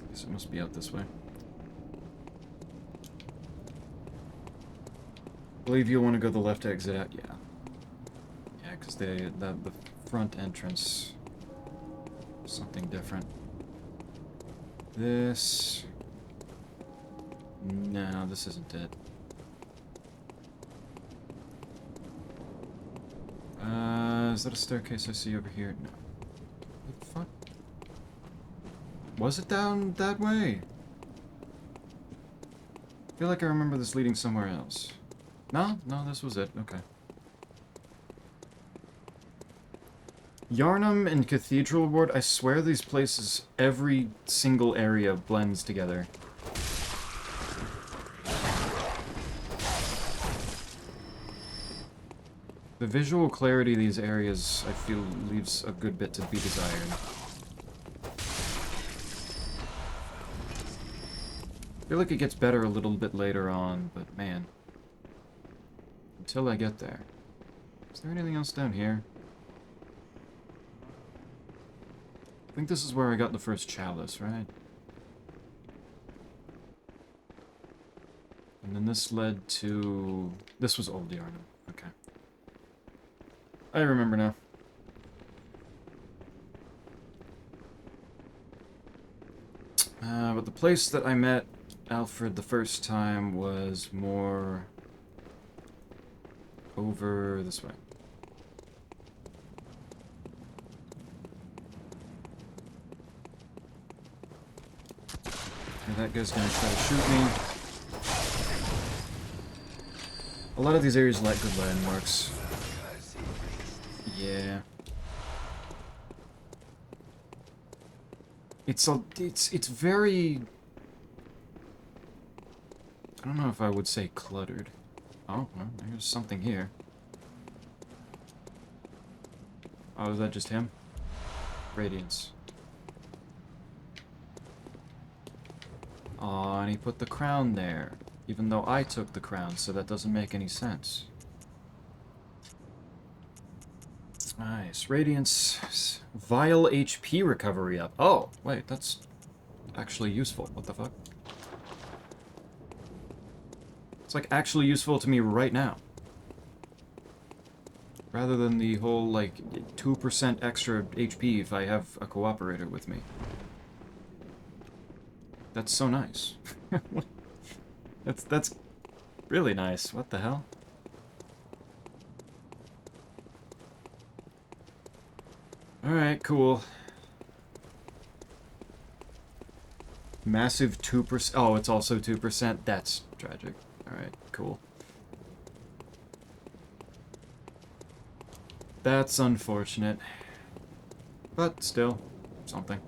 Guess it must be out this way. I believe you'll want to go the left exit out, yeah. Yeah, because the front entrance, something different. This... No, this isn't it. Is that a staircase I see over here? No. What the fuck? Was it down that way? I feel like I remember this leading somewhere else. No? No, this was it. Okay. Yarnum and Cathedral Ward, I swear these places, every single area blends together. The visual clarity of these areas, I feel, leaves a good bit to be desired. I feel like it gets better a little bit later on, but man. Until I get there. Is there anything else down here? I think this is where I got the first chalice, right? And then this led to... This was Old Yarnum. Okay. I remember now. But the place that I met Alfred the first time was more over this way. And that guy's gonna try to shoot me. A lot of these areas lack good landmarks. Yeah. It's very... I don't know if I would say cluttered. Oh, well, there's something here. Oh, is that just him? Radiance. Aw, and he put the crown there. Even though I took the crown, so that doesn't make any sense. Nice. Radiance. Vile HP recovery up. Oh, wait, that's actually useful. What the fuck? It's like actually useful to me right now. Rather than the whole, like, 2% extra HP if I have a cooperator with me. That's so nice. That's really nice. What the hell? Alright, cool. Massive 2%. Oh, it's also 2%? That's tragic. Alright, cool. That's unfortunate. But still, something.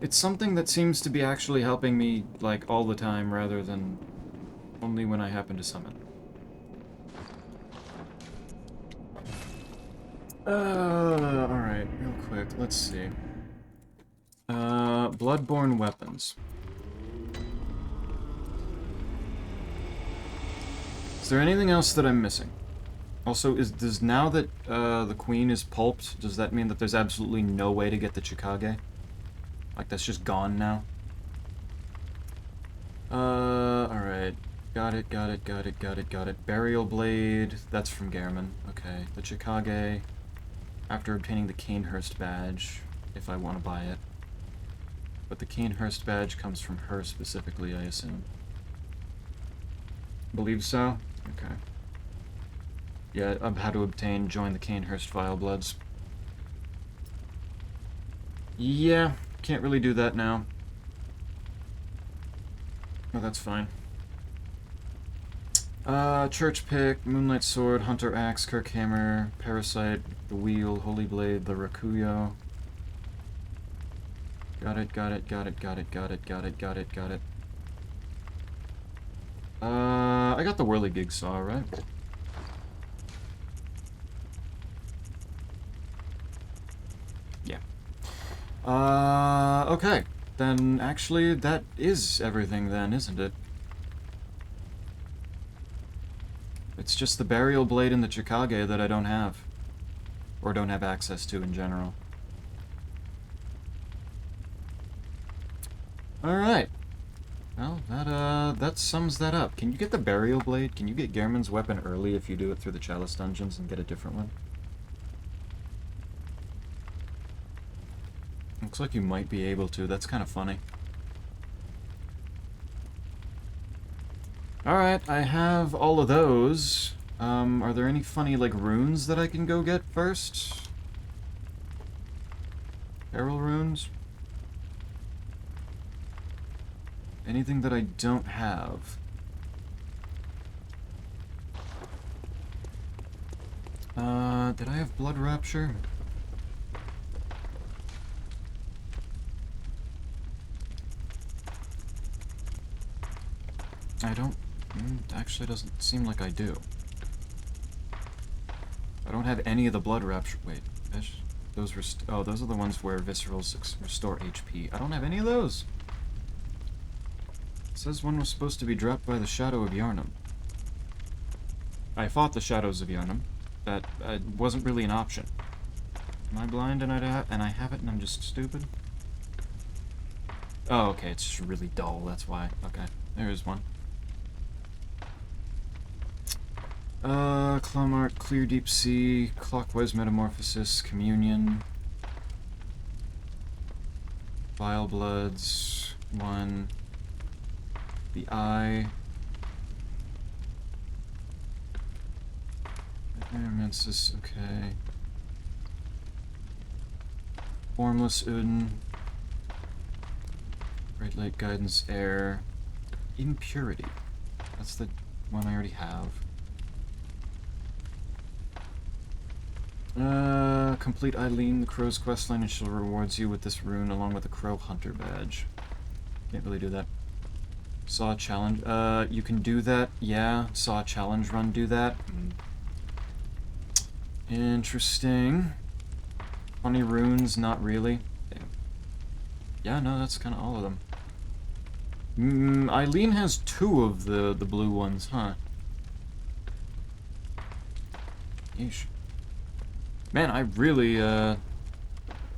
It's something that seems to be actually helping me, like, all the time, rather than only when I happen to summon. Alright, real quick, let's see. Bloodborne weapons. Is there anything else that I'm missing? Also, does now that the queen is pulped, does that mean that there's absolutely no way to get the Chikage? Like, that's just gone now? Alright. Got it, got it, got it, got it, got it. Burial Blade, that's from Gehrman. Okay. The Chikage, after obtaining the Canehurst badge, if I want to buy it. But the Canehurst badge comes from her specifically, I assume. Believe so? Okay. Yeah, how to obtain join the Canehurst Vilebloods. Yeah, can't really do that now. Oh, that's fine. Church Pick, Moonlight Sword, Hunter Axe, Kirkhammer, Parasite, the Wheel, Holy Blade, the Rakuyo. Got it, got it, got it, got it, got it, got it, got it, got it. I got the Whirligig Saw, right? Yeah. Okay. Then, actually, that is everything then, isn't it? It's just the Burial Blade and the Chikage that I don't have. Or don't have access to in general. Alright. Well, that sums that up. Can you get the Burial Blade? Can you get Gehrman's weapon early if you do it through the Chalice dungeons and get a different one? Looks like you might be able to. That's kind of funny. Alright, I have all of those. Are there any funny, like, runes that I can go get first? Peril runes? Anything that I don't have? Did I have Blood Rapture? I don't... actually doesn't seem like I do. I don't have any of the Blood Rapture... Wait, those oh, those are the ones where Viscerals restore HP. I don't have any of those! It says one was supposed to be dropped by the Shadow of Yharnam. I fought the Shadows of Yharnam. That wasn't really an option. Am I blind and I have it and I'm just stupid? Oh, okay, it's just really dull, that's why. Okay, there is one. Clawmark, Clear Deep Sea, Clockwise Metamorphosis, Communion, Vile Bloods, 1, the Eye, Aromansis, okay, Formless Uden, Great Light Guidance Air, Impurity, that's the one I already have. Complete Eileen, the Crow's questline, and she'll rewards you with this rune along with the Crow Hunter badge. Can't really do that. Saw challenge. You can do that. Yeah, saw challenge run do that. Interesting. Funny runes, not really. Damn. Yeah, no, that's kind of all of them. Eileen has 2 of the blue ones, huh? Yeesh. Man, I really,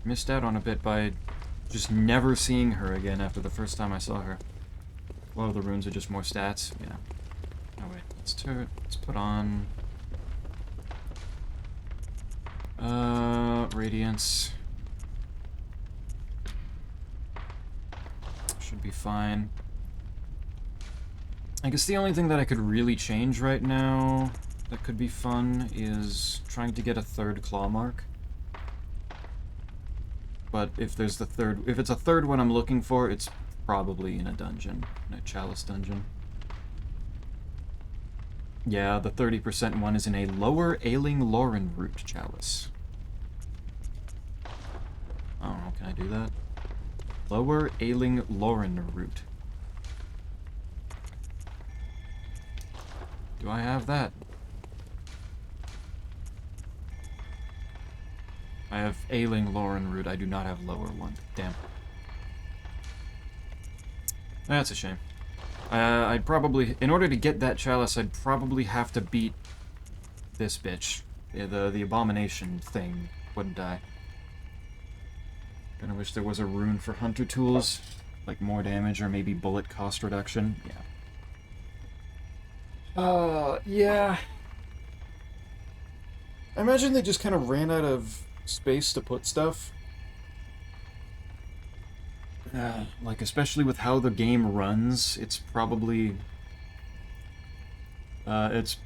missed out on a bit by just never seeing her again after the first time I saw her. Well, the runes are just more stats. Yeah. Oh, wait. Let's put on... Radiance. Should be fine. I guess the only thing that I could really change right now that could be fun is trying to get a 3rd claw mark. But if there's if it's a 3rd one I'm looking for, it's probably in a dungeon, in a Chalice dungeon. Yeah, the 30% one is in a Lower Ailing Lauren Root Chalice. I don't know, can I do that? Lower Ailing Lauren Root. Do I have that? I have Ailing Lauren Root, I do not have Lower one. Damn. That's a shame. I'd probably, in order to get that chalice, I'd probably have to beat this bitch. The abomination thing, wouldn't I? Kinda wish there was a rune for hunter tools. like more damage or maybe bullet cost reduction. Yeah. I imagine they just kind of ran out of space to put stuff. Like, especially with how the game runs, it's probably... it's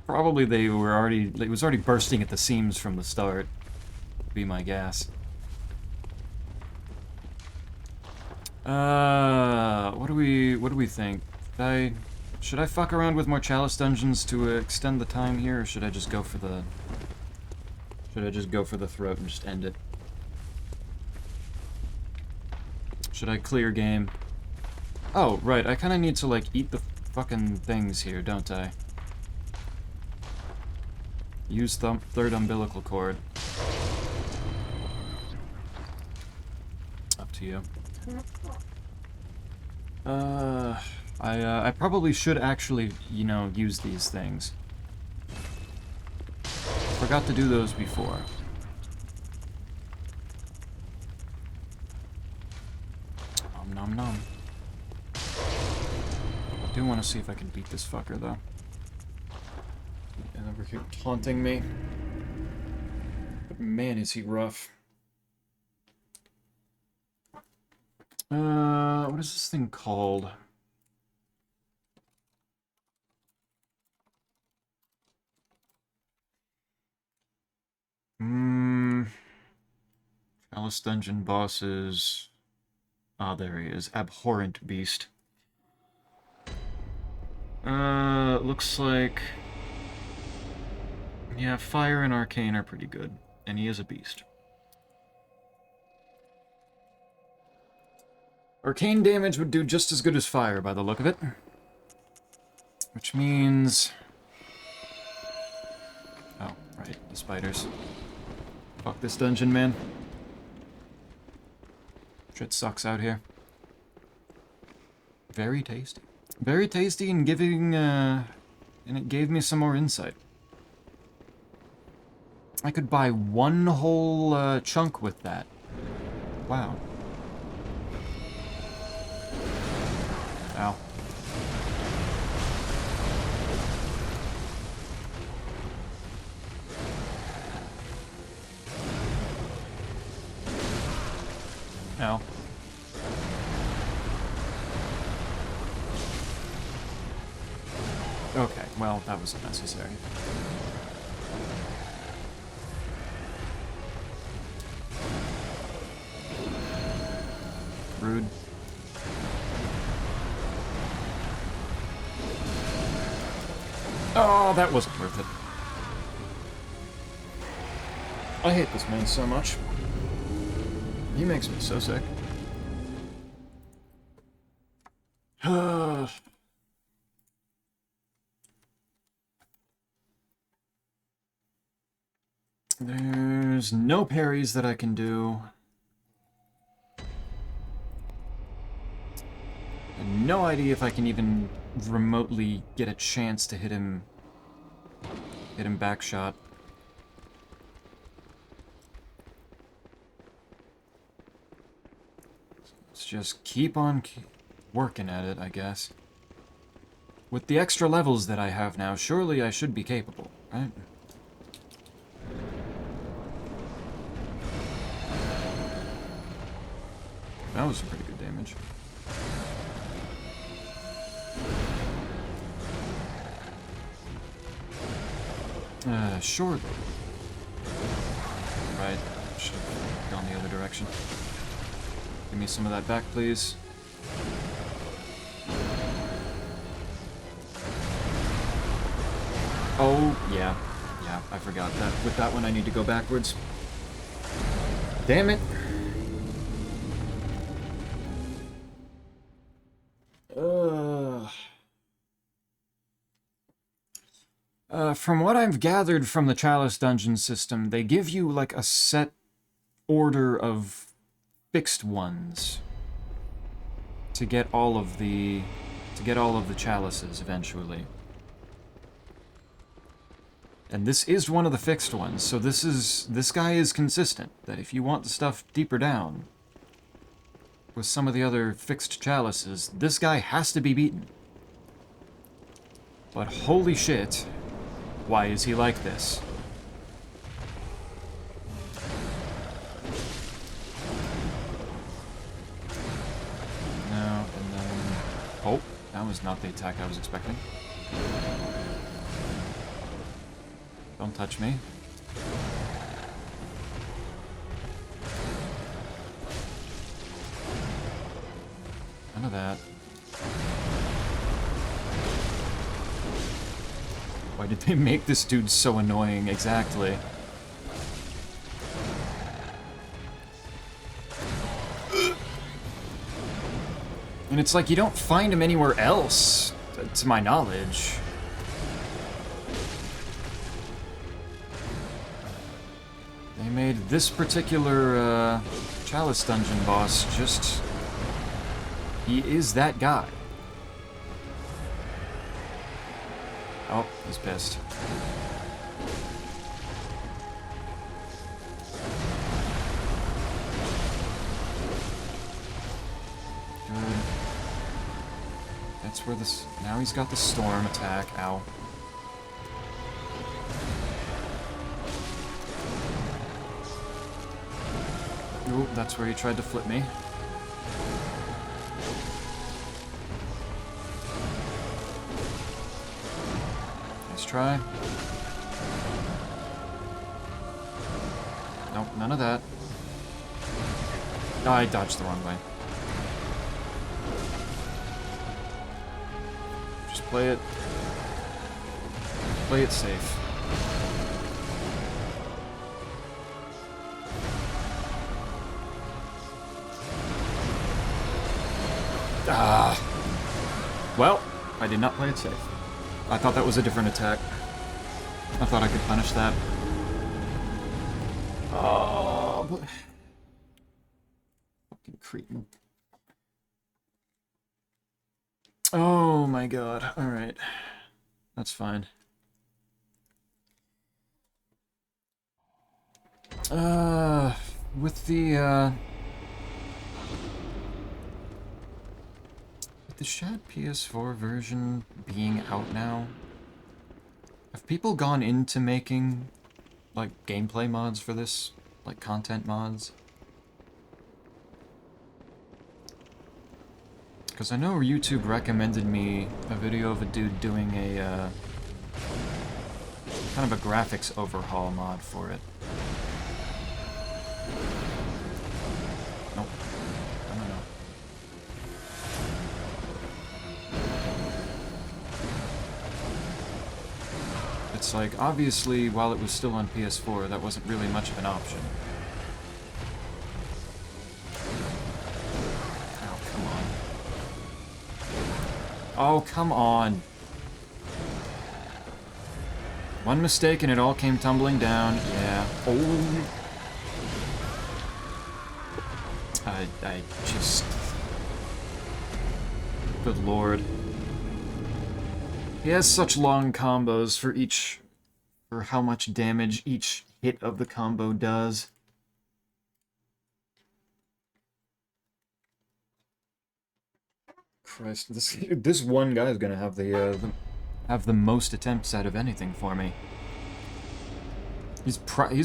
probably it was already bursting at the seams from the start, would be my guess. What do we think? Should I fuck around with more chalice dungeons to extend the time here, or should I just go for the throat and just end it? Should I clear game? Oh, right, I kinda need to, like, eat the fucking things here, don't I? Use third umbilical cord. Up to you. I probably should actually, you know, use these things. Forgot to do those before. Nom nom nom. I do want to see if I can beat this fucker, though. And over here taunting me. But man, is he rough. What is this thing called? Chalice Dungeon bosses... Ah, there he is. Abhorrent Beast. Looks like... Yeah, Fire and Arcane are pretty good. And he is a beast. Arcane damage would do just as good as Fire by the look of it. Which means... Oh, right, the spiders. Fuck this dungeon, man. Shit sucks out here. Very tasty. Very tasty and giving, and it gave me some more insight. I could buy one whole, chunk with that. Wow. Ow. Ow. Okay, well, that was unnecessary. Rude. Oh, that wasn't worth it. I hate this man so much. He makes me so sick. There's no parries that I can do. And no idea if I can even remotely get a chance to hit him back shot. Let's just keep on working at it, I guess. With the extra levels that I have now, surely I should be capable, right? That was some pretty good damage. Surely. Right, should have gone the other direction. Give me some of that back, please. Oh, yeah. Yeah, I forgot that. With that one, I need to go backwards. Damn it. From what I've gathered from the Chalice Dungeon system, they give you, like, a set order of fixed ones to get all of the chalices eventually. And this is one of the fixed ones, so this guy is consistent, that if you want the stuff deeper down, with some of the other fixed chalices, this guy has to be beaten. But holy shit, why is he like this? No, and then... Oh, that was not the attack I was expecting. Don't touch me. None of that. Why did they make this dude so annoying? Exactly. And it's like you don't find him anywhere else, to my knowledge. They made this particular Chalice Dungeon boss just... He is that guy. Oh, he's pissed. Good. That's where this... Now he's got the storm attack. Ow. Ooh, that's where he tried to flip me. Nice try. Nope, none of that. Oh, I dodged the wrong way. Just play it. Play it safe. Ah. Well, I did not play it safe. I thought that was a different attack. I thought I could punish that. Oh, but... Fucking cretin. Oh my god. Alright. That's fine. With the Shad PS4 version being out now, have people gone into making, like, gameplay mods for this? Like, content mods? Because I know YouTube recommended me a video of a dude doing a, kind of a graphics overhaul mod for it. Nope. I don't know. It's like, obviously, while it was still on PS4, that wasn't really much of an option. Oh, come on. Oh, come on. One mistake and it all came tumbling down. Yeah. Oh. I just... Good lord. He has such long combos for each... for how much damage each hit of the combo does. Christ, this one guy is gonna have the most attempts out of anything for me. He's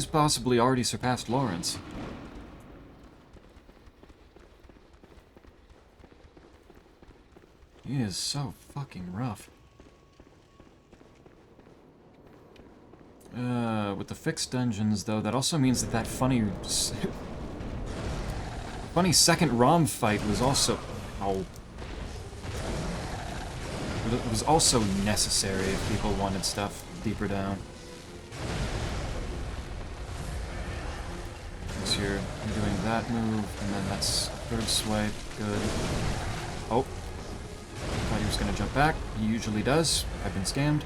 possibly already surpassed Lawrence. He is so fucking rough. With the fixed dungeons, though, that also means that funny second ROM fight was also... Ow. It was also necessary if people wanted stuff deeper down. So you're doing that move, and then that's third swipe, good. Oh. Thought he was gonna jump back. He usually does. I've been scammed.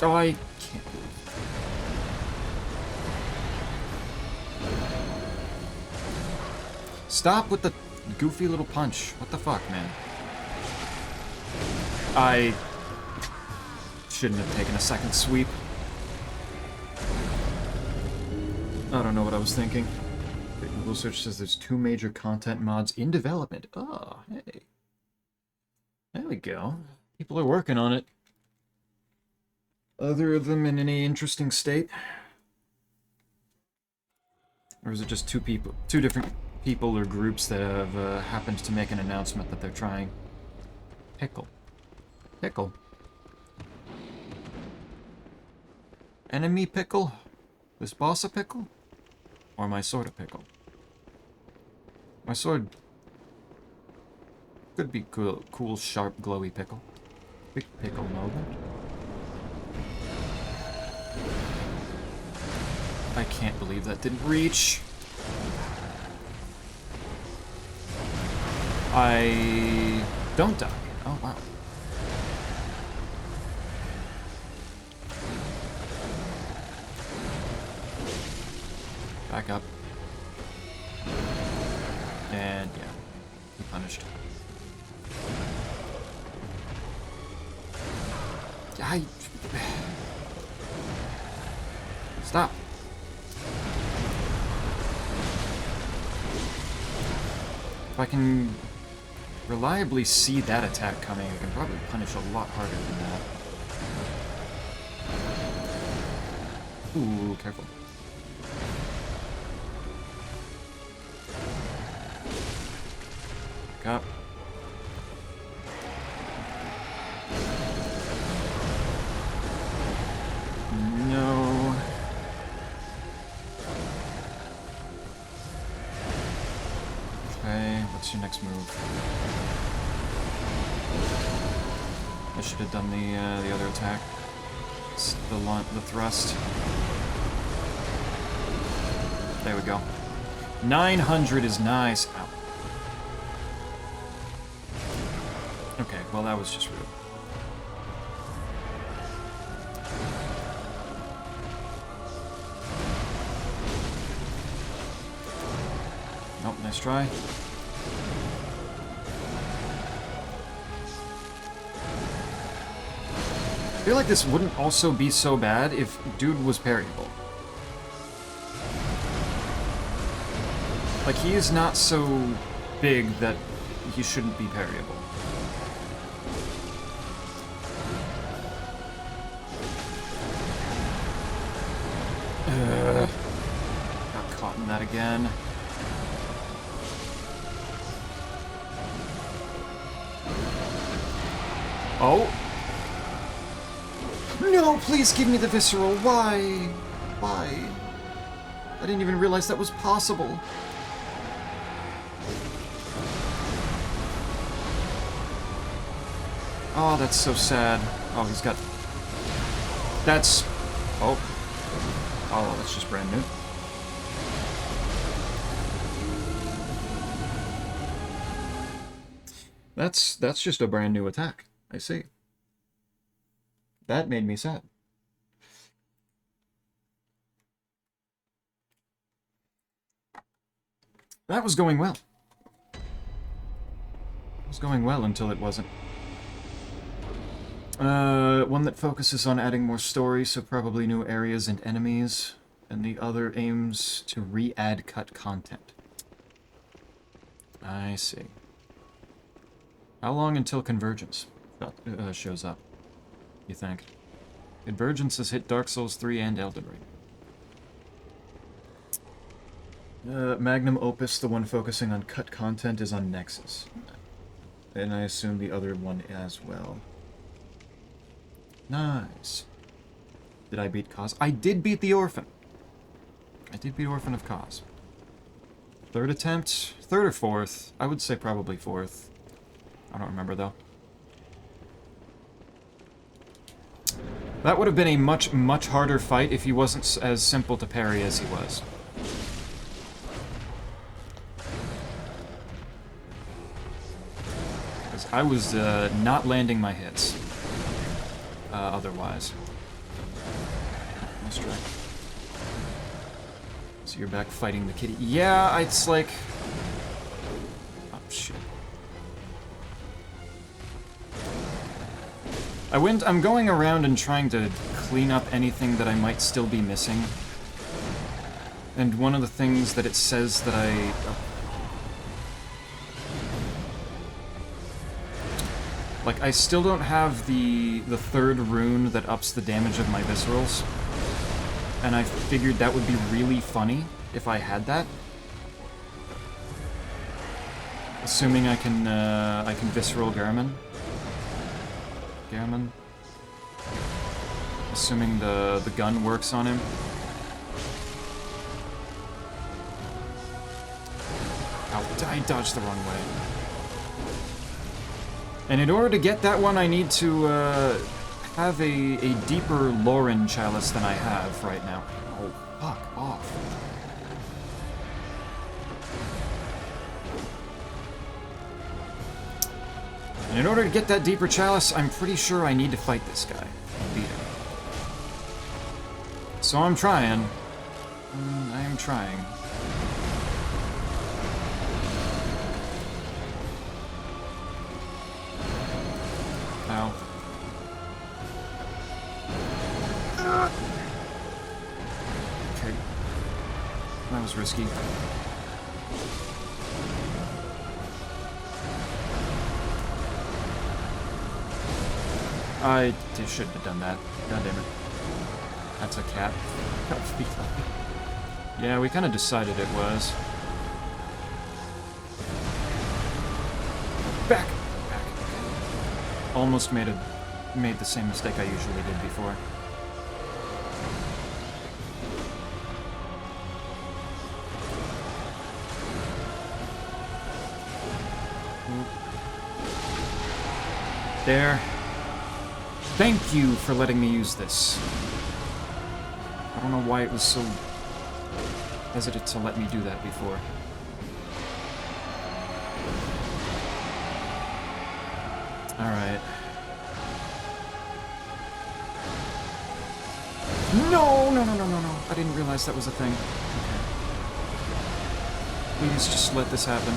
Oh, I can't believe it. Stop with the goofy little punch. What the fuck, man? Shouldn't have taken a second sweep. I don't know what I was thinking. Google search says there's 2 major content mods in development. Oh, hey. There we go. People are working on it. Other of them in any interesting state? Or is it just 2 different people or groups that have happened to make an announcement that they're trying? Pickle. Pickle. Enemy pickle? This boss a pickle? Or my sword a pickle? My sword could be cool, sharp, glowy pickle. Big pickle moment. I can't believe that didn't reach. I don't die. Oh, wow. Back up. And, yeah. He punished. Stop. If I can reliably see that attack coming, I can probably punish a lot harder than that. Ooh, careful. Back up. No. Okay, what's your next move? I should have done the other attack. It's the thrust. There we go. 900 is nice. Ow. Okay, well that was just rude. Nope, nice try. I feel like this wouldn't also be so bad if dude was parryable. Like, he is not so big that he shouldn't be parryable. Got caught in that again. Oh! No, please give me the visceral. Why? Why? I didn't even realize that was possible. Oh, that's so sad. Oh, he's got... That's... Oh. Oh, that's just brand new. That's just a brand new attack. I see. That made me sad. That was going well. It was going well until it wasn't. One that focuses on adding more story, so probably new areas and enemies, and the other aims to re-add cut content. I see. How long until Convergence shows up, you think? Convergence has hit Dark Souls 3 and Elden Ring. Magnum Opus, the one focusing on cut content, is on Nexus. And I assume the other one as well. Nice. Did I beat Cause? I did beat the Orphan. I did beat Orphan of Cause. Third attempt? Third or fourth? I would say probably fourth. I don't remember, though. That would have been a much, much harder fight if he wasn't as simple to parry as he was. Because I was not landing my hits. Otherwise. Nice try. So you're back fighting the kitty. Yeah, it's like... Oh, shit. I'm going around and trying to clean up anything that I might still be missing. And one of the things that it says that like, I still don't have the third rune that ups the damage of my viscerals. And I figured that would be really funny if I had that. Assuming I can visceral Garamon. Assuming the gun works on him. Ow, I dodged the wrong way. And in order to get that one, I need to have a deeper Lauren chalice than I have right now. Oh, fuck off. And in order to get that deeper chalice, I'm pretty sure I need to fight this guy. Beat him. So I'm trying. I am trying. Ow. Okay. That was risky. I shouldn't have done that. God damn it. That's a cat. Yeah, we kind of decided it was. Back! Back. Almost made the same mistake I usually did before. There. Thank you for letting me use this. I don't know why it was so hesitant to let me do that before. Alright. No! No. I didn't realize that was a thing. Okay. Please just let this happen.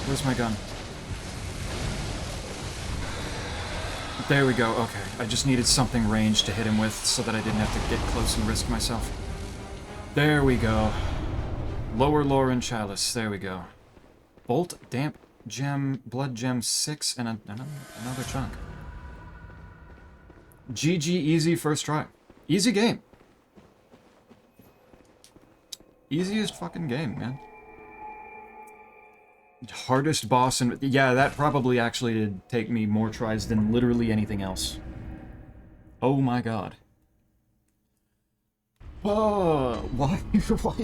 Where's my gun? There we go, okay. I just needed something ranged to hit him with so that I didn't have to get close and risk myself. There we go. Lower Lauren Chalice, there we go. Bolt, Damp Gem, Blood Gem 6, and another chunk. GG, easy first try. Easy game. Easiest fucking game, man. Hardest boss, and yeah, that probably actually did take me more tries than literally anything else. Oh my god. Oh, why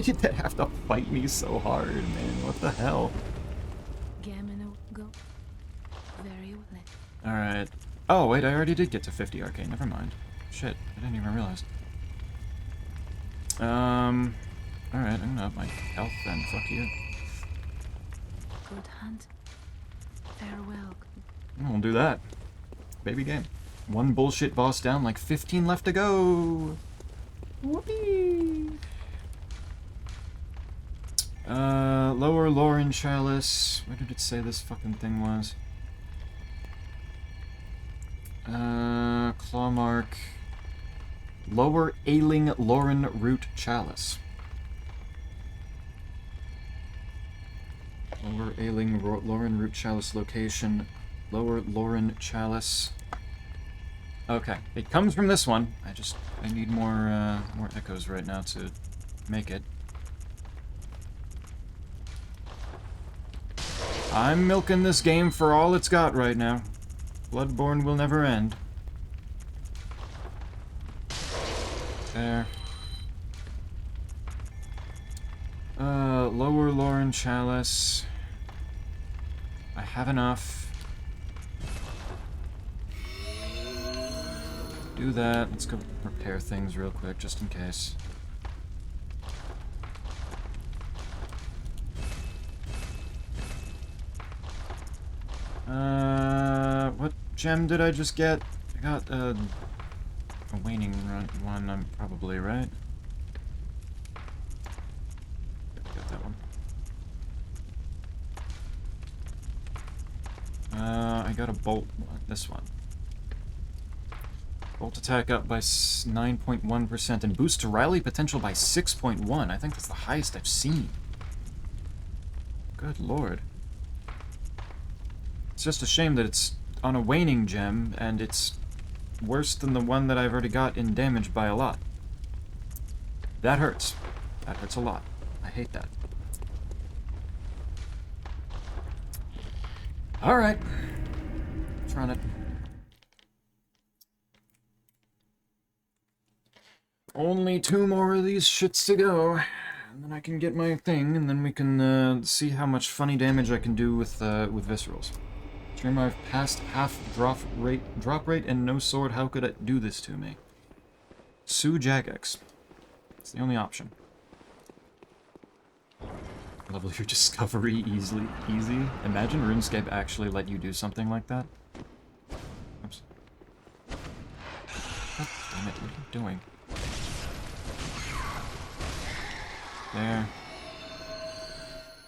did that have to fight me so hard, man? What the hell?
Go. Very well.
Alright. Oh, wait, I already did get to 50 arcane. Never mind. Shit, I didn't even realize. Alright, I'm gonna up my health then. Fuck you.
Good hunt. Farewell.
We'll do that. Baby game. One bullshit boss down, like 15 left to go. Whoopee! Lower Lauren Chalice. Where did it say this fucking thing was? Claw Mark. Lower Ailing Lauren Root Chalice. Lower Ailing Lauren Root Chalice location. Lower Lauren Chalice. Okay, it comes from this one. I need more echoes right now to make it. I'm milking this game for all it's got right now. Bloodborne will never end. There. Lower Lauren Chalice. I have enough. Do that. Let's go repair things real quick, just in case. What gem did I just get? I got, a waning one, I'm probably right. Got that one. I got a bolt. This one. Bolt attack up by 9.1% and boost to rally potential by 6.1. I think that's the highest I've seen. Good lord. It's just a shame that it's on a waning gem, and it's worse than the one that I've already got in damage by a lot. That hurts. That hurts a lot. I hate that. Alright. Let's run it. Only 2 more of these shits to go. And then I can get my thing, and then we can see how much funny damage I can do with viscerals. Streamer, I've passed half drop rate, and no sword. How could it do this to me? Sue Jagex. It's the only option. Level your discovery easy. Imagine RuneScape actually let you do something like that. Oops. God damn it, what are you doing? There.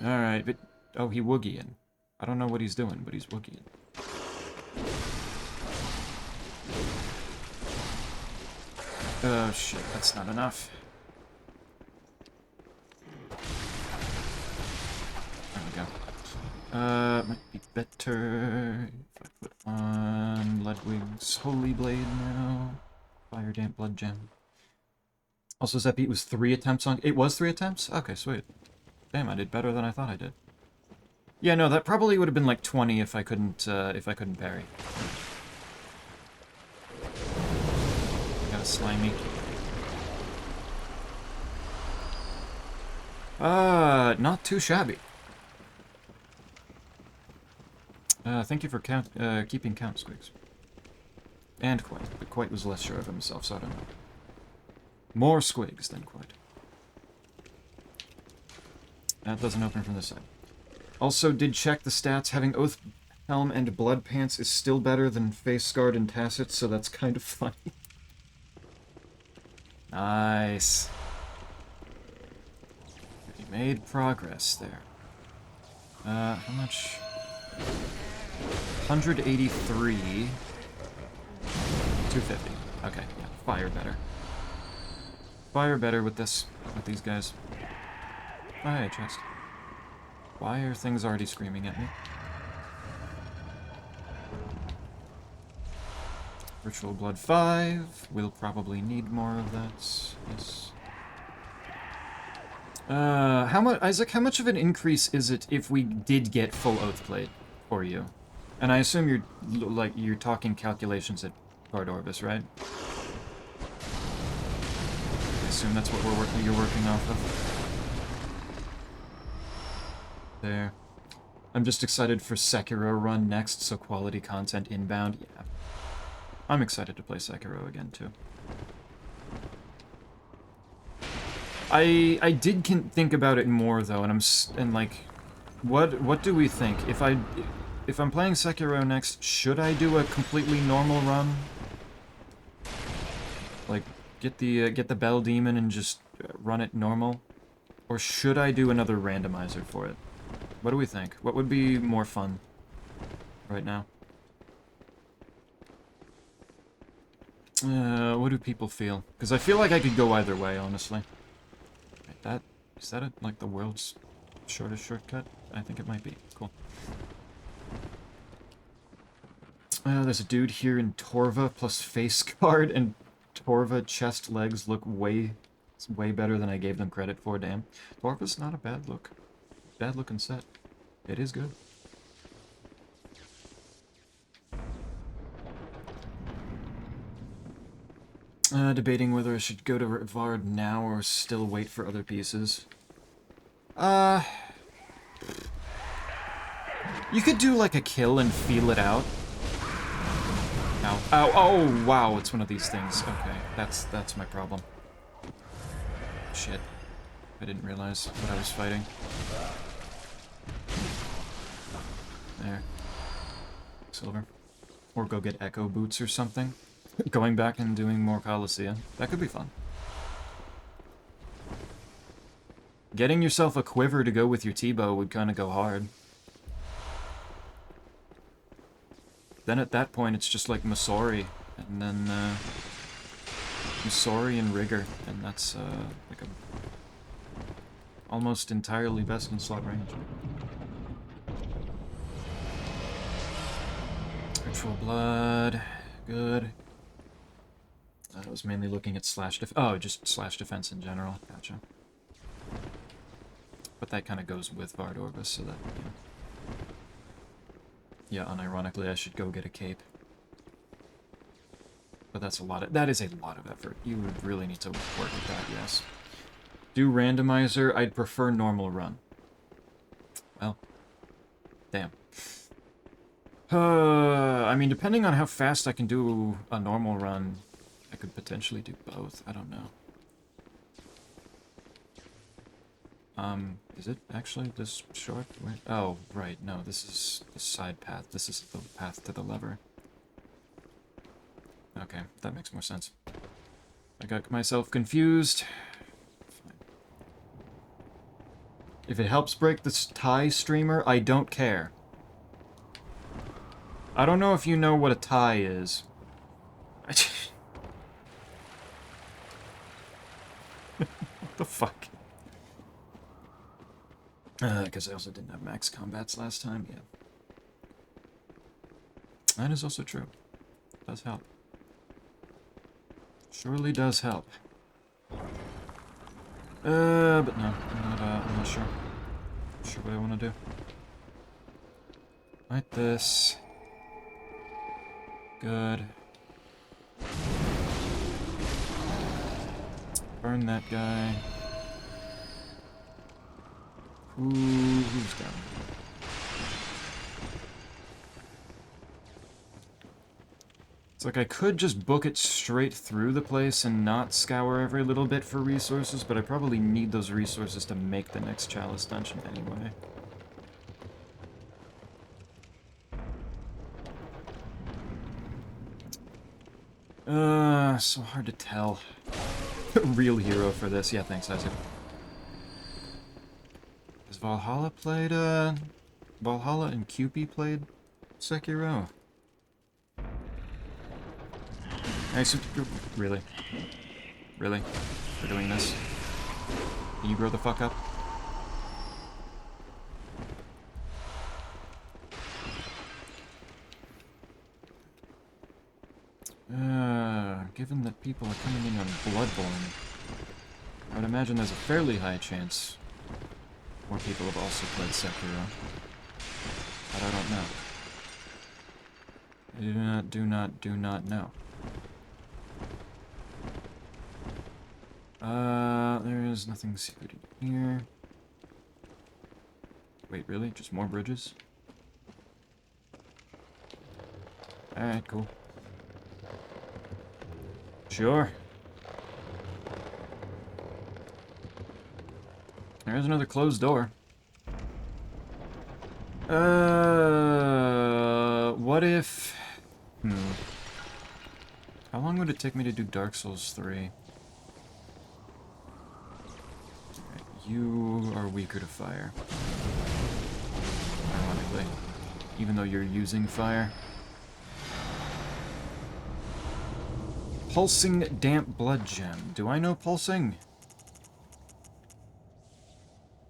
Alright, but... Oh, he woogieing. I don't know what he's doing, but he's woogieing. Oh shit, that's not enough. There we go. Might be better if I put on Bloodwig's Holy Blade now. Fire Damp Blood Gem. Also, that beat was 3 attempts on... It was 3 attempts? Okay, sweet. Damn, I did better than I thought I did. Yeah, no, that probably would have been like 20 if I couldn't parry. I got a slimy. Not too shabby. Thank you for keeping count, Squigs. And Quite, but Quite was less sure of himself, so I don't know. More Squigs than Quite. That doesn't open from this side. Also, did check the stats. Having Oath Helm and Blood Pants is still better than Face Scarred and Tacit, so that's kind of funny. Nice. We made progress there. How much? 183. 250. Okay, yeah, fire better. Fire better with this, with these guys. Oh, hey, chest. Why are things already screaming at me? Ritual Blood 5. We'll probably need more of that. Yes. How much, Isaac, how much of an increase is it if we did get full Oathblade for you? And I assume you're talking calculations at Guard Orbis, right? I assume that's what you're working off of. There. I'm just excited for Sekiro run next, so quality content inbound. Yeah. I'm excited to play Sekiro again, too. I did think about it more, though, and like, what do we think? If I'm playing Sekiro next, should I do a completely normal run? Like, get the Bell Demon and just run it normal? Or should I do another randomizer for it? What do we think? What would be more fun right now? What do people feel? Because I feel like I could go either way, honestly. Wait, is that like the world's shortest shortcut? I think it might be. Cool. There's a dude here in Torva plus face guard, and Torva chest legs look way better than I gave them credit for, damn. Torva's not a bad look. Bad looking set. It is good. Debating whether I should go to Vard now or still wait for other pieces. You could do like a kill and feel it out. Ow. Ow. Oh, wow, it's one of these things. Okay, that's my problem. Shit. I didn't realize what I was fighting. There. Silver. Or go get Echo Boots or something. Going back and doing more Colossia. That could be fun. Getting yourself a quiver to go with your T-bow would kind of go hard. then at that point it's just like Masori, and then Masori and Rigor, and that's like a almost entirely best in slot range. Ritual Blood, good. I was mainly looking at just slash defense in general. Gotcha. But that kind of goes with Vard Orvis, so that, yeah, unironically, I should go get a cape. But that is a lot of effort. You would really need to work at that, yes. Do randomizer, I'd prefer normal run. Well, damn. I mean, depending on how fast I can do a normal run, I could potentially do both. I don't know. Is it actually this short? Wait. Oh, right. No, this is the side path. This is the path to the lever. Okay, that makes more sense. I got myself confused. Fine. If it helps break this tie streamer, I don't care. I don't know if you know what a tie is. What the fuck? Because I also didn't have max combats last time, yeah. That is also true. Does help. Surely does help. But no, I'm not sure. Not sure what I want to do. Like this. Good. Burn that guy. Who's down? It's like I could just book it straight through the place and not scour every little bit for resources, but I probably need those resources to make the next Chalice dungeon anyway. So hard to tell. Real hero for this. Yeah, thanks, Isaac. Has Valhalla played, Valhalla and QP played Sekiro? Really? Really? We're doing this? Can you grow the fuck up? Given that people are coming in on Bloodborne, I would imagine there's a fairly high chance more people have also played Sekiro. But I don't know. I do not know. There is nothing secret in here. Wait, really? Just more bridges? Alright, cool. Sure. There's another closed door. What if... How long would it take me to do Dark Souls 3? You are weaker to fire. Ironically. Even though you're using fire. Pulsing Damp Blood Gem. Do I know Pulsing?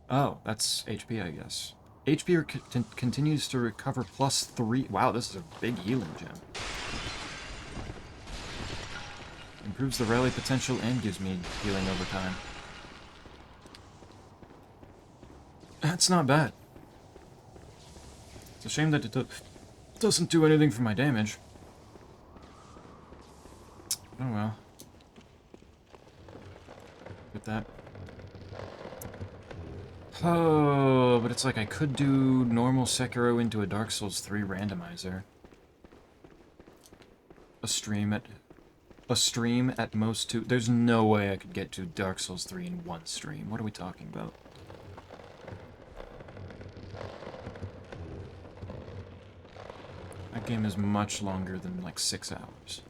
Oh, that's HP, I guess. HP continues to recover +3. Wow, this is a big healing gem. Improves the rally potential and gives me healing over time. That's not bad. It's a shame that it doesn't do anything for my damage. Oh well. With that. Oh, but it's like I could do normal Sekiro into a Dark Souls 3 randomizer. A stream at most 2. There's no way I could get to Dark Souls 3 in one stream. What are we talking about? That game is much longer than like 6 hours.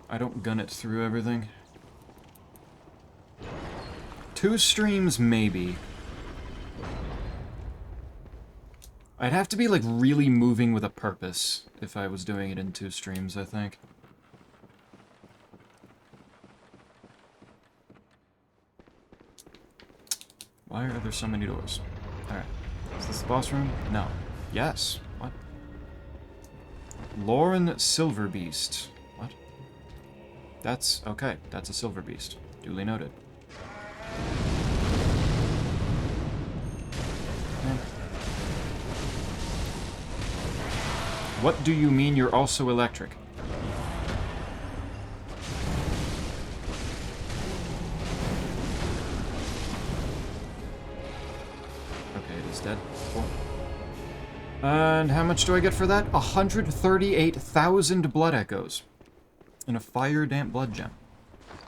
I don't gun it through everything. 2 streams, maybe. I'd have to be, like, really moving with a purpose if I was doing it in 2 streams, I think. Why are there so many doors? Alright. Is this the boss room? No. Yes. What? Lauren Silverbeast. What? That's... okay. That's a Silverbeast. Duly noted. What do you mean you're also electric? Okay, it is dead. Cool. And how much do I get for that? 138,000 blood echoes. And a fire damp blood gem.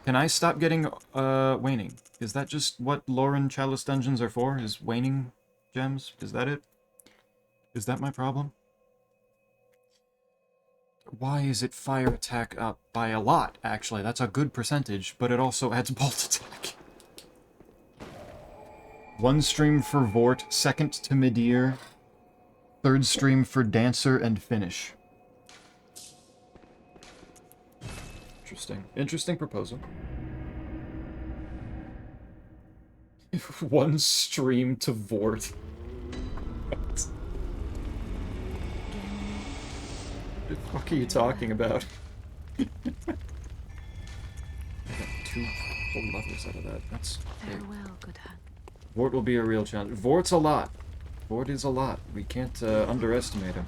Can I stop getting, waning? Is that just what Lauren Chalice dungeons are for? Is waning gems? Is that it? Is that my problem? Why is it fire attack up by a lot, actually? That's a good percentage, but it also adds bolt attack. 1 stream for Vort, 2nd to Midir, 3rd stream for Dancer and Finish. Interesting. Interesting proposal. 1 stream to Vort. What the fuck are you talking about? I got 2 whole levels out of that. That's big.
Farewell, good hunt.
Vort will be a real challenge. Vort's a lot. Vort is a lot. We can't underestimate him.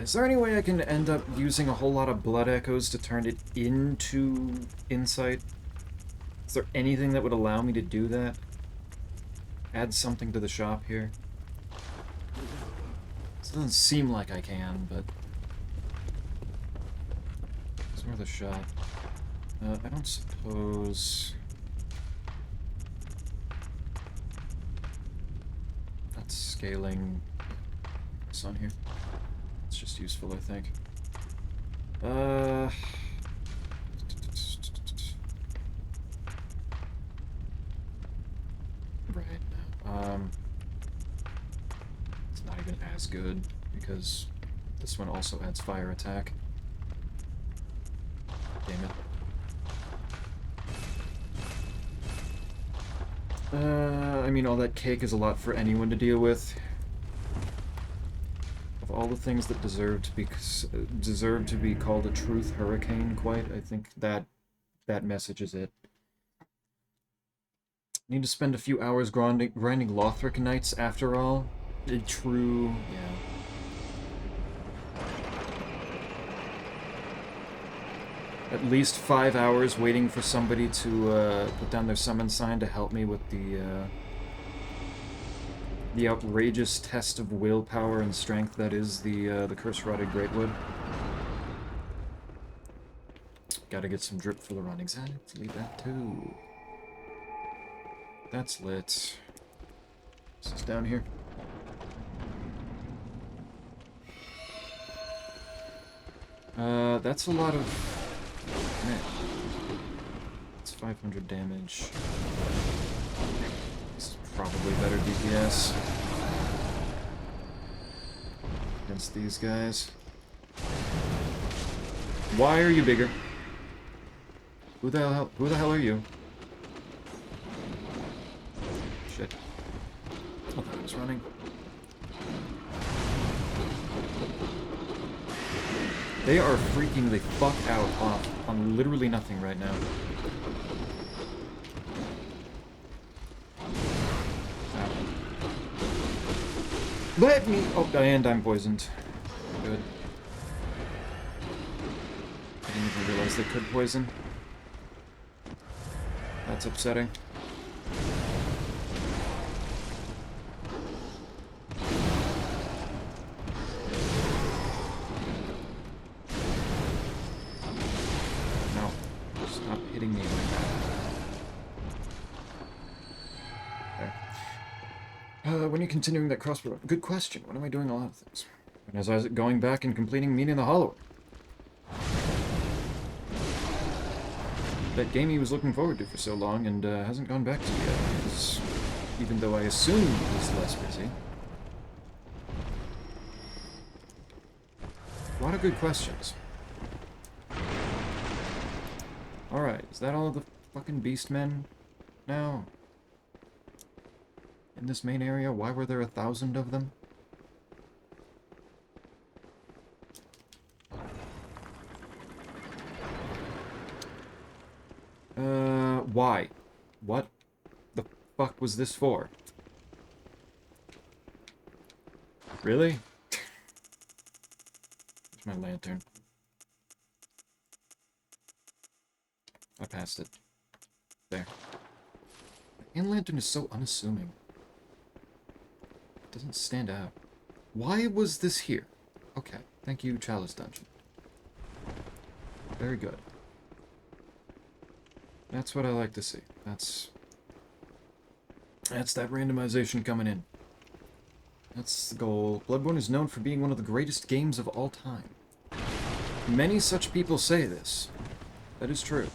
Is there any way I can end up using a whole lot of blood echoes to turn it into insight? Is there anything that would allow me to do that? Add something to the shop here? It doesn't seem like I can, but... it's worth a shot. I don't suppose... that's scaling this on here. It's just useful, I think. Right. It's not even as good, because this one also adds fire attack. Damn it. I mean, all that cake is a lot for anyone to deal with. Of all the things that deserve to be called a truth hurricane, quite, I think that message is it. Need to spend a few hours grinding Lothric Knights after all. True, yeah. At least 5 hours waiting for somebody to put down their summon sign to help me with the outrageous test of willpower and strength that is the Curse-Rotted Greatwood. Gotta get some drip for the running. Let's leave that too. That's lit. This is down here. That's a lot of... man. It's 500 damage. This is probably better DPS against these guys. Why are you bigger? Who the hell are you? Shit. I thought I was running. They are freaking the fuck out on literally nothing right now. Ow. Let me... oh, and I'm poisoned. Good. I didn't even realize they could poison. That's upsetting. No. Stop hitting me like that. Okay. When are you continuing that crossbow? Good question. When am I doing a lot of things? When is Isaac going back and completing Meeting the Hollow? That game he was looking forward to for so long and hasn't gone back to yet. Even though I assume he's less busy. A lot of good questions. Alright, is that all of the fucking beastmen now? In this main area? Why were there 1,000 of them? Why? What the fuck was this for? Really? There's my lantern. I passed it. There. The hand lantern is so unassuming. It doesn't stand out. Why was this here? Okay. Thank you, Chalice Dungeon. Very good. That's what I like to see. That's that randomization coming in. That's the goal. Bloodborne is known for being one of the greatest games of all time. Many such people say this. That is true.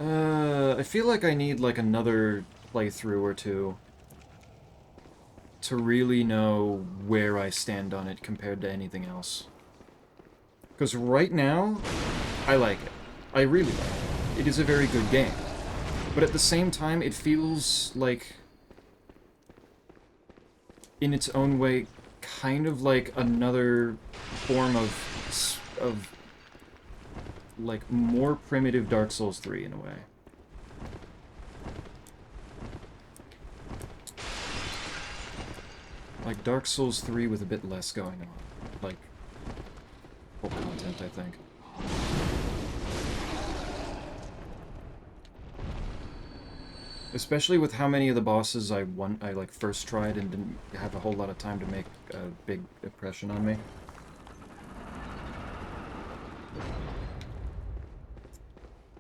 I feel like I need like another playthrough or two to really know where I stand on it compared to anything else. Because right now, I like it. I really like it. It is a very good game. But at the same time, it feels like, in its own way, kind of like another form of like, more primitive Dark Souls 3 in a way. Like Dark Souls 3 with a bit less going on. Like, full content, I think. Especially with how many of the bosses I like first tried and didn't have a whole lot of time to make a big impression on me.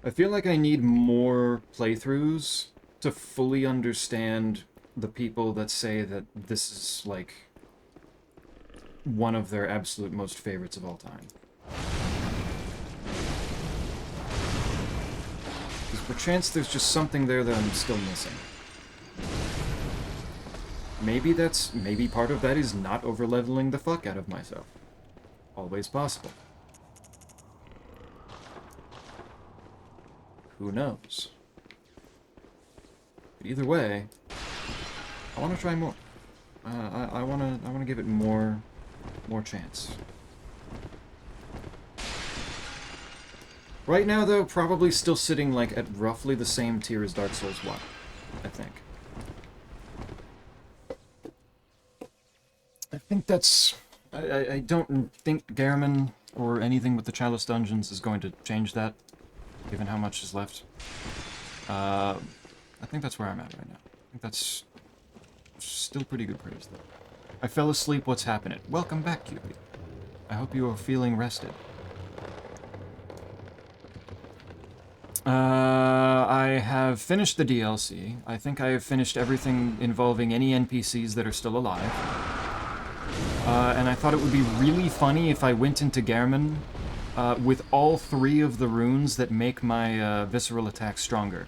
I feel like I need more playthroughs to fully understand the people that say that this is, like, one of their absolute most favorites of all time. Because perchance there's just something there that I'm still missing. Maybe part of that is not over-leveling the fuck out of myself. Always possible. Who knows? But either way, I want to try more. I want to give it more chance. Right now, though, probably still sitting like at roughly the same tier as Dark Souls 1, I think. I think that's... I don't think Garamond or anything with the Chalice Dungeons is going to change that, given how much is left. I think that's where I'm at right now. I think that's still pretty good praise, though. I fell asleep, what's happening? Welcome back, Cupid. I hope you are feeling rested. I have finished the DLC. I think I have finished everything involving any NPCs that are still alive. And I thought it would be really funny if I went into Garamond with all 3 of the runes that make my visceral attack stronger.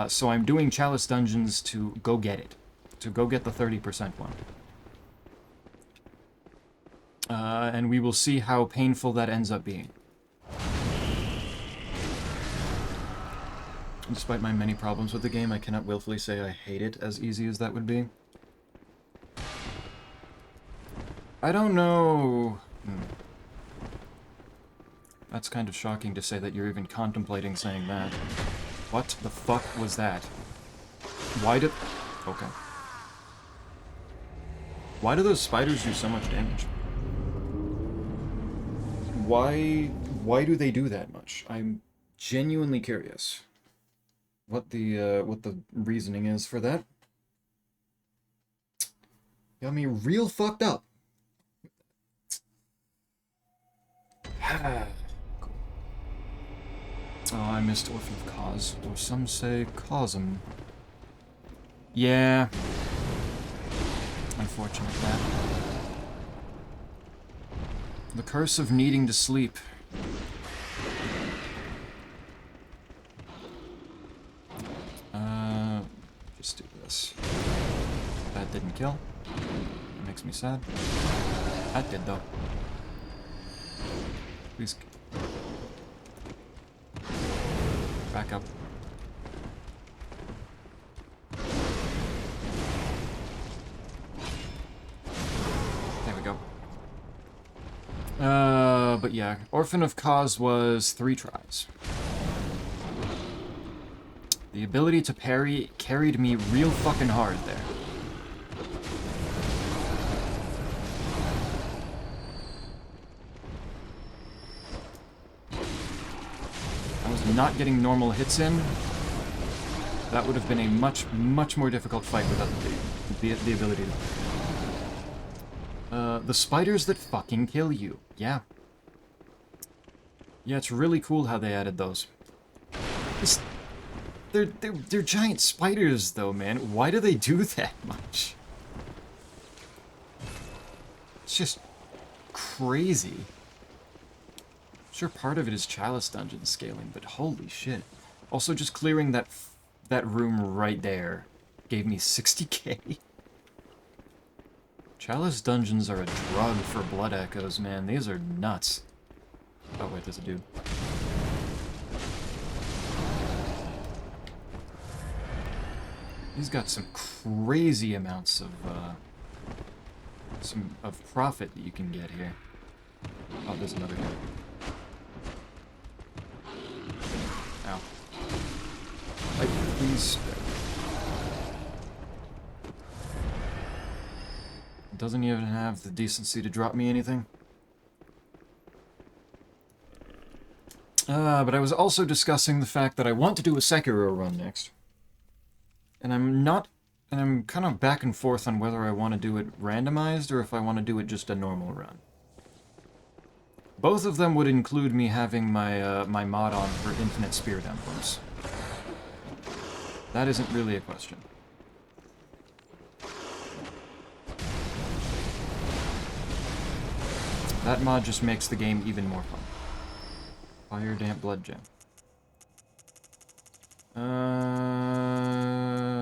So I'm doing Chalice Dungeons to go get it. To go get the 30% one. And we will see how painful that ends up being. Despite my many problems with the game, I cannot willfully say I hate it as easy as that would be. I don't know... That's kind of shocking to say that you're even contemplating saying that. What the fuck was that? Why did... Okay. Why do those spiders do so much damage? Why do they do that much? I'm genuinely curious what the reasoning is for that. Got me real fucked up. Cool. Oh, I missed Orphan of Cause, or some say Cosm. Yeah. Unfortunate that. The curse of needing to sleep. just do this. That didn't kill. That makes me sad. That did, though. Please. Back up. There we go. But yeah, Orphan of Cause was 3 tries. The ability to parry carried me real fucking hard there. I was not getting normal hits in. That would have been a much more difficult fight without the ability to... the spiders that fucking kill you. Yeah. Yeah, it's really cool how they added those. They're giant spiders, though, man. Why do they do that much? It's just crazy. Sure, part of it is Chalice Dungeon scaling, but holy shit. Also, just clearing that room right there gave me 60k. Chalice Dungeons are a drug for Blood Echoes, man. These are nuts. Oh, wait, there's a dude. He's got some crazy amounts of profit that you can get here. Oh, there's another guy. Ow. Like, please. Doesn't even have the decency to drop me anything. But I was also discussing the fact that I want to do a Sekiro run next. And I'm kind of back and forth on whether I want to do it randomized or if I want to do it just a normal run. Both of them would include me having my my mod on for Infinite Spirit Emblems. That isn't really a question. That mod just makes the game even more fun. Fire Damp Blood Gem.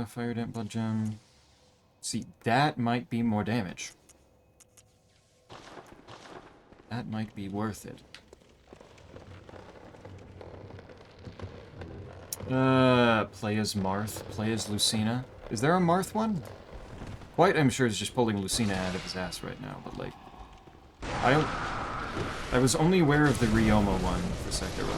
Fire Damp Blood Gem. See, that might be more damage. That might be worth it. Play as Marth, play as Lucina. Is there a Marth one? White, I'm sure, is just pulling Lucina out of his ass right now, but like... I was only aware of the Ryoma one for Sekiro.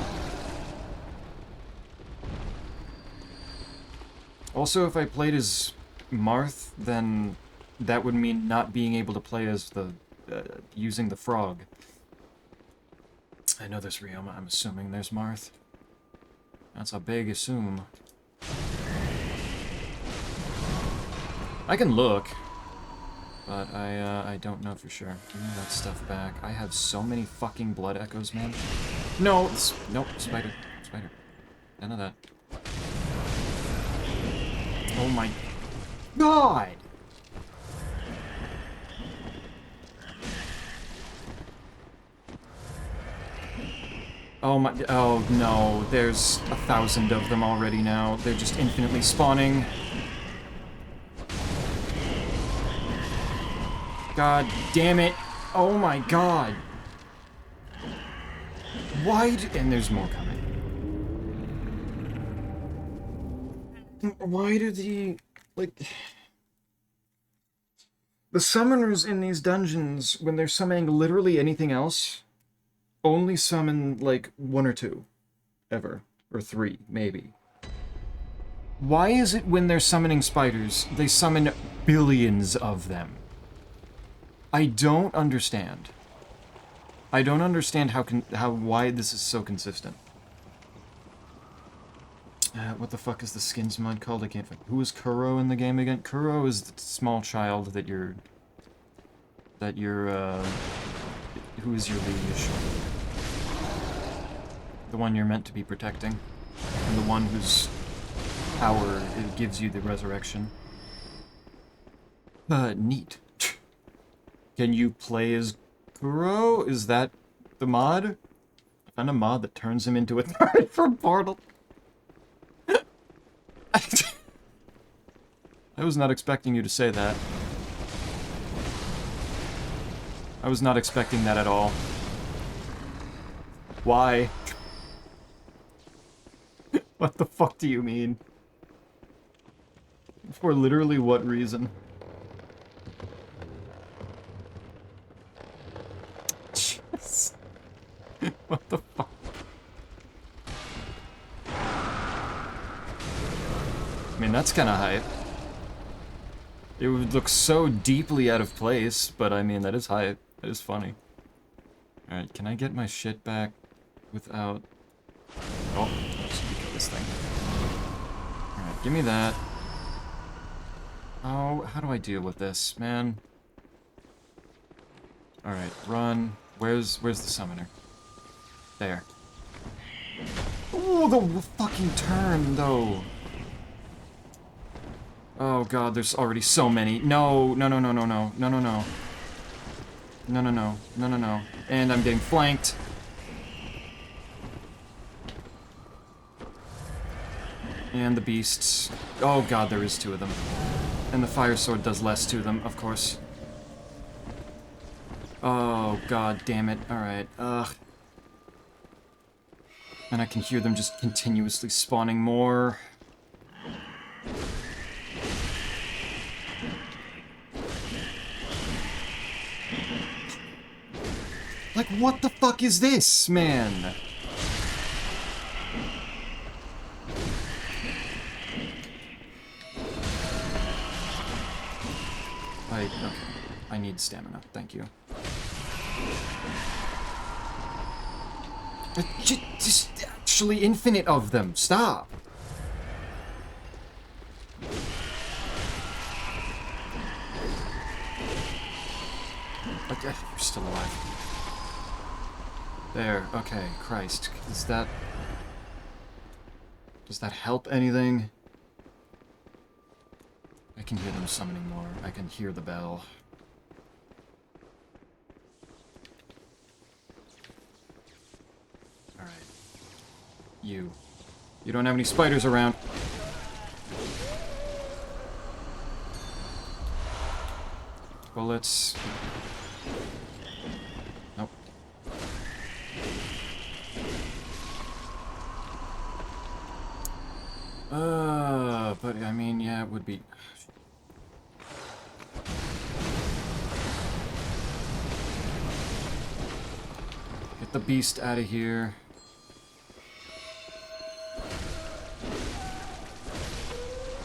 Also, if I played as Marth, then that would mean not being able to play as the... using the frog. I know there's Ryoma, I'm assuming there's Marth. That's a big assume. I can look, but I don't know for sure. Give me that stuff back. I have so many fucking Blood Echoes, man. No, nope, spider. Spider. None of that. Oh my god! Oh my, oh no, there's 1,000 of them already now. They're just infinitely spawning. God damn it. Oh my god. Why and there's more coming. Why do like... The summoners in these dungeons, when they're summoning literally anything else, only summon, like, 1 or 2. Ever. Or 3, maybe. Why is it when they're summoning spiders, they summon billions of them? I don't understand. I don't understand why this is so consistent. What the fuck is the skins mod called? I can't find... Who is Kuro in the game again? Kuro is the small child that you're... Who is your liege? The one you're meant to be protecting. And the one whose power it gives you the resurrection. Neat. Can you play as Kuro? Is that the mod? I found a mod that turns him into a threat from Portal. I was not expecting you to say that. I was not expecting that at all. Why? What the fuck do you mean? For literally what reason? Jeez. What the fuck? I mean, that's kind of hype. It would look so deeply out of place, but I mean, that is hype. That is funny. Alright, can I get my shit back without... Oh, just need to kill this thing. Alright, give me that. Oh, how do I deal with this, man? Alright, run. Where's the summoner? There. Oh, the fucking turn, though. Oh god, there's already so many. No, no, no, no, no, no, no, no, no. No, no, no, no, no, no. And I'm getting flanked. And the beasts. Oh god, there is two of them. And the fire sword does less to them, of course. Oh god damn it. Alright, ugh. And I can hear them just continuously spawning more. Like, what the fuck is this, man? Okay. I need stamina, thank you. Just actually infinite of them, stop! Okay, you're still alive. There, okay, Christ. Does that help anything? I can hear them summoning more. I can hear the bell. Alright. You don't have any spiders around. Bullets. Nope. But I mean, yeah, it would be... Get the beast out of here.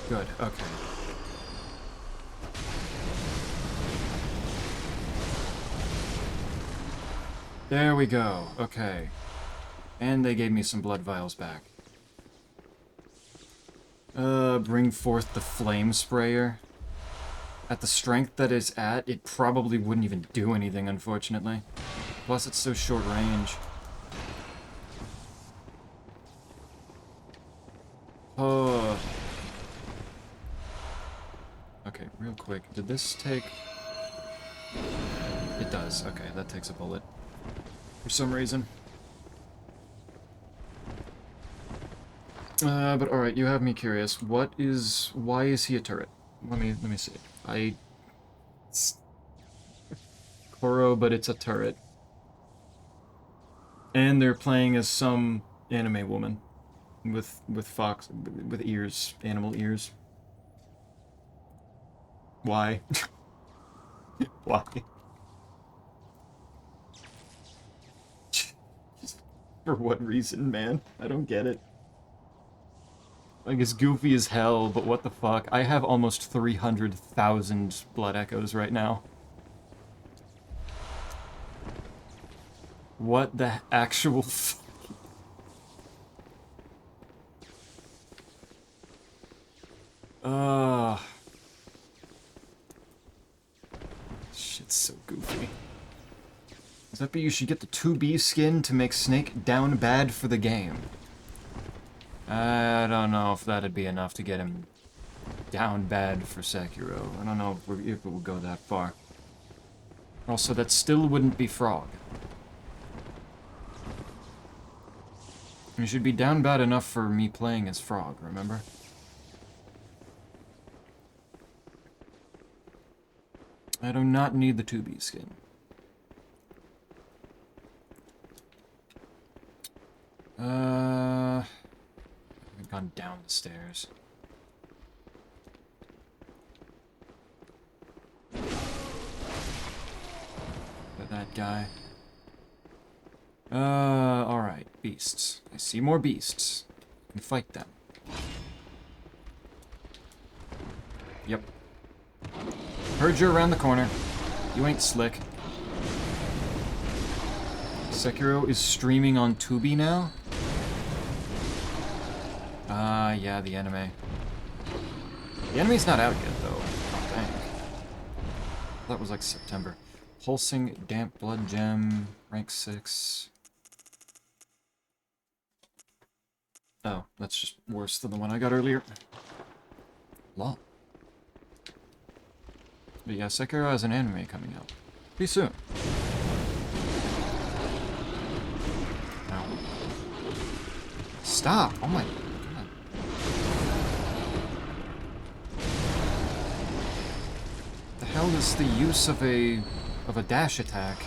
Good, okay. There we go, okay. And they gave me some blood vials back. Bring forth the flame sprayer. At the strength that it's at, it probably wouldn't even do anything, unfortunately. Plus, it's so short range. Oh. Okay, real quick. Did this take... It does. Okay, that takes a bullet. For some reason. But alright, you have me curious. Why is he a turret? Let me see. It's Koro, but it's a turret. And they're playing as some anime woman. With ears, animal ears. Why? Why? For what reason, man? I don't get it. Like, it's goofy as hell, but what the fuck? I have almost 300,000 blood echoes right now. What the actual f... Shit's so goofy. Does that mean you should get the 2B skin to make Snake down bad for the game? I don't know if that'd be enough to get him down bad for Sekiro. I don't know if it would go that far. Also, that still wouldn't be Frog. It should be down bad enough for me playing as Frog, remember? I do not need the 2B skin. I've gone down the stairs. But that guy. Alright, beasts. I see more beasts. I can fight them. Yep. Heard you around the corner. You ain't slick. Sekiro is streaming on Tubi now? Yeah, the anime. The anime's not out yet, though. I think. That was like September. Pulsing Damp Blood Gem, rank 6. Oh, that's just worse than the one I got earlier. Lol. But yeah, Sekiro has an anime coming out. Pretty soon. Ow. Stop! Oh my god. The hell is the use of a dash attack?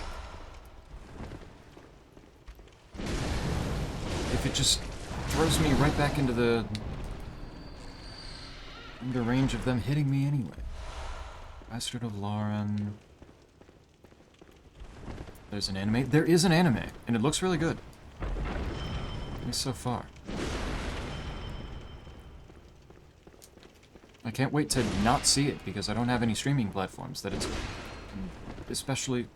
If it just throws me right back into the range of them hitting me anyway. Bastard of Lauren. There's an anime. There is an anime, and it looks really good. At least so far. I can't wait to not see it, because I don't have any streaming platforms that it's... especially,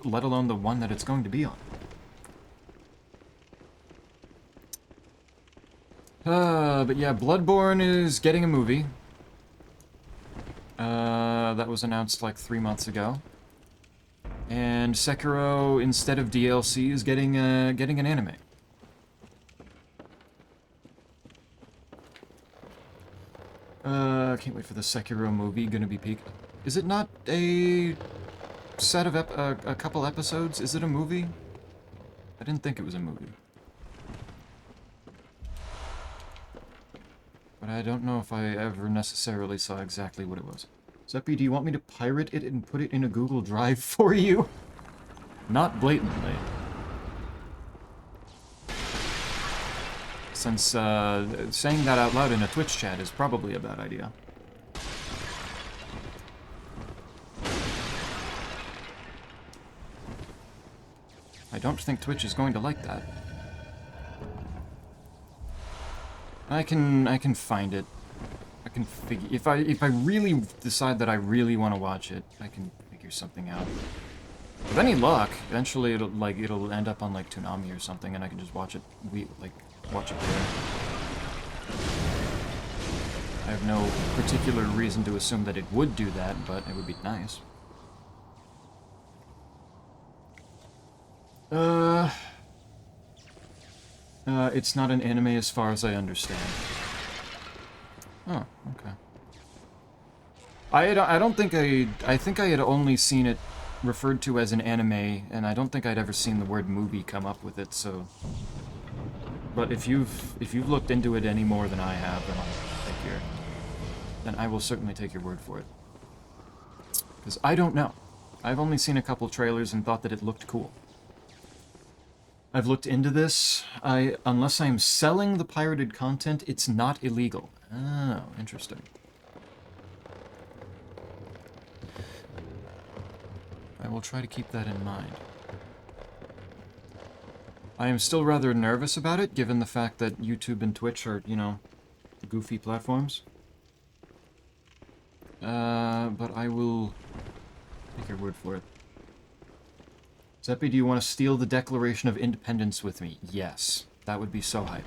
let alone the one that it's going to be on. But yeah, Bloodborne is getting a movie. That was announced like 3 months ago. And Sekiro, instead of DLC, is getting an anime. Can't wait for the Sekiro movie. Gonna be peak. Is it not a set of a couple episodes? Is it a movie? I didn't think it was a movie. But I don't know if I ever necessarily saw exactly what it was. Zeppy, do you want me to pirate it and put it in a Google Drive for you? Not blatantly. Since saying that out loud in a Twitch chat is probably a bad idea. I don't think Twitch is going to like that. I can find it. I can figure if I really decide that I really want to watch it, I can figure something out. With any luck, eventually it'll end up on like Toonami or something, and I can just watch it watch it there. I have no particular reason to assume that it would do that, but it would be nice. It's not an anime as far as I understand. Oh, okay. I don't think I think I had only seen it referred to as an anime, and I don't think I'd ever seen the word movie come up with it, so... But if you've looked into it any more than I have, then I will certainly take your word for it. Because I don't know. I've only seen a couple trailers and thought that it looked cool. I've looked into this. Unless I'm selling the pirated content, it's not illegal. Oh, interesting. I will try to keep that in mind. I am still rather nervous about it, given the fact that YouTube and Twitch are, you know, goofy platforms. But I will take your word for it. Zeppy, do you want to steal the Declaration of Independence with me? Yes. That would be so hype.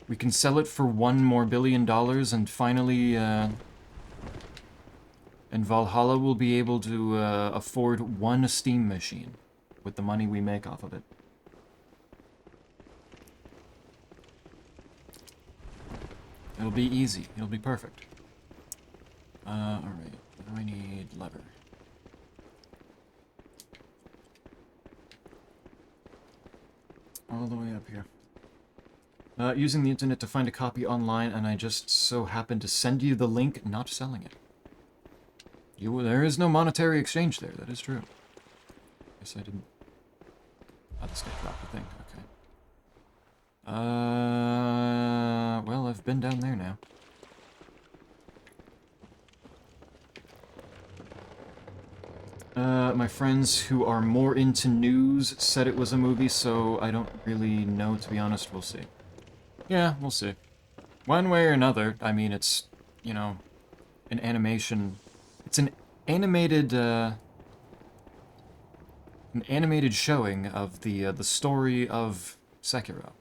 We can sell it for $1 more billion, and finally, and Valhalla will be able to afford one Steam machine with the money we make off of it. It'll be easy. It'll be perfect. Alright. Now I need lever. All the way up here. Using the internet to find a copy online, and I just so happened to send you the link, not selling it. There is no monetary exchange there. That is true. Guess I didn't. Oh, this guy dropped the thing. Okay. Well, I've been down there now. My friends who are more into news said it was a movie, so I don't really know, to be honest. We'll see. Yeah, we'll see. One way or another, I mean, it's, you know, an animation. It's an animated showing of the story of Sekiro.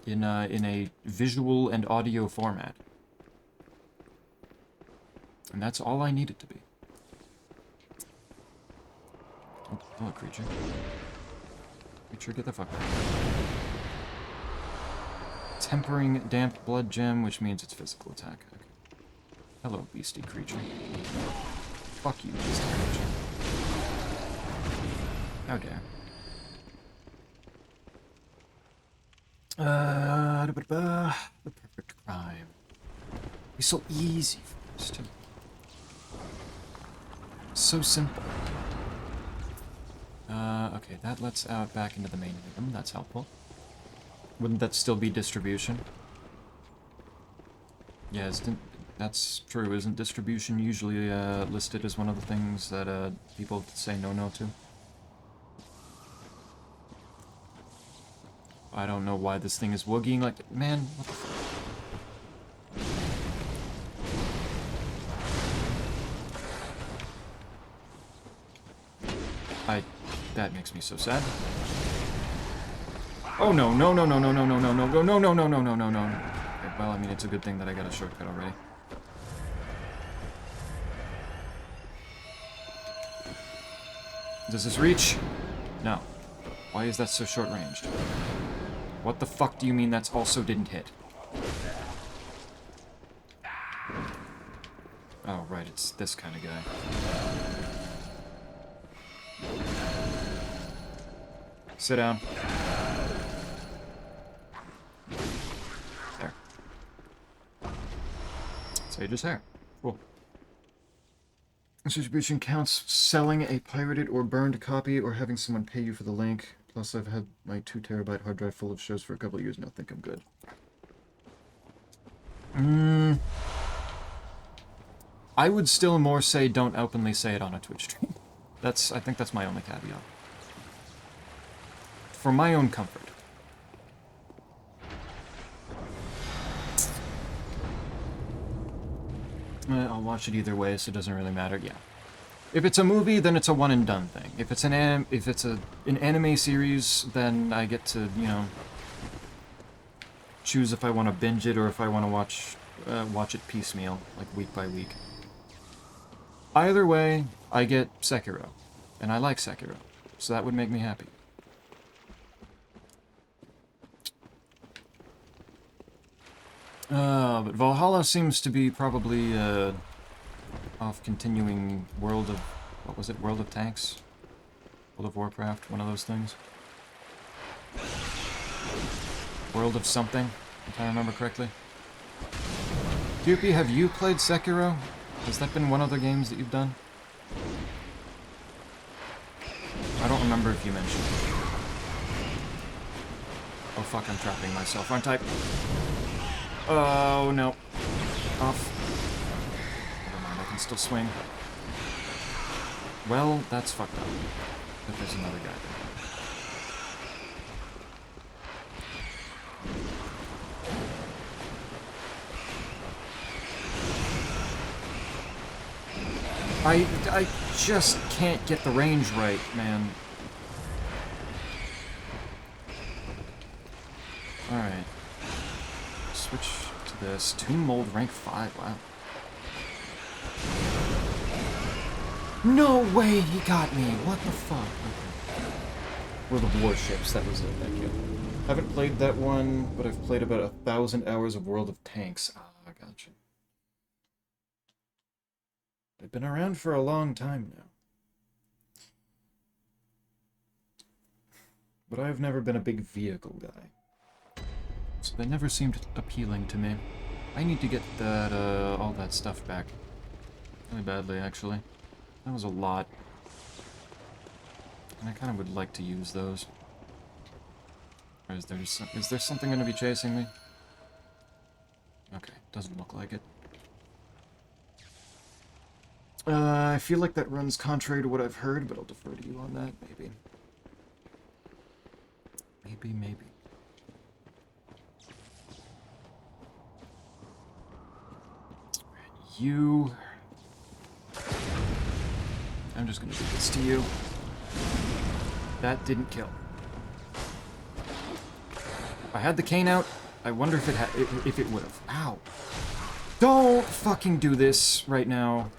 In a visual and audio format. And that's all I need it to be. Oh, hello, creature. Creature, get the fuck out. Tempering damp blood gem, which means it's physical attack. Okay. Hello, beastie creature. Fuck you, beastie creature. How dare. The perfect crime. It'd be so easy for us to. So simple. Okay, that lets out back into the main room. That's helpful. Wouldn't that still be distribution? Yeah, that's true. Isn't distribution usually listed as one of the things that people say no to? I don't know why this thing is woogieing like... Man, what the fuck? That makes me so sad. Oh no, no, no, no, no, no, no, no, no, no, no, no, no, no, no, no, no. Okay, well, I mean, it's a good thing that I got a shortcut already. Does this reach? No. Why is that so short-ranged? What the fuck do you mean that's also didn't hit? Oh, right, it's this kind of guy. Sit down. There. Sage's hair. Cool. This distribution counts selling a pirated or burned copy or having someone pay you for the link. Plus, I've had my 2 terabyte hard drive full of shows for a couple of years now. I think I'm good. I would still more say don't openly say it on a Twitch stream. I think that's my only caveat. For my own comfort. I'll watch it either way, so it doesn't really matter. Yeah. If it's a movie, then it's a one and done thing. If it's an anime series, then I get to, you know, choose if I want to binge it or if I want to watch it piecemeal, like week by week. Either way, I get Sekiro, and I like Sekiro, so that would make me happy. But Valhalla seems to be probably off continuing World of... What was it? World of Tanks? World of Warcraft? One of those things? World of something, if I remember correctly. Doopy, have you played Sekiro? Has that been one of the games that you've done? I don't remember if you mentioned it. Oh fuck, I'm trapping myself, aren't I? Oh, no. Off. Never mind, I can still swing. Well, that's fucked up. But there's another guy there. I just can't get the range right, man. Alright. Switch to this. Tomb Mold rank 5, wow. No way he got me! What the fuck? Okay. World of Warships, that was it, thank you. Haven't played that one, but I've played about 1,000 hours of World of Tanks. Ah, gotcha. They've been around for a long time now. But I've never been a big vehicle guy. So they never seemed appealing to me. I need to get that, all that stuff back. Really badly, actually. That was a lot. And I kind of would like to use those. Or is there something going to be chasing me? Okay, doesn't look like it. I feel like that runs contrary to what I've heard, but I'll defer to you on that, maybe. Maybe. You... I'm just gonna do this to you. That didn't kill. If I had the cane out, I wonder if it would have. Ow. Don't fucking do this right now.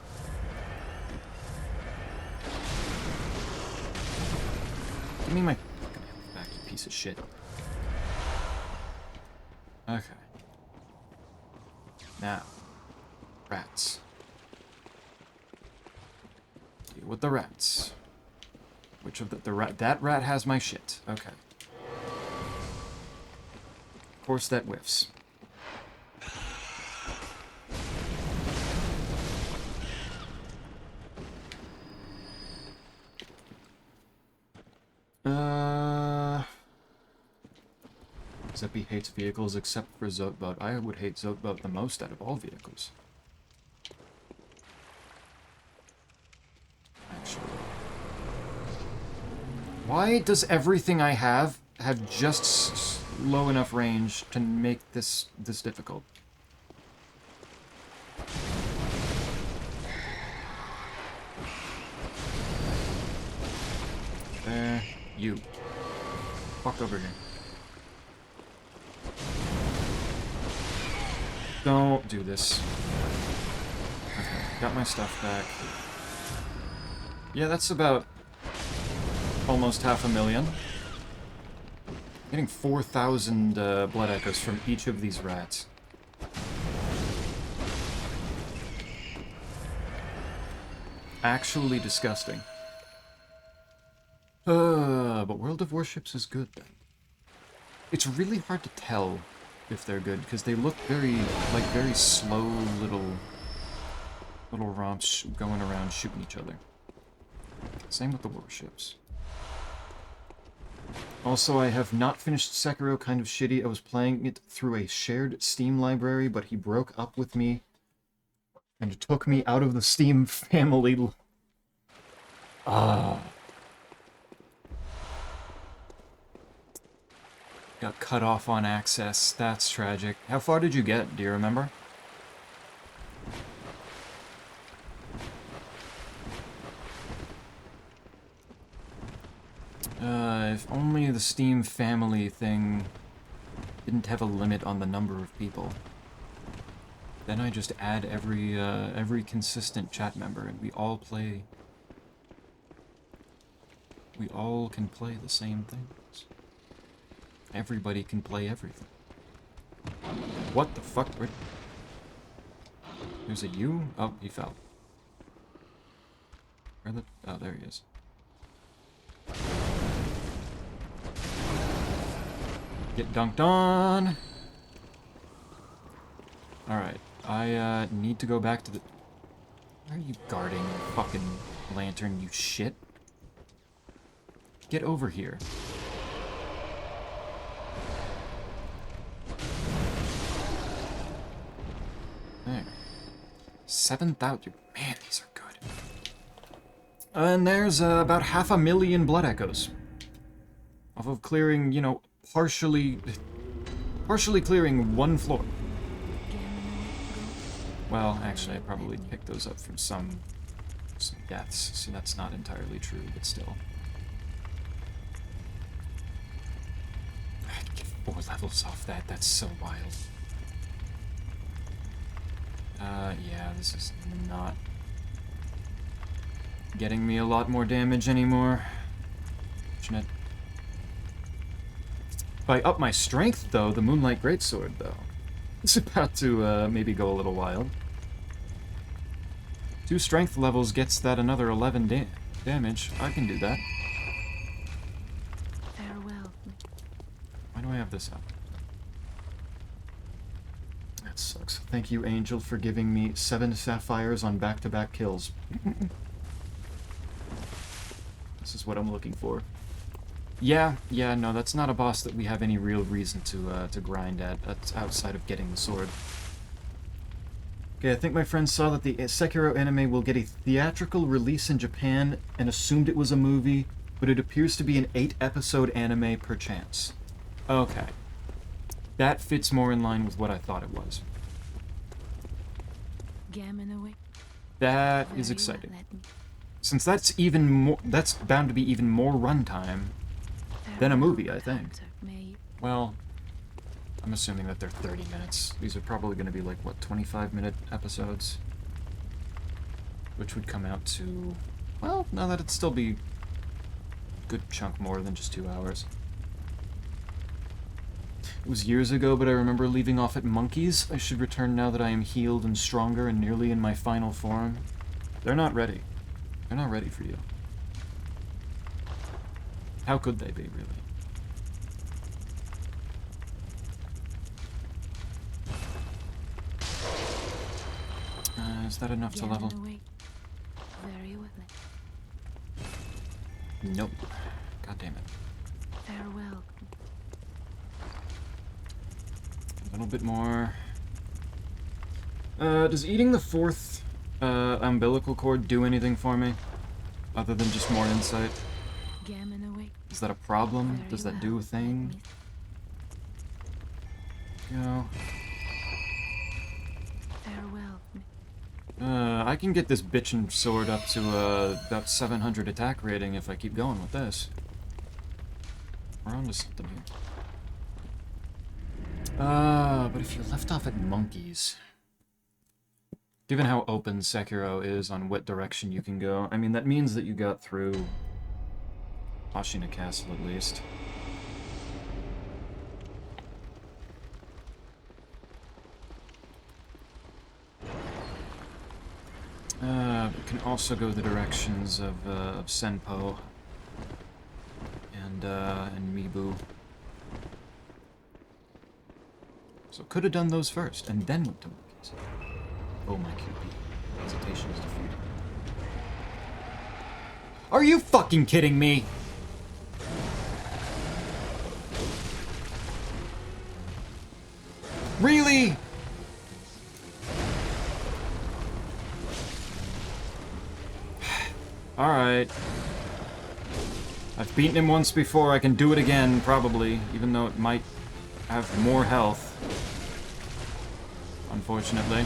Give me my fucking health back, you piece of shit. Okay. Now. Rats. Deal with the rats. Which of the rat? That rat has my shit. Okay. Of course that whiffs. Zeppy hates vehicles except for Zotboat. I would hate Zotboat the most out of all vehicles. Actually. Why does everything I have just low enough range to make this difficult? There. You. Fuck over here. Don't do this. Okay, got my stuff back. Yeah, that's about almost 500,000. Getting 4,000 blood echoes from each of these rats. Actually disgusting. But World of Warships is good then. It's really hard to tell if they're good, because they look very slow little romps going around shooting each other. Same with the warships. Also, I have not finished Sekiro, kind of shitty. I was playing it through a shared Steam library, but he broke up with me and took me out of the Steam family. Got cut off on access. That's tragic. How far did you get? Do you remember? If only the Steam family thing didn't have a limit on the number of people. Then I just add every consistent chat member and we all play... We all can play the same things. Everybody can play everything. What the fuck? There's a U? Oh, he fell. Where the... Oh, there he is. Get dunked on! Alright, I need to go back to the... Why are you guarding your fucking lantern, you shit? Get over here. There. 7,000. Man, these are good. And there's about 500,000 blood echoes. Off of clearing, you know, partially clearing one floor. Well, actually, I probably picked those up from some deaths, so that's not entirely true, but still. I'd get 4 levels off that. That's so wild. Yeah, this is not getting me a lot more damage anymore. Fortunate. If I up my strength, though, the Moonlight Greatsword, though, it's about to maybe go a little wild. 2 strength levels gets that another 11 damage. I can do that.
Farewell.
Why do I have this up? That sucks. Thank you, Angel, for giving me 7 sapphires on back-to-back kills. This is what I'm looking for. Yeah, no, that's not a boss that we have any real reason to grind at. That's outside of getting the sword. Okay, I think my friend saw that the Sekiro anime will get a theatrical release in Japan and assumed it was a movie, but it appears to be an 8-episode anime per chance. Okay. That fits more in line with what I thought it was.
Gammon away.
That is
Very
exciting.
well, let me-
Since that's even more, that's bound to be even more runtime than a movie, I think.
Hunter, may you-
Well, I'm assuming that they're 30 minutes. These are probably going to be like, what, 25-minute episodes? Which would come out to... Well, no, that'd still be a good chunk more than just 2 hours. It was years ago, but I remember leaving off at monkeys. I should return now that I am healed and stronger and nearly in my final form. They're not ready. They're not ready for you. How could they be, really? Is that enough to
Gammon
level?
away. Very well, let-
Nope. God damn it.
farewell.
A little bit more. Does eating the 4th umbilical cord do anything for me? Other than just more insight?
Gammon away.
Is that a problem?
Very
Does that
well,
do a
let
thing?
me-
Go.
Farewell.
I can get this bitchin' sword up to about 700 attack rating if I keep going with this. We're on to something here. But if you left off at monkeys... Given how open Sekiro is on what direction you can go, I mean, that means that you got through Ashina Castle at least. We can also go the directions of Senpo and Mibu. So could have done those first, and then went to monkeys. Oh my QP. Hesitation is defeated. Are you fucking kidding me? Really? Alright. I've beaten him once before, I can do it again, probably, even though it might have more health. Unfortunately.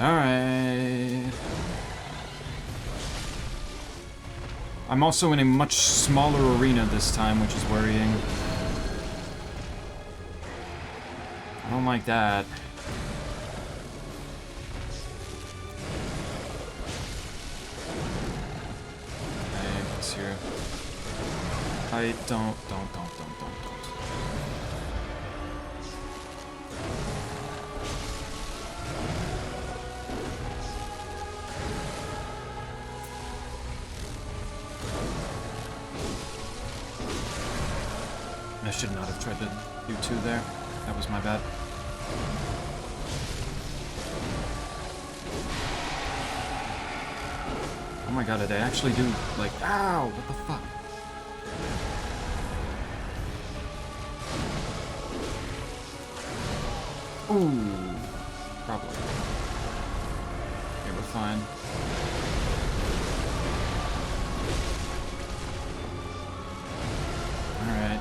Alright. I'm also in a much smaller arena this time, which is worrying. I don't like that. Okay, what's here? I don't. I should not have tried to do 2 there. That was my bad. Oh my god, did I actually do, like, ow! What the fuck? Ooh. Probably. Okay, we're fine. Alright.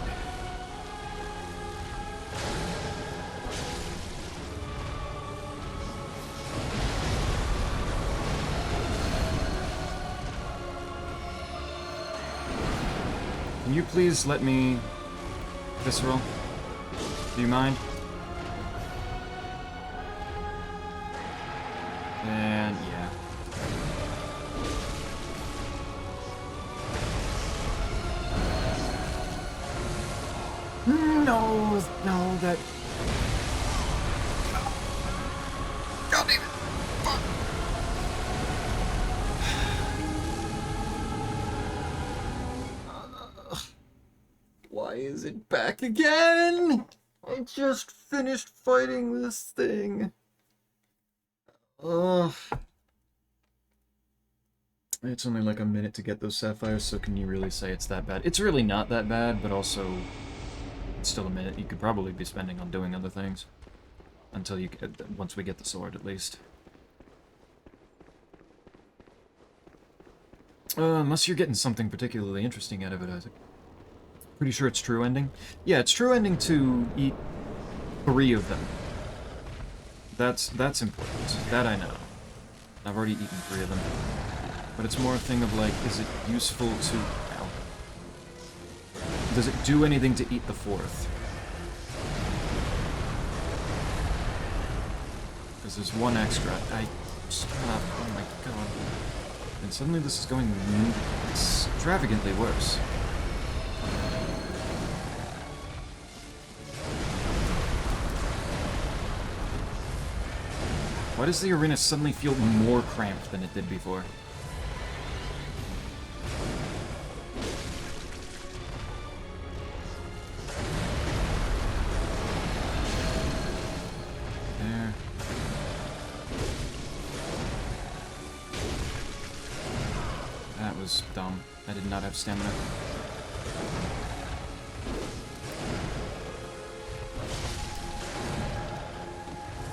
Can you please let me... Visceral? Do you mind? And yeah. No, that... God damn it! Fuck! Why is it back again? I just finished fighting this thing. Ugh. It's only like a minute to get those sapphires, so can you really say it's that bad? It's really not that bad, but also it's still a minute. You could probably be spending on doing other things until you get, once we get the sword, at least. Unless you're getting something particularly interesting out of it, Isaac. Pretty sure it's true ending. Yeah, it's true ending to eat 3 of them. That's important. That I know. I've already eaten 3 of them. But it's more a thing of like, is it useful to... Ow. Does it do anything to eat the 4th? Because there's 1 extra. Stop. Oh my god. And suddenly this is going extravagantly worse. Why does the arena suddenly feel more cramped than it did before? There. That was dumb. I did not have stamina.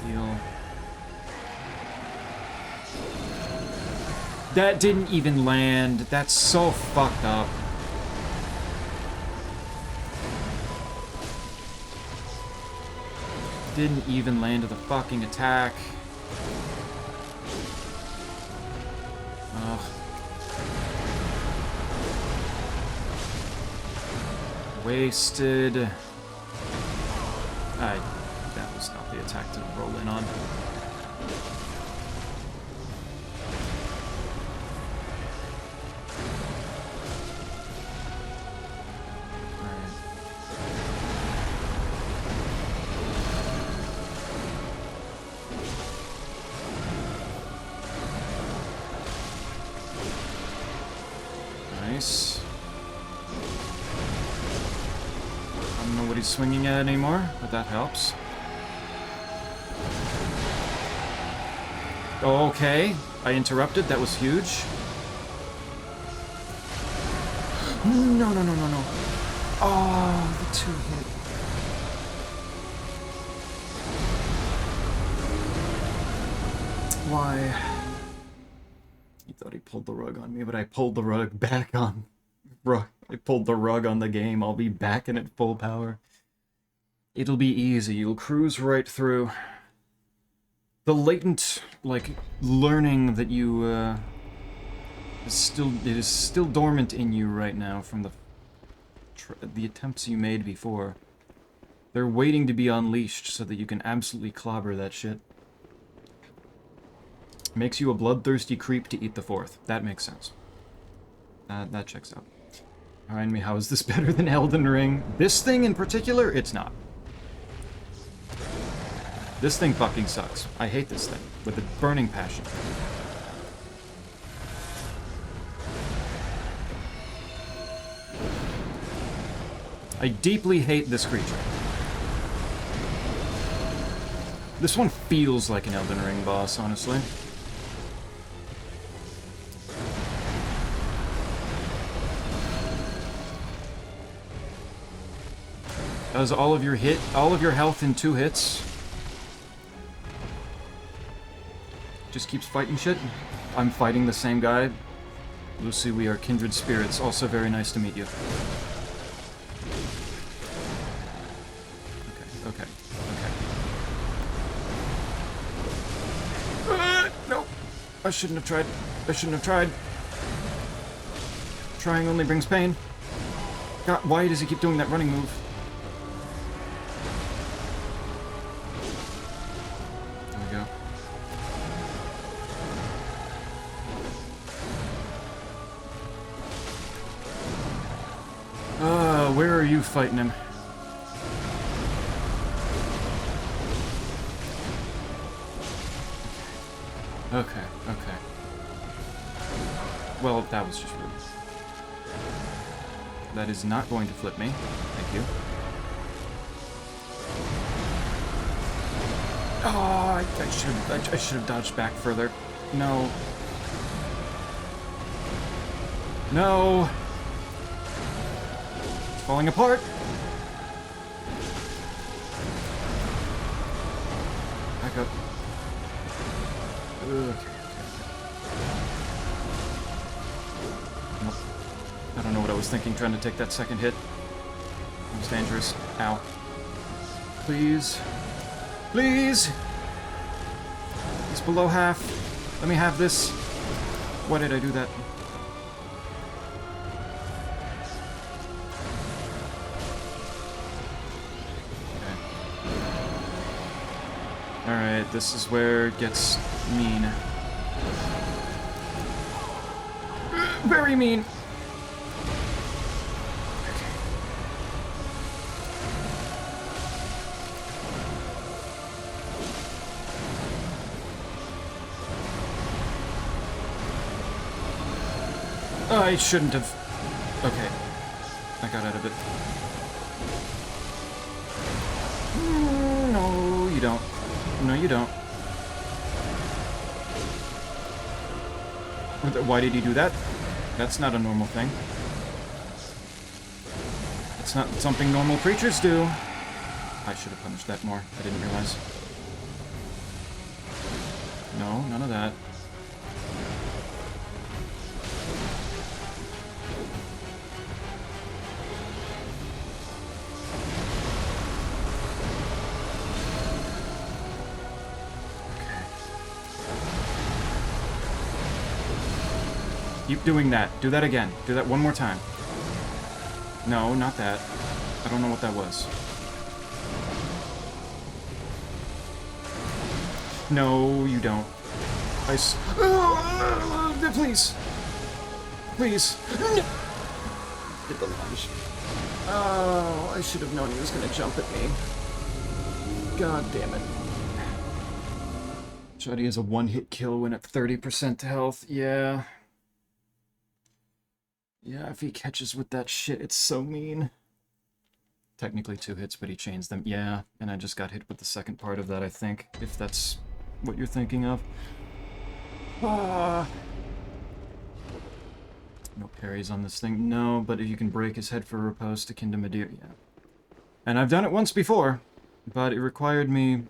Heal. That didn't even land. That's so fucked up. Didn't even land the fucking attack. Ugh. Wasted. That was not the attack to roll in on. Nice. I don't know what he's swinging at anymore, but that helps. Oh, okay. I interrupted. That was huge. No, no, no, no, no. Oh, the 2-hit. Why? He thought he pulled the rug on me, but I pulled the rug back on. I pulled the rug on the game. I'll be back in at full power. It'll be easy. You'll cruise right through. The latent, like, learning that you, it is still dormant in you right now from the attempts you made before. They're waiting to be unleashed so that you can absolutely clobber that shit. Makes you a bloodthirsty creep to eat the 4th. That makes sense. That checks out. Remind me, how is this better than Elden Ring? This thing in particular, it's not. This thing fucking sucks. I hate this thing with a burning passion. I deeply hate this creature. This one feels like an Elden Ring boss, honestly. Does all of your health in 2 hits. Just keeps fighting shit. I'm fighting the same guy. Lucy, we are kindred spirits. Also very nice to meet you. Okay. Nope. I shouldn't have tried. Trying only brings pain. God, why does he keep doing that running move? Where are you fighting him? Okay. Well, that was just rude. That is not going to flip me. Thank you. Oh, I should have dodged back further. No. No. It's falling apart. Back up. Okay. Nope. I don't know what I was thinking trying to take that second hit. It was dangerous. Ow. Please. Please! It's below half. Let me have this. Why did I do that? Okay. Alright, this is where it gets mean. Very mean! I shouldn't have. Okay. I got out of it. No, you don't. No, you don't. Why did he do that? That's not a normal thing. It's not something normal creatures do. I should have punished that more. I didn't realize. No, none of that. Keep doing that. Do that again. Do that one more time. No, not that. I don't know what that was. No, you don't. Please. Please. Did the lunge. Oh, I should have known he was going to jump at me. God damn it. Shuddy is a one-hit kill when at 30% health. Yeah. Yeah, if he catches with that shit, it's so mean. Technically 2 hits, but he chains them. Yeah, and I just got hit with the second part of that, I think, if that's what you're thinking of. Ah. No parries on this thing. No, but if you can break his head for riposte akin to Madeira, yeah. And I've done it once before, but it required me...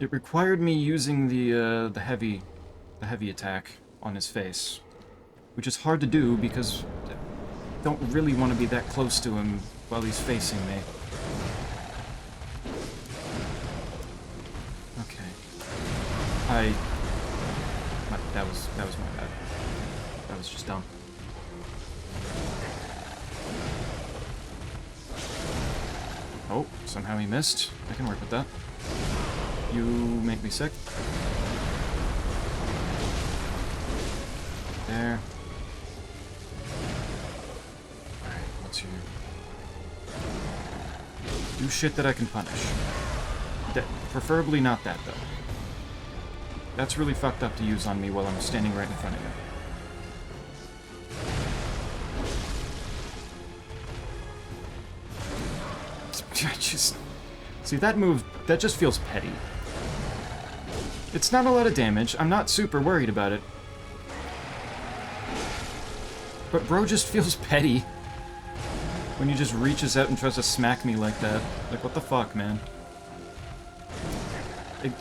It required me using the heavy attack on his face. Which is hard to do because I don't really want to be that close to him while he's facing me. Okay. That was my bad. That was just dumb. Oh, somehow he missed. I can work with that. You make me sick. There. Do shit that I can punish. Preferably not that, though. That's really fucked up to use on me while I'm standing right in front of you. Just... See, that move, that just feels petty. It's not a lot of damage. I'm not super worried about it. But bro just feels petty. When he just reaches out and tries to smack me like that. Like, what the fuck, man? Finish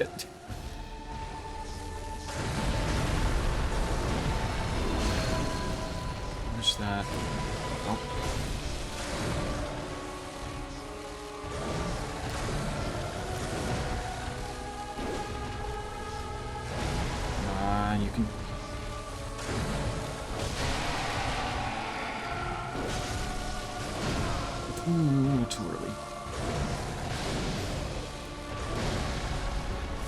that. Oh. Come on, you can... Ooh, too early.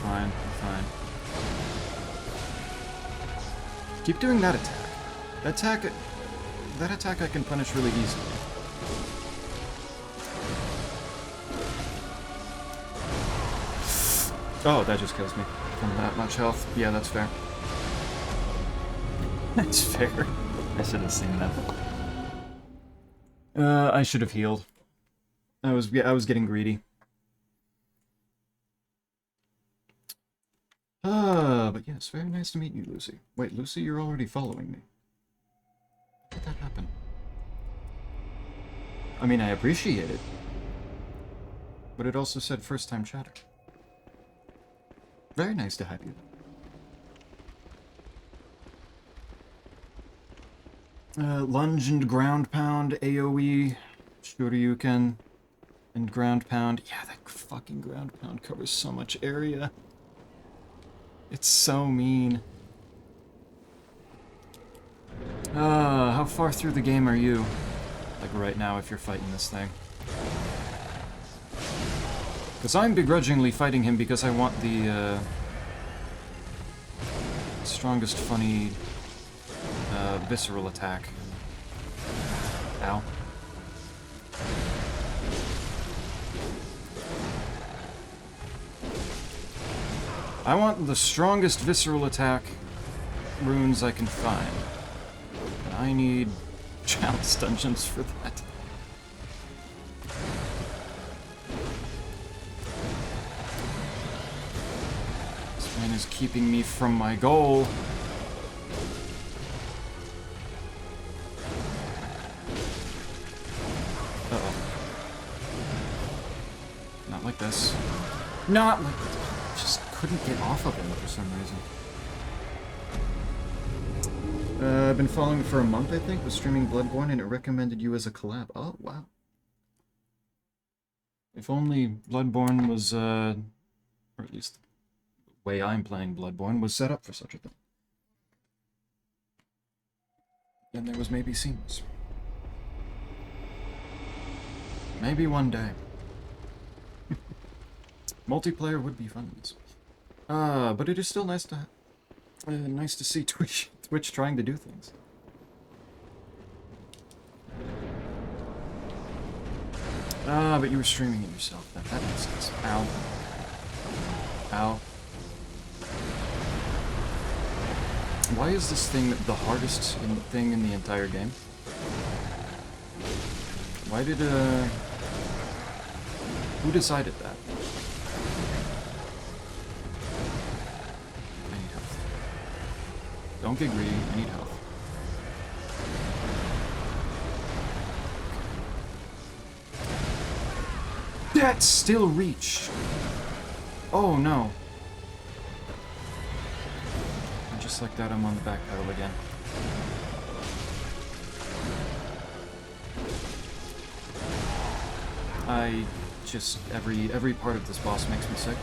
Fine, fine. Keep doing that attack. That attack I can punish really easily. Oh, that just kills me from that much health. Yeah, that's fair. That's fair. I should have seen that. I should have healed. I was getting greedy. But yes, very nice to meet you, Lucy. Wait, Lucy, you're already following me. How did that happen? I mean, I appreciate it. But it also said first-time chatter. Very nice to have you. Lunge and ground pound, AoE, Shoryuken, and ground pound. Yeah, that fucking ground pound covers so much area. It's so mean. How far through the game are you? Like right now, if you're fighting this thing. Because I'm begrudgingly fighting him because I want the, strongest funny, visceral attack. Ow. I want the strongest visceral attack runes I can find. And I need chalice dungeons for that. This man is keeping me from my goal. Uh-oh. Not like this. Not like this. Just couldn't get off of him for some reason. I've been following for a month, I think, was streaming Bloodborne, and it recommended you as a collab. Oh, wow. If only Bloodborne was, or at least the way I'm playing Bloodborne was set up for such a thing. Then there was maybe Seamless. Maybe one day. Multiplayer would be fun. But it is still nice to see Twitch trying to do things. But you were streaming it yourself. That makes sense. Ow. Ow. Why is this thing the hardest thing in the entire game? Why did, who decided that? I need health. Don't get greedy, I need health. That still reached! Oh no. And just like that, I'm on the back pedal again. I just, every part of this boss makes me sick.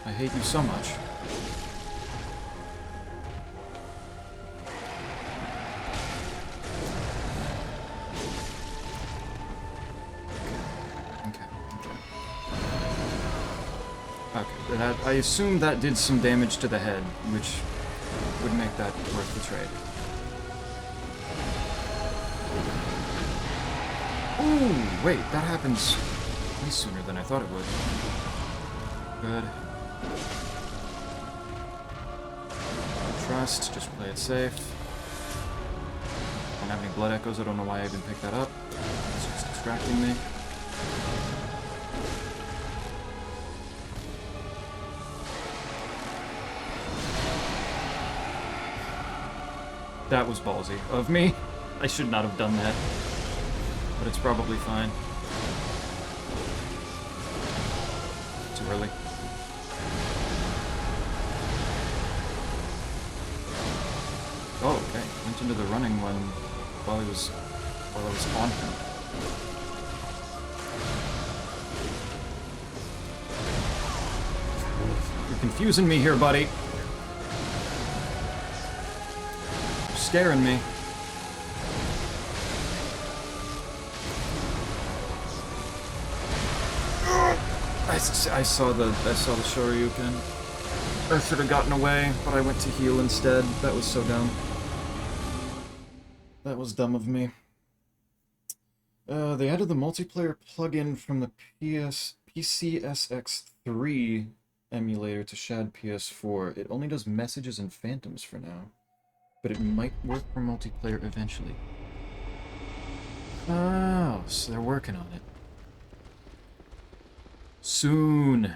I hate you so much. I assume that did some damage to the head, which would make that worth the trade. Ooh, wait, that happens way sooner than I thought it would. Good. Trust, just play it safe. Don't have any blood echoes, I don't know why I even picked that up. It's just distracting me. That was ballsy of me. I should not have done that. But it's probably fine. Too early. Oh, okay. Went into the running while I was on him. You're confusing me here, buddy. Scaring me. I saw the Shoryuken. I should have gotten away, but I went to heal instead. That was so dumb. That was dumb of me. They added the multiplayer plugin from the PCSX3 emulator to Shad PS4. It only does messages and phantoms for now, but it might work for multiplayer eventually. Oh, so they're working on it. Soon.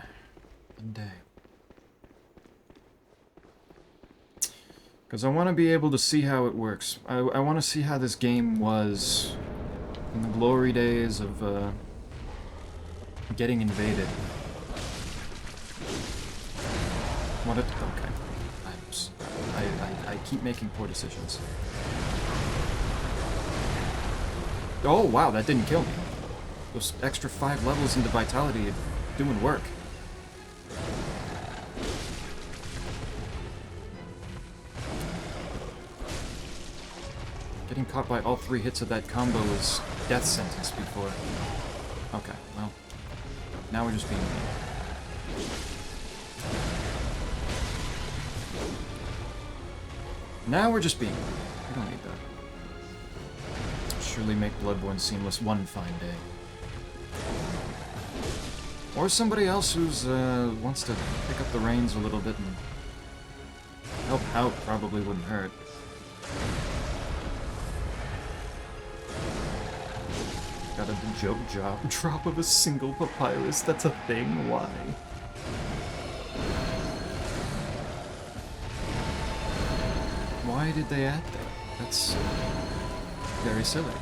One day. Because I want to be able to see how it works. I want to see how this game was in the glory days of getting invaded. What a... Okay. I keep making poor decisions. Oh, wow, that didn't kill me. Those extra 5 levels into Vitality are doing work. Getting caught by all 3 hits of that combo was death sentence before. Okay, well, now we're just being mean. Now we're just being mean. We don't need that. Surely make Bloodborne seamless one fine day. Or somebody else who's wants to pick up the reins a little bit and help out probably wouldn't hurt. Got a joke drop of a single papyrus. That's a thing. Why? Why did they add that? That's very silly.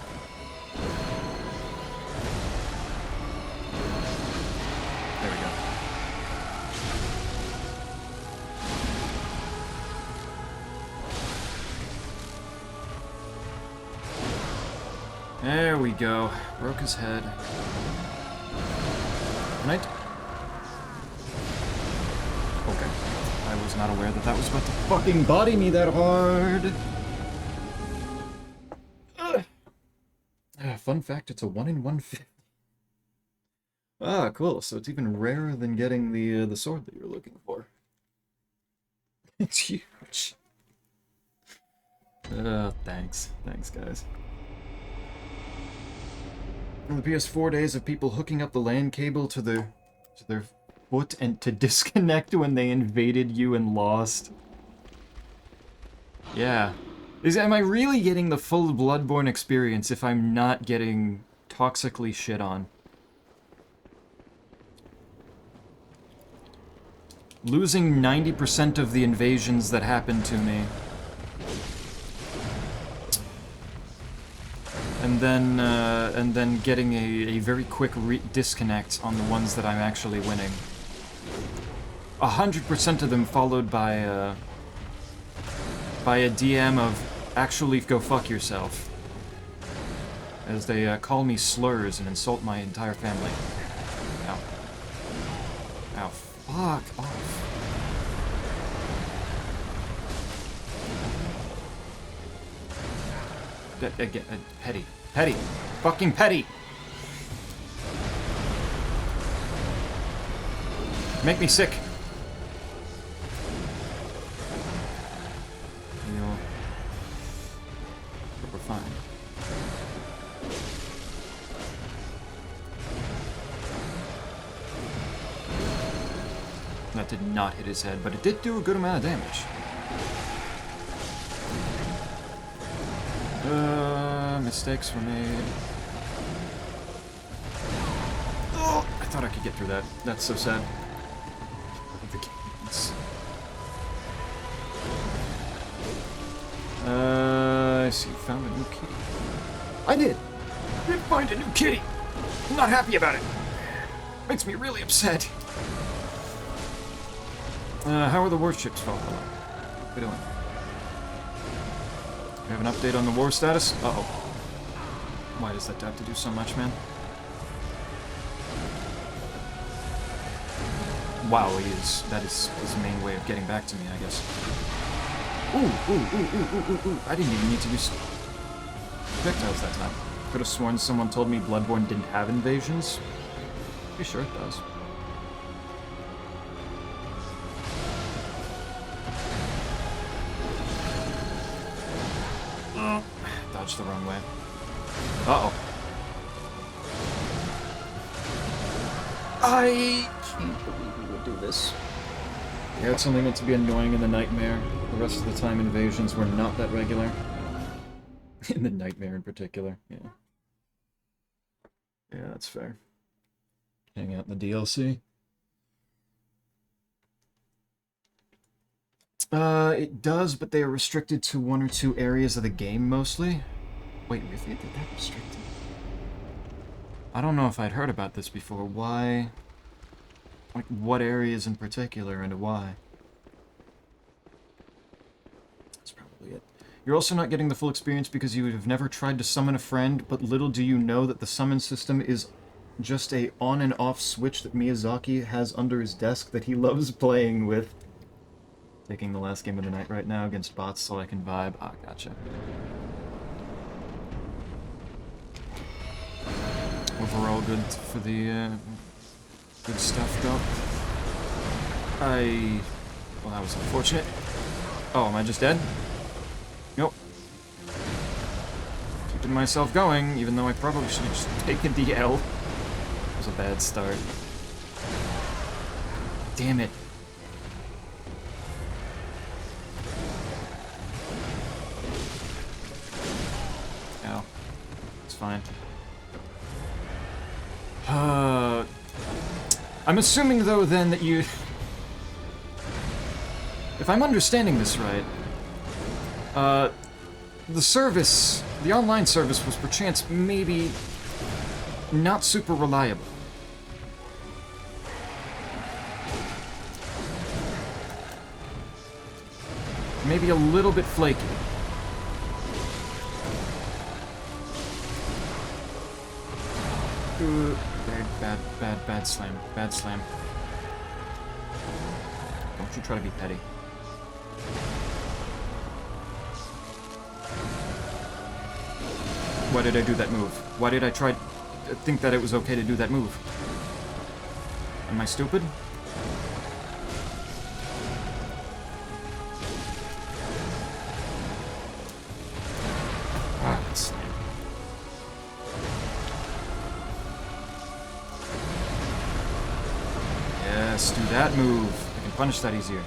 There we go. There we go. Broke his head. Can I... Okay. I was not aware that that was about to fucking body me that hard. Fun fact, it's a 1 in 150. Ah, cool. So it's even rarer than getting the sword that you're looking for. It's huge. Thanks. Thanks, guys. The PS4 days of people hooking up the LAN cable to their foot and to disconnect when they invaded you and lost. Yeah. Am I really getting the full Bloodborne experience if I'm not getting toxically shit on? Losing 90% of the invasions that happened to me. And then getting a very quick disconnect on the ones that I'm actually winning. 100% of them followed by a DM of actually go fuck yourself, as they call me slurs and insult my entire family. Ow. Ow. Fuck off. Again, petty. Petty. Fucking petty! Make me sick. We're fine. That did not hit his head, but it did do a good amount of damage. Mistakes were made. Oh, I thought I could get through that. That's so sad. The games. I see. Found a new kitty. I did find a new kitty. I'm not happy about it. Makes me really upset. How are the warships following? What are we doing? We have an update on the war status? Uh-oh. Why does that have to do so much, man? Wow, that is his main way of getting back to me, I guess. Ooh. I didn't even need to use projectiles that time. Could have sworn someone told me Bloodborne didn't have invasions. Pretty sure it does. Dodged the wrong way. Uh-oh. I can't believe you would do this. Yeah, it's only meant to be annoying in the nightmare. The rest of the time, invasions were not that regular. In the nightmare in particular, yeah. Yeah, that's fair. Hang out in the DLC. It does, but they are restricted to 1 or 2 areas of the game, mostly. Wait, really? Did that restricted? I don't know if I'd heard about this before. Why? Like, what areas in particular, and why? That's probably it. You're also not getting the full experience because you have never tried to summon a friend, but little do you know that the summon system is just a on and off switch that Miyazaki has under his desk that he loves playing with. Taking the last game of the night right now against bots so I can vibe. Ah, gotcha. Overall good for the, good stuff, though. Well, that was unfortunate. Oh, am I just dead? Nope. Keeping myself going, even though I probably should have just taken the L. It was a bad start. Damn it. Ow. It's fine. I'm assuming, though, then, that you... If I'm understanding this right, the service, the online service was perchance maybe not super reliable. Maybe a little bit flaky. Bad slam. Bad slam. Don't you try to be petty. Why did I do that move? Why did I try to think that it was okay to do that move? Am I stupid? Ah, slam. Yes, do that move. I can punish that easier.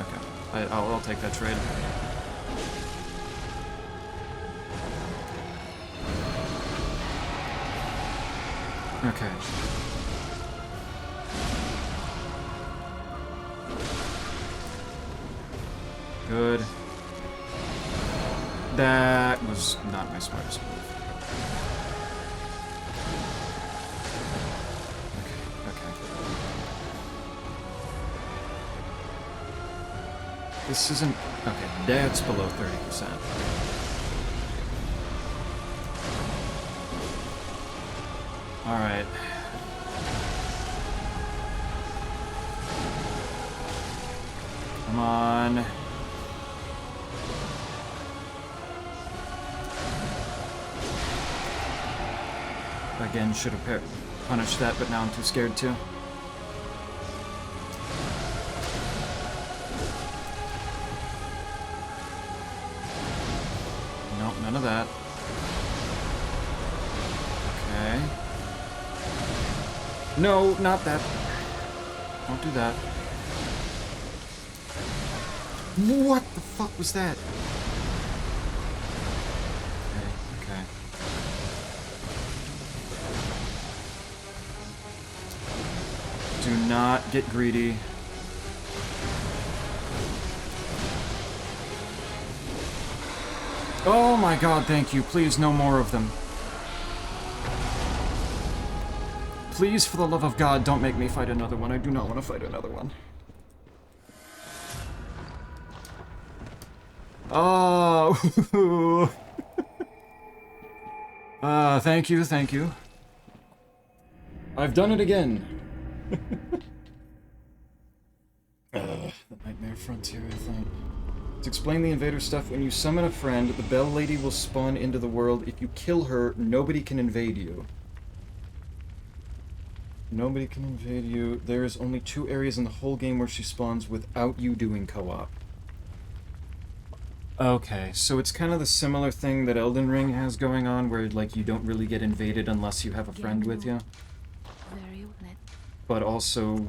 Okay, I'll take that trade. Okay. Good. That was not my smartest move. This isn't... Okay, that's below 30%. Alright. Come on. Again, should have punished that, but now I'm too scared to. Nope, none of that. Okay. No, not that. Don't do that. What the fuck was that? Okay, okay. Do not get greedy. Oh my god, thank you. Please, no more of them. Please, for the love of God, don't make me fight another one. I do not want to fight another one. Oh! Thank you, thank you. I've done it again. The Nightmare Frontier, I think. To explain the invader stuff, when you summon a friend, the Bell Lady will spawn into the world. If you kill her, nobody can invade you. Nobody can invade you. There is only 2 areas in the whole game where she spawns without you doing co-op. Okay, so it's kind of the similar thing that Elden Ring has going on, where, like, you don't really get invaded unless you have a friend with you.
Very well.
But also,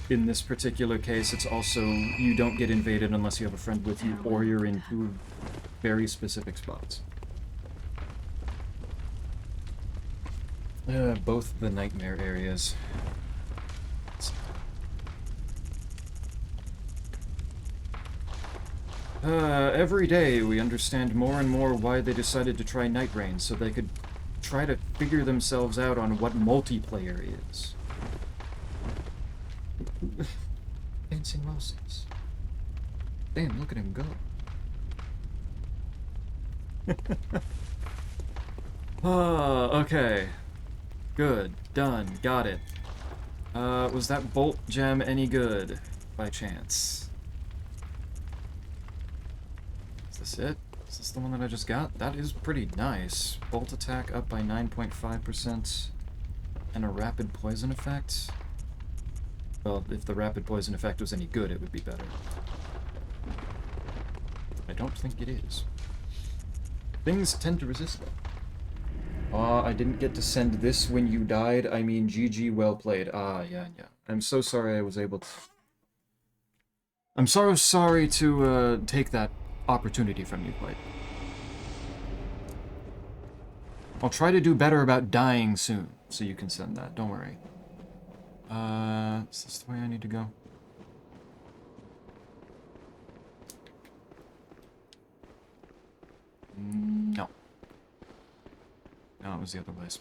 in this particular case, it's also, you don't get invaded unless you have a friend with you, or you're in two very specific spots. Both the nightmare areas. Every day we understand more and more why they decided to try Night Rain, so they could try to figure themselves out on what multiplayer is. Dancing roses. Damn, look at him go. Okay. Good. Done. Got it. Was that bolt gem any good, by chance? Is this it? Is this the one that I just got? That is pretty nice. Bolt attack up by 9.5%, and a rapid poison effect. Well, if the rapid poison effect was any good, it would be better. I don't think it is. Things tend to resist them. I didn't get to send this when you died. I mean, GG, well played. Yeah. I'm so sorry I was able to... I'm so sorry to, take that opportunity from you, Quite. I'll try to do better about dying soon, so you can send that. Don't worry. Is this the way I need to go? No. No, it was the other ways.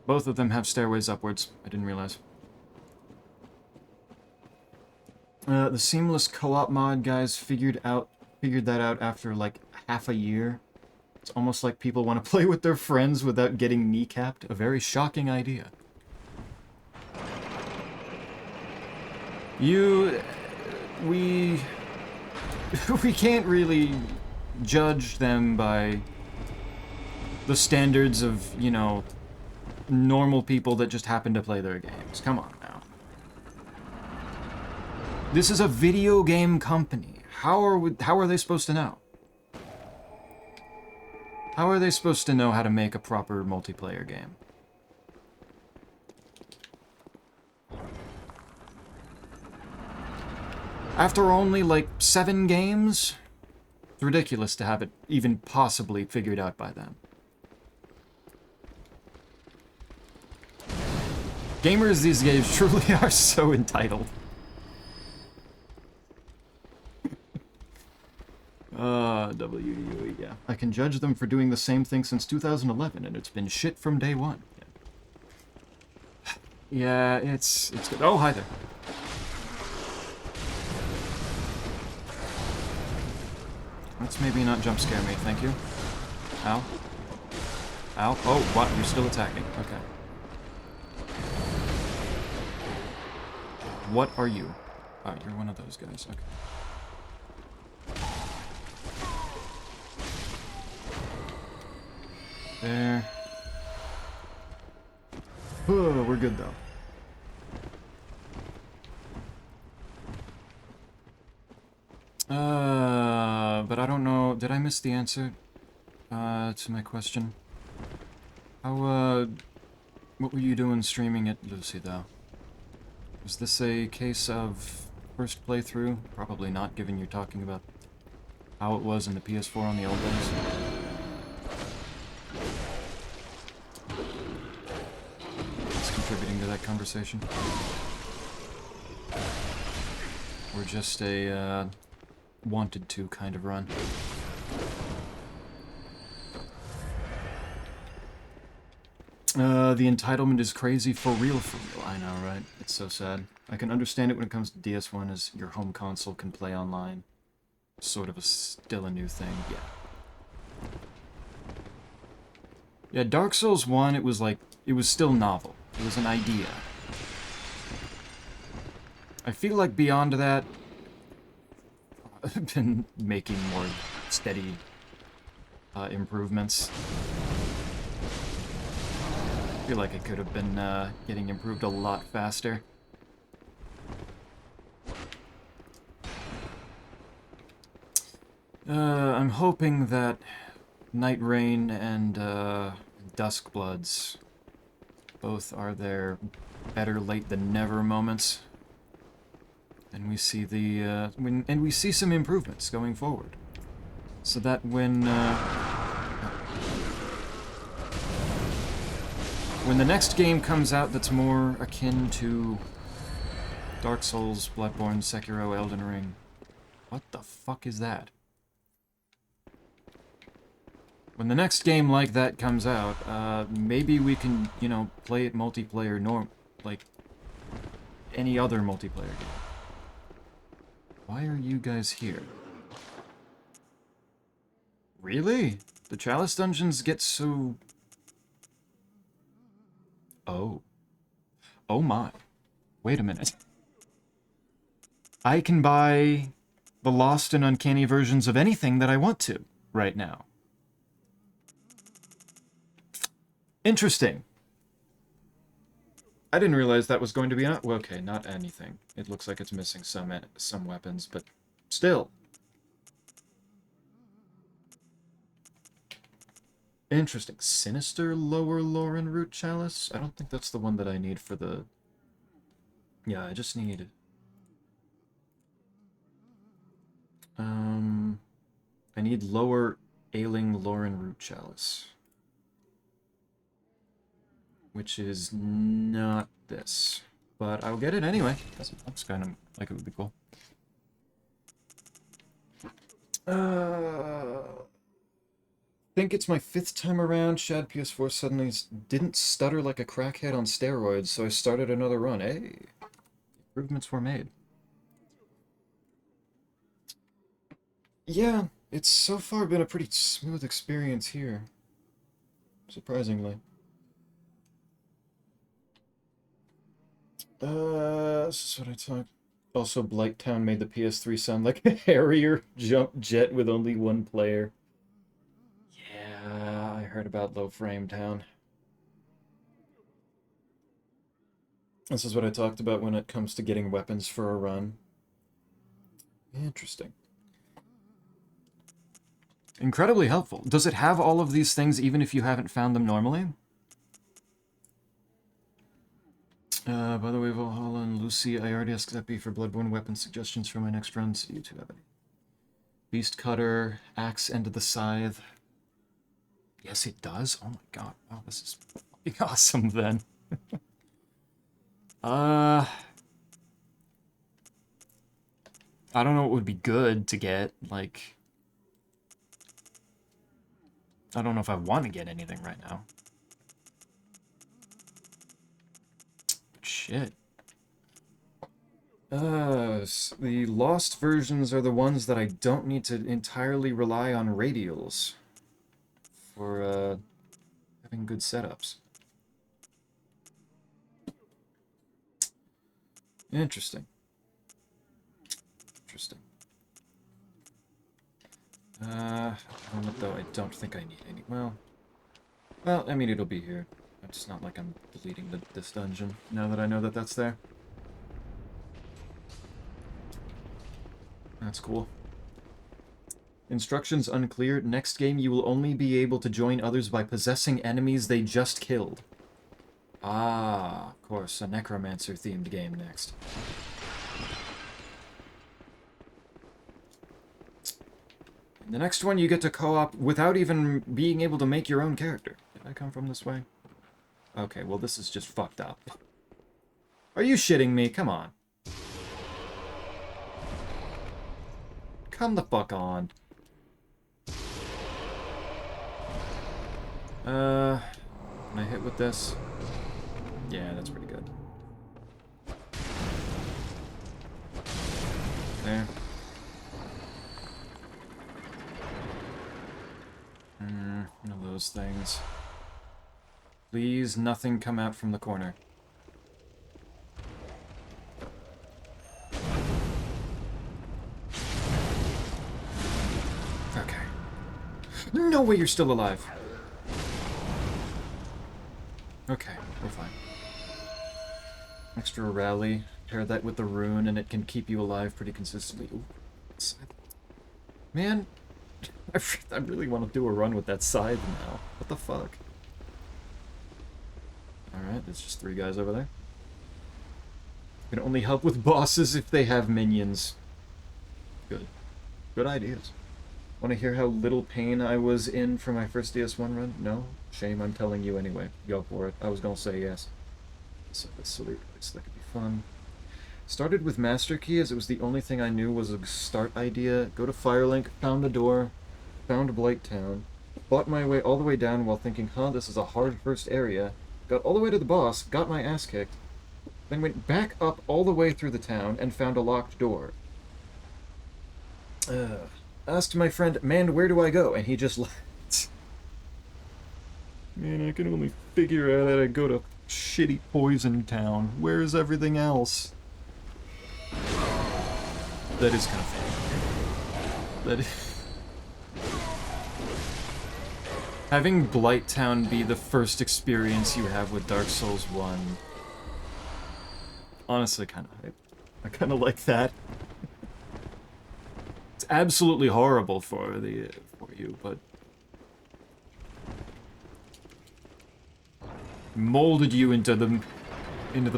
Both of them have stairways upwards. I didn't realize. The seamless co-op mod guys figured that out after like half a year. It's almost like people want to play with their friends without getting kneecapped. A very shocking idea. We can't really judge them by the standards of, you know, normal people that just happen to play their games. Come on now. This is a video game company. How are they supposed to know? How are they supposed to know how to make a proper multiplayer game? After only, like, 7 games? It's ridiculous to have it even possibly figured out by them. Gamers these days truly are so entitled. WWE, yeah. I can judge them for doing the same thing since 2011, and it's been shit from day one. Yeah, it's good. Oh, hi there. Let's maybe not jump scare me, thank you. Ow. Ow. Oh, what? You're still attacking. Okay. What are you? Oh, you're one of those guys. Okay. There. Oh, we're good, though. But I don't know. Did I miss the answer to my question? How, what were you doing streaming at Lucy, though? Was this a case of first playthrough? Probably not, given you're talking about how it was in the PS4 on the old days. It's contributing to that conversation. Or just a, wanted to kind of run. The entitlement is crazy for real, I know, right? It's so sad. I can understand it when it comes to DS1, as your home console can play online. Sort of still a new thing, yeah. Yeah, Dark Souls 1, it was like, it was still novel. It was an idea. I feel like beyond that, I've been making more steady improvements. I feel like it could have been getting improved a lot faster. I'm hoping that Night Rain and Duskbloods both are their better late than never moments, and we see we see some improvements going forward, so that when the next game comes out that's more akin to Dark Souls, Bloodborne, Sekiro, Elden Ring. What the fuck is that? When the next game like that comes out, maybe we can, you know, play it multiplayer like any other multiplayer game. Why are you guys here? Really? The Chalice dungeons get so... Oh. Oh my. Wait a minute. I can buy the Lost and Uncanny versions of anything that I want to right now. Interesting. I didn't realize that was going to be an... Well, okay, not anything. It looks like it's missing some weapons, but still. Interesting. Sinister Lower Lauren Root Chalice? I don't think that's the one that I need for the... Yeah, I just need... I need Lower Ailing Lauren Root Chalice. Which is not this. But I'll get it anyway. That looks kind of like it would be cool. Think it's my 5th time around. Shad PS4 suddenly didn't stutter like a crackhead on steroids, so I started another run. Hey, improvements were made. Yeah, it's so far been a pretty smooth experience here. Surprisingly. This is what I thought. Also, Blighttown made the PS3 sound like a Harrier jump jet with only one player. Yeah, I heard about Low Frame Town. This is what I talked about when it comes to getting weapons for a run. Interesting. Incredibly helpful. Does it have all of these things even if you haven't found them normally? By the way, Valhalla and Lucy, I already asked Epi for Bloodborne weapon suggestions for my next run, so you two have any. Beast Cutter, Axe End of the Scythe. Yes, it does? Oh my god. Wow, this is fucking awesome then. I don't know what would be good to get, like... I don't know if I want to get anything right now. Shit. The lost versions are the ones that I don't need to entirely rely on radials for, having good setups. Interesting. Interesting. Though I don't think I need any. Well, I mean, it'll be here. It's not like I'm deleting this dungeon now that I know that that's there. That's cool. Instructions unclear. Next game, you will only be able to join others by possessing enemies they just killed. Ah, of course, a necromancer-themed game next. The next one, you get to co-op without even being able to make your own character. Did I come from this way? Okay, well, this is just fucked up. Are you shitting me? Come on. Come the fuck on. Can I hit with this? Yeah, that's pretty good. There. One of those things. Please, nothing come out from the corner. Okay. No way you're still alive. Okay, we're fine. Extra rally. Pair that with the rune and it can keep you alive pretty consistently. Ooh. Man, I really want to do a run with that scythe now. What the fuck? Alright, there's just 3 guys over there. Can only help with bosses if they have minions. Good. Good ideas. Want to hear how little pain I was in for my first DS1 run? No? Shame, I'm telling you anyway. Go for it. I was gonna say yes. So that's silly place. That could be fun. Started with Master Key as it was the only thing I knew was a start idea. Go to Firelink, found the door, found Blight Town, fought my way all the way down while thinking, huh, this is a hard first area. Got all the way to the boss, got my ass kicked, then went back up all the way through the town and found a locked door. Asked my friend, man, where do I go? And he just laughed. Man, I can only figure out that I go to shitty Poison Town. Where's everything else? That is kind of funny. That is... Having Blight Town be the first experience you have with Dark Souls 1... Honestly, kind of hype. I kind of like that. It's absolutely horrible for you, but molded you into the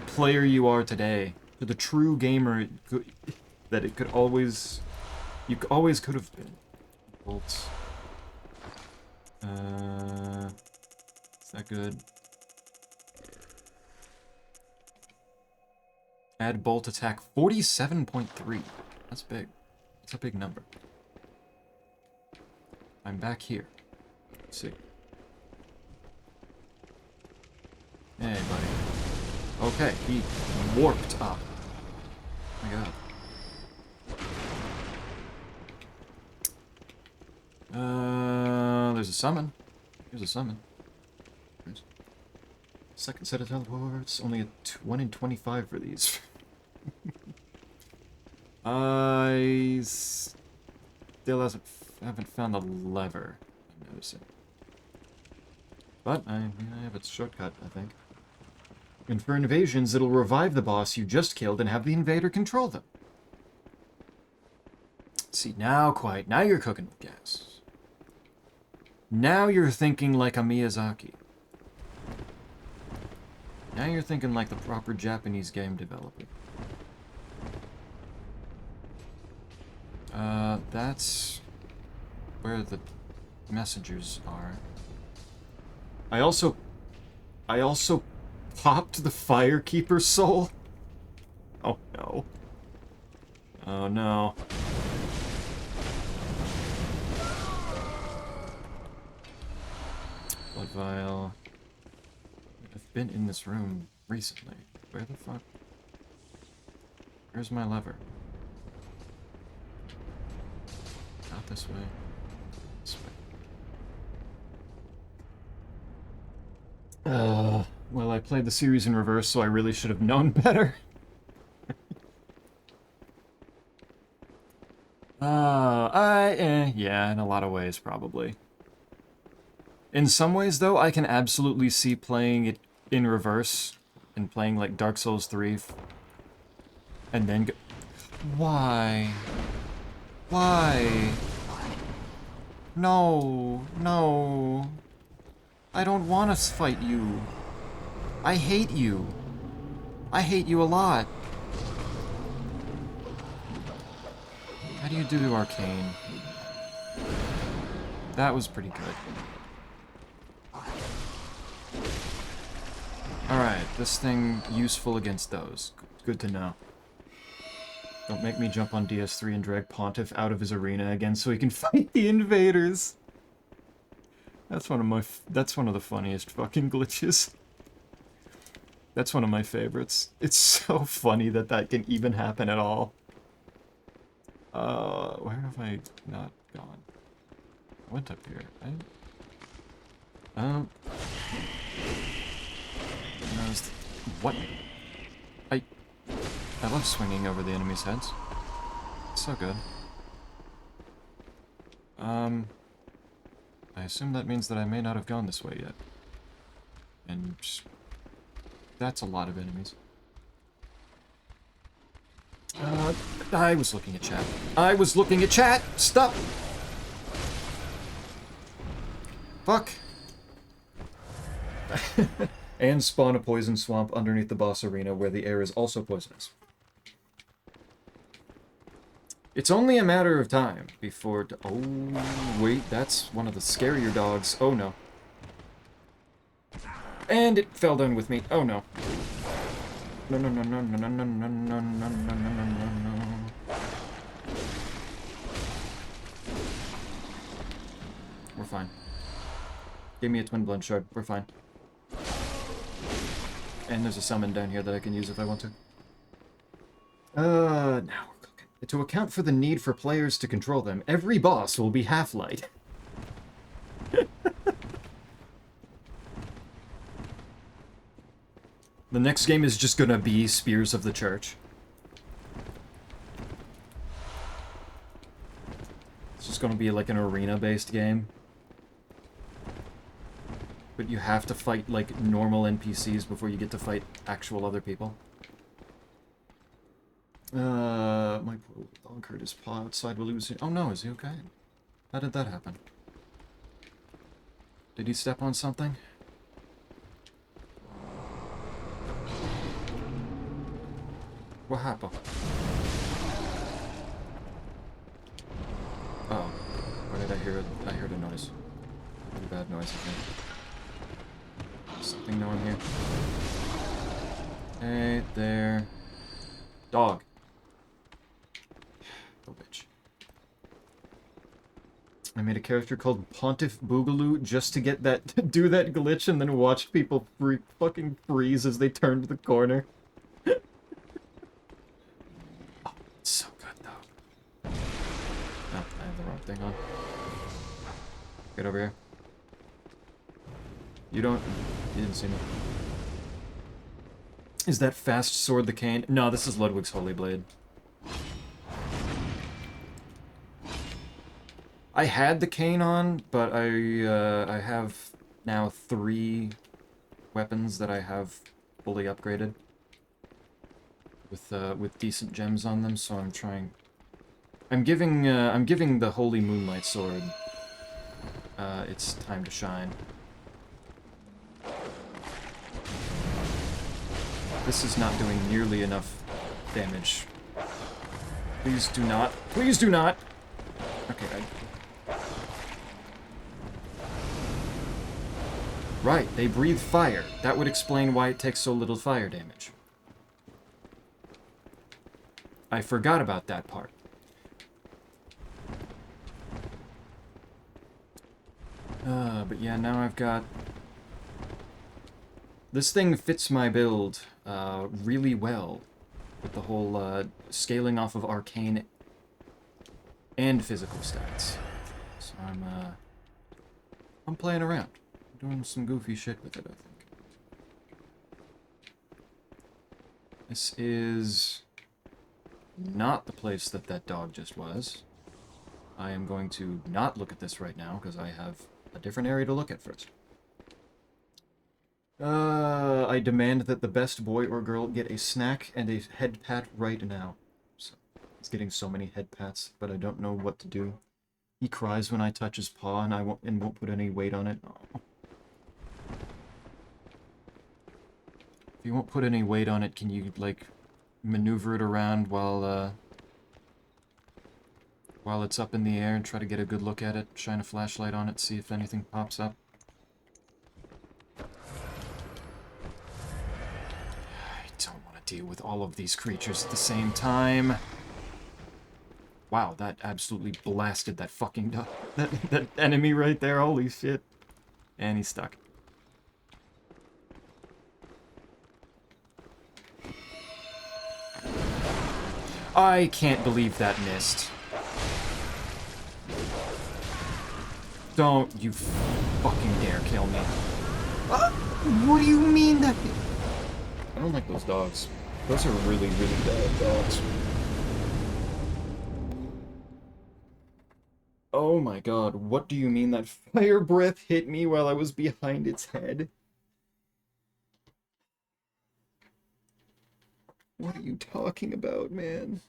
player you are today, to the true gamer that it could always could have been. Bolts. Is that good? Add bolt attack 47.3. That's big. That's a big number. I'm back here. Let's see. Hey, buddy. Okay, he warped up. Oh my god. There's a summon. Here's a summon. Second set of teleports. Only a 1 in 25 for these. I still haven't found the lever, I'm noticing. But I have its shortcut, I think. And for invasions, it'll revive the boss you just killed and have the invader control them. See, now you're cooking with gas. Now you're thinking like a Miyazaki. Now you're thinking like the proper Japanese game developer. That's where the messengers are. I also popped the Firekeeper's soul. Oh no. Oh no. Blood vial. I've been in this room recently. Where the fuck? Where's my lever? Not this way. This way. Well, I played the series in reverse, so I really should have known better. Yeah, in a lot of ways, probably. In some ways, though, I can absolutely see playing it in reverse and playing, like, Dark Souls 3 and then go... Why? Why? No, no. I don't want to fight you. I hate you. I hate you a lot. How do you do Arcane? That was pretty good. Alright, this thing useful against those. Good to know. Don't make me jump on DS3 and drag Pontiff out of his arena again so he can fight the invaders. That's one of the funniest fucking glitches. That's one of my favorites. It's so funny that that can even happen at all. Where have I not gone? I went up here, right? What? I love swinging over the enemies' heads. It's so good. I assume that means that I may not have gone this way yet. And that's a lot of enemies. I was looking at chat. I was looking at chat! Stop! Fuck! And spawn a poison swamp underneath the boss arena where the air is also poisonous. It's only a matter of time before... Oh, wait, that's one of the scarier dogs. Oh, no. And it fell down with me. Oh, no. No, no, no, no, no, no, no, no, no, no, no, no, no, no, no. We're fine. Give me a twin blood shard. We're fine. And there's a summon down here that I can use if I want to. Now we're cooking. To account for the need for players to control them, every boss will be half-light. The next game is just gonna be Spears of the Church. It's just gonna be like an arena-based game. But you have to fight, like, normal NPCs before you get to fight actual other people. My poor dog hurt his paw outside while he was... Oh no, is he okay? How did that happen? Did he step on something? What happened? Oh. Where did I hear it? I heard a noise. Pretty bad noise, I think. Something down here. Hey, there. Dog. Oh, bitch. I made a character called Pontiff Boogaloo just to get that, do that glitch and then watch people fucking freeze as they turned the corner. Oh, it's so good, though. Oh, I have the wrong thing on. Get over here. You didn't see me. Is that fast sword the cane? No, this is Ludwig's Holy Blade. I had the cane on, but I have now 3 weapons that I have fully upgraded with decent gems on them. So I'm trying. I'm giving the Holy Moonlight Sword its time to shine. This is not doing nearly enough damage. Please do not. Please do not! Okay, Right, they breathe fire. That would explain why it takes so little fire damage. I forgot about that part. But yeah, now I've got... This thing fits my build really well with the whole scaling off of arcane and physical stats. So I'm playing around. I'm doing some goofy shit with it, I think. This is not the place that that dog just was. I am going to not look at this right now because I have a different area to look at first. I demand that the best boy or girl get a snack and a head pat right now. So, he's getting so many head pats, but I don't know what to do. He cries when I touch his paw, and I won't put any weight on it. Oh. If you won't put any weight on it, can you like maneuver it around while it's up in the air and try to get a good look at it? Shine a flashlight on it, see if anything pops up. Deal with all of these creatures at the same time. Wow, that absolutely blasted that fucking dog. That enemy right there, holy shit. And he's stuck. I can't believe that missed. Don't you fucking dare kill me. What do you mean that... I don't like those dogs. Those are really, really bad dogs. Oh my god, what do you mean that fire breath hit me while I was behind its head? What are you talking about, man?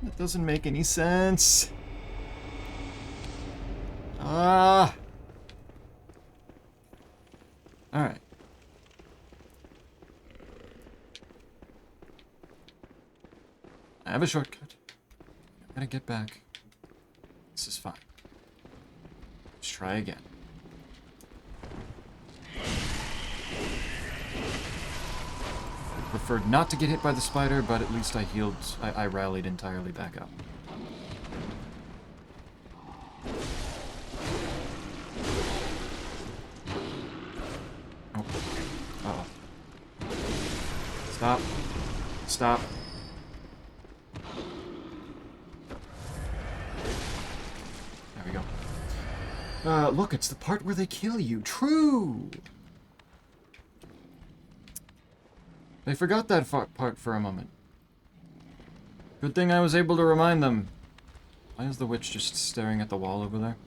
That doesn't make any sense. Ah! Alright. I have a shortcut. I gotta get back. This is fine. Let's try again. Preferred not to get hit by the spider, but at least I healed. I rallied entirely back up. Oh. Uh-oh. Stop. Stop. There we go. Look, it's the part where they kill you. True! They forgot that part for a moment. Good thing I was able to remind them. Why is the witch just staring at the wall over there?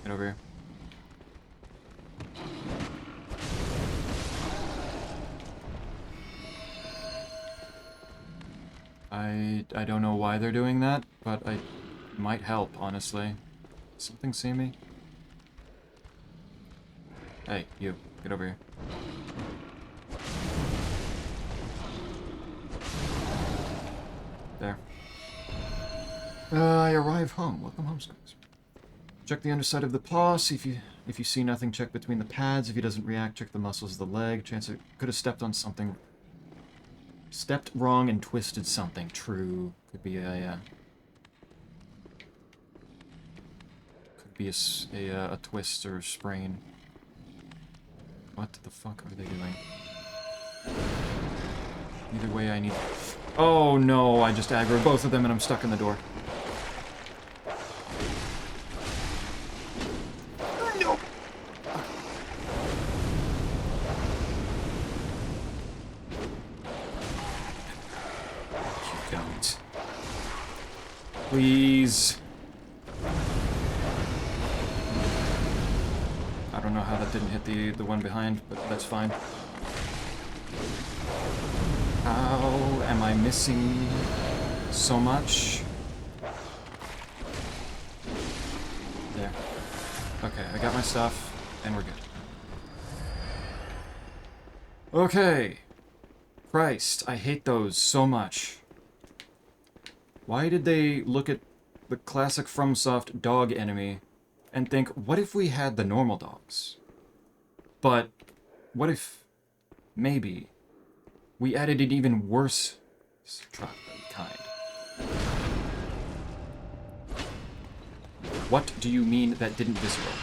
Get over here. I don't know why they're doing that, but I might help, honestly. Something see me? Hey, you. Get over here. There. I arrive home. Welcome home, Scars. Check the underside of the paw. See if you see nothing, check between the pads. If he doesn't react, check the muscles of the leg. Chance it could have stepped on something. Stepped wrong and twisted something. True. Could be a twist or sprain. What the fuck are they doing? Either way, I need... Oh no, I just aggroed both of them and I'm stuck in the door. No! You don't. Please. I don't know how that didn't hit the one behind, but that's fine. How am I missing so much? There. Okay, I got my stuff, and we're good. Okay. Christ, I hate those so much. Why did they look at the classic FromSoft dog enemy and think, what if we had the normal dogs? But what if, maybe, we added an even worse kind? What do you mean that didn't visceral?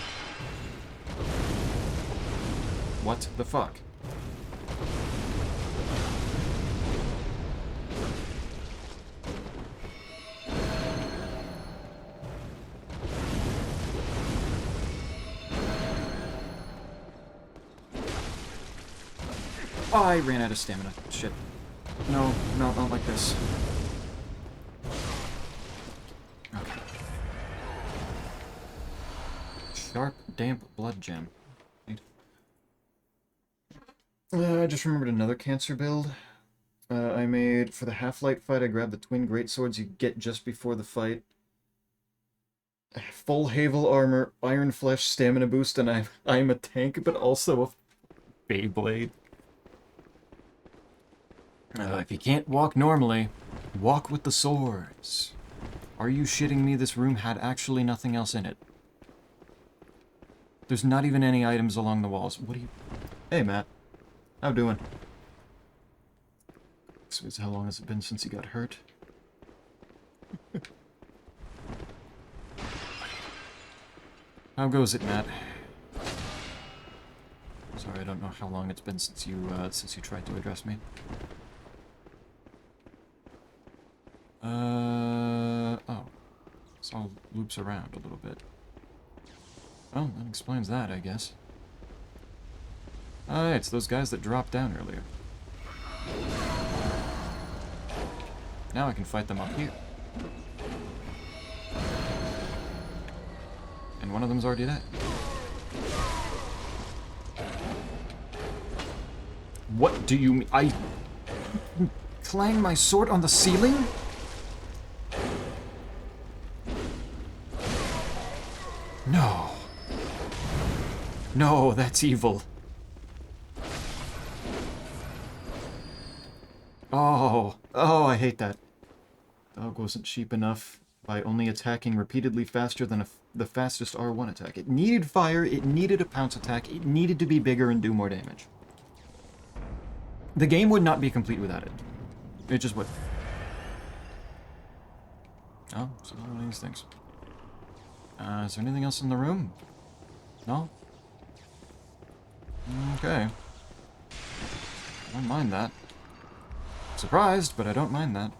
What the fuck? Oh, I ran out of stamina. Shit. No, no, not like this. Okay. Sharp, damp blood gem. I just remembered another cancer build. I made for the Half-Light fight. I grabbed the twin greatswords you get just before the fight. Full Havel armor, iron flesh, stamina boost, and I'm a tank, but also a Beyblade. If you can't walk normally, walk with the swords. Are you shitting me? This room had actually nothing else in it. There's not even any items along the walls. What are you... Hey, Matt. How doing? So how long has it been since you got hurt? How goes it, Matt? Sorry, I don't know how long it's been since you tried to address me. Oh. This all loops around a little bit. Well, that explains that, I guess. Oh, it's those guys that dropped down earlier. Now I can fight them up here. And one of them's already dead. What do you mean? I clang my sword on the ceiling? No. No, that's evil. Oh, I hate that. Dog wasn't cheap enough by only attacking repeatedly faster than the fastest R1 attack. It needed fire, it needed a pounce attack, it needed to be bigger and do more damage. The game would not be complete without it. It just would. Oh, so one of these things. Is there anything else in the room? No? Okay. I don't mind that. Surprised, but I don't mind that.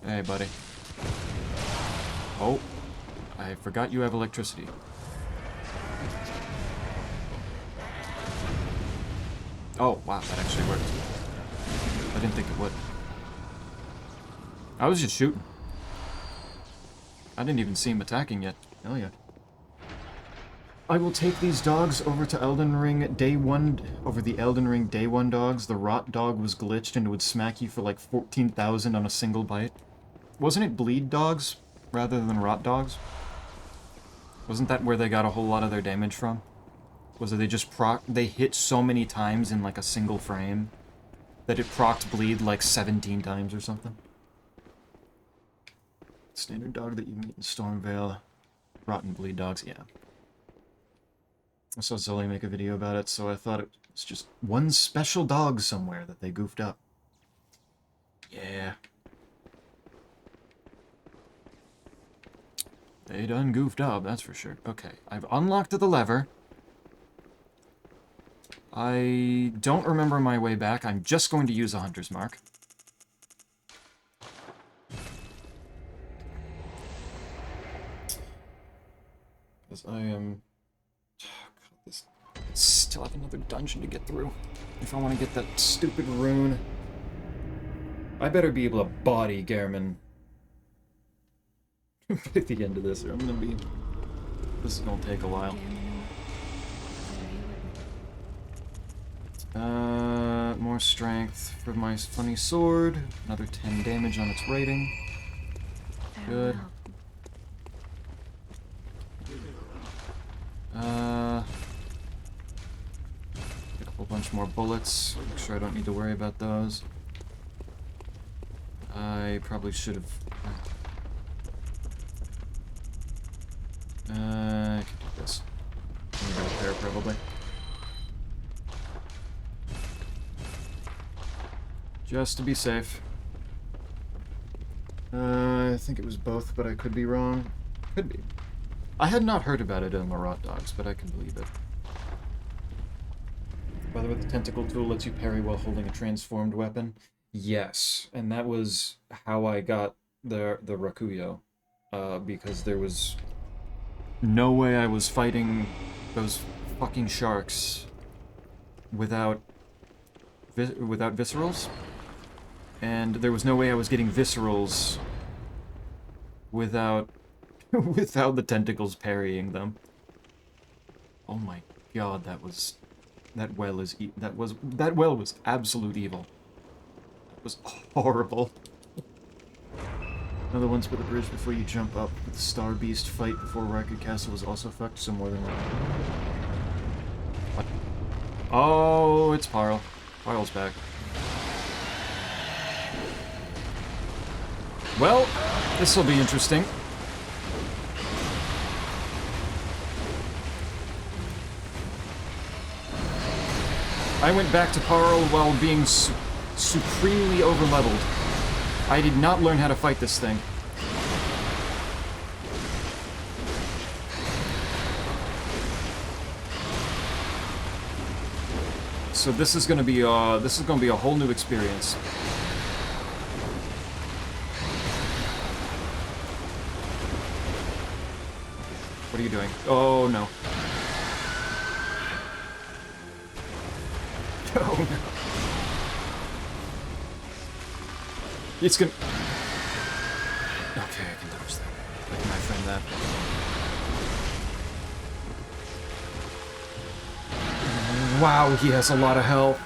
Hey, buddy. Oh, I forgot you have electricity. Oh, wow, that actually worked. I didn't think it would. I was just shooting. I didn't even see him attacking yet. Hell yeah. I will take these dogs over to Elden Ring Day 1, over the Elden Ring Day 1 dogs. The rot dog was glitched and it would smack you for like 14,000 on a single bite. Wasn't it bleed dogs rather than rot dogs? Wasn't that where they got a whole lot of their damage from? Was it they just they hit so many times in like a single frame that it procced bleed like 17 times or something? Standard dog that you meet in Stormvale. Rotten bleed dogs, yeah. I saw Zully make a video about it, so I thought it was just one special dog somewhere that they goofed up. Yeah. They done goofed up, that's for sure. Okay, I've unlocked the lever. I don't remember my way back. I'm just going to use a hunter's mark. Because I am... I still have another dungeon to get through. If I want to get that stupid rune. I better be able to body Gehrman at the end of this, or I'm gonna be... This is gonna take a while. More strength for my funny sword. Another 10 damage on its rating. Good. Get a whole bunch more bullets. Make sure I don't need to worry about those. I probably should have... I can do this. I'm gonna repair, probably. Just to be safe. I think it was both, but I could be wrong. Could be. I had not heard about it in the Rot Dogs, but I can believe it. By the way, the tentacle tool lets you parry while holding a transformed weapon. Yes, and that was how I got the Rakuyo. Because there was no way I was fighting those fucking sharks without viscerals. And there was no way I was getting viscerals without without the tentacles parrying them. Oh my god, that well was absolute evil. It was horrible. Another once by the bridge before you jump up. The Star Beast fight before Raku Castle was also fucked, so more than one. What? Oh, it's Parl. Parl's back. Well, this'll be interesting. I went back to Parl while being supremely overleveled. I did not learn how to fight this thing. So this is gonna be a whole new experience. What are you doing? Oh no. Oh no. It's gonna... Okay, I can dodge that. I can iframe that. Wow, he has a lot of health.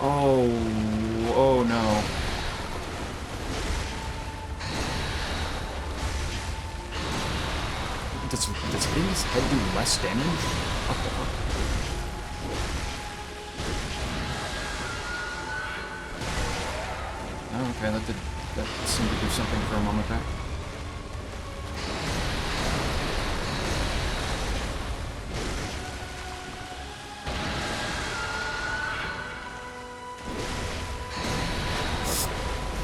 Oh no. Does his head do less damage? What the fuck? Oh, okay, that seemed to do something for a moment there.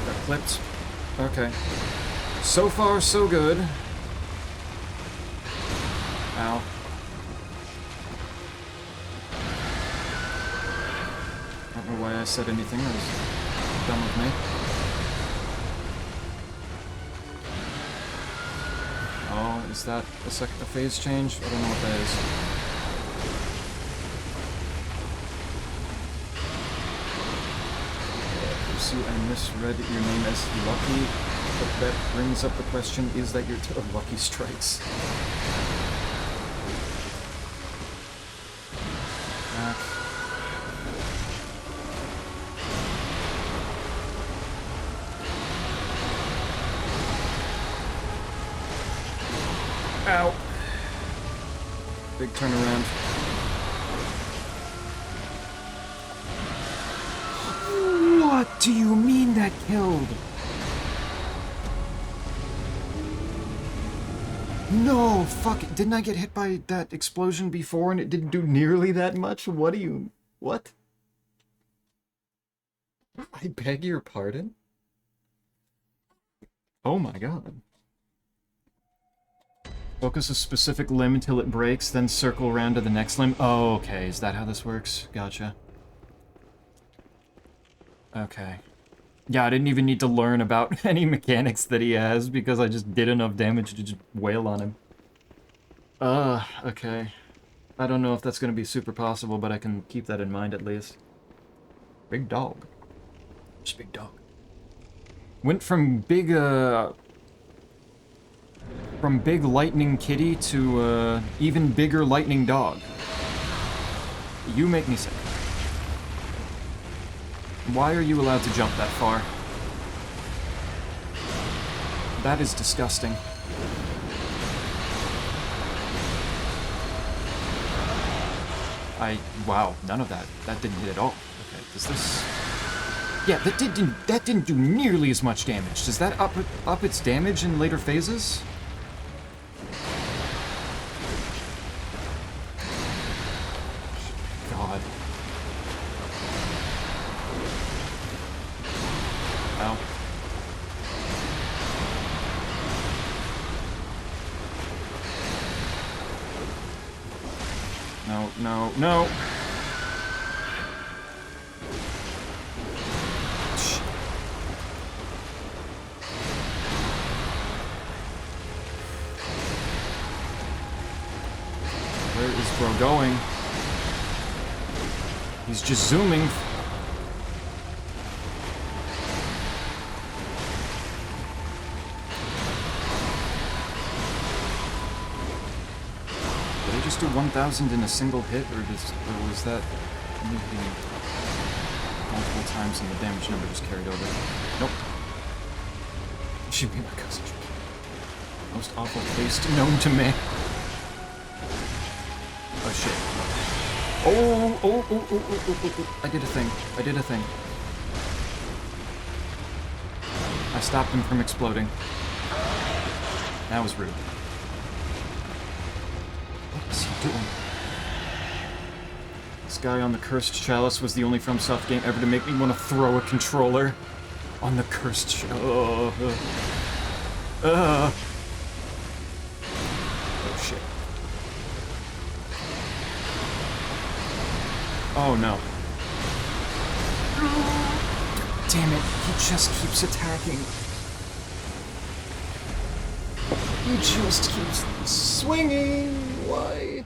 Got clipped. Okay. So far, so good. Ow. I don't know why I said anything. That was dumb of me. Oh, is that a phase change? I don't know what that is. See, I misread your name as Lucky, but that brings up the question, is that your Lucky Strikes? Ow! Big turnaround. What do you mean that killed? No, fuck it. Didn't I get hit by that explosion before and it didn't do nearly that much? What do you... What? I beg your pardon? Oh my god. Focus a specific limb until it breaks, then circle around to the next limb. Oh, okay. Is that how this works? Gotcha. Okay. Yeah, I didn't even need to learn about any mechanics that he has, because I just did enough damage to just wail on him. Okay. I don't know if that's going to be super possible, but I can keep that in mind at least. Big dog. Just big dog. Went from big lightning kitty to, even bigger lightning dog. You make me sick. Why are you allowed to jump that far? That is disgusting. Wow, none of that. That didn't hit at all. Okay, does this... Yeah, that didn't do nearly as much damage. Does that up its damage in later phases? God. Ow. No, no, no! Where is bro going? He's just zooming. Did I just do 1,000 in a single hit, or was that me hitting multiple times and the damage number just carried over? Nope. She'd be my cousin. Most awful taste known to man. Oh shit. Oh. I did a thing. I stopped him from exploding. That was rude. What is he doing? This guy on the Cursed Chalice was the only FromSoft game ever to make me want to throw a controller on the Cursed Chalice. Oh shit. Oh no. Damn it, he just keeps attacking. He just keeps swinging. Why?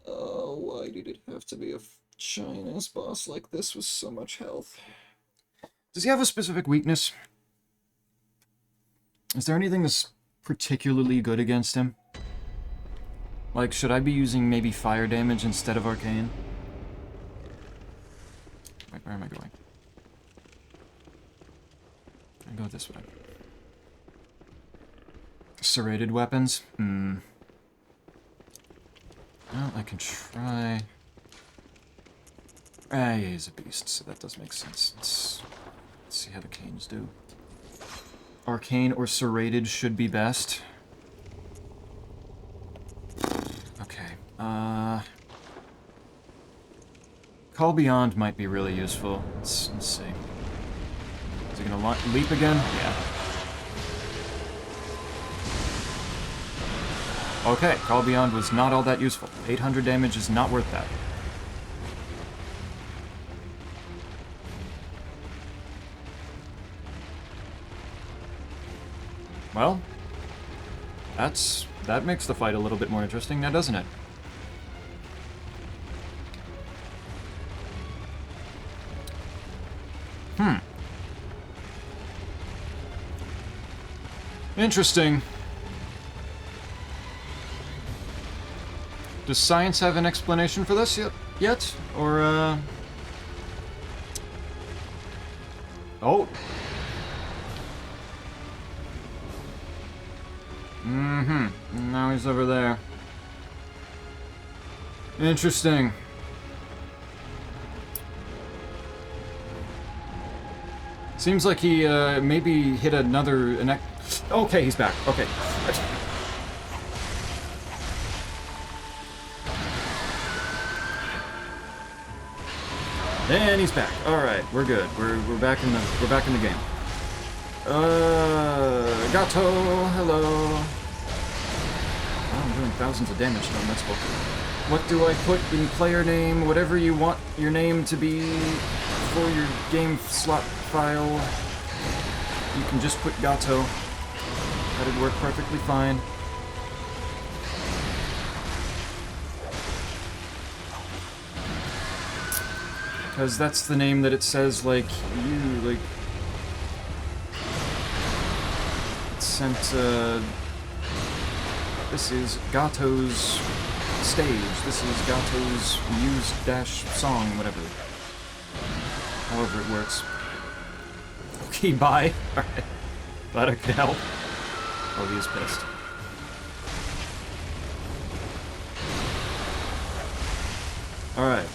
Oh, why did it have to be a giant-ass boss like this with so much health? Does he have a specific weakness? Is there anything that's particularly good against him? Like, should I be using maybe fire damage instead of arcane? Wait, where am I going? I go this way. serrated weapons. Well, I can try... Ah, yeah, he's a beast, so that does make sense. Let's see how the canes do. Arcane or serrated should be best. Okay, Call Beyond might be really useful. Let's see. Is he gonna leap again? Yeah. Okay, Call Beyond was not all that useful. 800 damage is not worth that. Well, that makes the fight a little bit more interesting now, doesn't it? Interesting. Does science have an explanation for this yet? Or, Oh! Now he's over there. Interesting. Seems like he, maybe hit another... Okay, he's back. Okay. And he's back. All right, we're good. We're back in the game. Gato, hello. Oh, I'm doing thousands of damage to him. That's cool. What do I put in player name? Whatever you want your name to be for your game slot file. You can just put Gato. That'd work perfectly fine. Because that's the name that it says, like, It sent, this is Gato's stage. This is Gato's muse-song, whatever. However it works. Okay, bye. Alright. Glad I could help. Oh, he is pissed. Alright.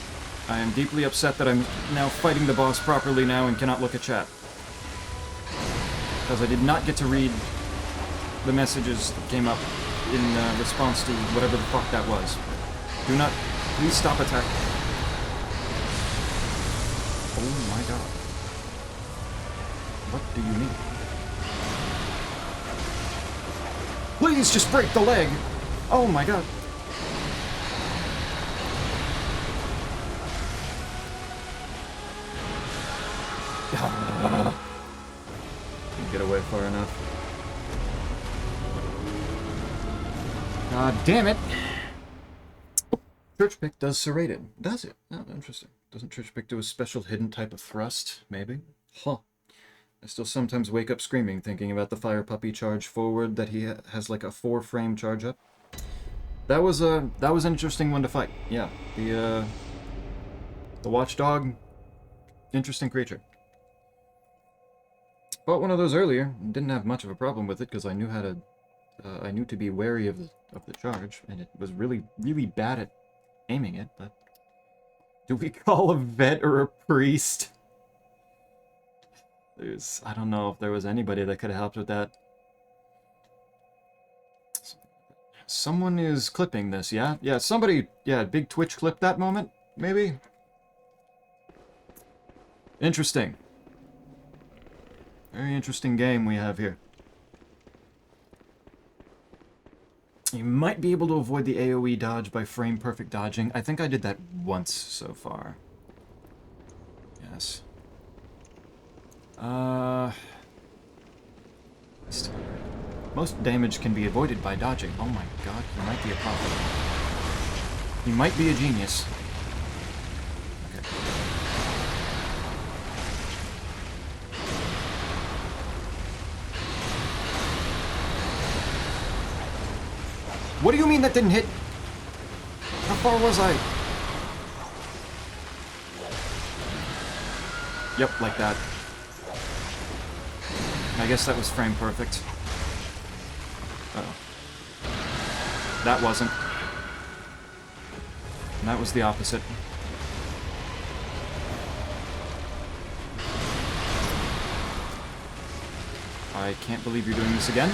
I am deeply upset that I'm now fighting the boss properly now and cannot look at chat. Because I did not get to read the messages that came up in response to whatever the fuck that was. Do not... Please stop attacking. Oh my god. What do you need? Please just break the leg! Oh my god. Didn't get away far enough. God damn it! Church Pick does serrated. Does it? Oh, interesting. Doesn't Church Pick do a special hidden type of thrust? Maybe? Huh. I still sometimes wake up screaming thinking about the Fire Puppy charge forward that he has like a 4-frame charge up. That was an interesting one to fight. Yeah. The Watchdog, interesting creature. Fought one of those earlier. Didn't have much of a problem with it because I knew how to I knew to be wary of the charge, and it was really bad at aiming it, but do we call a vet or a priest? I don't know if there was anybody that could have helped with that. Someone is clipping this, yeah? Yeah, somebody, big Twitch clip that moment, maybe? Interesting. Very interesting game we have here. You might be able to avoid the AoE dodge by frame-perfect dodging. I think I did that once so far. Yes. Most damage can be avoided by dodging. Oh my god, he might be a prophet. He might be a genius. Okay. What do you mean that didn't hit? How far was I? Yep, like that. I guess that was frame perfect. Uh-oh. That wasn't. And that was the opposite. I can't believe you're doing this again.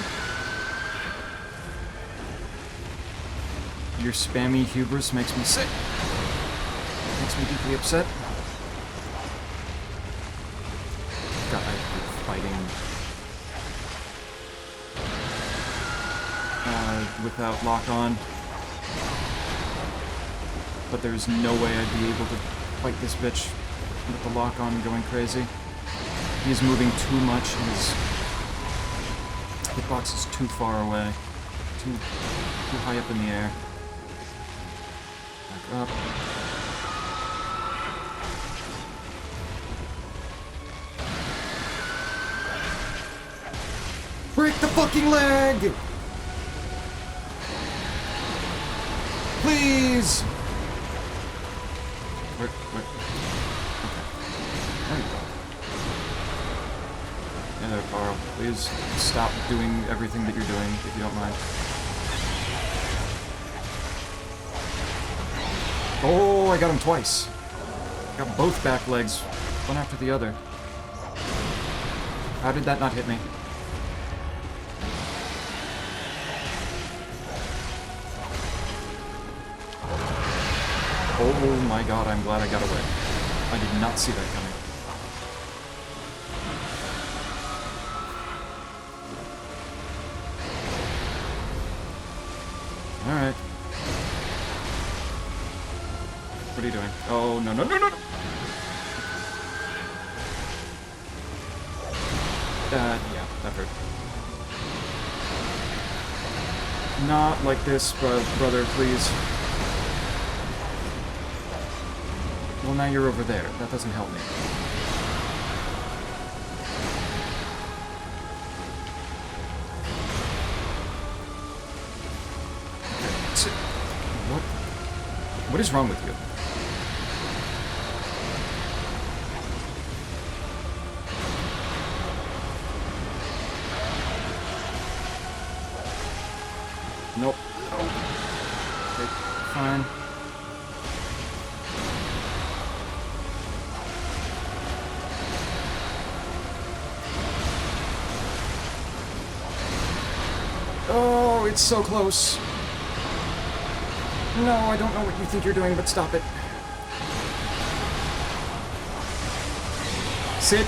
Your spammy hubris makes me sick. Makes me deeply upset. God, I hate fighting without lock-on. But there's no way I'd be able to fight this bitch with the lock-on going crazy. He's moving too much, and his hitbox is too far away. Too high up in the air. Back up. Break the fucking leg! Please! Where? Okay. There you go. Yeah, there, Carl. Please stop doing everything that you're doing, if you don't mind. Oh, I got him twice. Got both back legs, one after the other. How did that not hit me? Oh my god, I'm glad I got away. I did not see that coming. Alright. What are you doing? Oh, no, no, no, no, no! Yeah, that hurt. Not like this, brother, please. Well, now you're over there. That doesn't help me. Okay. What is wrong with you? Nope. Okay, fine. Oh, it's so close. No, I don't know what you think you're doing, but stop it. Sit.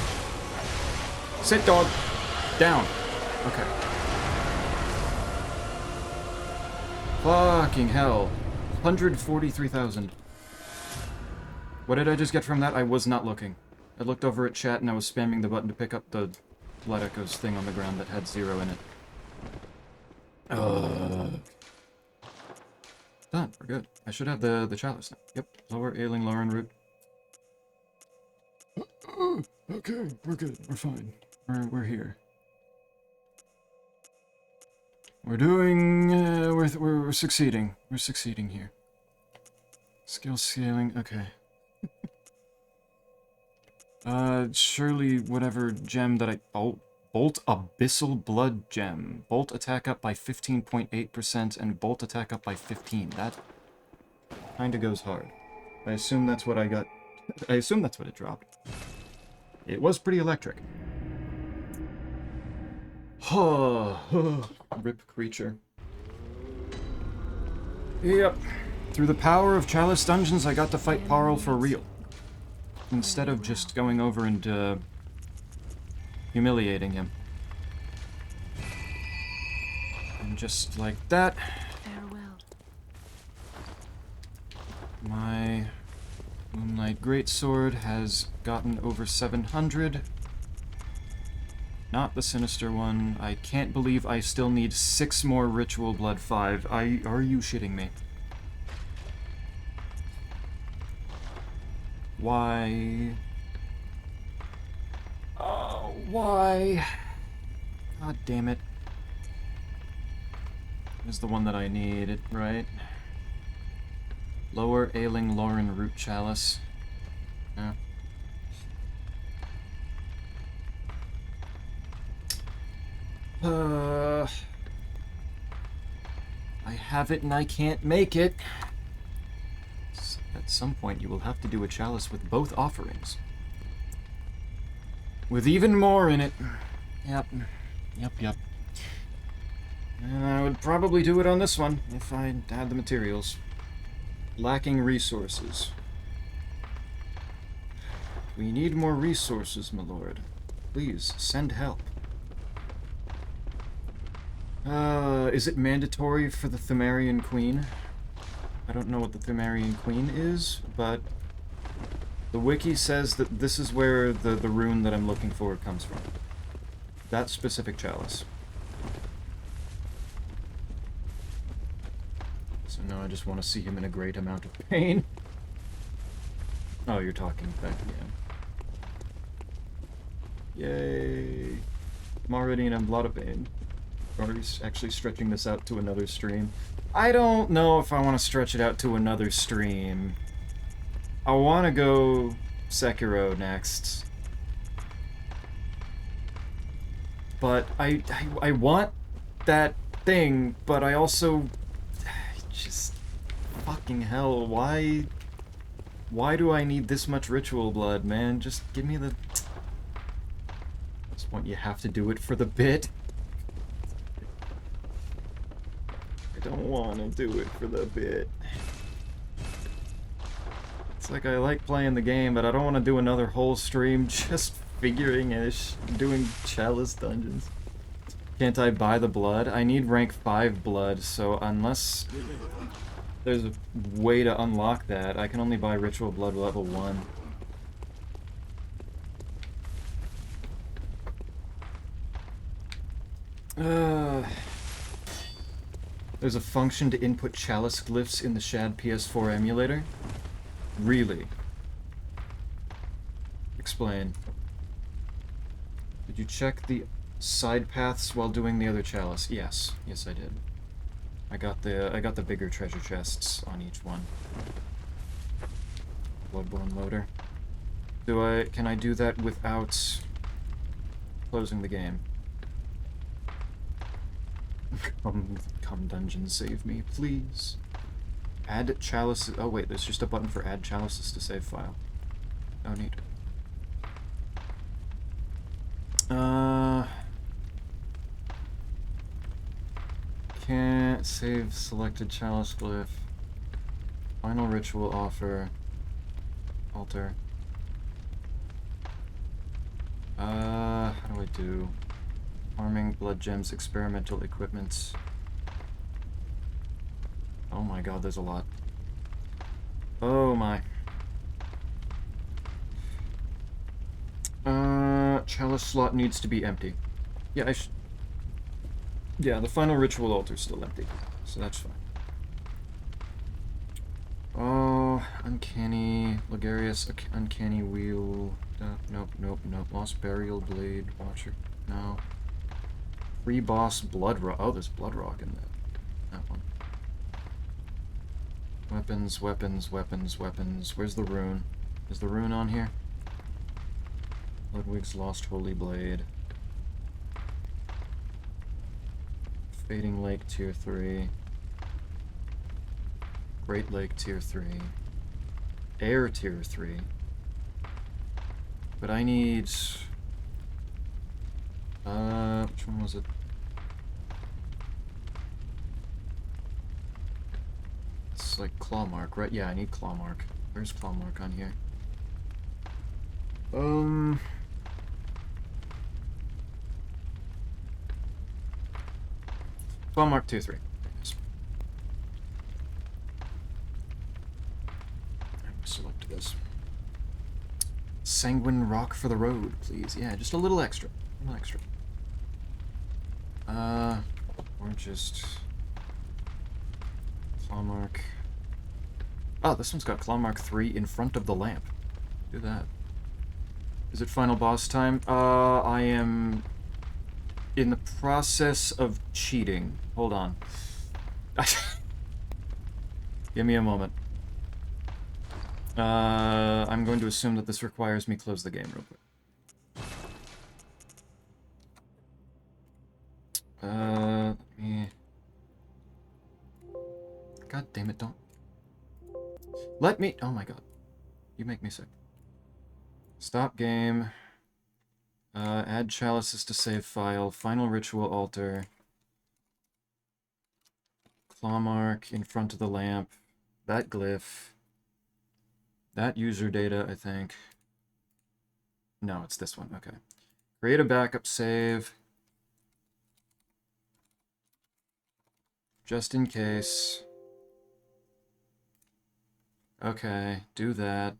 Sit, dog. Down. Okay. Fucking hell. 143,000. What did I just get from that? I was not looking. I looked over at chat and I was spamming the button to pick up the Blood Echoes thing on the ground that had 0 in it. Done. We're good. I should have the chalice now. Yep. Lower ailing Lauren root. Okay, we're good. We're fine. We're here. We're doing. We're succeeding. We're succeeding here. Skill scaling. Okay. Surely whatever gem that I. Oh. Bolt Abyssal Blood Gem. Bolt attack up by 15.8% and bolt attack up by 15. That kinda goes hard. I assume that's what I got. I assume that's what it dropped. It was pretty electric. Rip creature. Yep. Through the power of Chalice Dungeons, I got to fight Parl for real. Instead of just going over and, humiliating him. And just like that,
Farewell.
my Moonlight Greatsword has gotten over 700. Not the Sinister one. I can't believe I still need 6 more Ritual Blood 5. Are you shitting me? Why? Oh, why? God damn it. Is the one that I needed, right? Lower Ailing Lauren Root Chalice. Yeah. I have it and I can't make it. At some point, you will have to do a chalice with both offerings. With even more in it. Yep. Yep. And I would probably do it on this one, if I had the materials. Lacking resources. We need more resources, my lord. Please, send help. Is it mandatory for the Thumerian Queen? I don't know what the Thumerian Queen is, but the wiki says that this is where the rune that I'm looking for comes from. That specific chalice. So now I just want to see him in a great amount of pain. Oh, you're talking about, yeah. Yay. I'm already in a lot of pain. Or he's actually stretching this out to another stream. I don't know if I want to stretch it out to another stream. I want to go Sekiro next. But I want that thing, but I also... Just... Fucking hell, why do I need this much ritual blood, man? Just give me the... At this point, you have to do it for the bit. I don't want to do it for the bit. It's like I like playing the game, but I don't want to do another whole stream just figuring-ish, doing chalice dungeons. Can't I buy the blood? I need rank 5 blood, so unless there's a way to unlock that, I can only buy ritual blood level 1. There's a function to input chalice glyphs in the Shad PS4 emulator? Really? Explain. Did you check the side paths while doing the other chalice? Yes. Yes, I did. I got the bigger treasure chests on each one. Bloodborne loader. Can I do that without closing the game? Come dungeon, save me, please. Add chalices. Oh wait, there's just a button for add chalices to save file. No need. Can't save selected chalice glyph. Final ritual offer. Altar. How do I do? Farming, blood gems, experimental equipment. Oh my god, there's a lot. Oh my. Chalice slot needs to be empty. Yeah, yeah, the final ritual altar's still empty, so that's fine. Oh, uncanny, Ligarius, uncanny wheel. Nope. Lost burial blade, watcher. No. Free boss blood rock. Oh, there's blood rock in that one. Weapons. Where's the rune? Is the rune on here? Ludwig's Lost Holy Blade. Fading Lake Tier 3. Great Lake Tier 3. Air Tier 3. But I need... which one was it? It's like Clawmark, right? Yeah, I need Clawmark. Where's Clawmark on here? Clawmark Tier 3. Yes. Select this. Sanguine rock for the road, please. Yeah, just a little extra. A little extra. Or just... Clawmark. Oh, this one's got Clawmark 3 in front of the lamp. Do that. Is it final boss time? I am in the process of cheating. Hold on. Give me a moment. I'm going to assume that this requires me close the game real quick. Let me... God damn it, don't. Let me... Oh my god. You make me sick. Stop game. Add chalices to save file. Final ritual altar. Claw mark in front of the lamp. That glyph. That user data, I think. No, it's this one. Okay. Create a backup save. Just in case. Okay, do that.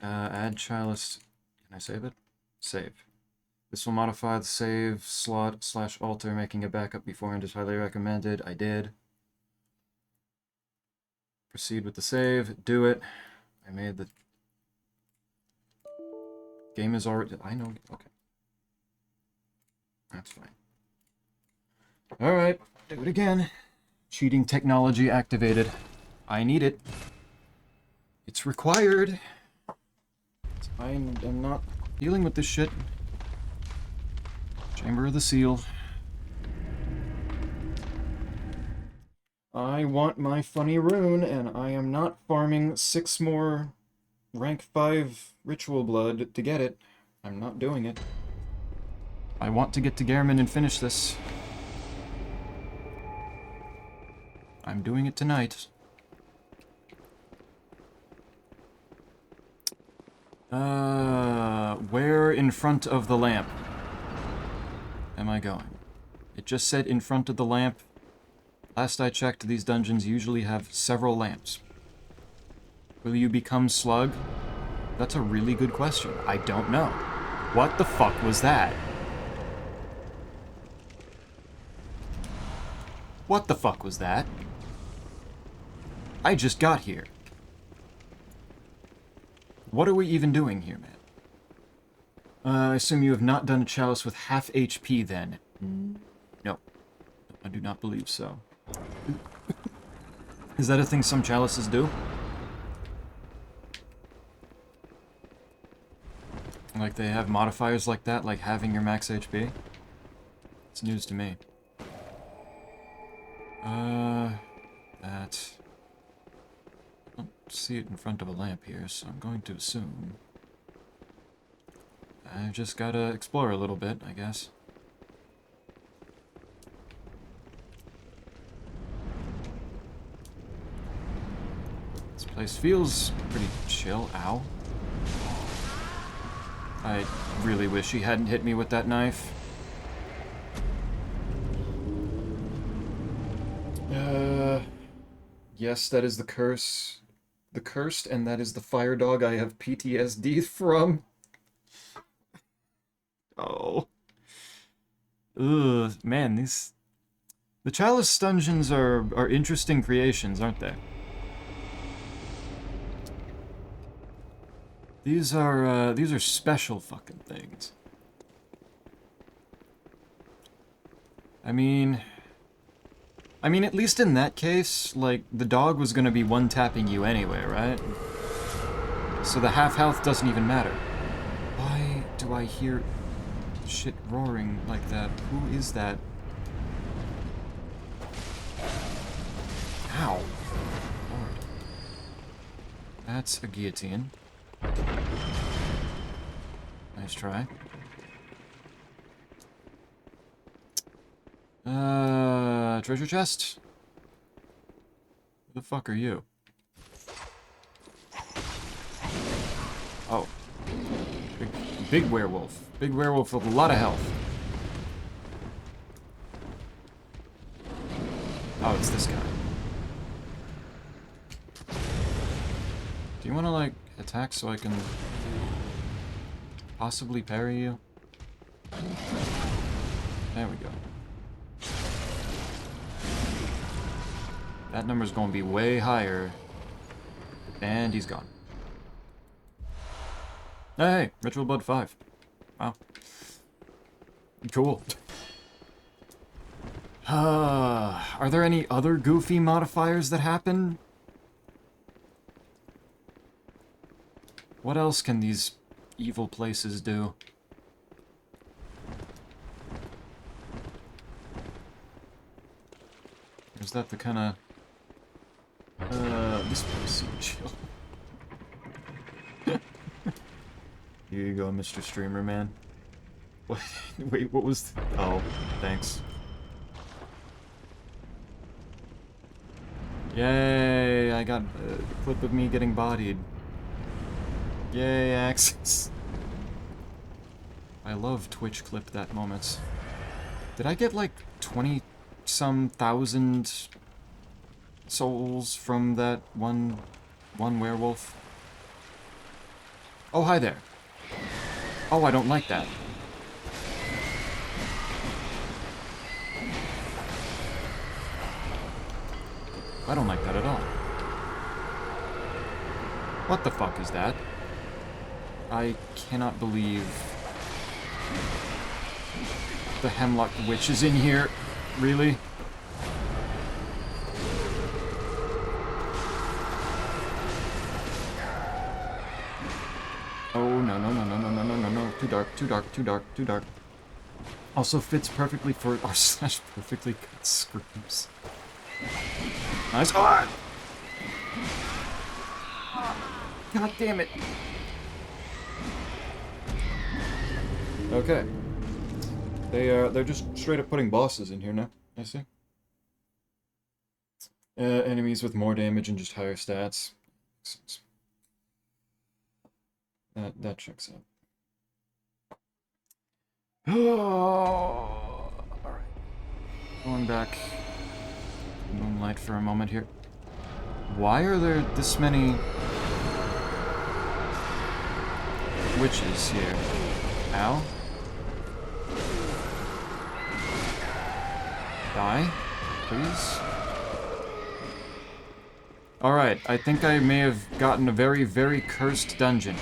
Add chalice. Can I save it? Save. This will modify the save slot / alter, making a backup beforehand is highly recommended. I did. Proceed with the save. Do it. I made the... Game is already... I know. Okay. That's fine. Alright. Do it again. Cheating technology activated. I need it. It's required. I am not dealing with this shit. Chamber of the Seal. I want my funny rune, and I am not farming 6 more rank 5 ritual blood to get it. I'm not doing it. I want to get to Gehrman and finish this. I'm doing it tonight. Where in front of the lamp am I going? It just said in front of the lamp. Last I checked, these dungeons usually have several lamps. Will you become Slug? That's a really good question. I don't know. What the fuck was that? What the fuck was that? I just got here. What are we even doing here, man? I assume you have not done a chalice with half HP then. No. I do not believe so. Is that a thing some chalices do? Like they have modifiers like that, like having your max HP? It's news to me. That... I don't see it in front of a lamp here, so I'm going to assume... I've just gotta explore a little bit, I guess. This place feels pretty chill. Ow. I really wish he hadn't hit me with that knife. Yes, that is the curse. The cursed, and that is the fire dog I have PTSD from. Oh. Ugh, man, these... The Chalice dungeons are interesting creations, aren't they? These are special fucking things. I mean, at least in that case, like, the dog was gonna be one-tapping you anyway, right? So the half health doesn't even matter. Why do I hear shit roaring like that? Who is that? Ow. Lord. That's a guillotine. Nice try. Treasure chest? Who the fuck are you? Oh. Big werewolf. Big werewolf with a lot of health. Oh, it's this guy. Do you want to, like, attack so I can possibly parry you? There we go. That number's gonna be way higher. And he's gone. Hey, Ritual Blood 5. Wow. Cool. Are there any other goofy modifiers that happen? What else can these evil places do? is that the kind of... this place seems chill. Here you go, Mr. Streamer Man. What? Wait, what was... Oh, thanks. Yay, I got a clip of me getting bodied. Yay, Axis. I love Twitch clip that moments. Did I get like 20-some thousand souls from that one werewolf? Oh, hi there. Oh, I don't like that. I don't like that at all. What the fuck is that? I cannot believe the Hemlock Witch is in here. Really? Oh, no, no, no, no, no, no, no, no, no. Too dark, too dark, too dark, too dark. Also fits perfectly for r slash perfectly cut screams. Nice. Oh! God damn it. Okay. They're just straight up putting bosses in here now. I see. Enemies with more damage and just higher stats. That checks out. Oh, alright. Going back to Moonlight for a moment here. Why are there this many witches here? Ow. Die, please. Alright, I think I may have gotten a very, very cursed dungeon.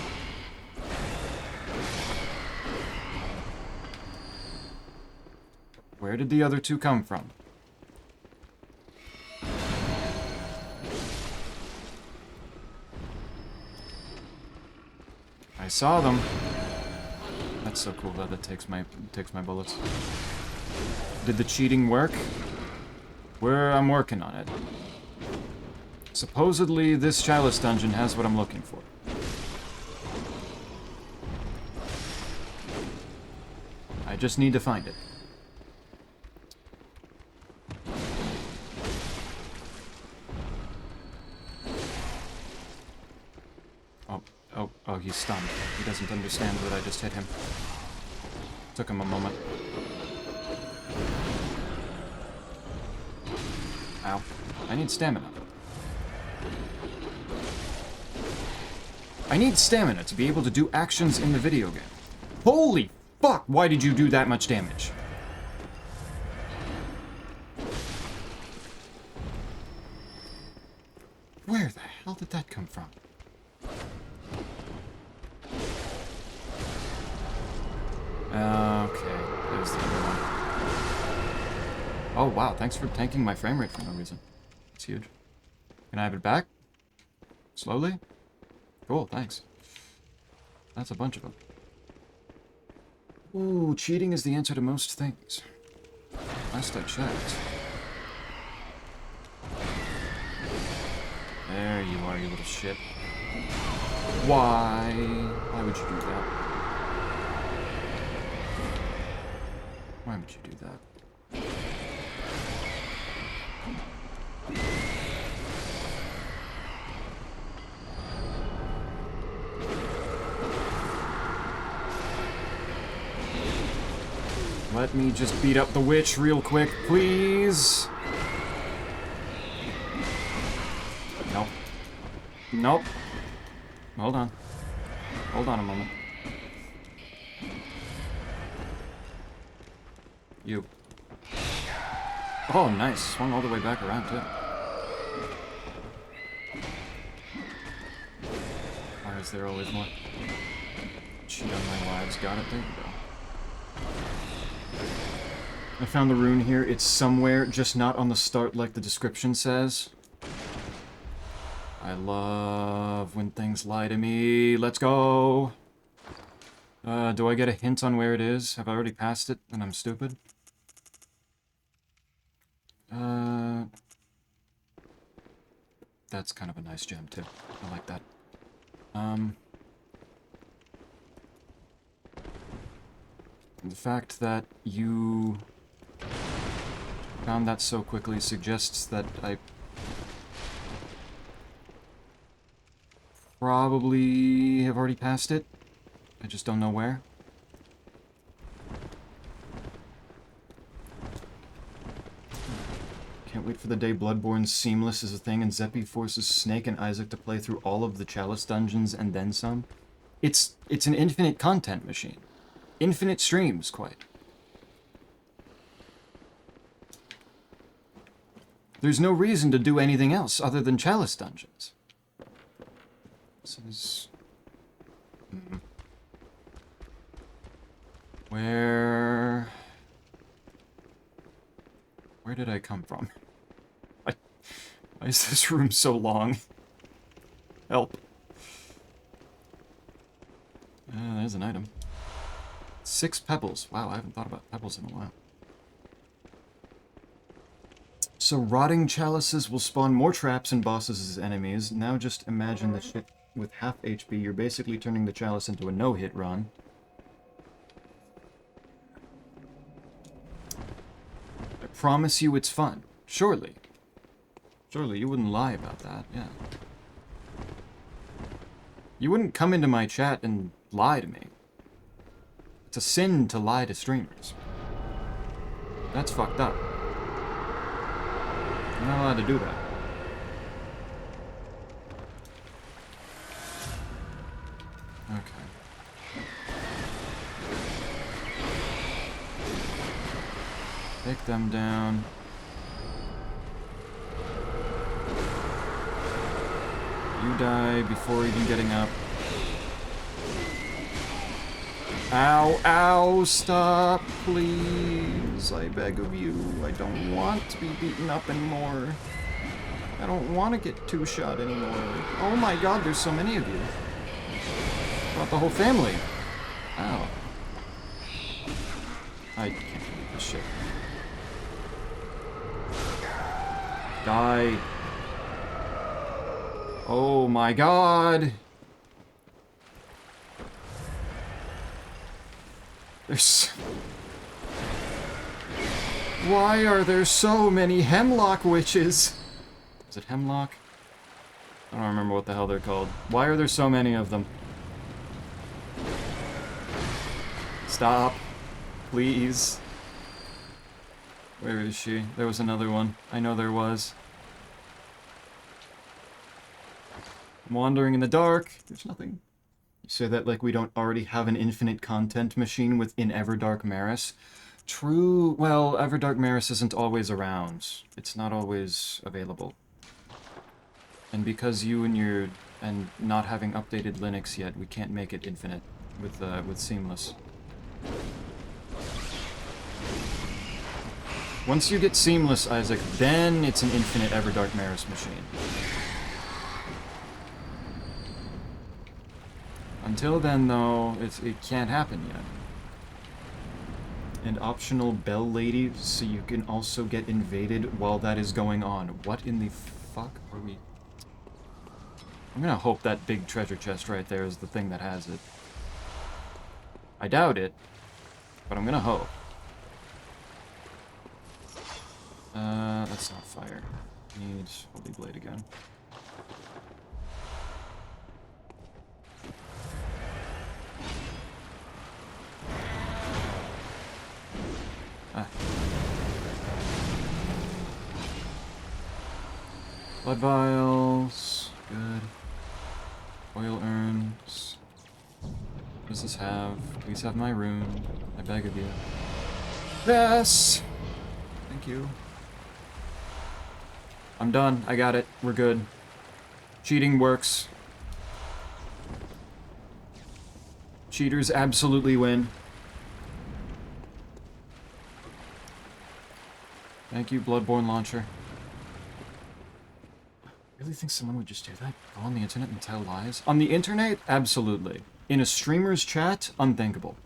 Where did the other two come from? I saw them. That's so cool that it takes my bullets. Did the cheating work? I'm working on it. Supposedly, this Chalice dungeon has what I'm looking for. I just need to find it. Oh, he's stunned. He doesn't understand that I just hit him. Took him a moment. Ow. I need stamina. I need stamina to be able to do actions in the video game. Holy fuck! Why did you do that much damage? Where the hell did that come from? Okay, there's the other one. Oh wow, thanks for tanking my frame rate for no reason. It's huge. Can I have it back? Slowly? Cool, thanks. That's a bunch of them. Ooh, cheating is the answer to most things. Last I checked. There you are, you little shit. Why? Why would you do that? Why would you do that? Let me just beat up the witch real quick, please. Nope. Nope. Hold on. Hold on a moment. You. Oh, nice. Swung all the way back around, too. Why is there always more? Cheat on my lives. Got it. There you go. I found the rune here. It's somewhere, just not on the start like the description says. I love when things lie to me. Let's go! Do I get a hint on where it is? Have I already passed it and I'm stupid? That's kind of a nice gem, too. I like that. The fact that you found that so quickly suggests that I probably have already passed it. I just don't know where. Can't wait for the day Bloodborne Seamless is a thing and Zeppi forces Snake and Isaac to play through all of the Chalice dungeons and then some. It's an infinite content machine. Infinite streams, quite. There's no reason to do anything else other than Chalice dungeons. This is... Where did I come from? Why is this room so long? Help. There's an item. 6 pebbles. Wow, I haven't thought about pebbles in a while. So rotting chalices will spawn more traps and bosses as enemies. Now just imagine the shit with half HP. You're basically turning the chalice into a no-hit run. I promise you it's fun. Surely. Surely you wouldn't lie about that, yeah. You wouldn't come into my chat and lie to me. It's a sin to lie to streamers. That's fucked up. You're not allowed to do that. Okay. Take them down. You die before even getting up. Ow, ow, stop, please. I beg of you. I don't want to be beaten up anymore. I don't want to get two-shot anymore. Oh my god, there's so many of you. Brought the whole family. Ow. I can't believe this shit. Die. Oh my god. There's... Why are there so many hemlock witches? Is it hemlock? I don't remember what the hell they're called. Why are there so many of them? Stop. Please. Where is she? There was another one. I know there was. I'm wandering in the dark. There's nothing. You say that like we don't already have an infinite content machine within Everdark Maris. True. Well, Everdark Maris isn't always around. It's not always available. And because you and not having updated Linux yet, we can't make it infinite with Seamless. Once you get Seamless, Isaac, then it's an infinite Everdark Maris machine. Until then, though, it can't happen yet. And optional bell lady, so you can also get invaded while that is going on. What in the fuck are we... I'm gonna hope that big treasure chest right there is the thing that has it. I doubt it, but I'm gonna hope. That's not fire. Need Holy Blade again. Ah. Blood vials. Good. Oil urns. What does this have? Please have my rune. I beg of you. Yes! Thank you. I'm done. I got it. We're good. Cheating works. Cheaters absolutely win. Thank you, Bloodborne Launcher. I really think someone would just do that? Go on the internet and tell lies? On the internet? Absolutely. In a streamer's chat? Unthinkable.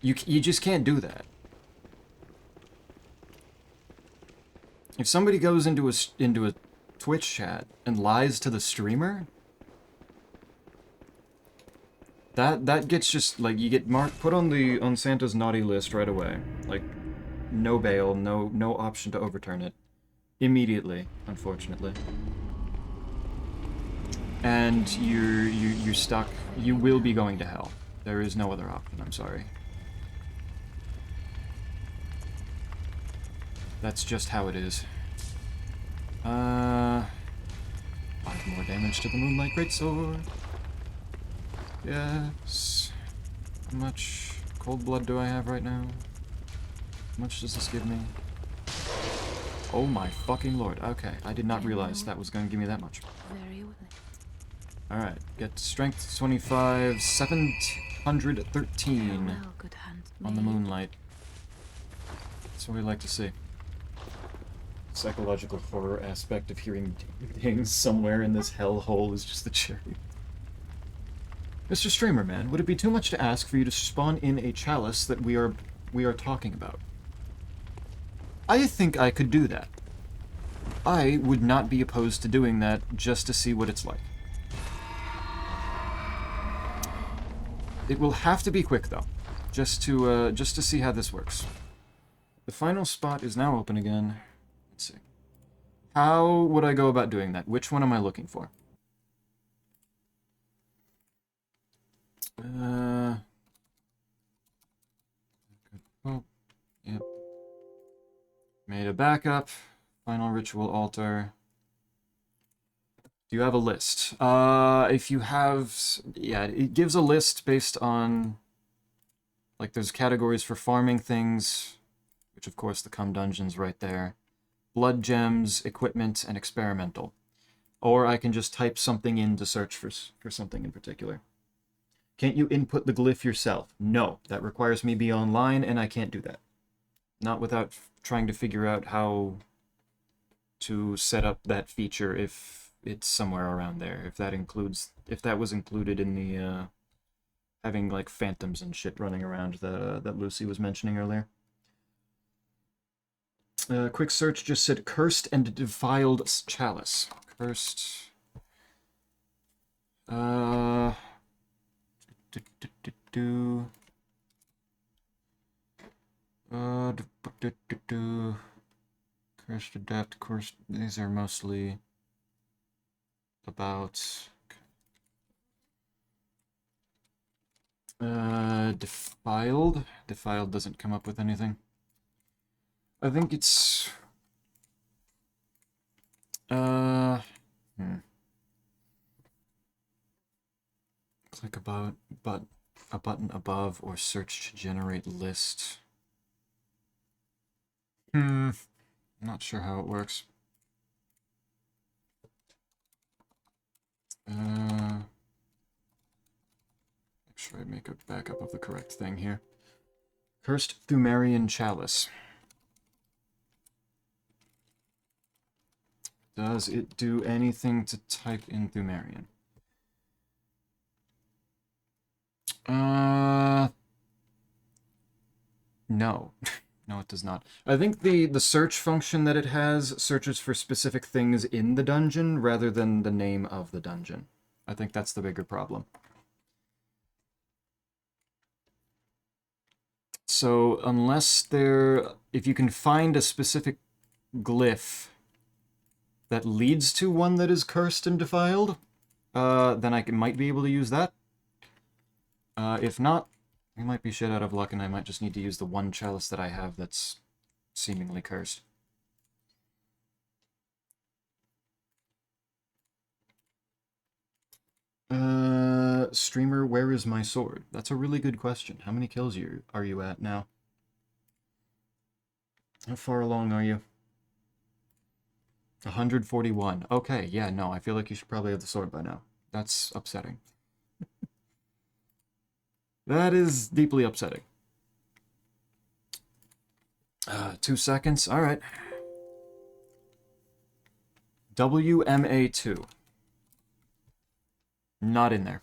You just can't do that. If somebody goes into a Twitch chat and lies to the streamer, that gets just, like, you get put on Santa's naughty list right away. Like, no bail, no option to overturn it. Immediately, unfortunately. And you're stuck. You will be going to hell. There is no other option, I'm sorry. That's just how it is. 5 more damage to the Moonlight Greatsword. Yes. How much cold blood do I have right now? How much does this give me? Oh my fucking lord. Okay, I did not realize that was going to give me that much.
Very well.
Alright, get strength 25, 713
Farewell, good hand.
on the Moonlight. That's what we like to see. Psychological horror aspect of hearing things somewhere in this hellhole is just the cherry. Mr. Streamer, man, would it be too much to ask for you to spawn in a chalice that we are talking about? I think I could do that. I would not be opposed to doing that just to see what it's like. It will have to be quick though, just to see how this works. The final spot is now open again. Let's see. How would I go about doing that? Which one am I looking for? Oh, yep. Made a backup. Final ritual altar. Do you have a list? If you have... Yeah, it gives a list based on... Like, there's categories for farming things, which of course the Cum Dungeon's right there. Blood gems, equipment, and experimental. Or I can just type something in to search for something in particular. Can't you input the glyph yourself? No, that requires me to be online, and I can't do that. Not without trying to figure out how to set up that feature if it's somewhere around there. If that was included in the having like phantoms and shit running around that Lucy was mentioning earlier. Quick search just said cursed and defiled chalice. Cursed. Cursed adept, cursed. These are mostly about. Defiled. Defiled doesn't come up with anything. I think it's. Click about, but a button above or search to generate list. Not sure how it works. Make sure I make a backup of the correct thing here. Cursed Thumerian Chalice. Does it do anything to type in Thumerian? No. No, it does not. I think the search function that it has searches for specific things in the dungeon rather than the name of the dungeon. I think that's the bigger problem. So, if you can find a specific glyph that leads to one that is cursed and defiled, then I might be able to use that. If not, we might be shit out of luck and I might just need to use the one chalice that I have that's seemingly cursed. Streamer, where is my sword? That's a really good question. How many kills are you at now? How far along are you? 141. Okay, yeah, no, I feel like you should probably have the sword by now. That's upsetting. That is deeply upsetting. 2 seconds, alright. WMA2. Not in there.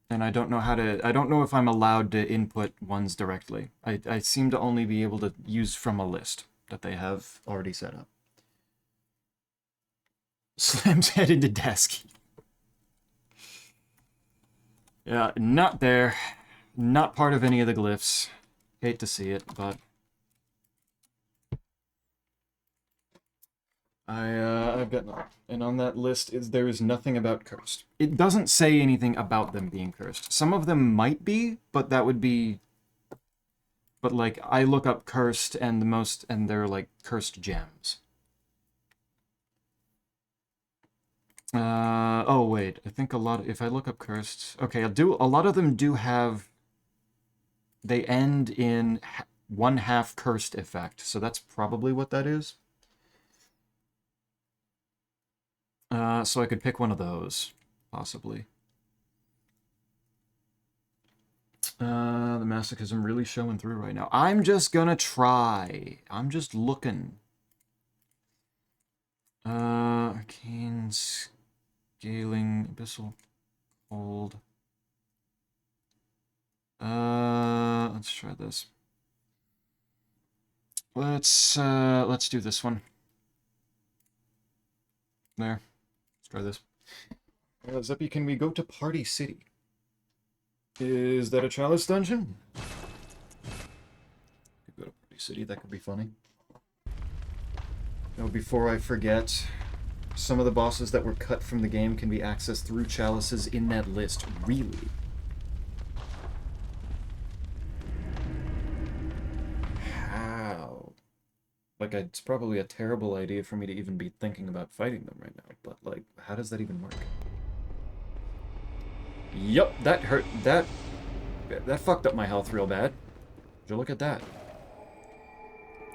And I don't know I don't know if I'm allowed to input ones directly. I seem to only be able to use from a list that they have already set up. Slams head into desk. Yeah, not there. Not part of any of the glyphs. Hate to see it, but... I've got none. And on that list, there is nothing about cursed. It doesn't say anything about them being cursed. Some of them might be, but that would be... But, like, I look up cursed, and they're, like, cursed gems. Oh, wait. I think if I look up cursed... Okay, a lot of them do have... They end in 1/2 cursed effect, so that's probably what that is. So I could pick one of those, possibly. The masochism really showing through right now. I'm just gonna try. I'm just looking. Arcane, scaling, abyssal, cold. Let's try this. Let's do this one. There. Let's try this. Zeppy, can we go to Party City? Is that a chalice dungeon? Could go to Party City, that could be funny. Now, before I forget, some of the bosses that were cut from the game can be accessed through chalices in that list. Really? How? Like, it's probably a terrible idea for me to even be thinking about fighting them right now, but, like, how does that even work? Yup, that hurt. That fucked up my health real bad. Would you look at that?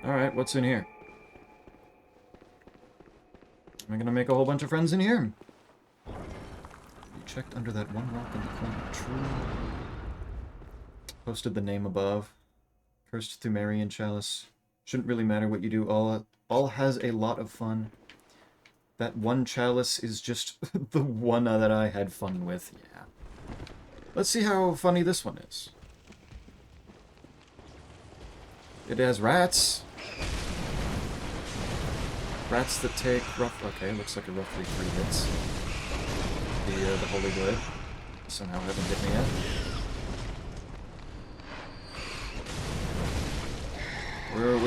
Alright, what's in here? Am I gonna make a whole bunch of friends in here? You checked under that one rock in the corner. True. Posted the name above. Cursed Thumerian Chalice. Shouldn't really matter what you do. All has a lot of fun. That one chalice is just the one that I had fun with. Yeah. Let's see how funny this one is. It has rats. Rats that take okay, looks like a roughly 3 hits. The Holy Blade. Somehow haven't hit me yet. We're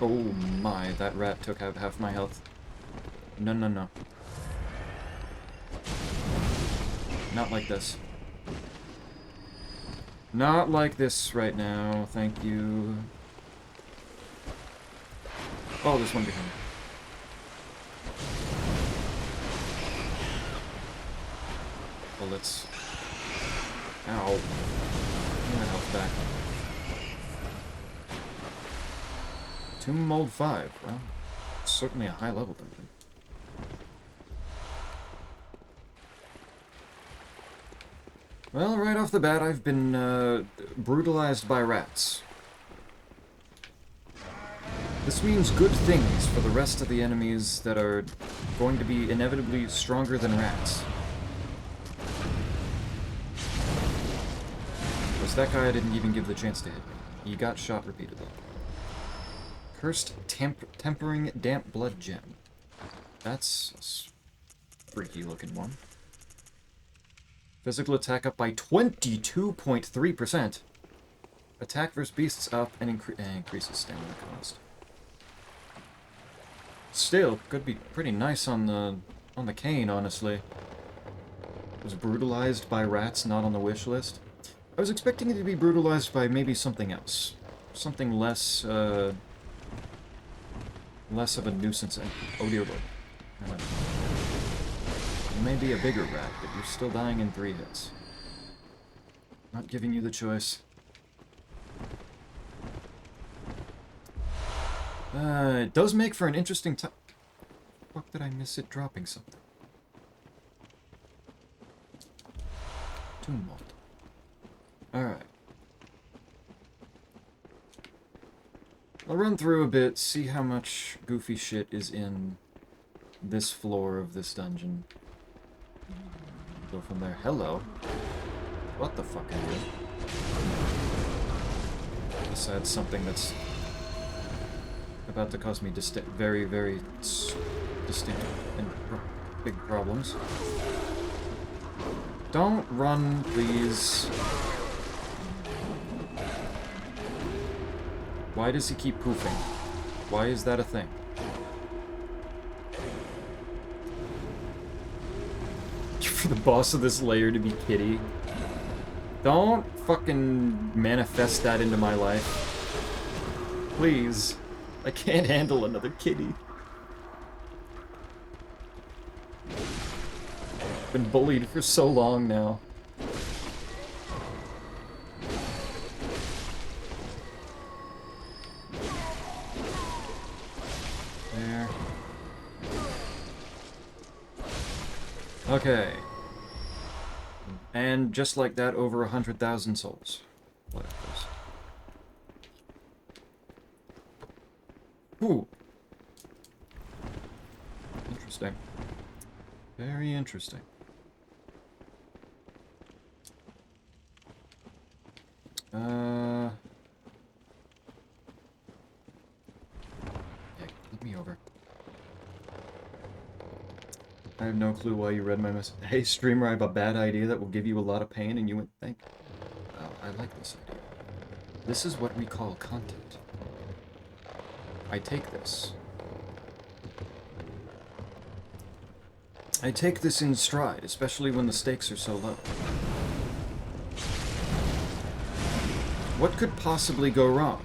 oh my, that rat took out half my health. No, no, no. Not like this. Not like this right now, thank you. Oh, there's one behind me. Bullets. Ow. Give me my health back. Tomb Mold 5. Well, certainly a high level dungeon. Well, right off the bat, I've been brutalized by rats. This means good things for the rest of the enemies that are going to be inevitably stronger than rats. Because that guy didn't even give the chance to hit me. He got shot repeatedly. Cursed Tempering Damp Blood Gem. That's a freaky looking one. Physical attack up by 22.3%. Attack versus beasts up and increases stamina cost. Still, could be pretty nice on the cane, honestly. Was brutalized by rats, not on the wish list. I was expecting it to be brutalized by maybe something else. Something less, less of a nuisance. Oh dear lord. You may be a bigger rat, but you're still dying in 3 hits. Not giving you the choice. It does make for an interesting time. Fuck, did I miss it dropping something? Tomb Mold. Alright. I'll run through a bit, see how much goofy shit is in this floor of this dungeon. Go from there. Hello. What the fuck are you? Besides something that's about to cause me very, very distinct and big problems. Don't run, please. Why does he keep poofing? Why is that a thing? For the boss of this layer to be Kitty. Don't fucking manifest that into my life. Please. I can't handle another kitty. Been bullied for so long now. There. Okay. And just like that, over 100,000 souls. What else? Ooh. Interesting. Very interesting. Yeah, flip me over. I have no clue why you read my message. Hey, streamer, I have a bad idea that will give you a lot of pain, and you went, thank you. Oh, I like this idea. This is what we call content. I take this. I take this in stride, especially when the stakes are so low. What could possibly go wrong?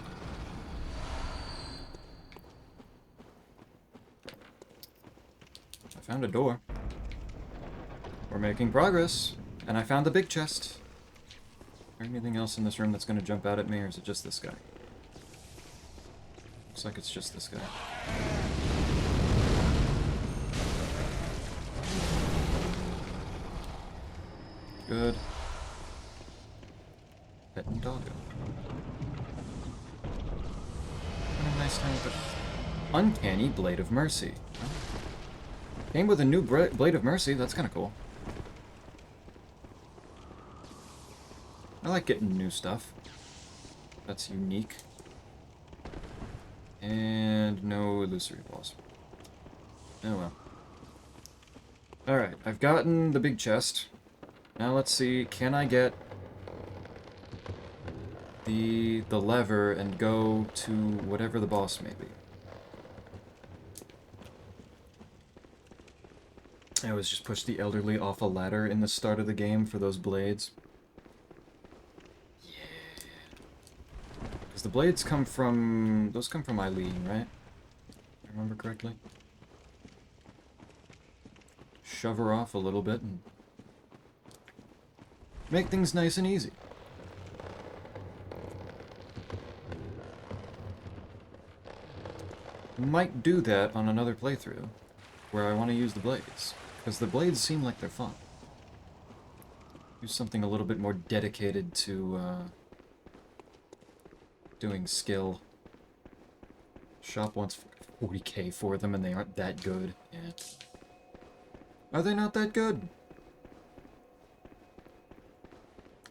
I found a door. We're making progress. And I found the big chest. Is there anything else in this room that's going to jump out at me, or is it just this guy? Looks like it's just this guy. Good. Pet and doggo. What a nice time with it. Uncanny Blade of Mercy. Came with a new Blade of Mercy, that's kind of cool. I like getting new stuff. That's unique. And no illusory balls. Oh well. Alright, I've gotten the big chest. Now let's see, can I get the lever and go to whatever the boss may be? I always just push the elderly off a ladder in the start of the game for those blades. Yeah. Because the blades come from... those come from Eileen, right? If I remember correctly. Shove her off a little bit and make things nice and easy. Might do that on another playthrough, where I want to use the blades, because the blades seem like they're fun. Use something a little bit more dedicated to doing skill. Shop wants 40k for them and they aren't that good. Yeah. Are they not that good?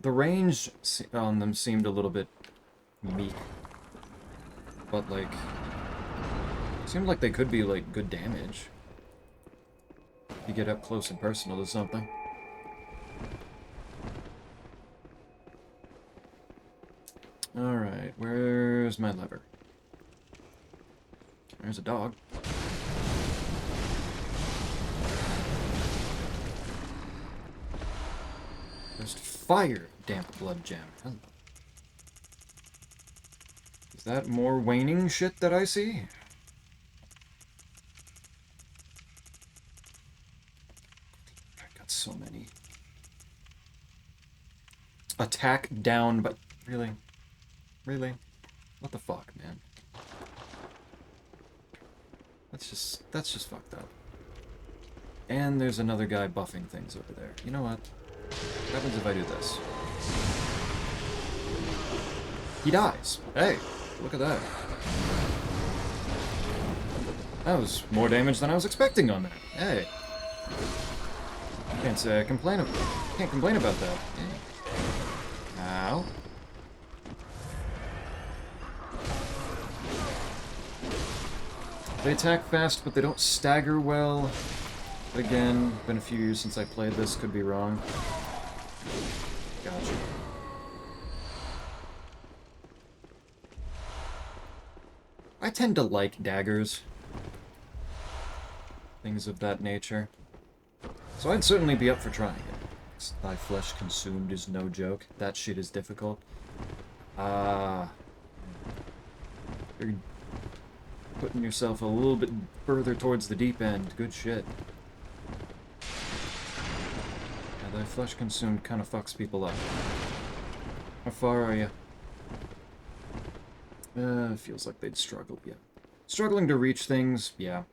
The range on them seemed a little bit meek. But, like, seemed like they could be, like, good damage. If you get up close and personal to something. Alright, where's my lever? There's a dog. There's fire, damp blood gem. Hello. Is that more waning shit that I see? I've got so many. Attack down, but really? Really? What the fuck, man? That's just fucked up. And there's another guy buffing things over there. You know what? What happens if I do this? He dies. Hey, look at that. That was more damage than I was expecting on that. Hey. Can't say I can't complain about that. Ow. They attack fast, but they don't stagger well. But again, been a few years since I played this, could be wrong. Gotcha. I tend to like daggers. Things of that nature. So I'd certainly be up for trying it. Thy flesh consumed is no joke. That shit is difficult. You're putting yourself a little bit further towards the deep end. Good shit. Yeah, thy flesh consumed kind of fucks people up. How far are you? Feels like they'd struggle, yeah. Struggling to reach things, yeah.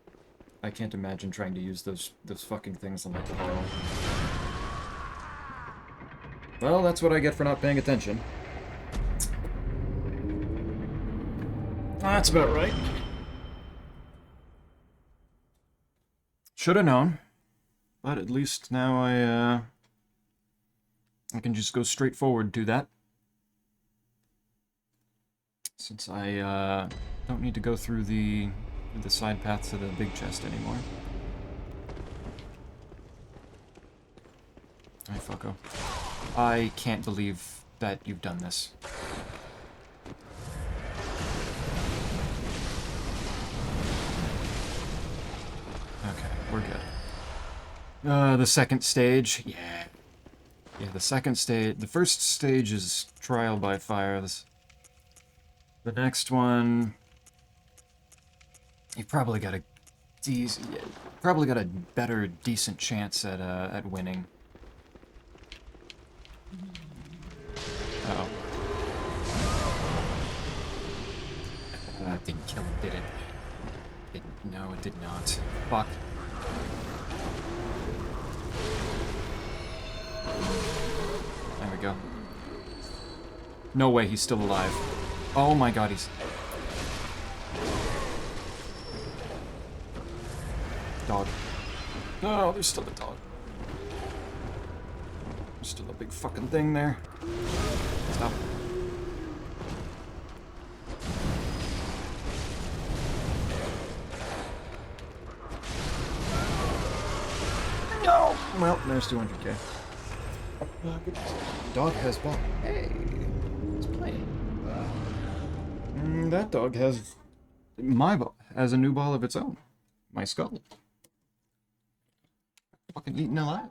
I can't imagine trying to use those fucking things on like Carl. Well, that's what I get for not paying attention. That's about right. Should have known. But at least now I can just go straight forward to that. Since I don't need to go through the side path to the big chest anymore. Hi, fucko. I can't believe that you've done this. Okay, we're good. The second stage, yeah. Yeah, the second stage, the first stage is trial by fire. The next one, you've probably got a better, decent chance at winning. Uh-oh. That didn't kill him, did it? No, it did not. Fuck. There we go. No way, he's still alive. Oh my god, he's... Dog. No, there's still a dog. There's still a big fucking thing there. Stop. No! Well, there's 200k. Dog has ball. Hey! It's playing. That dog has... my ball. Has a new ball of its own. My skull. Fucking eaten alive.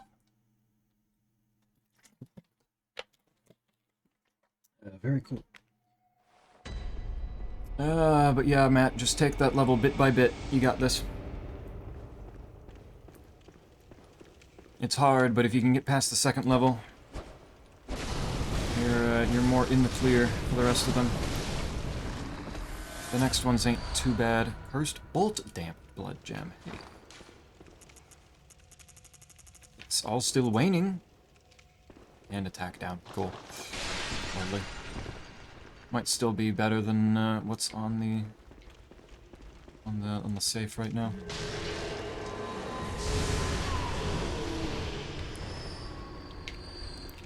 Very cool. But yeah, Matt, just take that level bit by bit. You got this. It's hard, but if you can get past the second level, you're more in the clear for the rest of them. The next ones ain't too bad. Cursed Bolt Damp Blood Gem. Hey. It's all still waning. And attack down. Cool. Lovely. Might still be better than what's on the safe right now.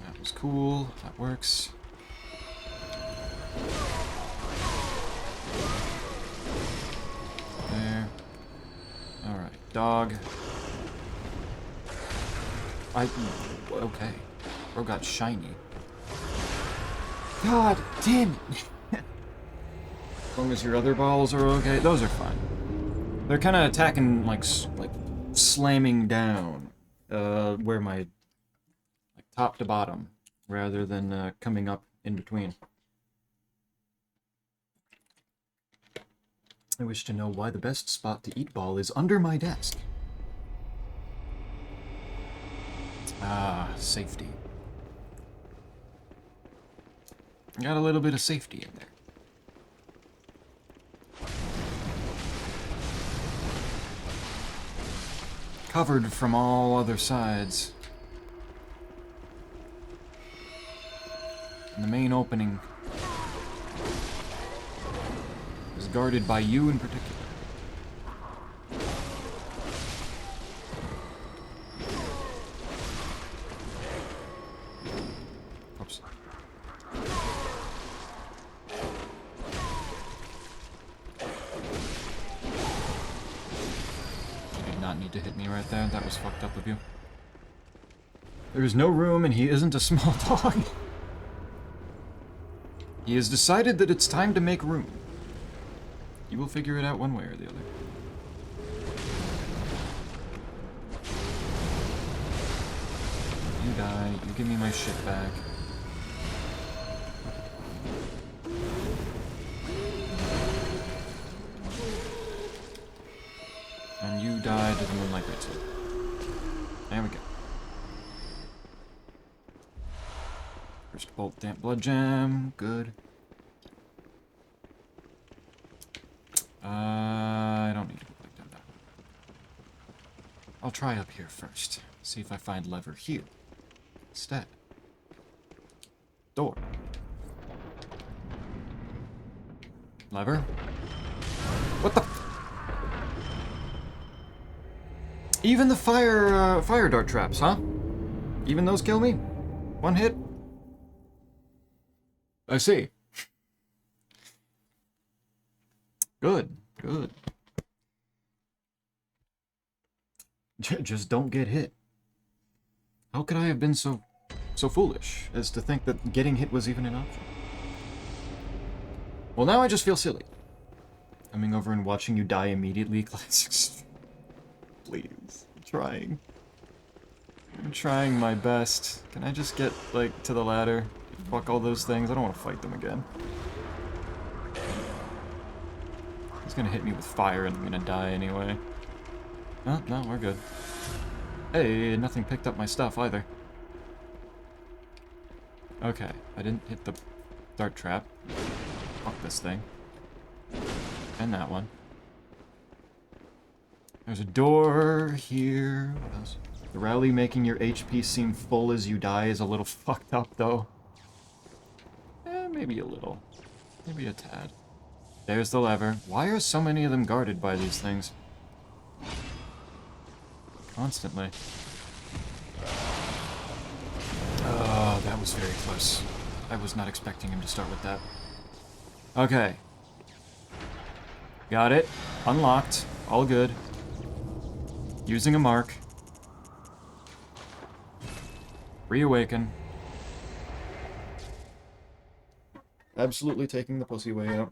That was cool. That works. There. Alright, dog. Okay. Bro got shiny. God damn it! As long as your other balls are okay, those are fine. They're kind of attacking, like slamming down, where my, like, top to bottom, rather than, coming up in between. I wish to know why the best spot to eat ball is under my desk. Ah, safety. Got a little bit of safety in there. Covered from all other sides. And the main opening is guarded by you in particular. Oops. not need to hit me right there. That was fucked up of you. There is no room, and he isn't a small dog. He has decided that it's time to make room. You will figure it out one way or the other. You die. You give me my shit back. And you die to the Moonlight Greatsword. There we go. First bolt, damp blood gem. Good. I don't need to go back down that way. I'll try up here first. See if I find lever here. Instead. Door. Lever. What the? Even the fire dart traps, huh? Even those kill me? One hit? I see. Good, good. Just don't get hit. How could I have been so foolish as to think that getting hit was even an option? Well, now I just feel silly. Coming over and watching you die immediately, classics. Please. I'm trying. I'm trying my best. Can I just get, like, to the ladder? Fuck all those things. I don't want to fight them again. He's gonna hit me with fire and I'm gonna die anyway. Oh, no, we're good. Hey, nothing picked up my stuff either. Okay, I didn't hit the dart trap. Fuck this thing. And that one. There's a door here. What else? The rally making your HP seem full as you die is a little fucked up, though. Maybe a little. Maybe a tad. There's the lever. Why are so many of them guarded by these things? Constantly. Oh, that was very close. I was not expecting him to start with that. Okay. Got it. Unlocked. All good. Using a mark. Reawaken. Absolutely taking the pussy way out.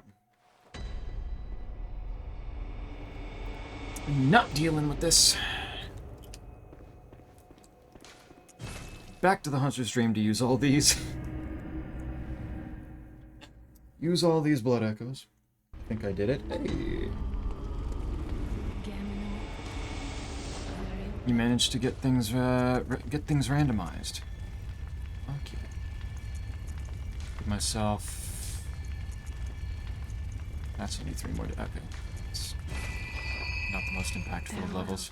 Not dealing with this. Back to the Hunter's Dream to use all these. Use all these blood echoes. I think I did it. Hey. You managed to get things randomized. Okay. Give myself. That's only 3 more. Okay. It's not the most impactful of levels.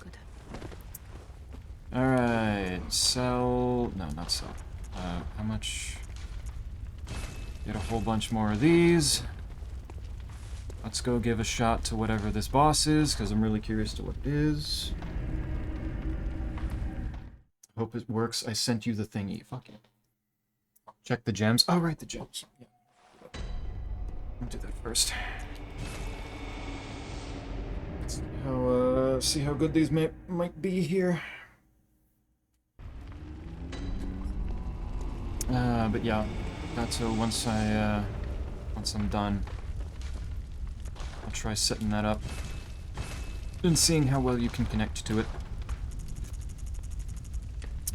Alright, sell... No, not sell. How much? Get a whole bunch more of these. Let's go give a shot to whatever this boss is, because I'm really curious to what it is. Hope it works. I sent you the thingy. Fuck it. Check the gems. Oh, right, the gems. Yeah. I'll do that first. See how good these might be here. But yeah, that's once I'm done, I'll try setting that up and seeing how well you can connect to it.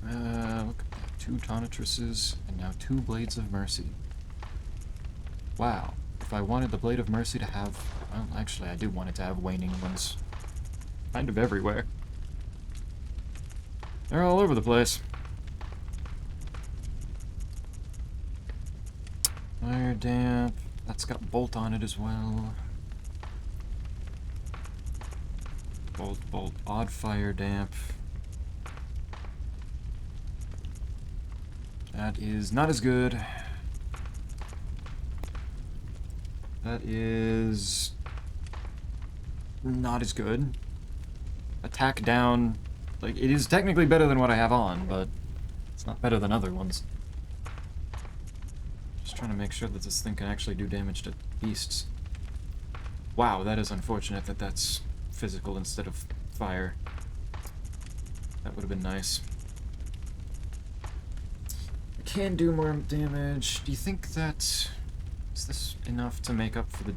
Look at that, 2 Tonitruses and now 2 Blades of Mercy. Wow, if I wanted the Blade of Mercy to have, well, actually I do want it to have waning ones. Kind of everywhere. They're all over the place. Fire damp. That's got bolt on it as well. Bolt. Odd fire damp. That is not as good. That is not as good. Attack down. Like, it is technically better than what I have on, but it's not better than other ones. Just trying to make sure that this thing can actually do damage to beasts. Wow, that is unfortunate that that's physical instead of fire. That would have been nice. I can do more damage. Do you think that... Is this enough to make up for the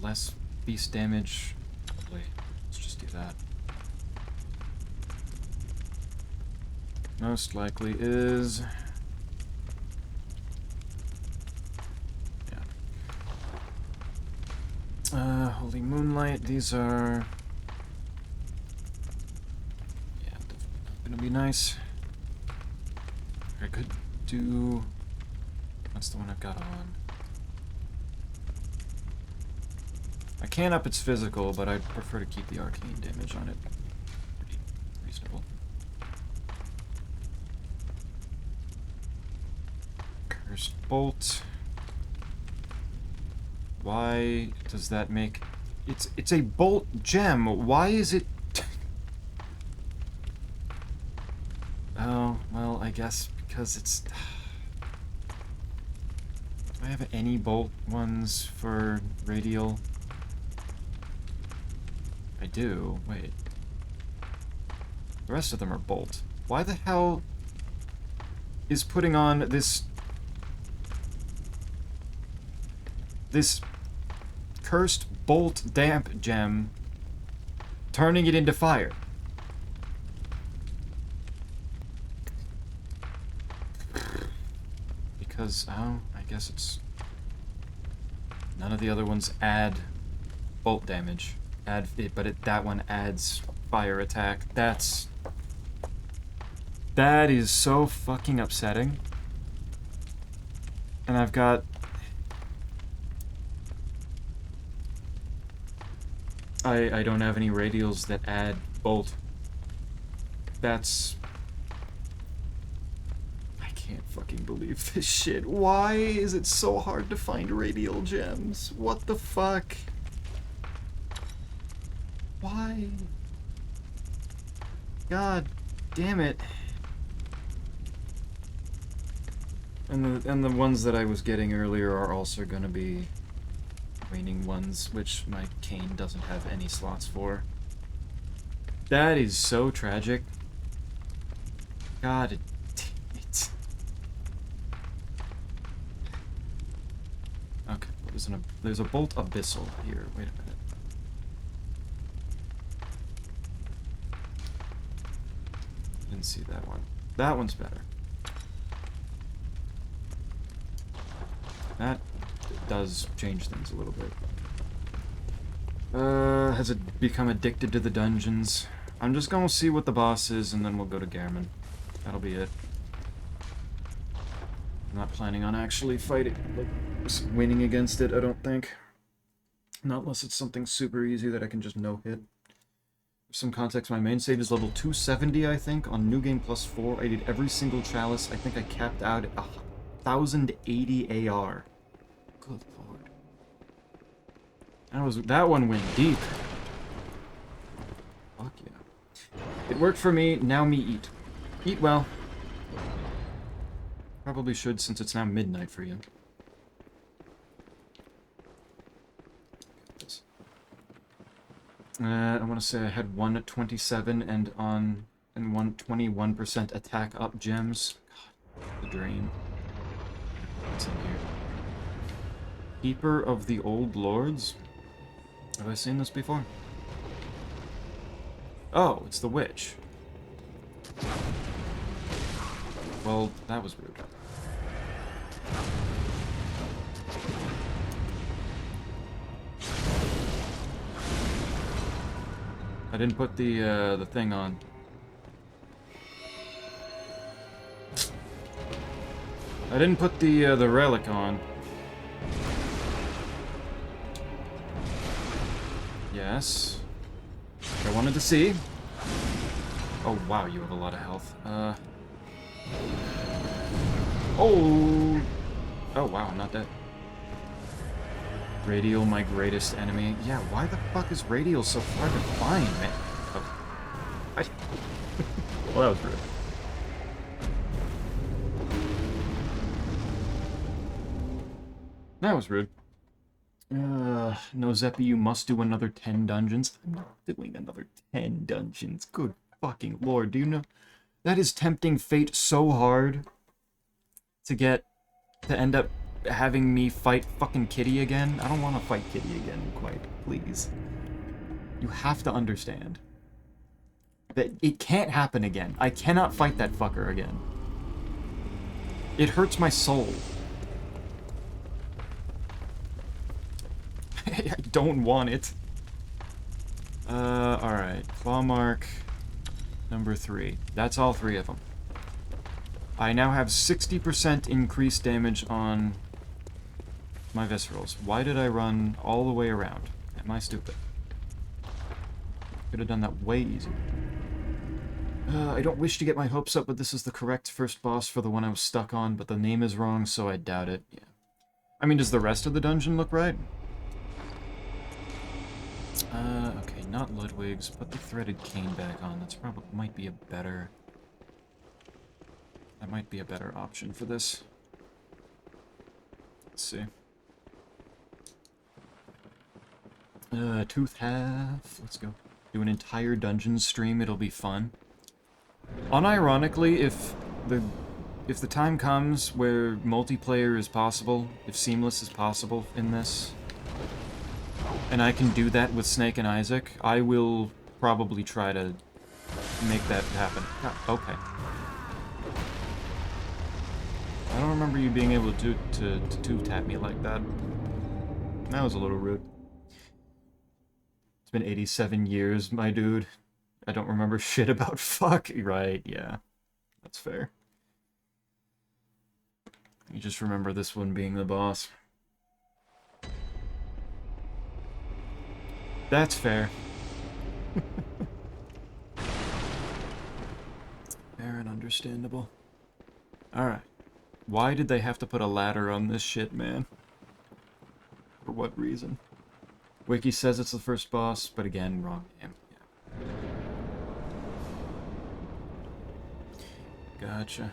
less beast damage? Probably. Let's just do that. Most likely is... Yeah. Holy Moonlight, these are... Yeah, definitely not gonna be nice. I could do... That's the one I've got on. I can up its physical, but I'd prefer to keep the arcane damage on it. Pretty reasonable. Cursed Bolt. Why does that make... It's a bolt gem. Why is it... Oh, well, I guess because it's... Do I have any bolt ones for radial? I do. Wait. The rest of them are bolt. Why the hell is putting on this cursed bolt damp gem turning it into fire? Because, oh, I guess it's... None of the other ones add bolt damage. That one adds fire attack. That is so fucking upsetting. And I've got... I don't have any radials that add bolt. That's... I can't fucking believe this shit. Why is it so hard to find radial gems? What the fuck? Why? God damn it. And the ones that I was getting earlier are also gonna be waning ones, which my cane doesn't have any slots for. That is so tragic. God damn it. Okay, there's a bolt abyssal here. Wait a minute. Didn't see that one. That one's better. That does change things a little bit. Has it become addicted to the dungeons? I'm just gonna see what the boss is, and then we'll go to Garamond. That'll be it. I'm not planning on actually fighting, like, winning against it, I don't think. Not unless it's something super easy that I can just no-hit. For some context, my main save is level 270, I think, on New Game Plus 4. I did every single chalice. I think I capped out at 1080 AR. Good lord. That one went deep. Fuck yeah. It worked for me, now me eat. Eat well. Probably should, since it's now midnight for you. I want to say I had 127 and 121% attack up gems. God, the dream. What's in here? Keeper of the Old Lords? Have I seen this before? Oh, it's the witch. Well, that was rude. I didn't put the thing on. I didn't put the relic on. Yes. I wanted to see. Oh wow, you have a lot of health. Oh. Oh wow, I'm not dead. Radial, my greatest enemy. Yeah, why the fuck is Radial so hard to find, man? Oh. Well, that was rude. That was rude. No, Zeppi, you must do another 10 dungeons. I'm not doing another 10 dungeons. Good fucking lord, do you know? That is tempting fate so hard to end up having me fight fucking Kitty again. I don't want to fight Kitty again, quite, please. You have to understand that it can't happen again. I cannot fight that fucker again. It hurts my soul. I don't want it. Alright. Claw mark number 3. That's all 3 of them. I now have 60% increased damage on my viscerals. Why did I run all the way around? Am I stupid? Could have done that way easier. I don't wish to get my hopes up, but this is the correct first boss for the one I was stuck on, but the name is wrong, so I doubt it. Yeah. I mean, does the rest of the dungeon look right? Okay, not Ludwig's. Put the threaded cane back on. That's probably might be a better... That might be a better option for this. Let's see. Tooth half. Let's go. Do an entire dungeon stream. It'll be fun. Unironically, if the time comes where multiplayer is possible, if seamless is possible in this, and I can do that with Snake and Isaac, I will probably try to make that happen. Okay. I don't remember you being able to two-tap me like that. That was a little rude. It's been 87 years, my dude. I don't remember shit about fuck. Right, yeah. That's fair. You just remember this one being the boss. That's fair. Fair and understandable. Alright. Why did they have to put a ladder on this shit, man? For what reason? Wiki says it's the first boss, but again, wrong name. Yeah. Gotcha.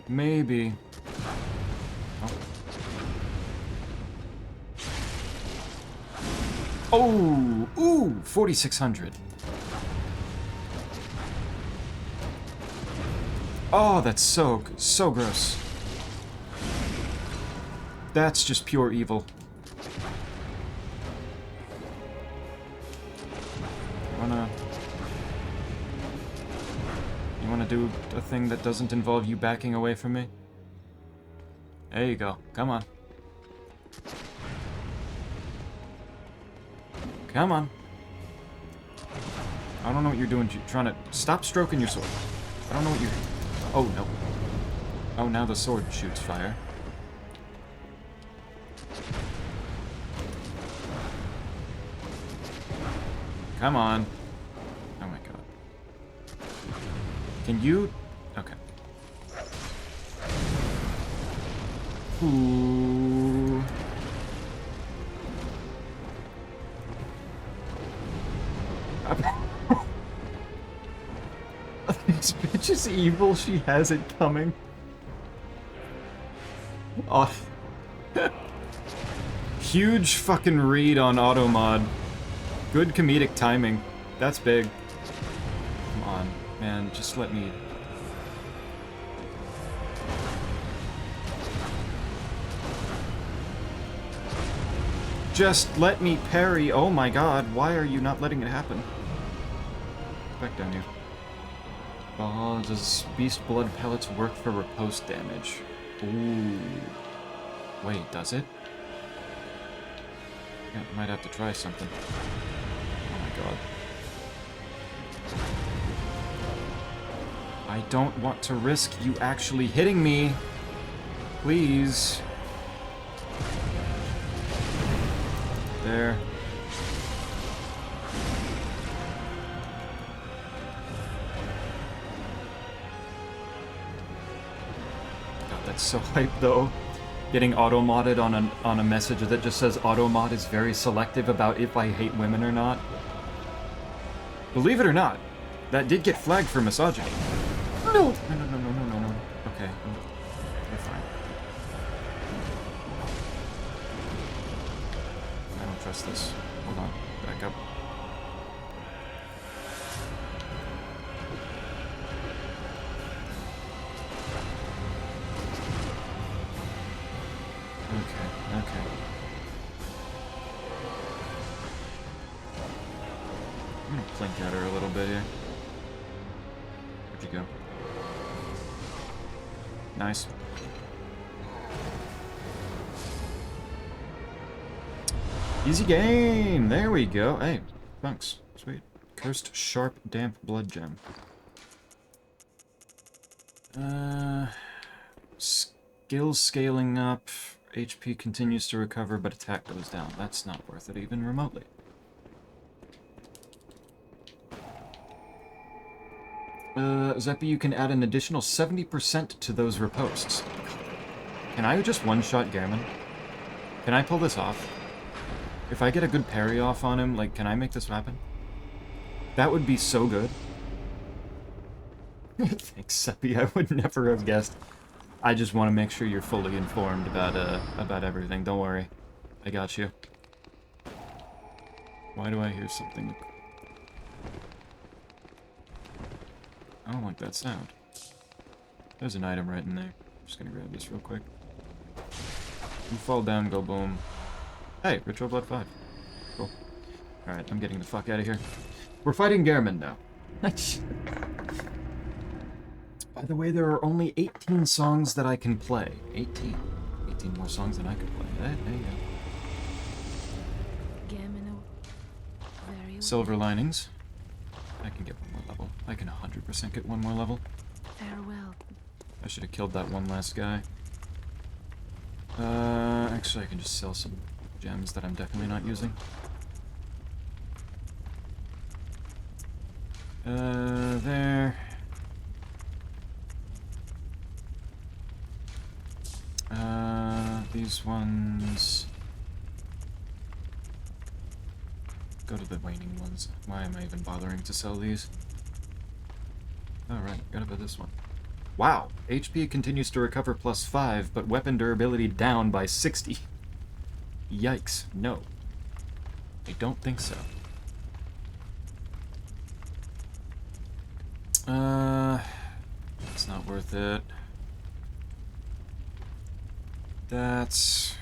Maybe. Oh! Ooh! 4,600. Oh, that's so gross. That's just pure evil. You wanna do a thing that doesn't involve you backing away from me? There you go. Come on. Come on. I don't know what you're doing. You're trying to... Stop stroking your sword. I don't know what you're... Oh, no. Oh, now the sword shoots fire. Come on. Oh my god. Can you... Okay. Ooh. This bitch is evil. She has it coming. Oh. Huge fucking read on auto mod. Good comedic timing. That's big. Come on, man. Just let me... Just let me parry. Oh my god. Why are you not letting it happen? Back down here. Oh, does Beast Blood Pellets work for riposte damage? Ooh. Wait, does it? Yeah, might have to try something. Oh my god. I don't want to risk you actually hitting me. Please. There. God, that's so hype though. Getting auto-modded on a message that just says auto-mod is very selective about if I hate women or not. Believe it or not, that did get flagged for misogyny. No! No. Okay, we're fine. I don't trust this. Hold on, back up. her a little bit here. Where'd you go? Nice. Easy game! There we go. Hey, thanks. Sweet. Cursed Sharp Damp Blood Gem. Skill scaling up. HP continues to recover, but attack goes down. That's not worth it even remotely. Zeppi, you can add an additional 70% to those riposts. Can I just one-shot Gehrman? Can I pull this off? If I get a good parry off on him, like, can I make this happen? That would be so good. Thanks, Seppi. I would never have guessed. I just want to make sure you're fully informed about everything. Don't worry. I got you. Why do I hear something? I don't like that sound. There's an item right in there. I'm just gonna grab this real quick. You fall down, go boom. Hey, Ritual Blood 5. Cool. Alright, I'm getting the fuck out of here. We're fighting Gehrman now. By the way, there are only 18 songs that I can play. 18. 18 more songs than I could play. There you go. Silver linings. I can get one more level. I can 100% get one more level.
Farewell.
I should have killed that one last guy. Actually, I can just sell some gems that I'm definitely not using. There. These ones... Go to the waning ones. Why am I even bothering to sell these? Alright, got about this one. Wow! HP continues to recover +5, but weapon durability down by 60. Yikes. No. I don't think so. It's not worth it. That's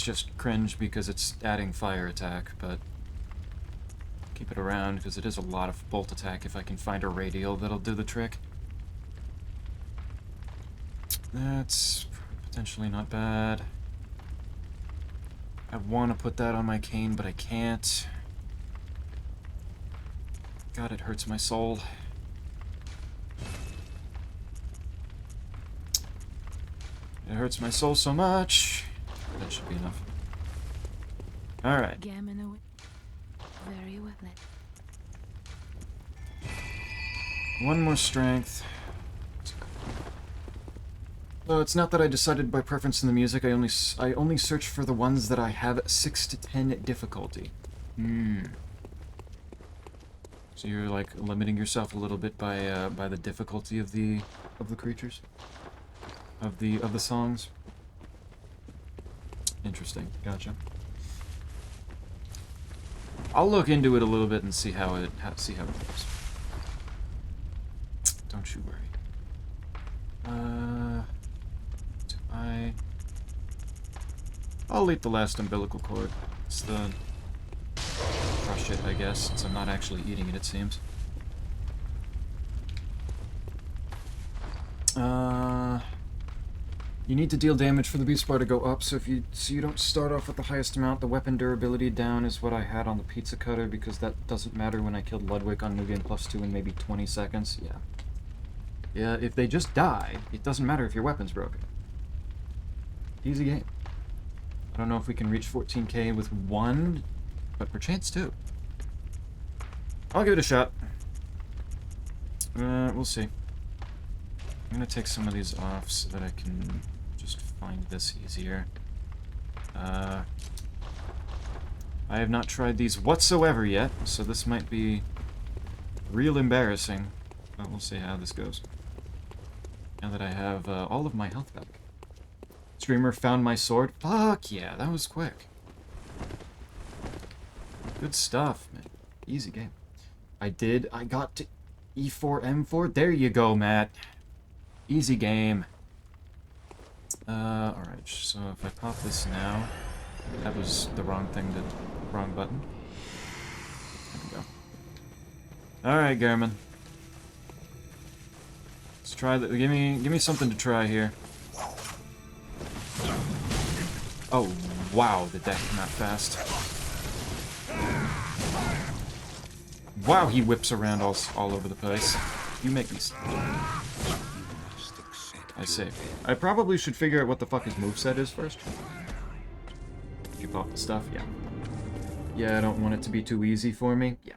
just cringe because it's adding fire attack, but keep it around because it is a lot of bolt attack if I can find a radial that'll do the trick. That's potentially not bad. I want to put that on my cane, but I can't. God, it hurts my soul. It hurts my soul so much. That should be enough. Alright.
Very well then.
One more strength. Though it's not that I decided by preference in the music, I only search for the ones that I have 6 to 10 difficulty. So you're like limiting yourself a little bit by the difficulty of the creatures? Of the songs? Interesting. Gotcha. I'll look into it a little bit and see how it goes. Don't you worry. I'll eat the last umbilical cord. It's the crush it, I guess, since I'm not actually eating it, it seems. You need to deal damage for the beast bar to go up, so you don't start off with the highest amount. The weapon durability down is what I had on the pizza cutter, because that doesn't matter when I killed Ludwig on New Game +2 in maybe 20 seconds. Yeah. Yeah, if they just die, it doesn't matter if your weapon's broken. Easy game. I don't know if we can reach 14k with one, but perchance two. I'll give it a shot. We'll see. I'm gonna take some of these off so that I can just find this easier. I have not tried these whatsoever yet, so this might be real embarrassing, but we'll see how this goes. Now that I have all of my health back. Streamer found my sword. Fuck yeah, that was quick. Good stuff, man. Easy game. I got to E4, M4. There you go, Matt. Easy game. Alright, so if I pop this now, that was the wrong button. Alright, Garmin. Let's try that. Give me something to try here. Oh, wow, did that come out fast. Wow, he whips around all over the place. You make me... I say. I probably should figure out what the fuck his moveset is first. Keep off the stuff? Yeah. Yeah, I don't want it to be too easy for me. Yeah.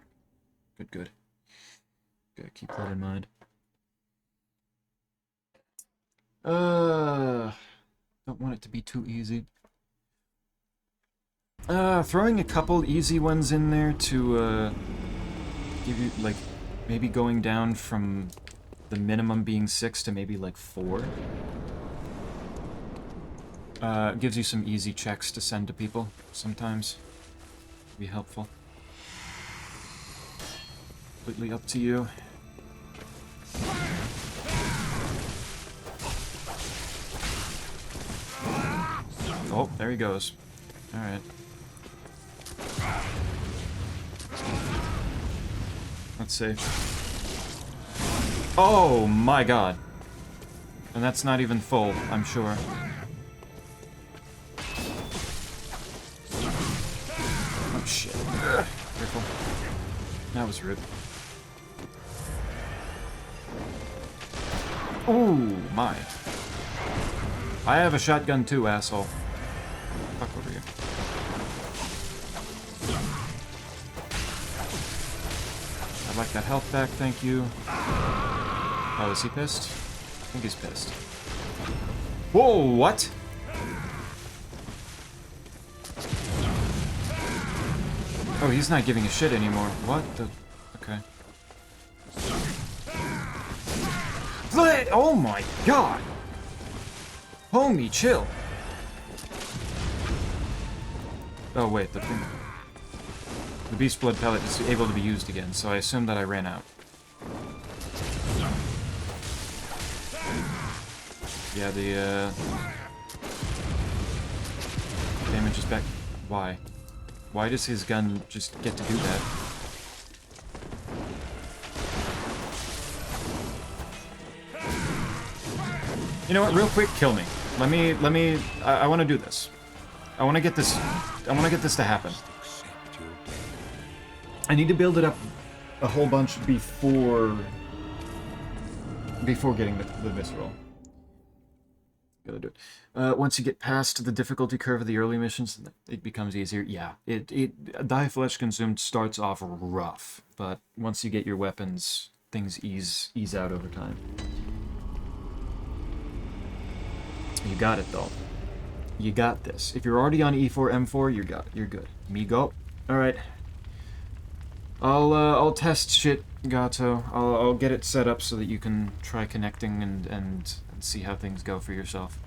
Good, good. Gotta keep that in mind. Don't want it to be too easy. Throwing a couple easy ones in there to, give you, like, maybe going down from the minimum being 6 to maybe, like, 4. Gives you some easy checks to send to people, sometimes. Be helpful. Completely up to you. Oh, there he goes. Alright. Let's see. Oh my god. And that's not even full, I'm sure. Oh shit. Careful. That was rude. Oh my. I have a shotgun too, asshole. Fuck over here. I'd like that health back, thank you. Oh, is he pissed? I think he's pissed. Whoa, what? Oh, he's not giving a shit anymore. What the... Okay. Oh my god! Homie, chill! Oh wait, the Beast Blood pellet is able to be used again, so I assume that I ran out. Yeah, the damage is back. Why? Why does his gun just get to do that? You know what? Real quick, kill me. I want to do this. I want to get this to happen. I need to build it up a whole bunch before getting the visceral. Gotta do it. Once you get past the difficulty curve of the early missions, it becomes easier. Yeah, Die Flesh Consumed starts off rough, but once you get your weapons, things ease out over time. You got it though. You got this. If you're already on E4, M4, you're good. Me go. All right. I'll test shit, Gato. I'll get it set up so that you can try connecting and see how things go for yourself.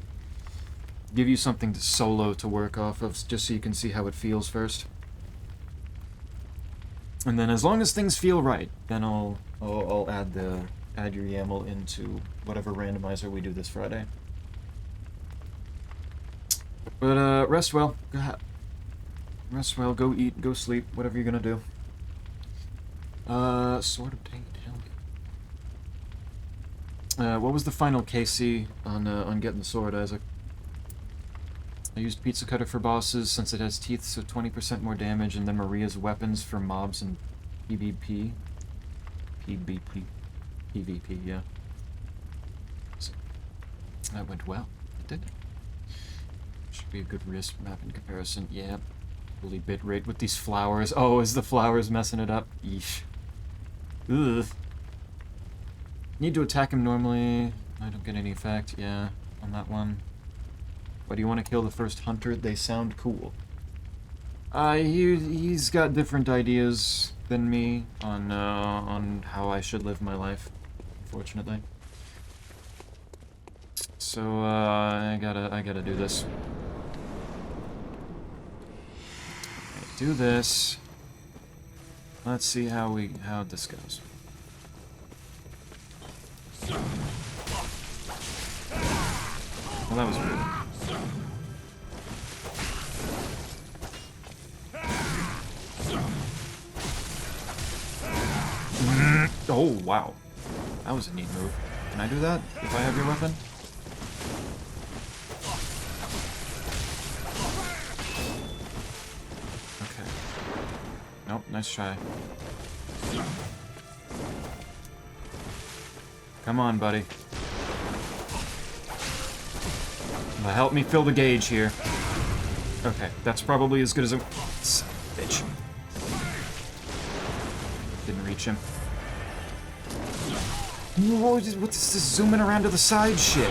Give you something to solo to work off of, just so you can see how it feels first. And then as long as things feel right, then I'll add your YAML into whatever randomizer we do this Friday. But rest well. Rest well. Go eat. Go sleep. Whatever you're gonna do. Sword obtained. What was the final KC on getting the sword, Isaac? I used Pizza Cutter for bosses since it has teeth, so 20% more damage, and then Maria's weapons for mobs and PvP. PvP, yeah. So, that went well. It did. Should be a good risk map in comparison. Yeah. Holy bitrate with these flowers. Oh, is the flowers messing it up? Yeesh. Ugh. Need to attack him normally. I don't get any effect. Yeah, on that one. Why do you want to kill the first hunter? They sound cool. He's got different ideas than me on how I should live my life, unfortunately. So I gotta do this. Do this. Let's see how this goes. Well, that was rude. Oh, wow. That was a neat move. Can I do that if I have your weapon? Okay. Nope, nice try. Come on, buddy. Help me fill the gauge here. Okay, that's probably as good as a... Son of a bitch. Didn't reach him. Whoa, what's this zooming around to the side shit?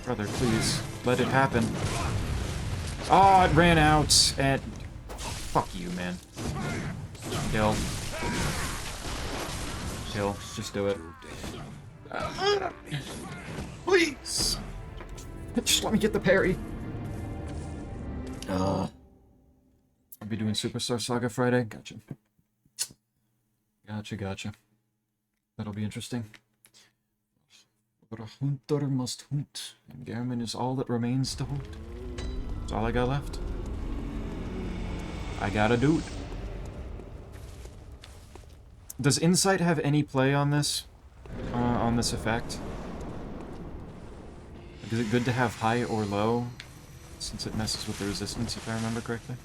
Brother, please, let it happen. Oh, it ran out, and... Fuck you, man. Kill. Kill. Just do it. Please! Just let me get the parry. I'll be doing Superstar Saga Friday. Gotcha. Gotcha. That'll be interesting. But a hunter must hunt, and Gehrman is all that remains to hunt. That's all I got left. I gotta do it. Does Insight have any play on this? On this effect? Is it good to have high or low? Since it messes with the resistance, if I remember correctly.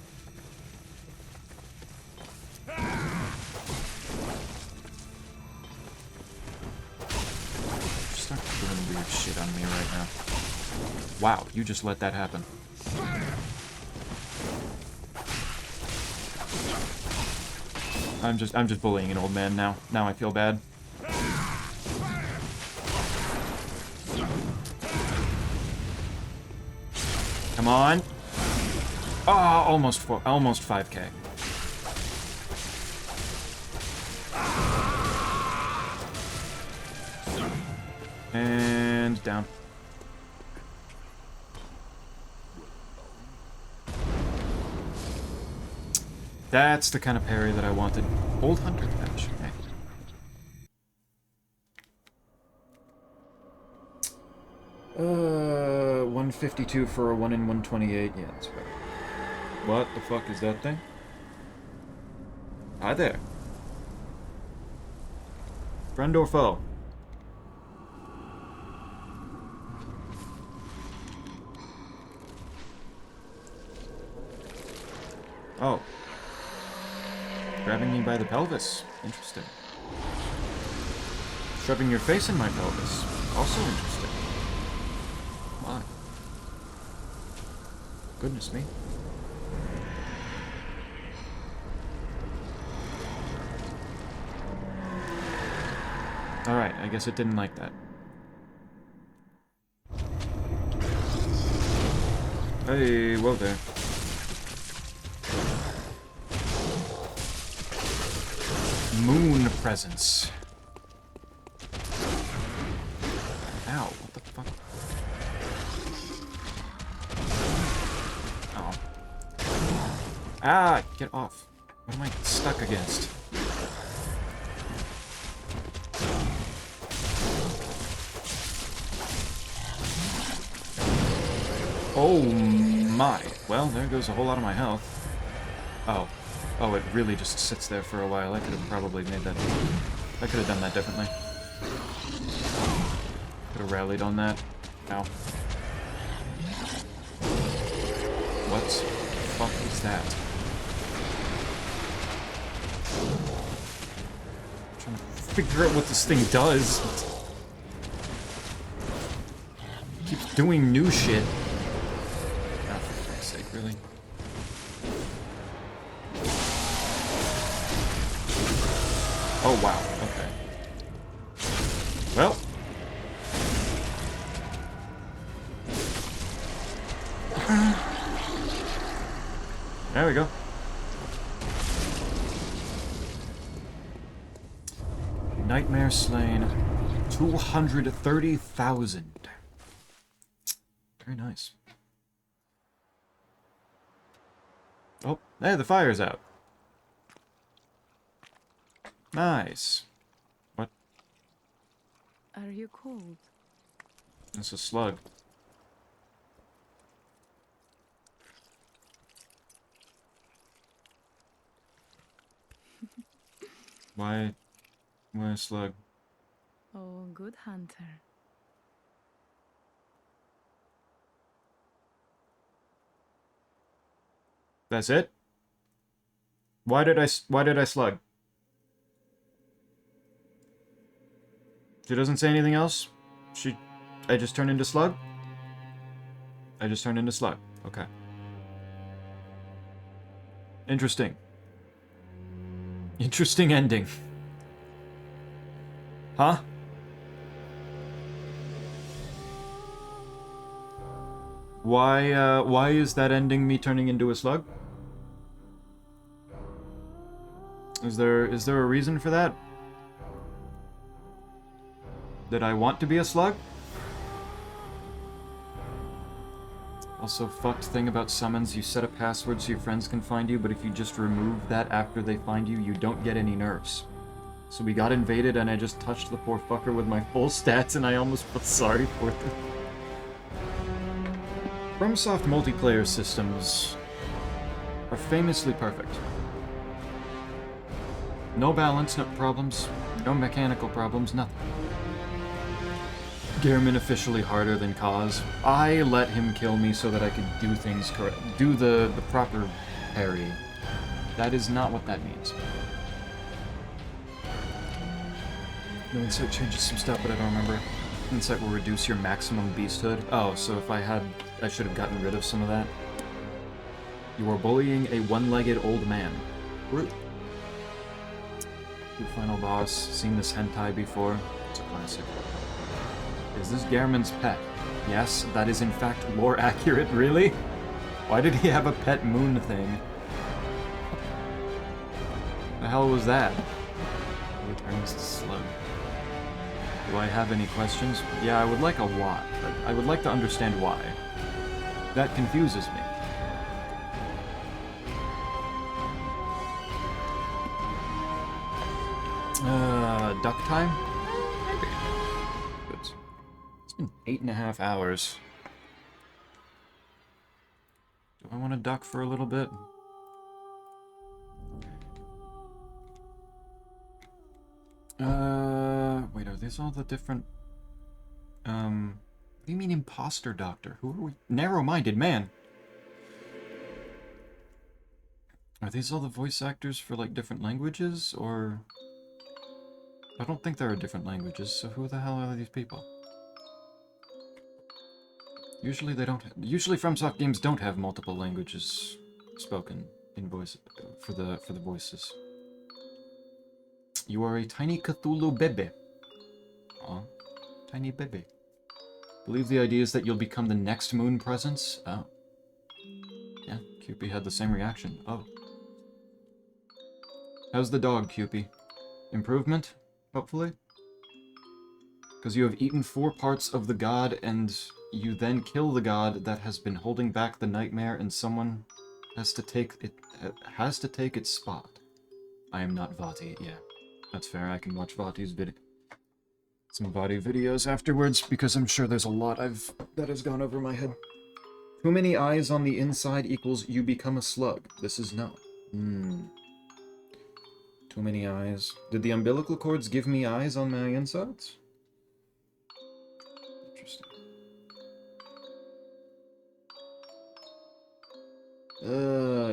Start doing weird shit on me right now. Wow, you just let that happen. I'm just bullying an old man now. Now I feel bad. Come on. Oh, almost 5K. And down. That's the kind of parry that I wanted. Old Hunter patch. Okay. 152 for a 1 in 128. Yeah, that's better. What the fuck is that thing? Hi there. Friend or foe? Oh. Grabbing me by the pelvis. Interesting. Shoving your face in my pelvis. Also interesting. Why? Goodness me. Alright, I guess it didn't like that. Hey, whoa there. Moon presence. Ow, what the fuck? Oh. Ah, get off. What am I stuck against? Oh my. Well, there goes a whole lot of my health. Oh. Oh, it really just sits there for a while. I could have probably made that... I could have done that differently. Could have rallied on that. Ow. What the fuck is that? I'm trying to figure out what this thing does. It keeps doing new shit. Oh, for fuck's sake, really? Oh, wow. Okay. Well. There we go. Nightmare slain. 230,000. Very nice. Oh, hey, the fire's out. Nice. What?
Are you cold?
It's a slug. Why a slug?
Oh, good hunter.
That's it? Why did I slug? She doesn't say anything else? I just turned into slug? I just turned into slug. Okay. Interesting. Interesting ending. Huh? Why is that ending me turning into a slug? Is there a reason for that? That I want to be a slug? Also, fucked thing about summons, you set a password so your friends can find you, but if you just remove that after they find you, you don't get any nerfs. So we got invaded and I just touched the poor fucker with my full stats and I almost felt sorry for them. FromSoft multiplayer systems are famously perfect. No balance, no problems, no mechanical problems, nothing. Gehrman officially harder than Kaz. I let him kill me so that I could do things correct. Do the proper parry. That is not what that means. No, Insight changes some stuff, but I don't remember. Insight will reduce your maximum beasthood. Oh, so if I should have gotten rid of some of that. You are bullying a one-legged old man. Rude. Your final boss. Seen this hentai before. It's a classic. Is this Gehrman's pet? Yes, that is in fact lore accurate, really? Why did he have a pet moon thing? The hell was that? Returns to slug. Do I have any questions? Yeah, I would like a why. I would like to understand why. That confuses me. Duck time? Maybe. Good. It's been 8.5 hours. Do I want to duck for a little bit? Wait, are these all the different... what do you mean imposter doctor? Who are we? Narrow-minded man! Are these all the voice actors for, like, different languages, or... I don't think there are different languages, so who the hell are these people? Usually they don't... Usually FromSoft games don't have multiple languages spoken in voice... for the voices. You are a tiny Cthulhu bebe. Aw. Tiny bebe. Believe the idea is that you'll become the next moon presence? Oh. Yeah, Cupie had the same reaction. Oh. How's the dog, Cupie? Improvement? Hopefully? Because you have eaten 4 parts of the god, and you then kill the god that has been holding back the nightmare, and someone has to take its spot. I am not Vati, yeah. That's fair, I can watch Vati's some Vati videos afterwards, because I'm sure there's a lot that has gone over my head. Too many eyes on the inside equals you become a slug. This is no. Too many eyes. Did the umbilical cords give me eyes on my insides? Interesting.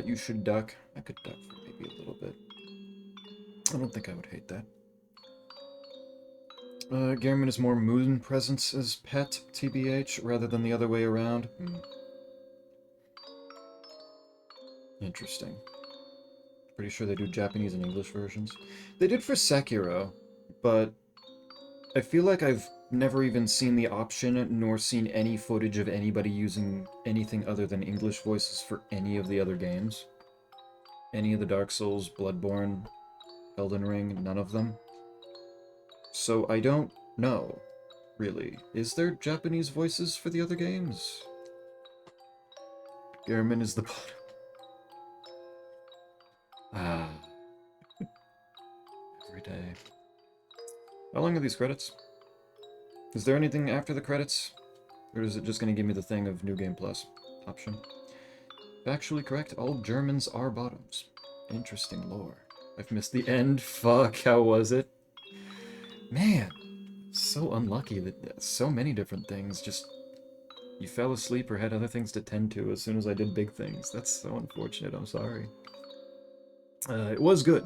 You should duck. I could duck for maybe a little bit. I don't think I would hate that. Gehrman is more moon presence as pet, TBH, rather than the other way around. Interesting. Pretty sure they do Japanese and English versions. They did for Sekiro, but I feel like I've never even seen the option, nor seen any footage of anybody using anything other than English voices for any of the other games. Any of the Dark Souls, Bloodborne, Elden Ring, none of them. So I don't know, really. Is there Japanese voices for the other games? Gehrman is the bottom. Ah. Every day. How long are these credits? Is there anything after the credits? Or is it just going to give me the thing of New Game Plus option? Factually correct, all Germans are bottoms. Interesting lore. I've missed the end. Fuck, how was it? Man, so unlucky that so many different things just... You fell asleep or had other things to tend to as soon as I did big things. That's so unfortunate, I'm sorry. It was good.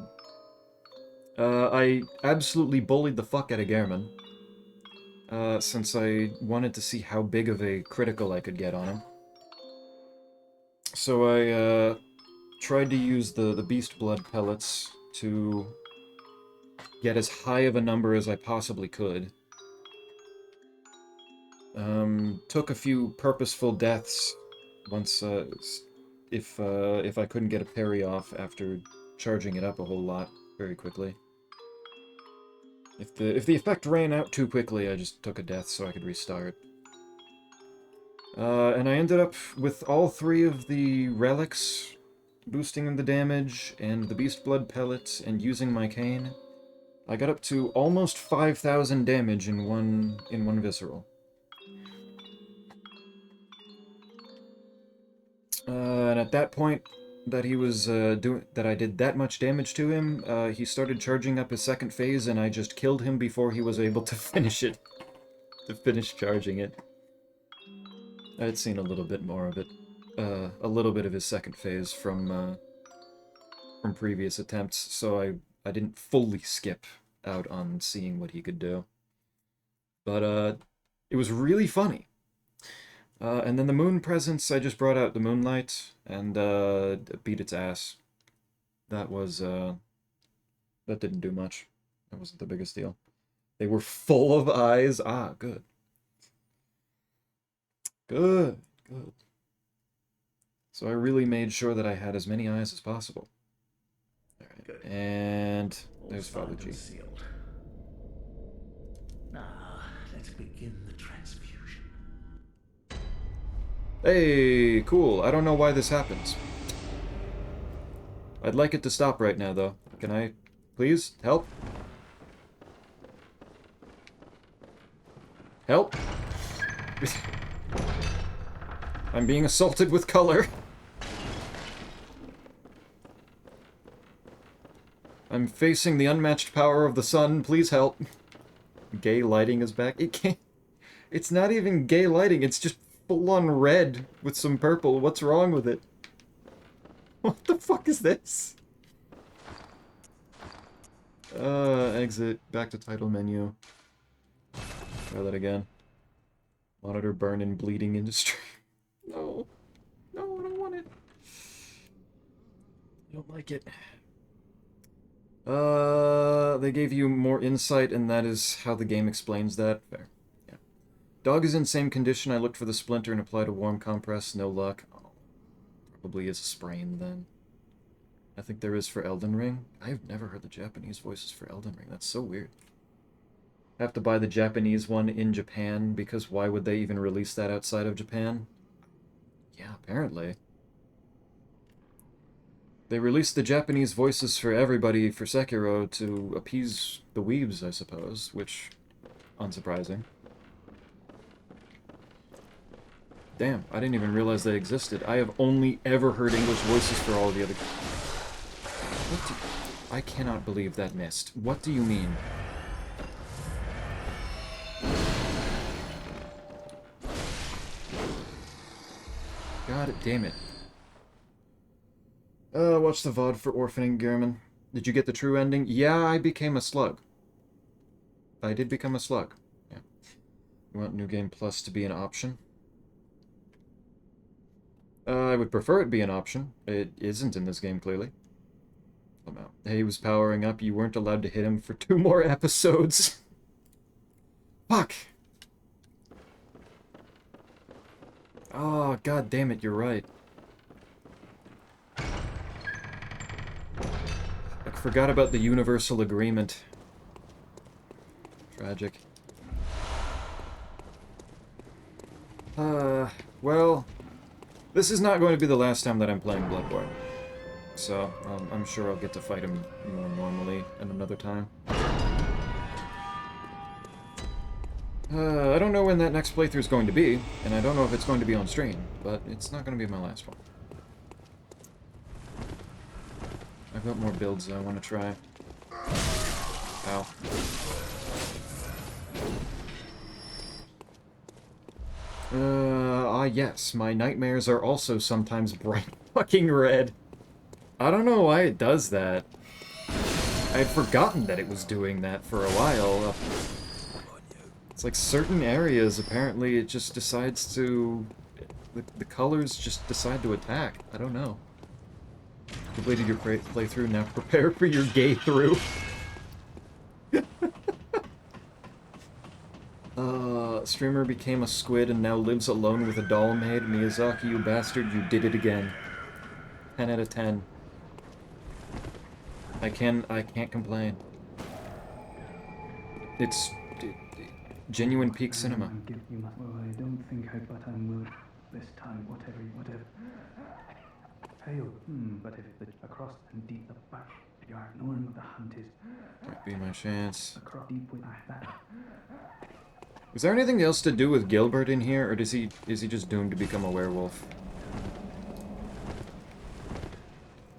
I absolutely bullied the fuck out of Gehrman. Since I wanted to see how big of a critical I could get on him. So I, tried to use the Beast Blood pellets to get as high of a number as I possibly could. Took a few purposeful deaths once, if I couldn't get a parry off after charging it up a whole lot very quickly. If the effect ran out too quickly, I just took a death so I could restart. And I ended up with all 3 of the relics, boosting the damage, and the Beast Blood pellets, and using my cane. I got up to almost 5,000 damage in one visceral. And at that point that he was that I did that much damage to him, he started charging up his second phase, and I just killed him before he was able to finish it, to finish charging it. I had seen a little bit more of it, a little bit of his second phase from previous attempts, so I didn't fully skip out on seeing what he could do. But it was really funny. And then the moon presence, I just brought out the moonlight and beat its ass. That was that didn't do much. That wasn't the biggest deal. They were full of eyes. Ah, good. Good, good. So I really made sure that I had as many eyes as possible. Alright,
Good.
and there's Father G.
Concealed. Now, let's begin the transfusion.
Hey, cool. I don't know why this happens. I'd like it to stop right now, though. Can I, please, help? Help? I'm being assaulted with color. I'm facing the unmatched power of the sun. Please help. Gay lighting is back. It can't... It's not even gay lighting. It's just full-on red with some purple. What's wrong with it? What the fuck is this? Exit. Back to title menu. Try that again. Monitor burn in bleeding industry. No. No, I don't want it. I don't like it. They gave you more insight, and that is how the game explains that. Fair. Yeah. Dog is in same condition. I looked for the splinter and applied a warm compress. No luck. Oh. Probably is a sprain, then. I think there is for Elden Ring. I've never heard the Japanese voices for Elden Ring. That's so weird. I have to buy the Japanese one in Japan, because why would they even release that outside of Japan? Yeah, apparently. They released the Japanese voices for everybody for Sekiro to appease the weebs, I suppose, which... unsurprising. Damn, I didn't even realize they existed. I have only ever heard English voices for all of the other... What do... I cannot believe that missed. What do you mean? God damn it. Watch the VOD for orphaning Gehrman. Did you get the true ending? Yeah, I became a slug. I did become a slug. Yeah. You want New Game Plus to be an option? I would prefer it be an option. It isn't in this game, clearly. Oh no. Hey, he was powering up. You weren't allowed to hit him for 2 more episodes. Fuck! Oh, god damn it, you're right. I forgot about the universal agreement. Tragic. Well, this is not going to be the last time that I'm playing Bloodborne. So, I'm sure I'll get to fight him more normally at another time. I don't know when that next playthrough is going to be, and I don't know if it's going to be on stream, but it's not going to be my last one. I I've got more builds I want to try. Ow. Yes, my nightmares are also sometimes bright fucking red. I don't know why it does that. I had forgotten that it was doing that for a while. It's like certain areas, apparently it just decides to... The colors just decide to attack. I don't know. Completed your playthrough, now prepare for your gay through. Streamer became a squid and now lives alone with a doll maid. Miyazaki, you bastard, you did it again. 10 out of 10. I can't complain. It's genuine peak cinema.
I don't think but I will this time, whatever. Fail. But if the across and deep the back, you are ignoring what the hunt is.
Might be my chance.
Across deep with that.
Is there anything else to do with Gilbert in here, or is he just doomed to become a werewolf?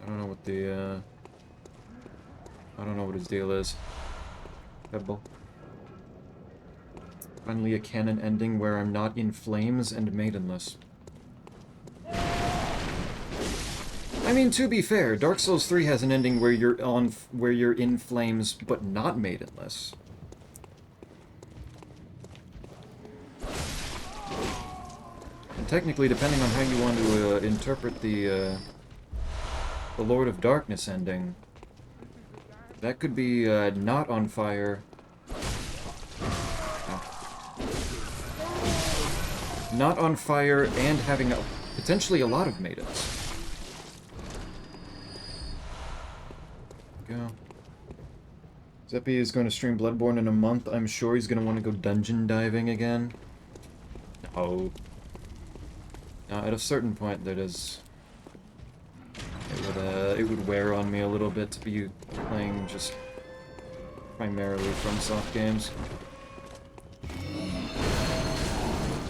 I don't know what the I don't know what his deal is. Pebble. Finally a canon ending where I'm not in flames and maidenless. I mean, to be fair, Dark Souls 3 has an ending where you're in flames but not maidenless. And technically, depending on how you want to interpret the Lord of Darkness ending, that could be not on fire. Not on fire and having potentially a lot of maidens. Go. Zeppy is going to stream Bloodborne in a month. I'm sure he's going to want to go dungeon diving again. No. At a certain point, that is... It would wear on me a little bit to be playing just primarily FromSoft games.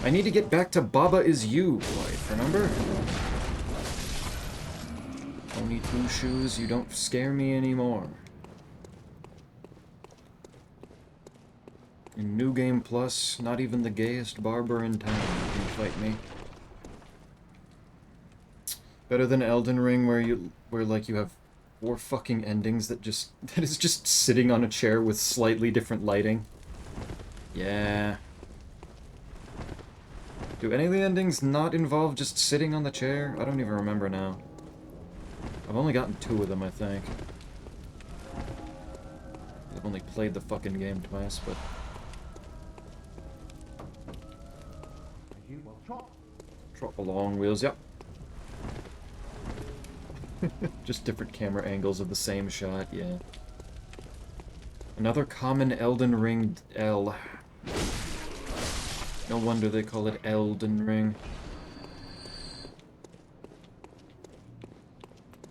I need to get back to Baba Is You, wife, remember? Only 2 shoes, you don't scare me anymore. In New Game Plus, not even the gayest barber in town can fight me. Better than Elden Ring, where like you have 4 fucking endings that is just sitting on a chair with slightly different lighting. Yeah. Do any of the endings not involve just sitting on the chair? I don't even remember now. I've only gotten 2 of them, I think. I've only played the fucking game twice, but... Trot along wheels, yep. Just different camera angles of the same shot, yeah. Another common Elden Ring L. No wonder they call it Elden Ring.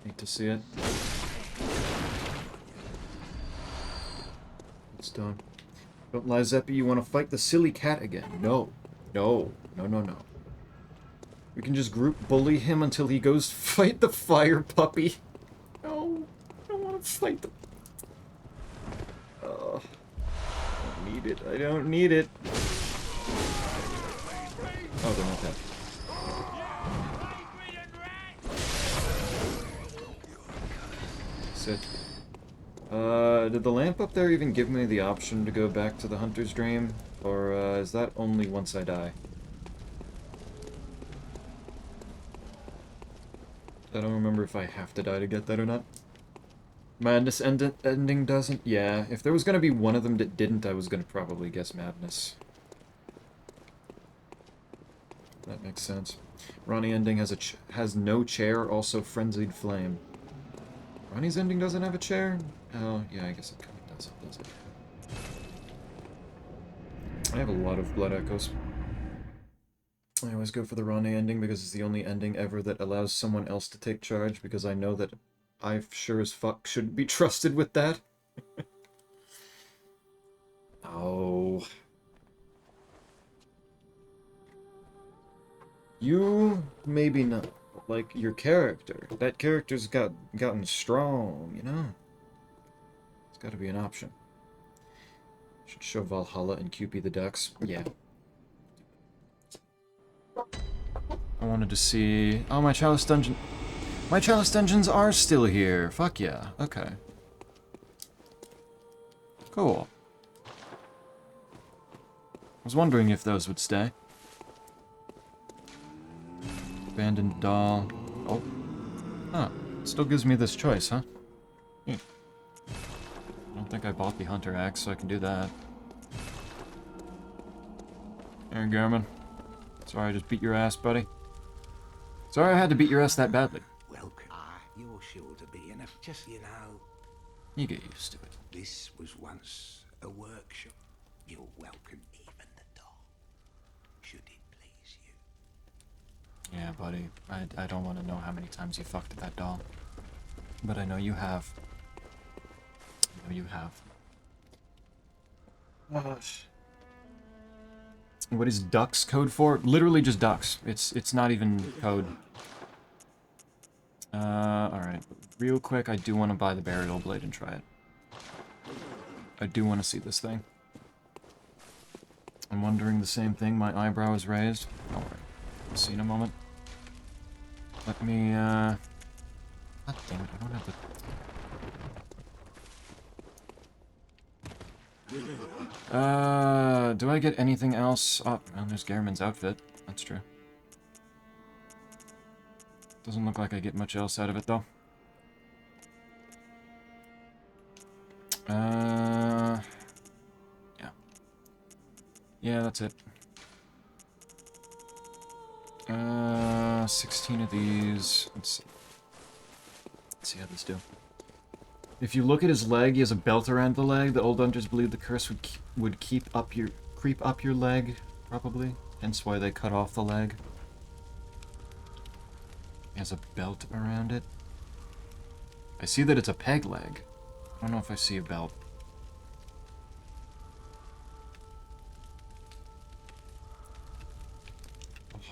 Hate to see it. It's done. Don't lie, Zeppy, you want to fight the silly cat again? No. No. No, no, no. We can just group bully him until he goes fight the fire puppy. No. I don't want to fight the... I don't need it. I don't need it. Oh, they're not that. Sit. Did the lamp up there even give me the option to go back to the Hunter's Dream? Or, is that only once I die? I don't remember if I have to die to get that or not. Madness ending doesn't? Yeah, if there was gonna be one of them that didn't, I was gonna probably guess Madness. That makes sense. Ronnie ending has no chair, also Frenzied Flame. Ronnie's ending doesn't have a chair? Oh, yeah, I guess it kind of doesn't. I have a lot of Blood Echoes. I always go for the Ronnie ending because it's the only ending ever that allows someone else to take charge, because I know that I sure as fuck shouldn't be trusted with that. Oh. You, maybe not. like your character. That character's gotten strong, you know? It's gotta be an option. Should show Valhalla and Cupid the Ducks. Yeah. I wanted to see... Oh, my Chalice Dungeon... My Chalice Dungeons are still here. Fuck yeah. Okay. Cool. I was wondering if those would stay. Abandoned doll. Oh. Huh. Still gives me this choice, huh? I don't think I bought the Hunter Axe, so I can do that. There you go, man. Sorry I just beat your ass, buddy. Sorry I had to beat your ass that badly.
Welcome. You're sure to be enough. Just, you know,
You get used to it.
this was once a workshop. You're welcome, even the doll. Should it please you?
Yeah, buddy. I don't want to know how many times you fucked that doll. But I know you have. I know you have. What is ducks code for? Literally just ducks. It's not even code. Alright. Real quick, I do want to buy the burial blade and try it. I do want to see this thing. I'm wondering the same thing. My eyebrow is raised. Alright. We'll see in a moment. Let me, God damn it, I don't have the... do I get anything else? Oh, well, there's Gehrman's outfit. That's true. Doesn't look like I get much else out of it, though. Yeah. Yeah, that's it. 16 of these. Let's see how this do. If you look at his leg, he has a belt around the leg. The old hunters believed the curse would creep up your leg, probably. Hence why they cut off the leg. He has a belt around it. I see that it's a peg leg. I don't know if I see a belt.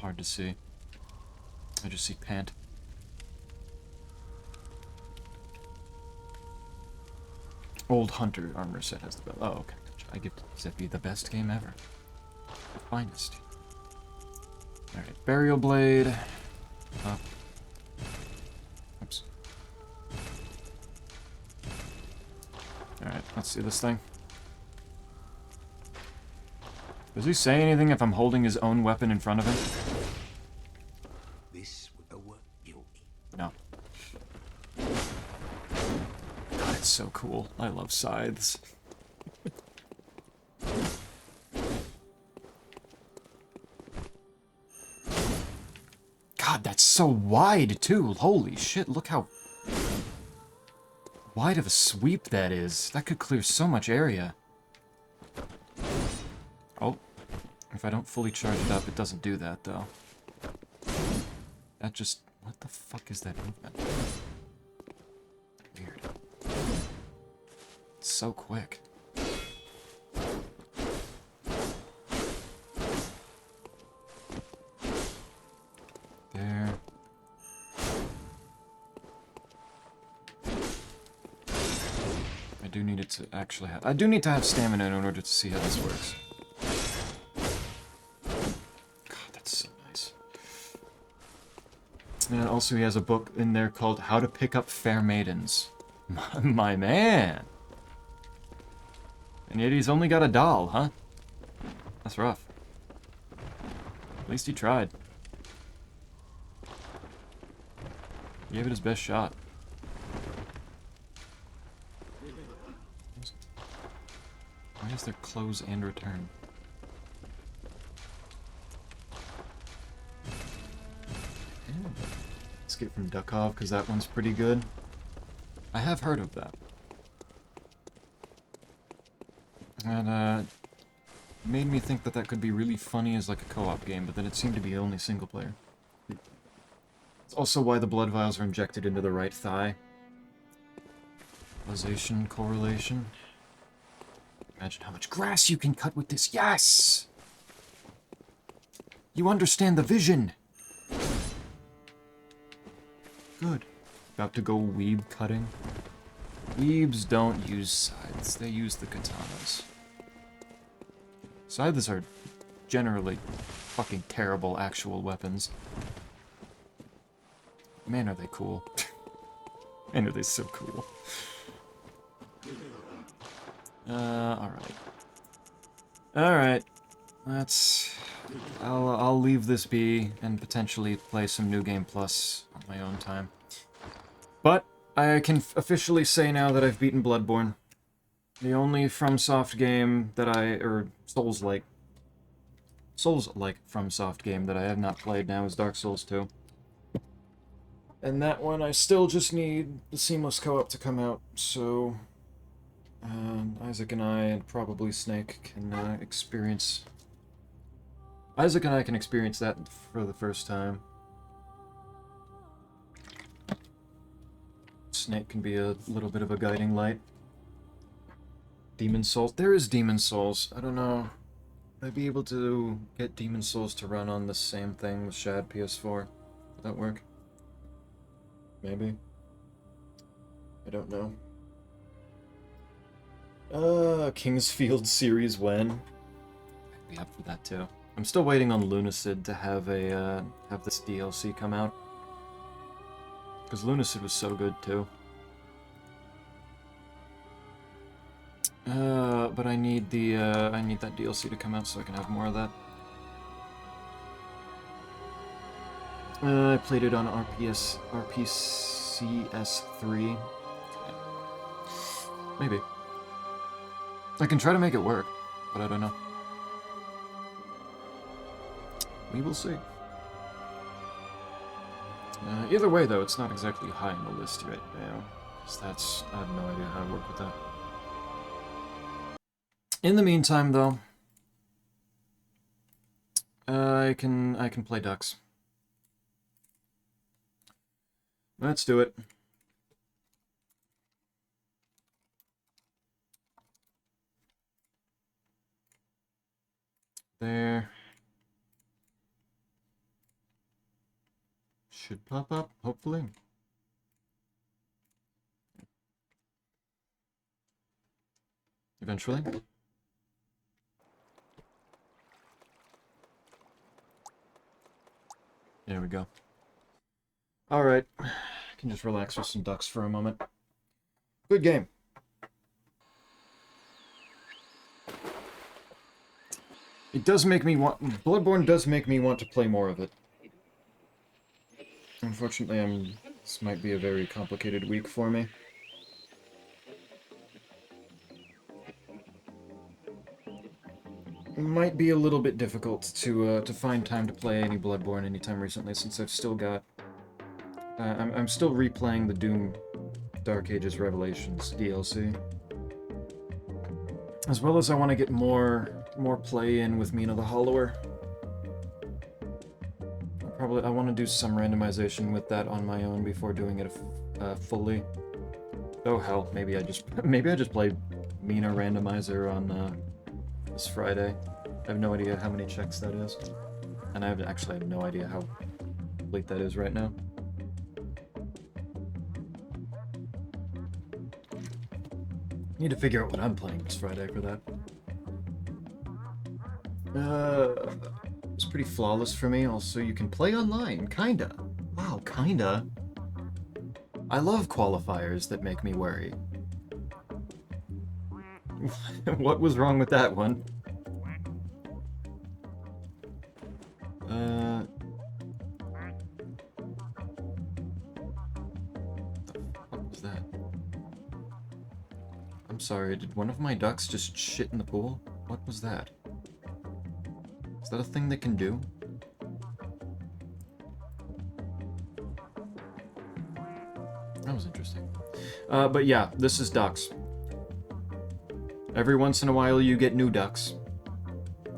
Hard to see. I just see pant. Old Hunter armor set has the belt. Oh, okay. I give Zippy the best game ever. The finest. Alright, burial blade. Up. Oops. Alright, let's see this thing. Does he say anything if I'm holding his own weapon in front of him?
This was a work you'll
No. God, it's so cool. I love scythes. God, that's so wide, too. Holy shit, look how wide of a sweep that is. That could clear so much area. Oh. If I don't fully charge it up, it doesn't do that, though. That just... What the fuck is that movement? Weird. It's so quick. There. I do need it to actually have... I do need to have stamina in order to see how this works. And also he has a book in there called How to Pick Up Fair Maidens. My man! And yet he's only got a doll, huh? That's rough. At least he tried. He gave it his best shot. Why is there close and return? Escape from Dukov, because that one's pretty good. I have heard of that. And, made me think that that could be really funny as like a co-op game, but then it seemed to be only single player. It's also why the blood vials are injected into the right thigh. Causation, correlation. Imagine how much grass you can cut with this. Yes! You understand the vision! Good. About to go weeb cutting. Weebs don't use scythes, they use the katanas. Scythes are generally fucking terrible actual weapons. Man, are they cool. Man, are they so cool. Alright. Alright. I'll leave this be and potentially play some New Game Plus on my own time. But I can officially say now that I've beaten Bloodborne. The only FromSoft game that Souls-like FromSoft game that I have not played now is Dark Souls 2. And that one, I still just need the seamless co-op to come out, so Isaac and I, and probably Snake, can experience... Isaac and I can experience that for the first time. Snake can be a little bit of a guiding light. Demon Souls. There is Demon Souls. I don't know. Would I be able to get Demon Souls to run on the same thing with Shad PS4? Would that work? Maybe. I don't know. Kingsfield Series when? I'd be up for that too. I'm still waiting on Lunacid to have this DLC come out. Because Lunacid was so good too. But I need that DLC to come out so I can have more of that. I played it on RPCS3. Maybe. I can try to make it work, but I don't know. We will see. Either way, though, it's not exactly high on the list right now. Because I have no idea how to work with that. In the meantime, though, I can play ducks. Let's do it. There. Should pop up, hopefully. Eventually. There we go. Alright. I can just relax with some ducks for a moment. Good game. It does make me want... Bloodborne does make me want to play more of it. Unfortunately, this might be a very complicated week for me. It might be a little bit difficult to find time to play any Bloodborne anytime recently, since I've still got... I'm still replaying the Doom Dark Ages Revelations DLC. As well as I want to get more play in with Mina the Hollower. I want to do some randomization with that on my own before doing it fully. Oh hell, maybe I just play Mina Randomizer on this Friday. I have no idea how many checks that is, and I actually have no idea how late that is right now. Need to figure out what I'm playing this Friday for that. It's pretty flawless for me. Also, you can play online, kinda. Wow, kinda. I love qualifiers that make me worry. What was wrong with that one? What was that? I'm sorry, did one of my ducks just shit in the pool? What was that? Is that a thing they can do? That was interesting. But yeah, this is ducks. Every once in a while you get new ducks.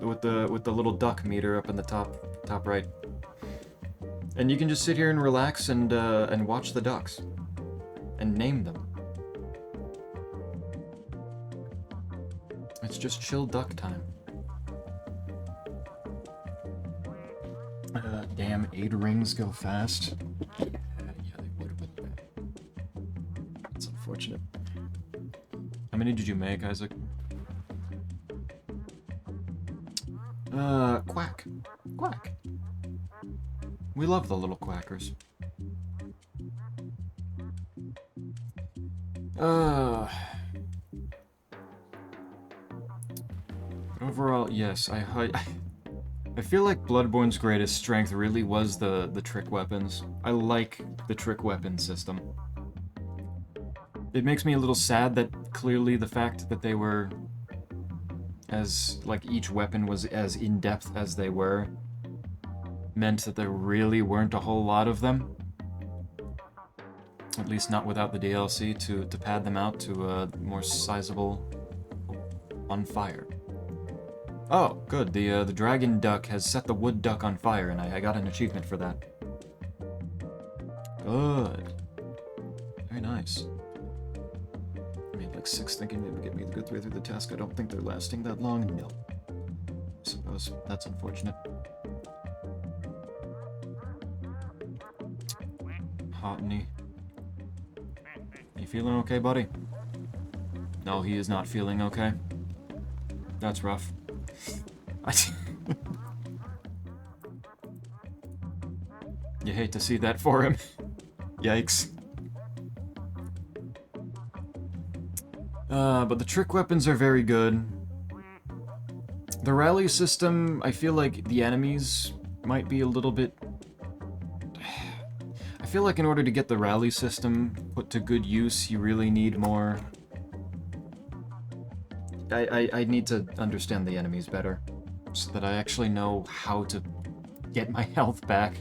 With the little duck meter up in the top right. And you can just sit here and relax and watch the ducks. And name them. It's just chill duck time. Damn, 8 rings go fast. Yeah, they would. unfortunate. How many did you make, Isaac? Quack. Quack. We love the little quackers. But overall, yes, I feel like Bloodborne's greatest strength really was the trick weapons. I like the trick weapon system. It makes me a little sad that clearly the fact that they were like each weapon was as in-depth as they were meant that there really weren't a whole lot of them. At least not without the DLC to pad them out to a more sizable on fire. Oh, good. The dragon duck has set the wood duck on fire, and I got an achievement for that. Good. Very nice. I made like 6 thinking maybe get me the good way through the task. I don't think they're lasting that long. No. I suppose that's unfortunate. Hotney. You feeling okay, buddy? No, he is not feeling okay. That's rough. You hate to see that for him. Yikes. But the trick weapons are very good. The rally system, I feel like the enemies might be a little bit... I feel like in order to get the rally system put to good use, you really need more... I need to understand the enemies better, so that I actually know how to get my health back,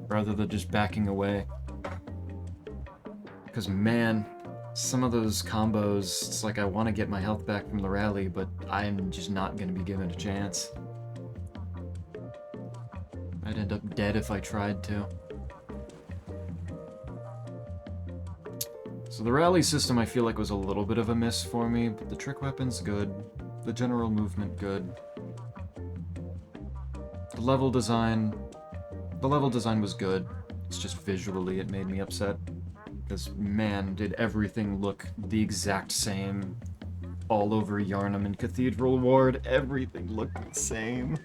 rather than just backing away. Because man, some of those combos, it's like I want to get my health back from the rally, but I'm just not going to be given a chance. I'd end up dead if I tried to. So the rally system I feel like was a little bit of a miss for me, but the trick weapon's good. The general movement good. The level design was good. It's just visually it made me upset. Because man, did everything look the exact same all over Yharnam and Cathedral Ward. Everything looked the same.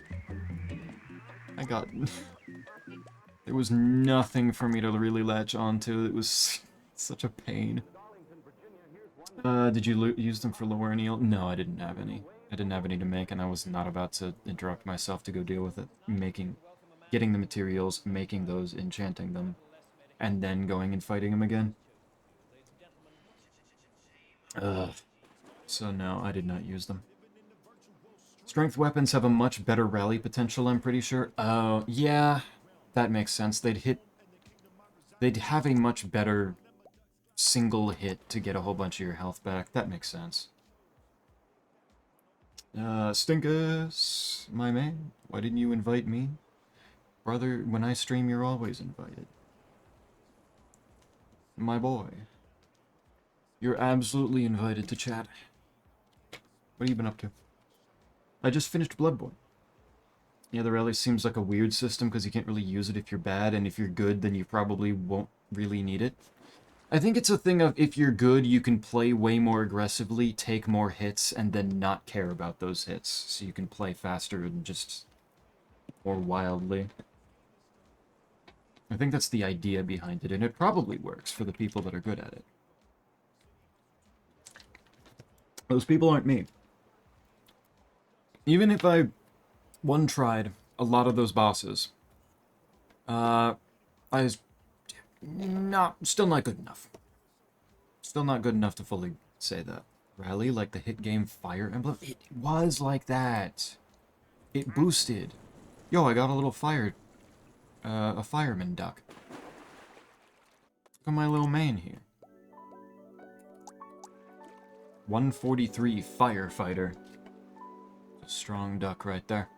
There was nothing for me to really latch onto. It was such a pain. Did you use them for Lowernial? No, I didn't have any. I didn't have any to make, and I was not about to interrupt myself to go deal with it. Getting the materials, making those, enchanting them, and then going and fighting them again. So no, I did not use them. Strength weapons have a much better rally potential, I'm pretty sure. Oh, yeah, that makes sense. They'd have a much better single hit to get a whole bunch of your health back. That makes sense. Stinkus, my man, why didn't you invite me? Brother, when I stream, you're always invited. My boy. You're absolutely invited to chat. What have you been up to? I just finished Bloodborne. Yeah, the rally seems like a weird system because you can't really use it if you're bad, and if you're good, then you probably won't really need it. I think it's a thing of if you're good, you can play way more aggressively, take more hits, and then not care about those hits. So you can play faster and just more wildly. I think that's the idea behind it, and it probably works for the people that are good at it. Those people aren't me. Even if I one-tried a lot of those bosses, I was still not good enough. Still not good enough to fully say that. Rally, like the hit game Fire Emblem? It was like that. It boosted. Yo, I got a little a fireman duck. Look at my little main here. 143 firefighter. A strong duck right there.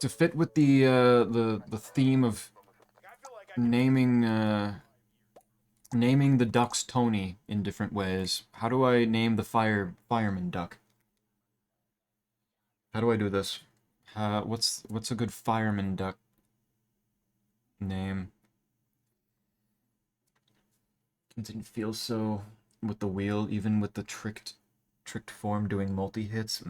To fit with the theme of naming the ducks Tony in different ways. How do I name the fireman duck? How do I do this? What's a good fireman duck name? It didn't feel so with the wheel, even with the tricked form doing multi-hits.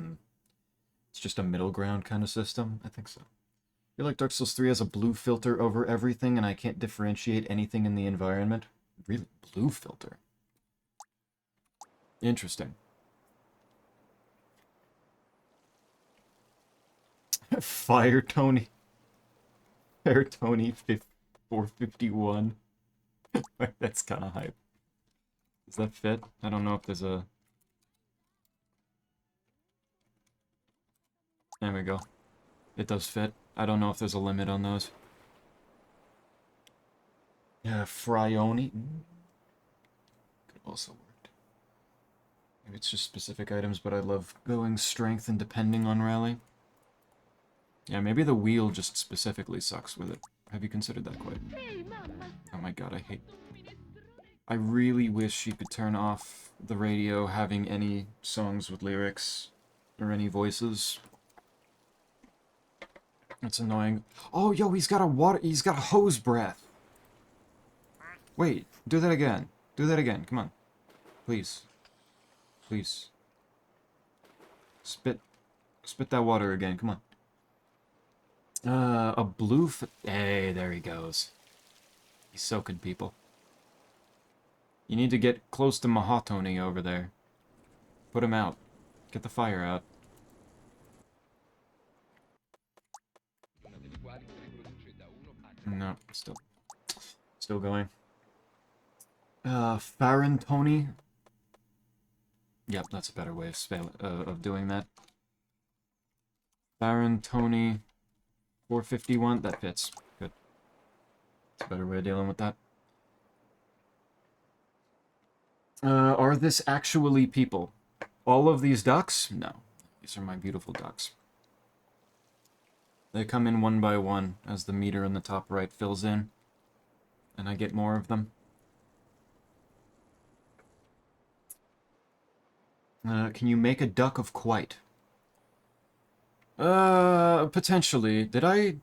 It's just a middle ground kind of system. I think so. I feel like Dark Souls 3 has a blue filter over everything, and I can't differentiate anything in the environment. Really? Blue filter? Interesting. Fire Tony. Fire Tony 451. That's kind of hype. Does that fit? I don't know if there's a... There we go. It does fit. I don't know if there's a limit on those. Yeah, Frioni. Could also work. Maybe it's just specific items, but I love going strength and depending on rally. Yeah, maybe the wheel just specifically sucks with it. Have you considered that quite? Oh my god, I hate... I really wish you could turn off the radio having any songs with lyrics or any voices. It's annoying. Oh, yo, he's got a hose breath. Wait, do that again. Do that again, come on. Please. Please. Spit that water again, come on. A blue hey, there he goes. He's soaking people. You need to get close to Mahatoni over there. Put him out. Get the fire out. No, still going. Farantoni. Yep, that's a better way of doing that. Farantoni 451, that fits. Good. It's a better way of dealing with that. Are this actually people? All of these ducks? No. These are my beautiful ducks. They come in one by one as the meter in the top right fills in. And I get more of them. Can you make a duck of quite? Potentially. Did I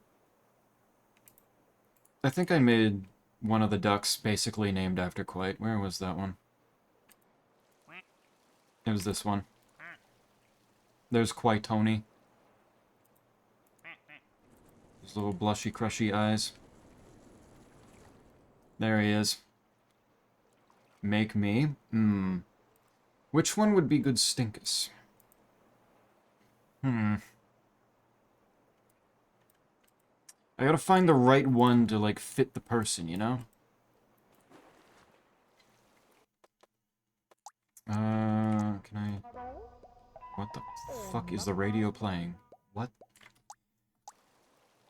think I made one of the ducks basically named after quite. Where was that one? It was this one. There's Quite Tony. His little blushy, crushy eyes. There he is. Make me? Which one would be good stinkus? I gotta find the right one to, like, fit the person, you know? Can I... What the fuck is the radio playing? What?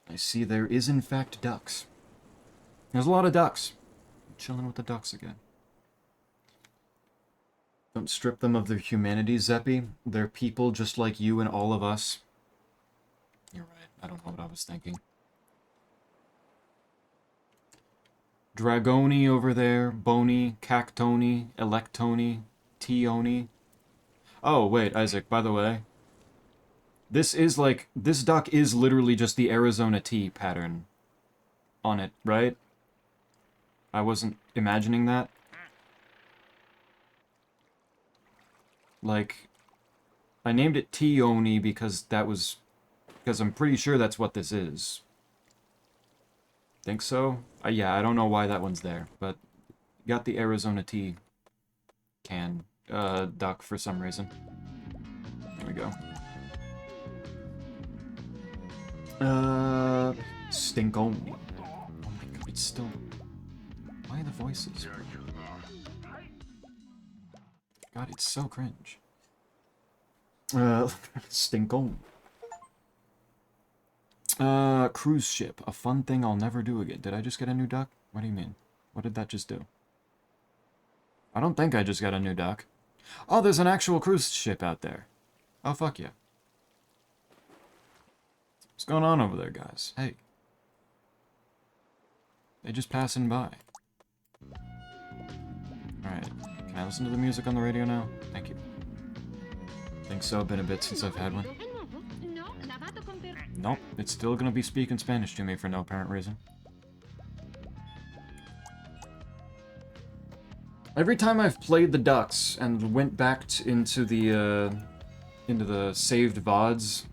I see there is, in fact, ducks. There's a lot of ducks. I'm chilling with the ducks again. Don't strip them of their humanity, Zeppi. They're people just like you and all of us. You're right. I don't know what I was thinking. Dragoni over there. Boni. Cactoni. Electoni. Tioni. Oh, wait, Isaac, by the way. This is like... This duck is literally just the Arizona T pattern on it, right? I wasn't imagining that. Like, I named it Tioni because that was... Because I'm pretty sure that's what this is. Think so? Yeah, I don't know why that one's there, but... Got the Arizona T can, duck for some reason. There we go. Stinkon. Oh my god, it's still... Why are the voices? God, it's so cringe. Stinkon. Cruise ship. A fun thing I'll never do again. Did I just get a new duck? What do you mean? What did that just do? I don't think I just got a new duck. Oh, there's an actual cruise ship out there. Oh, fuck yeah. What's going on over there, guys? Hey. They just passing by. Alright. Can I listen to the music on the radio now? Thank you. Think so. Been a bit since I've had one. Nope. It's still gonna be speaking Spanish to me for no apparent reason. Every time I've played the ducks and went back into the saved VODs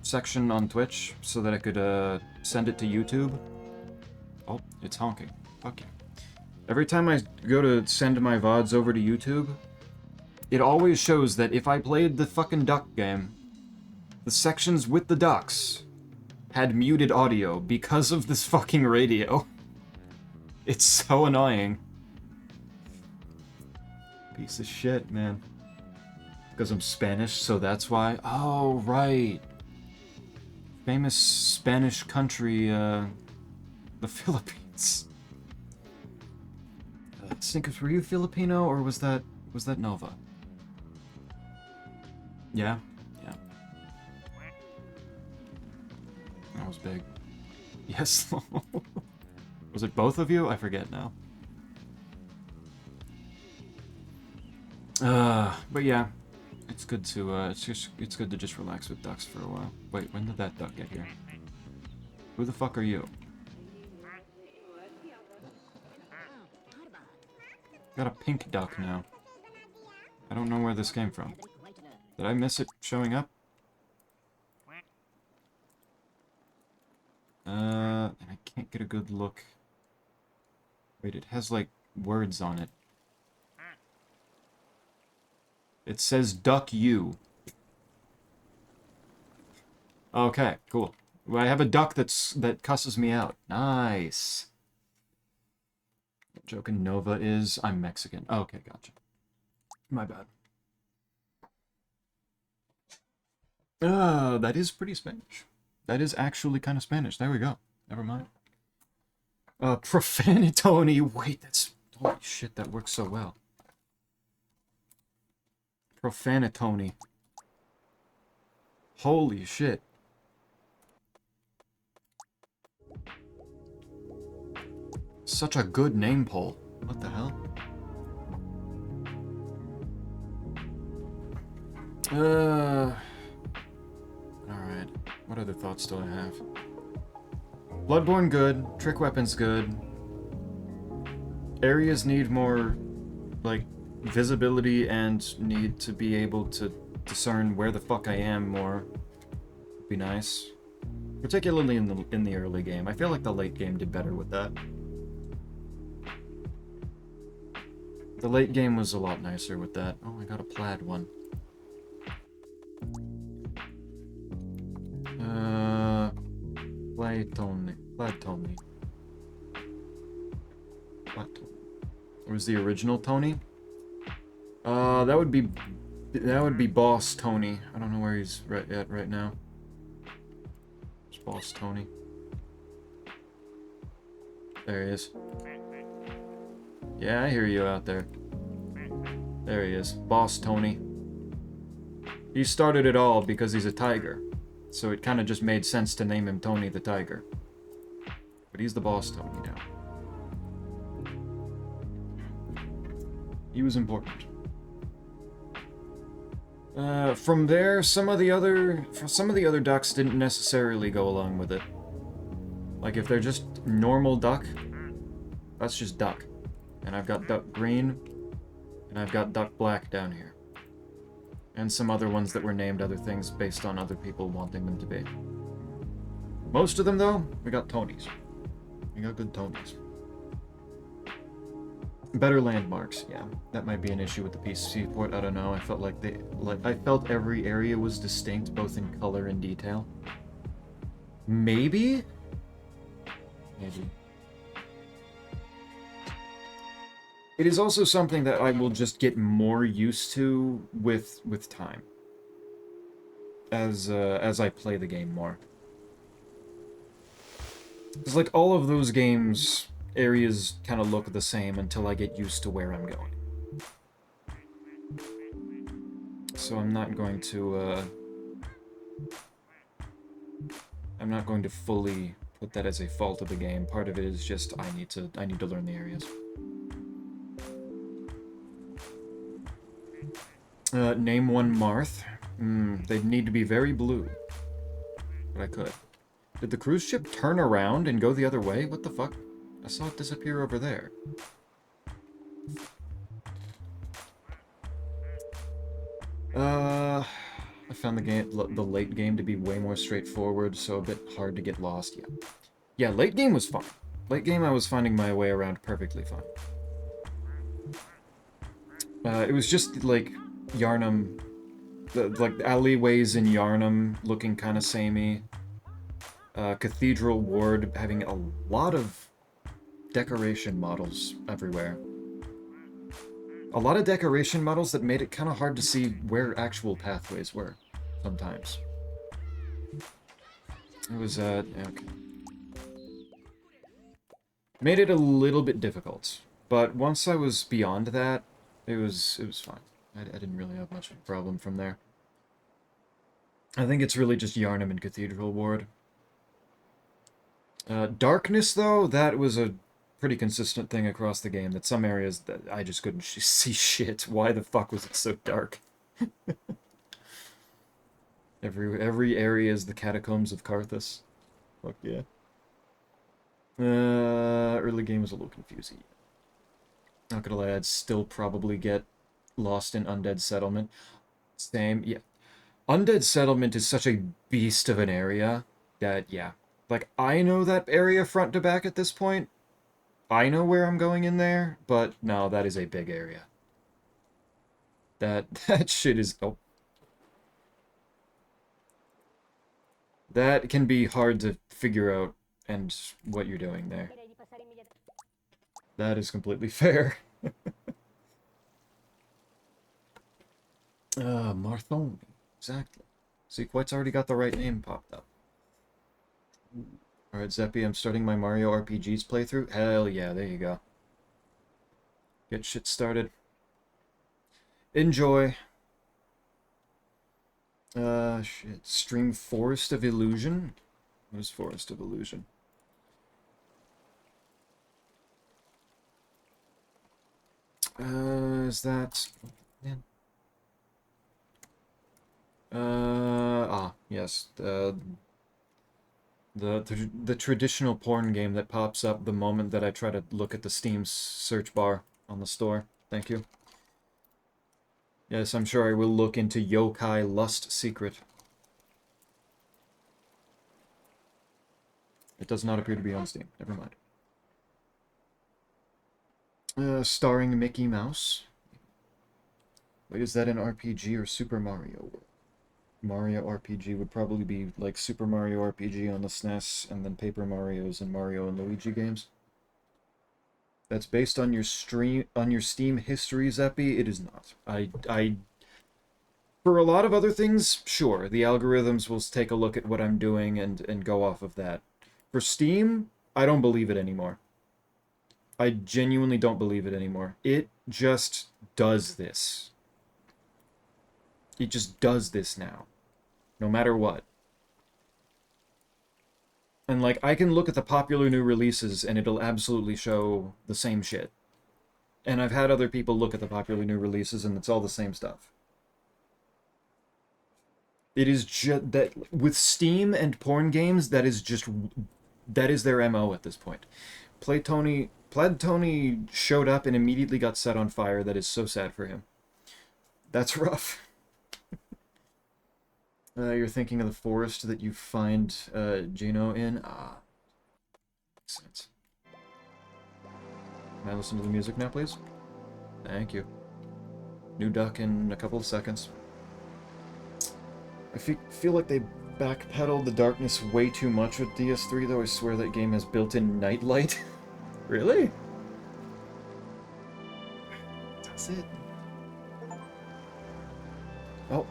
section on Twitch so that I could send it to YouTube. Oh, it's honking. Fuck you. Every time I go to send my VODs over to YouTube, it always shows that if I played the fucking duck game, the sections with the ducks had muted audio because of this fucking radio. It's so annoying. Piece of shit, man. Because I'm Spanish, so that's why. Oh, right. Famous Spanish country, the Philippines. Stinkers, were you Filipino, or was that Nova? Yeah? Yeah. That was big. Yes. Was it both of you? I forget now. But yeah, it's good to it's good to just relax with ducks for a while. Wait, when did that duck get here? Who the fuck are you? Got a pink duck now. I don't know where this came from. Did I miss it showing up? And I can't get a good look. Wait, it has like words on it. It says duck you. Okay, cool. Well, I have a duck that cusses me out. Nice. Joking Nova is I'm Mexican. Okay, gotcha. My bad. That is pretty Spanish. That is actually kind of Spanish. There we go. Never mind. Profanitony. Wait, that's... Holy shit, that works so well. Profanitony. Holy shit. Such a good name poll. What the hell? Alright. What other thoughts do I have? Bloodborne good. Trick weapons good. Areas need more, like, visibility and need to be able to discern where the fuck I am more. Would be nice. Particularly in the early game. I feel like the late game did better with that. The late game was a lot nicer with that. Oh, I got a plaid one. Plaid Tony. What? Or was the original Tony? That would be Boss Tony. I don't know where he's at right now. It's Boss Tony. There he is. Yeah, I hear you out there. There he is. Boss Tony. He started it all because he's a tiger. So it kind of just made sense to name him Tony the Tiger. But he's the Boss Tony now. He was important. From there, some of the other ducks didn't necessarily go along with it. Like if they're just normal duck, that's just duck. And I've got duck green, and I've got duck black down here. And some other ones that were named other things based on other people wanting them to be. Most of them, though, we got Tonys. We got good Tonys. Better landmarks, yeah. That might be an issue with the PC port, I don't know. I felt like I felt every area was distinct, both in color and detail. Maybe? Maybe. It is also something that I will just get more used to with time. As I play the game more. It's like all of those games, areas kind of look the same until I get used to where I'm going. So I'm not going to fully put that as a fault of the game. Part of it is just I need to learn the areas. Name one Marth. They'd need to be very blue. But I could. Did the cruise ship turn around and go the other way? What the fuck? I saw it disappear over there. I found the late game to be way more straightforward, so a bit hard to get lost. Yeah. Yeah, late game was fine. Late game I was finding my way around perfectly fine. It was just, like, Yarnum... like, alleyways in Yarnum looking kind of samey. Cathedral Ward having a lot of decoration models everywhere. A lot of decoration models that made it kind of hard to see where actual pathways were, sometimes. It was, okay. Made it a little bit difficult, but once I was beyond that, it was fine. I didn't really have much of a problem from there. I think it's really just Yarnum and Cathedral Ward. Darkness, though, that was a pretty consistent thing across the game, that some areas that I just couldn't see shit. Why the fuck was it so dark? Every area is the catacombs of Karthus. Fuck yeah. Early game was a little confusing. Not gonna lie, I'd still probably get lost in Undead Settlement. Same, yeah. Undead Settlement is such a beast of an area that, yeah. Like, I know that area front to back at this point. I know where I'm going in there, but no, that is a big area. That shit is... Oh. That can be hard to figure out and what you're doing there. That is completely fair. Marthoni. Exactly. See, Quite's already got the right name popped up. Alright, Zeppy, I'm starting my Mario RPGs playthrough. Hell yeah, there you go. Get shit started. Enjoy. Shit. Stream Forest of Illusion? What is Forest of Illusion? Is that... Man. Yes. The traditional porn game that pops up the moment that I try to look at the Steam search bar on the store. Thank you. Yes, I'm sure I will look into Yokai Lust Secret. It does not appear to be on Steam. Never mind. Starring Mickey Mouse. Wait, is that an RPG or Super Mario World? Mario RPG would probably be like Super Mario RPG on the SNES, and then Paper Mario's and Mario and Luigi games. That's based on your Steam history, Zeppy? It is not. For a lot of other things, sure, the algorithms will take a look at what I'm doing and go off of that. For Steam, I don't believe it anymore. I genuinely don't believe it anymore. It just does this. It just does this now. No matter what. And, like, I can look at the popular new releases and it'll absolutely show the same shit. And I've had other people look at the popular new releases and it's all the same stuff. It is just that with Steam and porn games, that is their MO at this point. Plaid Tony showed up and immediately got set on fire. That is so sad for him. That's rough. You're thinking of the forest that you find Gino in? Ah. Makes sense. Can I listen to the music now, please? Thank you. New duck in a couple of seconds. I feel like they backpedaled the darkness way too much with DS3, though I swear that game has built-in nightlight. Really? That's it. Oh.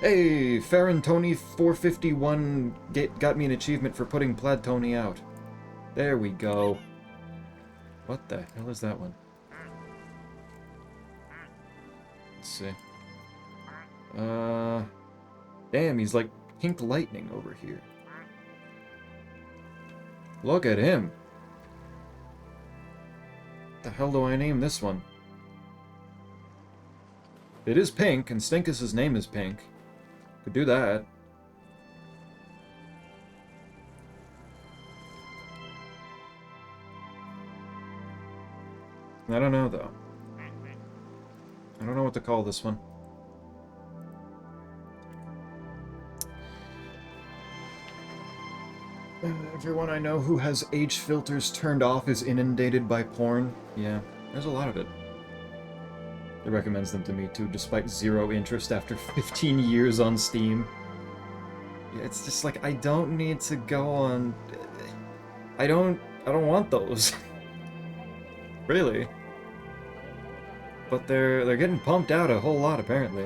Hey, Farron Tony 451 got me an achievement for putting Plaid Tony out. There we go. What the hell is that one? Let's see. Damn, he's like pink lightning over here. Look at him. What the hell do I name this one? It is pink, and Stinkus' name is pink. Could do that. I don't know, though. I don't know what to call this one. Everyone I know who has age filters turned off is inundated by porn. Yeah, there's a lot of it. It recommends them to me too, despite zero interest after 15 years on Steam. Yeah, it's just like, I don't need to go on... I don't want those. Really. But they're getting pumped out a whole lot, apparently.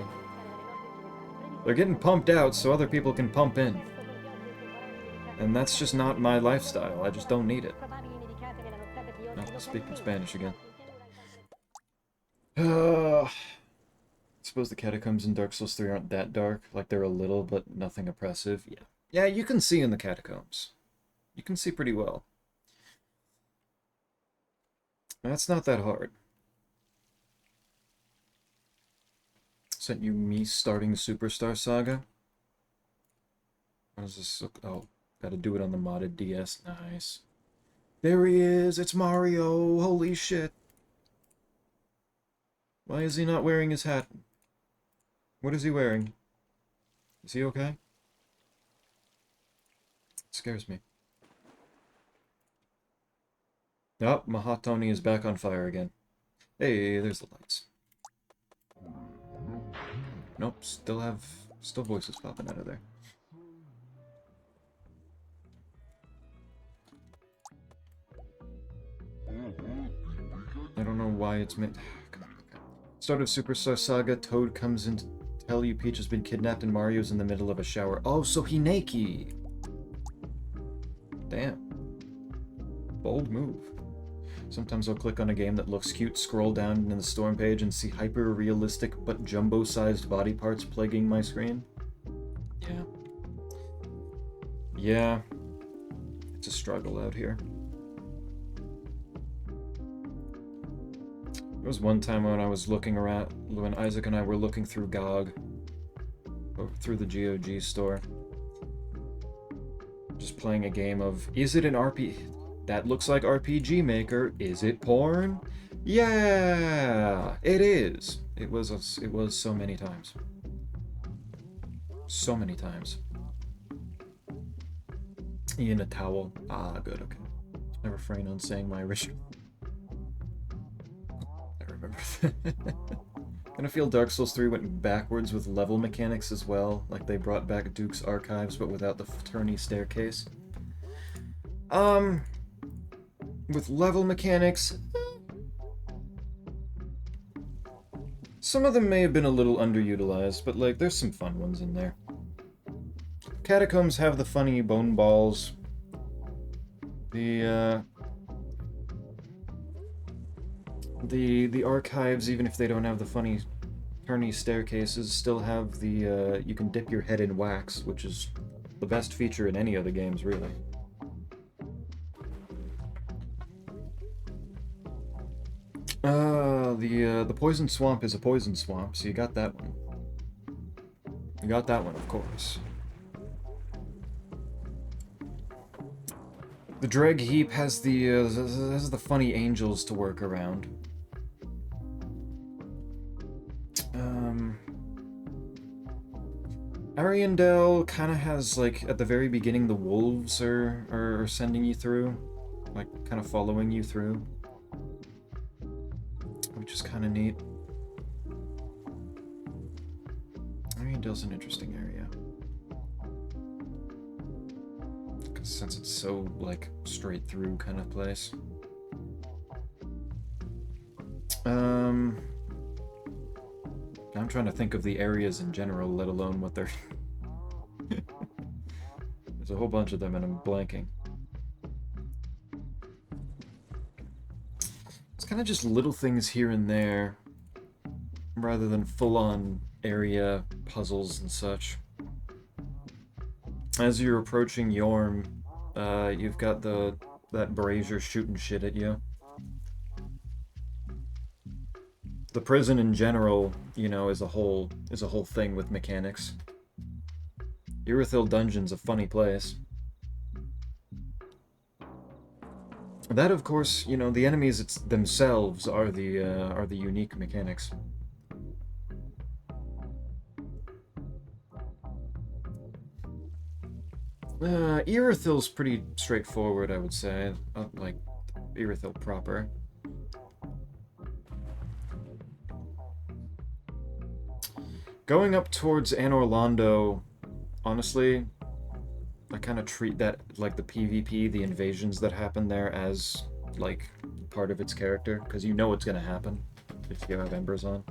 They're getting pumped out so other people can pump in. And that's just not my lifestyle. I just don't need it. Oh, speaking Spanish again. I suppose the catacombs in Dark Souls 3 aren't that dark. Like, they're a little, but nothing oppressive. Yeah. Yeah, you can see in the catacombs. You can see pretty well. That's not that hard. Sent you me starting Superstar Saga? What does this look? Oh, gotta do it on the modded DS. Nice. There he is! It's Mario! Holy shit! Why is he not wearing his hat? What is he wearing? Is he okay? It scares me. Oh, Mahatoni is back on fire again. Hey, there's the lights. Nope, still voices popping out of there. I don't know why it's meant... Start of Superstar Saga, Toad comes in to tell you Peach has been kidnapped and Mario's in the middle of a shower. Oh, so he naked! Damn. Bold move. Sometimes I'll click on a game that looks cute, scroll down in the Storm page, and see hyper-realistic but jumbo-sized body parts plaguing my screen. Yeah. Yeah. It's a struggle out here. There was one time when I was looking around, when Isaac and I were looking through GOG, or through the GOG store, just playing a game of, is it an RPG? That looks like RPG Maker. Is it porn? Yeah, it is. It was so many times. So many times. In a towel. Ah, good, okay. I refrain on saying my original. I remember that. Kinda feel Dark Souls 3 went backwards with level mechanics as well. Like they brought back Duke's Archives, but without the turny staircase. With level mechanics, some of them may have been a little underutilized, but like, there's some fun ones in there. Catacombs have the funny bone balls. The archives, even if they don't have the funny turny staircases, still have the, you can dip your head in wax, which is the best feature in any of the games, really. The poison swamp is a poison swamp, so you got that one. You got that one, of course. The dreg heap has the funny angels to work around. Ariandel kind of has, like, at the very beginning, the wolves are sending you through, like, kind of following you through. Which is kind of neat. Ariandel's an interesting area. Since it's so, like, straight through kind of place. I'm trying to think of the areas in general, let alone what they're... There's a whole bunch of them and I'm blanking. It's kind of just little things here and there, rather than full-on area puzzles and such. As you're approaching Yorm, you've got that brazier shooting shit at you. The prison in general, you know, is a whole thing with mechanics. Irithyll Dungeon's a funny place. That, of course, you know, the enemies themselves are the unique mechanics. Irithil's pretty straightforward, I would say. Like, Irithil proper. Going up towards Anor Londo, honestly, I kind of treat that, like, the PvP, the invasions that happen there, as, like, part of its character, because you know it's gonna happen if you have Embers on.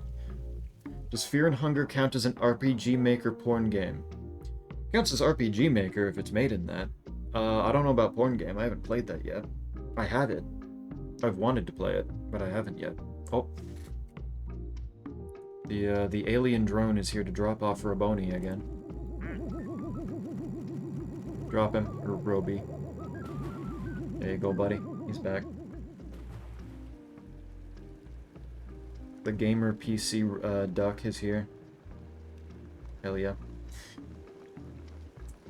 Does Fear and Hunger count as an RPG Maker porn game? Counts as RPG Maker if it's made in that. I don't know about porn game. I haven't played that yet. I have it. I've wanted to play it, but I haven't yet. Oh. The alien drone is here to drop off Roboni again. Drop him, or Roby. There you go, buddy. He's back. The gamer PC duck is here. Hell yeah.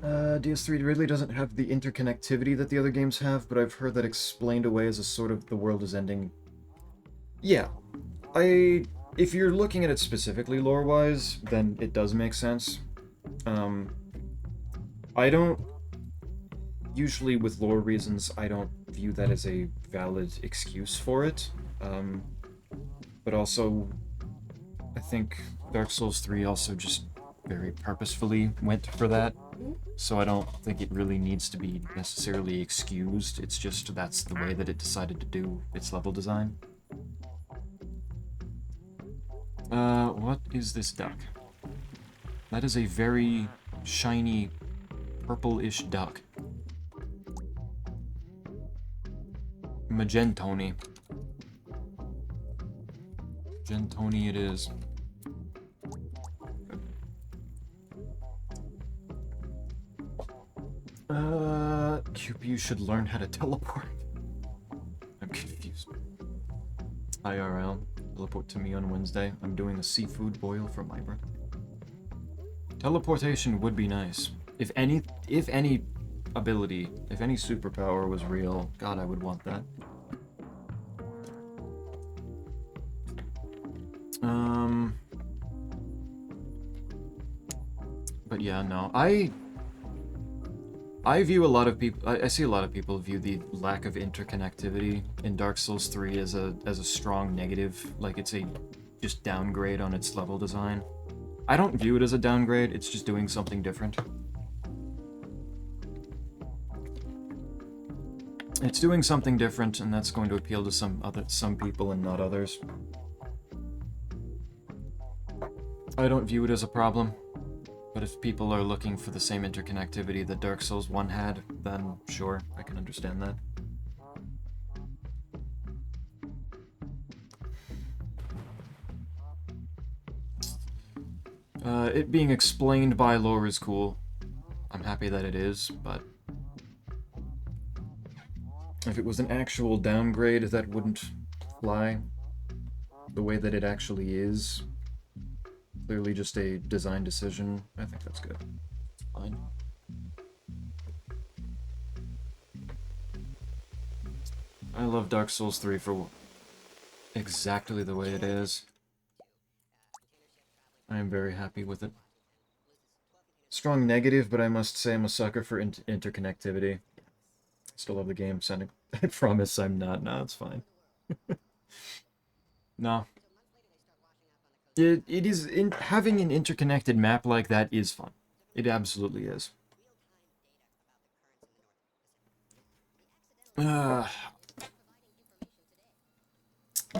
DS3 really doesn't have the interconnectivity that the other games have, but I've heard that explained away as a sort of the world is ending. Yeah. If you're looking at it specifically lore-wise, then it does make sense. I don't... Usually with lore reasons, I don't view that as a valid excuse for it. But also, I think Dark Souls 3 also just very purposefully went for that. So I don't think it really needs to be necessarily excused. It's just that's the way that it decided to do its level design. What is this duck? That is a very shiny, purple-ish duck. Magentoni. Magentoni it is. QPU should learn how to teleport. I'm confused. IRL. Teleport to me on Wednesday. I'm doing a seafood boil for my birthday. Teleportation would be nice. If any ability, if any superpower was real, God, I would want that. But yeah, no. I view a lot of people. I see a lot of people view the lack of interconnectivity in Dark Souls 3 as a strong negative, like it's a just downgrade on its level design. I don't view it as a downgrade. It's just doing something different. It's doing something different, and that's going to appeal to some people and not others. I don't view it as a problem. But if people are looking for the same interconnectivity that Dark Souls 1 had, then sure, I can understand that. It being explained by lore is cool. I'm happy that it is, but if it was an actual downgrade, that wouldn't fly the way that it actually is. Clearly just a design decision. I think that's good. Fine. I love Dark Souls 3 for exactly the way it is. I am very happy with it. Strong negative, but I must say I'm a sucker for interconnectivity. Still love the game. I promise I'm not. No, it's fine. No. It is having an interconnected map like that is fun. It absolutely is.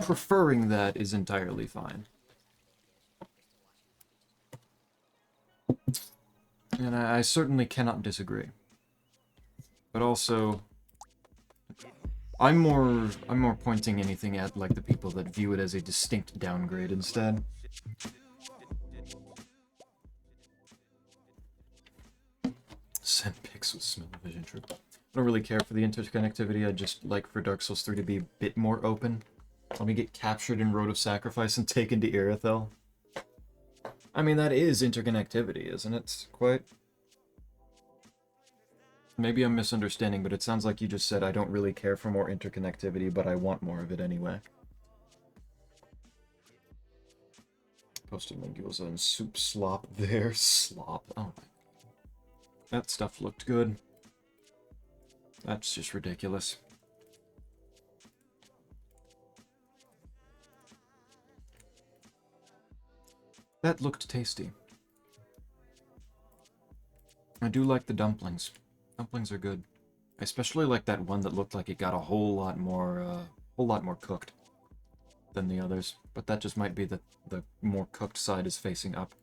Preferring that is entirely fine. And I certainly cannot disagree. But also, I'm more pointing anything at like the people that view it as a distinct downgrade instead. Send pics with smell-o-vision troop. I don't really care for the interconnectivity. I just like for Dark Souls 3 to be a bit more open. Let me get captured in Road of Sacrifice and taken to Irithel. I mean, that is interconnectivity, isn't it? Quite. Maybe I'm misunderstanding, but it sounds like you just said I don't really care for more interconnectivity, but I want more of it anyway. Posted linguals and soup slop there. Slop. Oh my. That stuff looked good. That's just ridiculous. That looked tasty. I do like the dumplings. Dumplings are good. I especially like that one that looked like it got a whole lot more cooked than the others. But that just might be that the more cooked side is facing up.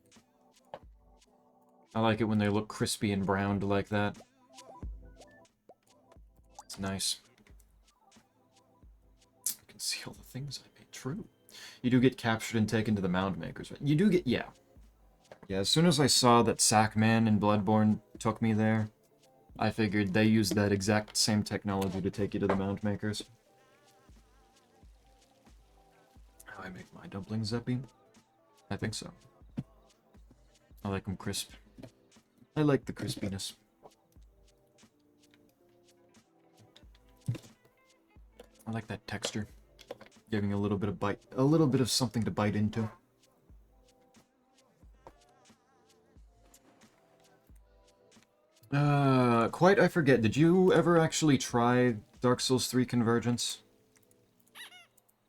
I like it when they look crispy and browned like that. It's nice. You can see all the things I made. True. You do get captured and taken to the Mound Makers, right? You do get... Yeah. Yeah, as soon as I saw that Sackman in Bloodborne took me there, I figured they used that exact same technology to take you to the Mound Makers. How I make my dumplings, Zeppy? I think so. I like them crisp. I like the crispiness. I like that texture. Giving a little bit of bite, a little bit of something to bite into. Quite I forget, did you ever actually try Dark Souls 3 Convergence?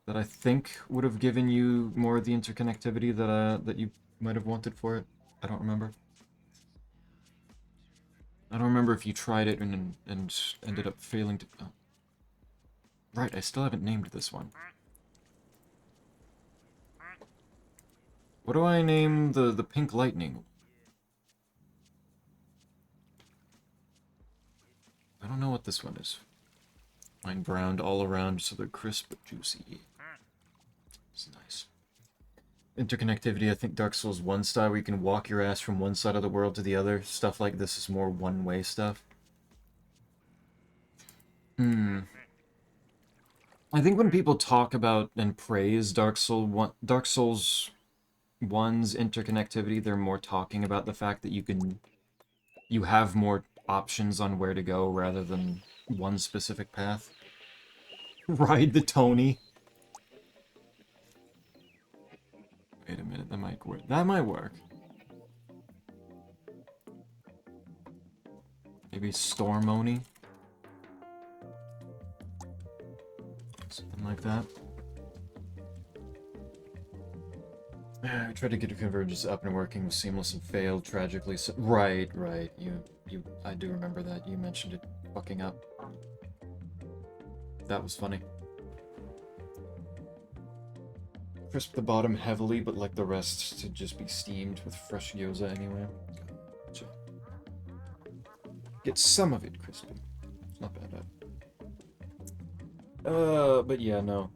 That I think would have given you more of the interconnectivity that you might have wanted for it? I don't remember. I don't remember if you tried it and ended up failing to... Oh. Right, I still haven't named this one. What do I name the pink lightning? I don't know what this one is. Mine browned all around so they're crisp but juicy. It's nice. Interconnectivity, I think Dark Souls 1 style where you can walk your ass from one side of the world to the other. Stuff like this is more one-way stuff. I think when people talk about and praise Dark Souls 1's interconnectivity, they're more talking about the fact that you have more options on where to go rather than one specific path. Ride the Tony. Wait a minute, that might work. That might work. Maybe Storm Oni? Something like that. I tried to get a convergence up and working with Seamless and failed tragically. So, right. I do remember that. You mentioned it fucking up. That was funny. Crisp the bottom heavily, but like the rest to just be steamed with fresh gyoza anyway. Gotcha. Get some of it crispy. It's not bad. But yeah, no.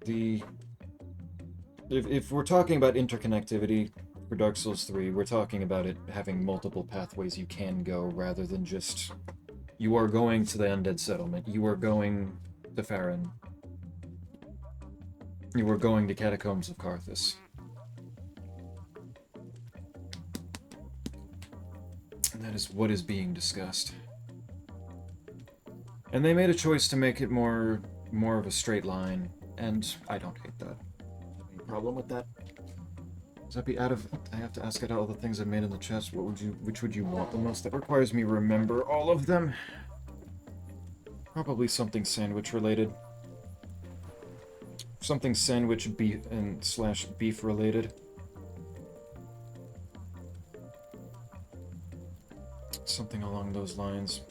If we're talking about interconnectivity for Dark Souls 3, we're talking about it having multiple pathways you can go rather than just... You are going to the Undead Settlement. You are going to Farron. You are going to Catacombs of Carthus. And that is what is being discussed. And they made a choice to make it more of a straight line, and I don't hate that. Any problem with that? Does that be out of... I have to ask out all the things I made in the chest. Which would you want the most? That requires me remember all of them. Probably something sandwich related. Something sandwich beef and / beef related. Something along those lines.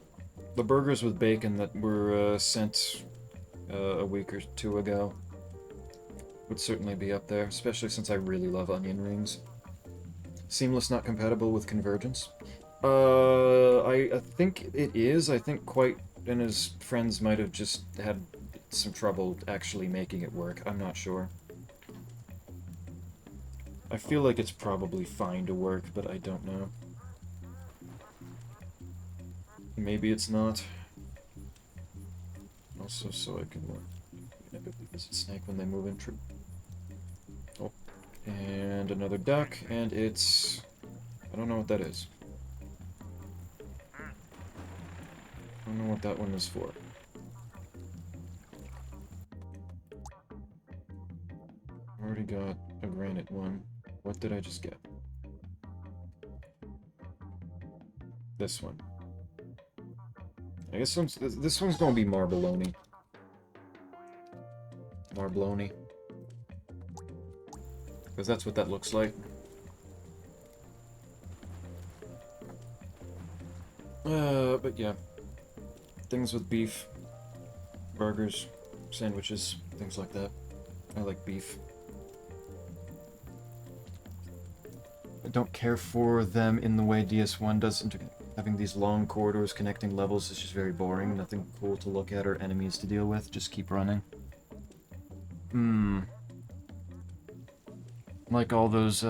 The burgers with bacon that were sent a week or two ago would certainly be up there, especially since I really love onion rings. Seamless not compatible with Convergence? I think it is. I think Quite and his friends might have just had some trouble actually making it work. I'm not sure. I feel like it's probably fine to work, but I don't know. Maybe it's not. Also, so I can visit Snake when they move in. True. Oh, and another duck, and it's... I don't know what that is. I don't know what that one is for. I already got a granite one. What did I just get? This one. I guess this one's gonna be Marboloni. Marbloni. Because that's what that looks like. But yeah. Things with beef. Burgers. Sandwiches. Things like that. I like beef. I don't care for them in the way DS1 does. Having these long corridors connecting levels is just very boring. Nothing cool to look at or enemies to deal with. Just keep running. Like all those,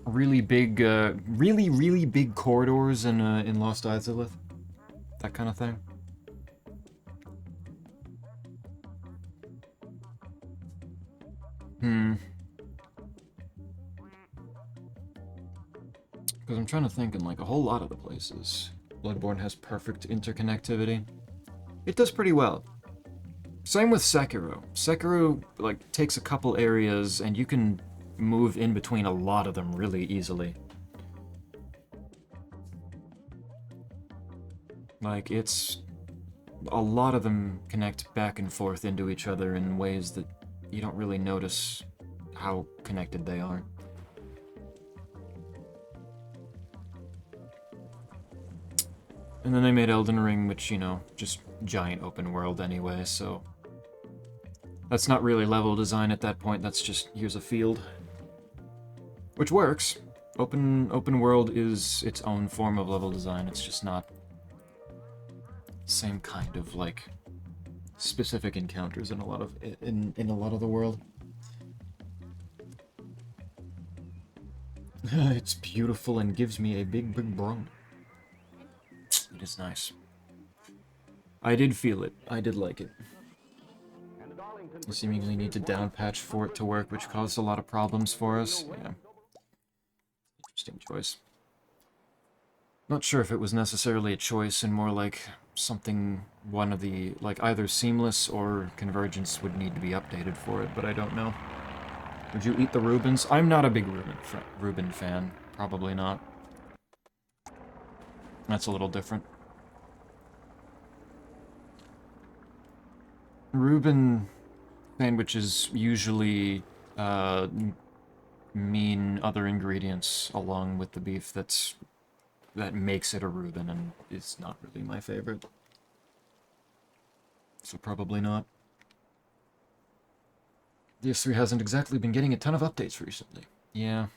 really big, really big corridors in Lost Izalith. That kind of thing. Because I'm trying to think in, like, a whole lot of the places. Bloodborne has perfect interconnectivity. It does pretty well. Same with Sekiro. Sekiro, like, takes a couple areas and you can move in between a lot of them really easily. Like, it's... a lot of them connect back and forth into each other in ways that you don't really notice how connected they are. And then they made Elden Ring, which, you know, just giant open world anyway, so... that's not really level design at that point, that's just, here's a field. Which works. Open world is its own form of level design, it's just not... same kind of, like, specific encounters in a lot of the world. It's beautiful and gives me a big bro. It is nice. I did feel it. I did like it. You seemingly need to downpatch for it to work, which caused a lot of problems for us. Yeah. Interesting choice. Not sure if it was necessarily a choice, and more like something one of the, like, either Seamless or Convergence would need to be updated for it, but I don't know. Would you eat the Rubens? I'm not a big Reuben fan. Probably not. That's a little different. Reuben sandwiches usually mean other ingredients along with the beef that makes it a Reuben, and it's not really my favorite. So probably not. DS3 hasn't exactly been getting a ton of updates recently. Yeah.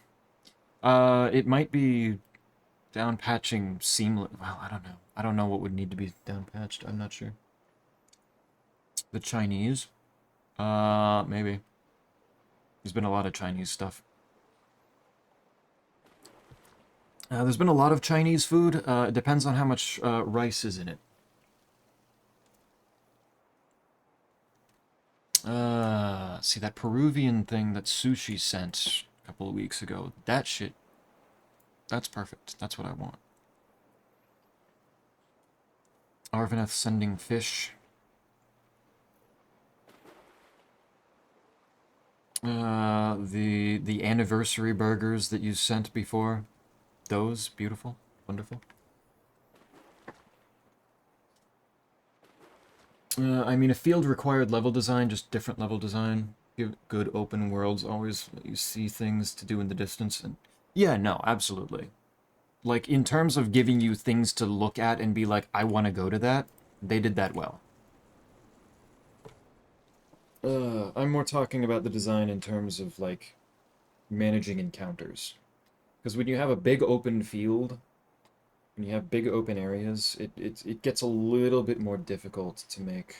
It might be down-patching Seamless. Well, I don't know. I don't know what would need to be down-patched. I'm not sure. The Chinese? Maybe. There's been a lot of Chinese stuff. There's been a lot of Chinese food. It depends on how much rice is in it. See, that Peruvian thing that Sushi sent a couple of weeks ago, that shit, that's perfect. That's what I want. Arvaneth sending fish. The anniversary burgers that you sent before, those, beautiful, wonderful. I mean, a field required level design, just different level design. Good open worlds always let you see things to do in the distance, and yeah, no, absolutely. Like, in terms of giving you things to look at and be like, I want to go to that, they did that well. I'm more talking about the design in terms of, like, managing encounters. Because when you have a big open field, when you have big open areas, it gets a little bit more difficult to make,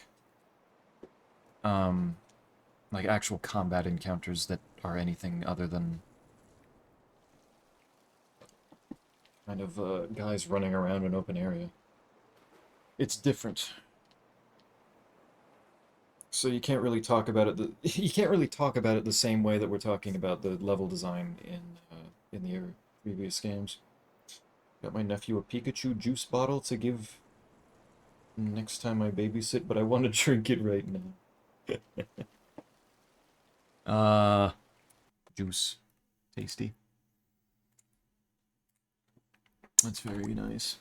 like, actual combat encounters that are anything other than kind of, guys running around an open area. It's different. So you can't really talk about it. You can't really talk about it the same way that we're talking about the level design in the previous games. Got my nephew a Pikachu juice bottle to give next time I babysit, but I want to drink it right now. Juice, tasty. That's very nice.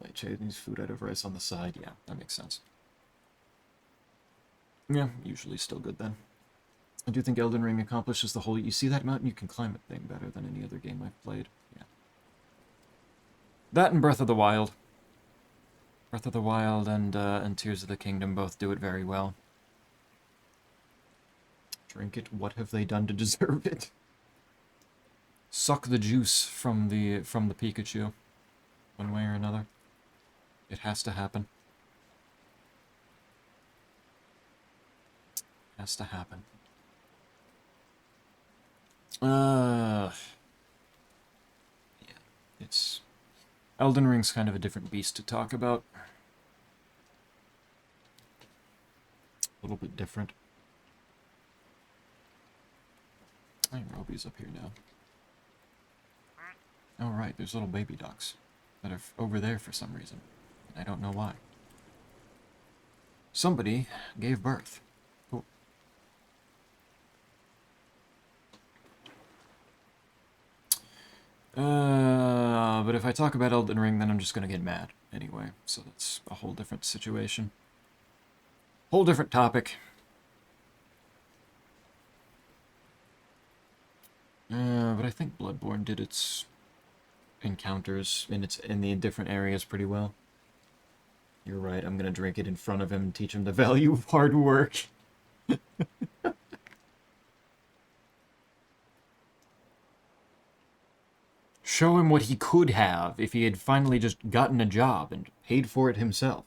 Like Chinese food out of rice on the side. Yeah, that makes sense. Yeah, usually still good then. I do think Elden Ring accomplishes the whole you see that mountain, you can climb it thing better than any other game I've played. Yeah. That and Breath of the Wild. Breath of the Wild and Tears of the Kingdom both do it very well. Drink it. What have they done to deserve it? Suck the juice from the Pikachu, one way or another. It has to happen. Has to happen. Yeah. It's Elden Ring's kind of a different beast to talk about. A little bit different. I think Roby's up here now. Oh right, there's little baby ducks that are over there for some reason. I don't know why. Somebody gave birth. Cool. But if I talk about Elden Ring, then I'm just gonna get mad anyway. So that's a whole different situation. Whole different topic. But I think Bloodborne did its encounters in the different areas pretty well. You're right, I'm gonna drink it in front of him and teach him the value of hard work. Show him what he could have if he had finally just gotten a job and paid for it himself.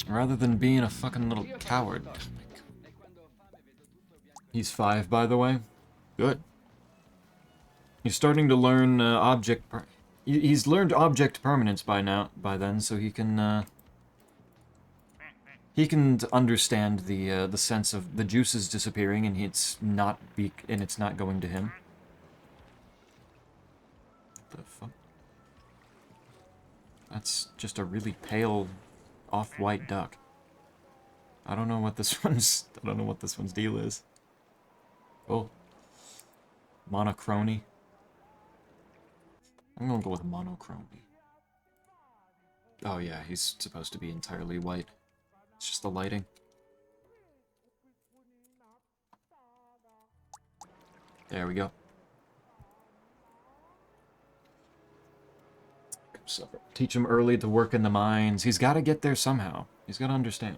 Rather than being a fucking little coward. He's 5, by the way. Good. He's starting to learn he's learned object permanence by then, so he can understand the sense of the juices disappearing and it's not going to him. What the fuck? That's just a really pale off-white duck. I don't know what this one's deal is. Oh. Monochrony. I'm gonna go with monochrony. Oh yeah, he's supposed to be entirely white. It's just the lighting. There we go. Teach him early to work in the mines. He's got to get there somehow. He's got to understand.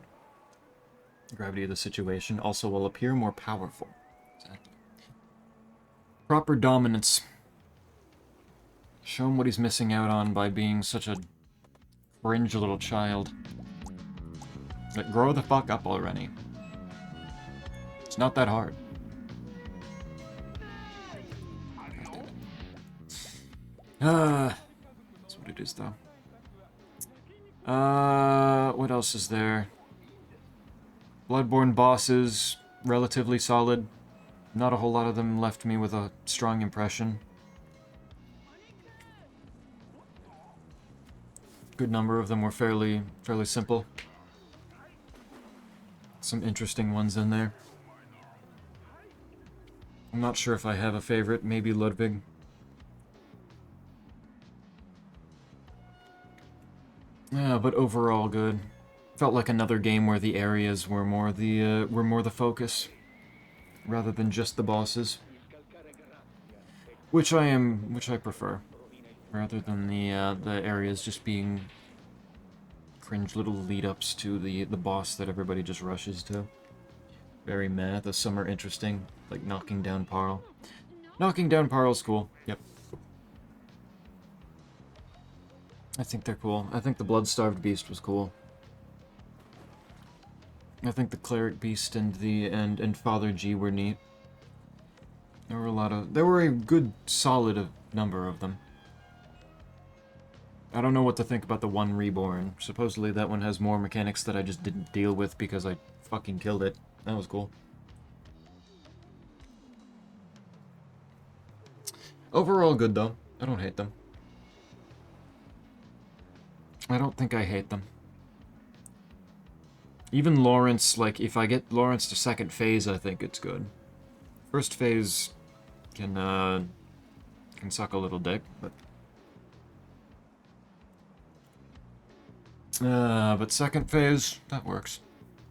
The gravity of the situation also will appear more powerful. Exactly. Proper dominance. Show him what he's missing out on by being such a cringe little child. But grow the fuck up already. It's not that hard. That's what it is, though. What else is there? Bloodborne bosses, relatively solid. Not a whole lot of them left me with a strong impression. Good number of them were fairly simple. Some interesting ones in there. I'm not sure if I have a favorite. Maybe Ludwig. Yeah, but overall good. Felt like another game where the areas were more the focus, rather than just the bosses. Which I prefer, rather than the areas just being cringe little lead-ups to the boss that everybody just rushes to. Very meh. Some are interesting, like knocking down Parl. Knocking down Parl's cool. Yep. I think they're cool. I think the Blood-Starved Beast was cool. I think the Cleric Beast and Father G were neat. There were a good solid number of them. I don't know what to think about the one Reborn. Supposedly that one has more mechanics that I just didn't deal with because I fucking killed it. That was cool. Overall good though. I don't hate them. I don't think I hate them. Even Lawrence, like, if I get Lawrence to second phase, I think it's good. First phase can Can suck a little dick, but... but second phase, that works.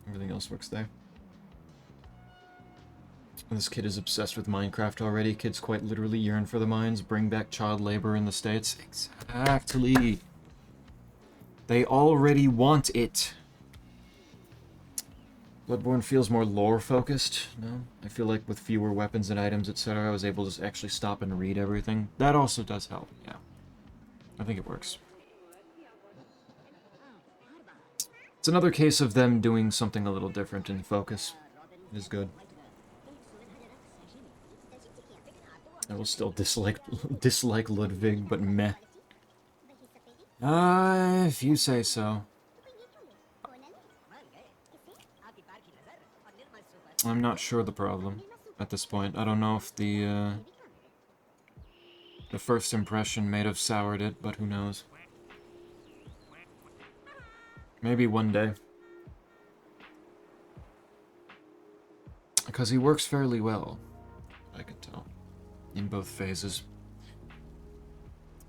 Everything else works there. This kid is obsessed with Minecraft already. Kids quite literally yearn for the mines. Bring back child labor in the States. Exactly. They already want it. Bloodborne feels more lore-focused, no? I feel like with fewer weapons and items, etc., I was able to actually stop and read everything. That also does help, yeah. I think it works. It's another case of them doing something a little different in focus. It is good. I will still dislike Ludwig, but meh. If you say so. I'm not sure the problem at this point. I don't know if the first impression may have soured it, but who knows. Maybe one day. Because he works fairly well, I can tell, in both phases.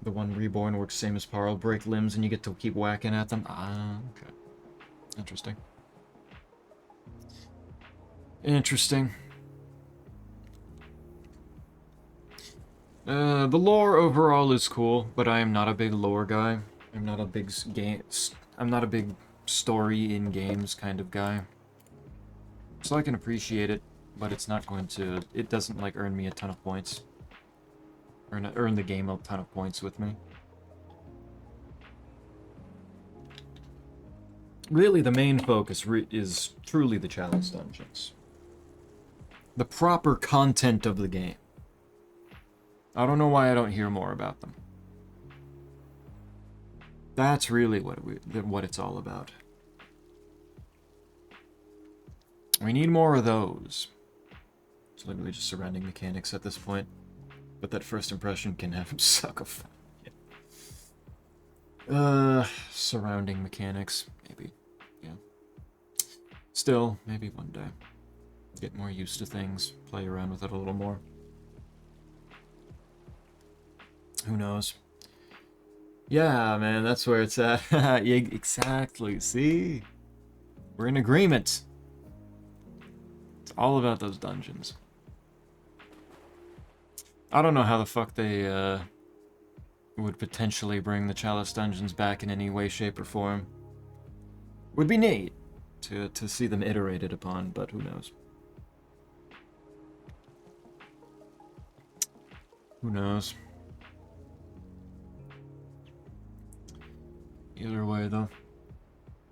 The one Reborn works same as Parl, break limbs and you get to keep whacking at them. Ah, okay. Interesting. Interesting. The lore overall is cool, but I am not a big lore guy. I'm not a big story in games kind of guy. So I can appreciate it, but it's not going to... It doesn't, like, earn me a ton of points. Earn the game a ton of points with me. Really, the main focus is truly the Chalice Dungeons. The proper content of the game. I don't know why I don't hear more about them. That's really what it's all about. We need more of those. It's literally just surrounding mechanics at this point. But that first impression can have him suck a fuck. Surrounding mechanics, maybe. Yeah. Still, maybe one day. Get more used to things, play around with it a little more. Who knows? Yeah, man, that's where it's at. Yeah, exactly, see? We're in agreement. It's all about those dungeons. I don't know how the fuck they, would potentially bring the Chalice Dungeons back in any way, shape, or form. Would be neat to see them iterated upon, but who knows? Who knows? Either way, though,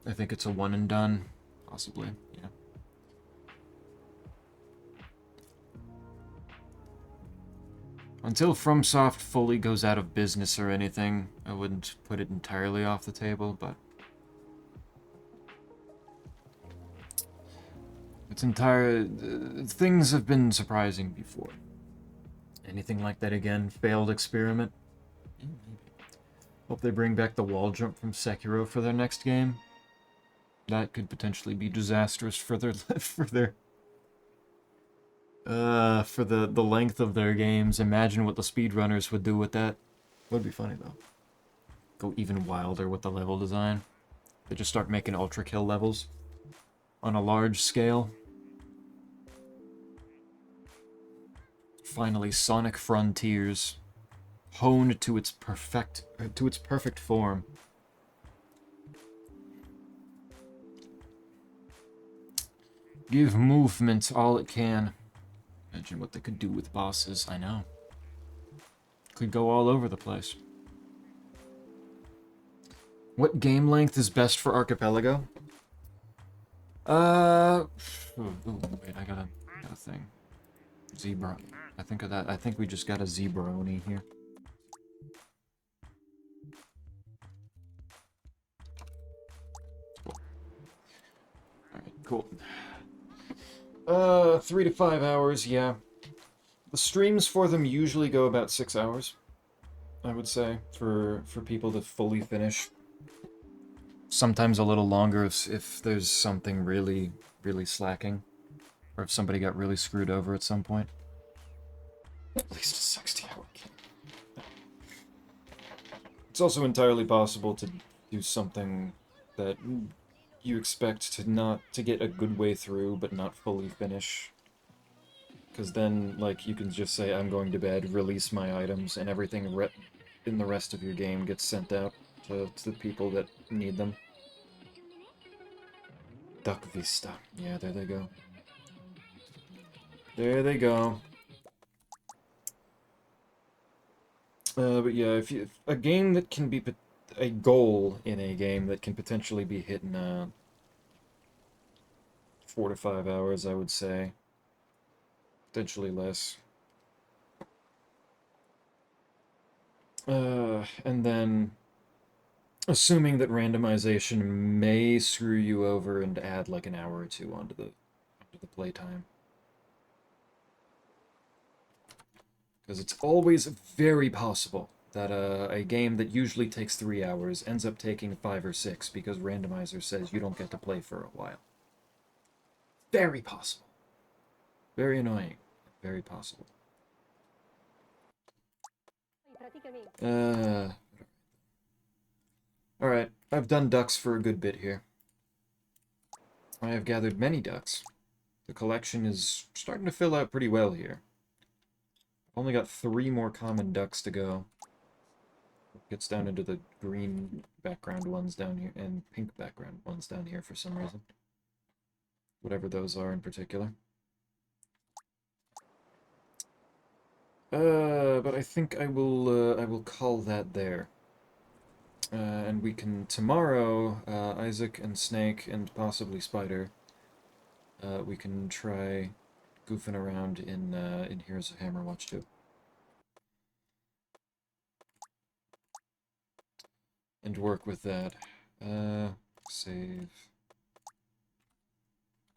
I think it's a one and done, possibly, yeah. Until FromSoft fully goes out of business or anything, I wouldn't put it entirely off the table, but... things have been surprising before. Anything like that again? Failed experiment? Yeah, maybe. Hope they bring back the wall jump from Sekiro for their next game. That could potentially be disastrous for their... for the length of their games. Imagine what the speedrunners would do with that. Would be funny, though. Go even wilder with the level design. They just start making ultra kill levels on a large scale. Finally, Sonic Frontiers, honed to its perfect form. Give movement all it can. Imagine what they could do with bosses. I know. Could go all over the place. What game length is best for Archipelago? Ooh, wait, I got a thing. Zebra. I think of that. I think we just got a Zebroni here. Cool. Alright, cool. 3 to 5 hours, yeah. The streams for them usually go about 6 hours, I would say, for people to fully finish. Sometimes a little longer if there's something really, really slacking. Or if somebody got really screwed over at some point. At least a 60-hour game. It's also entirely possible to do something that you expect to get a good way through, but not fully finish. Because then, like, you can just say, I'm going to bed, release my items, and everything in the rest of your game gets sent out to the people that need them. Duck Vista. Yeah, there they go. There they go. But yeah, if a game that can be a goal in a game that can potentially be hit in 4 to 5 hours, I would say. Potentially less. And then, assuming that randomization may screw you over and add like an hour or two onto the playtime. Because it's always very possible that a game that usually takes 3 hours ends up taking 5 or 6 because randomizer says you don't get to play for a while. Very possible. Very annoying. Very possible. Alright, I've done ducks for a good bit here. I have gathered many ducks. The collection is starting to fill out pretty well here. Only got 3 more common ducks to go. Gets down into the green background ones down here, and pink background ones down here for some reason. Whatever those are in particular. But I think I will call that there. And we can, tomorrow, Isaac and Snake and possibly Spider, we can try goofing around in Here's a Hammer Watch 2. And work with that. Save.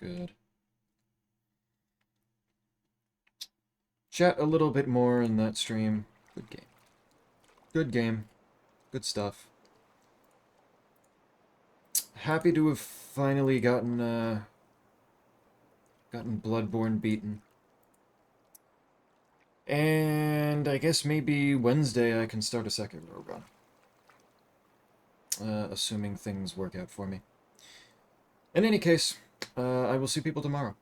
Good. Chat a little bit more in that stream. Good game. Good game. Good stuff. Happy to have finally gotten Bloodborne beaten. And I guess maybe Wednesday I can start a second run. Assuming things work out for me. In any case, I will see people tomorrow.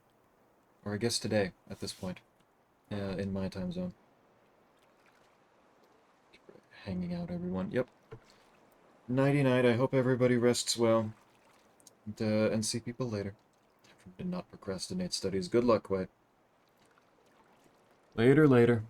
Or I guess today, at this point. In my time zone. Hanging out, everyone. Yep. Nighty-night. I hope everybody rests well. And see people later. Did not procrastinate studies. Good luck, Quay. Later, later.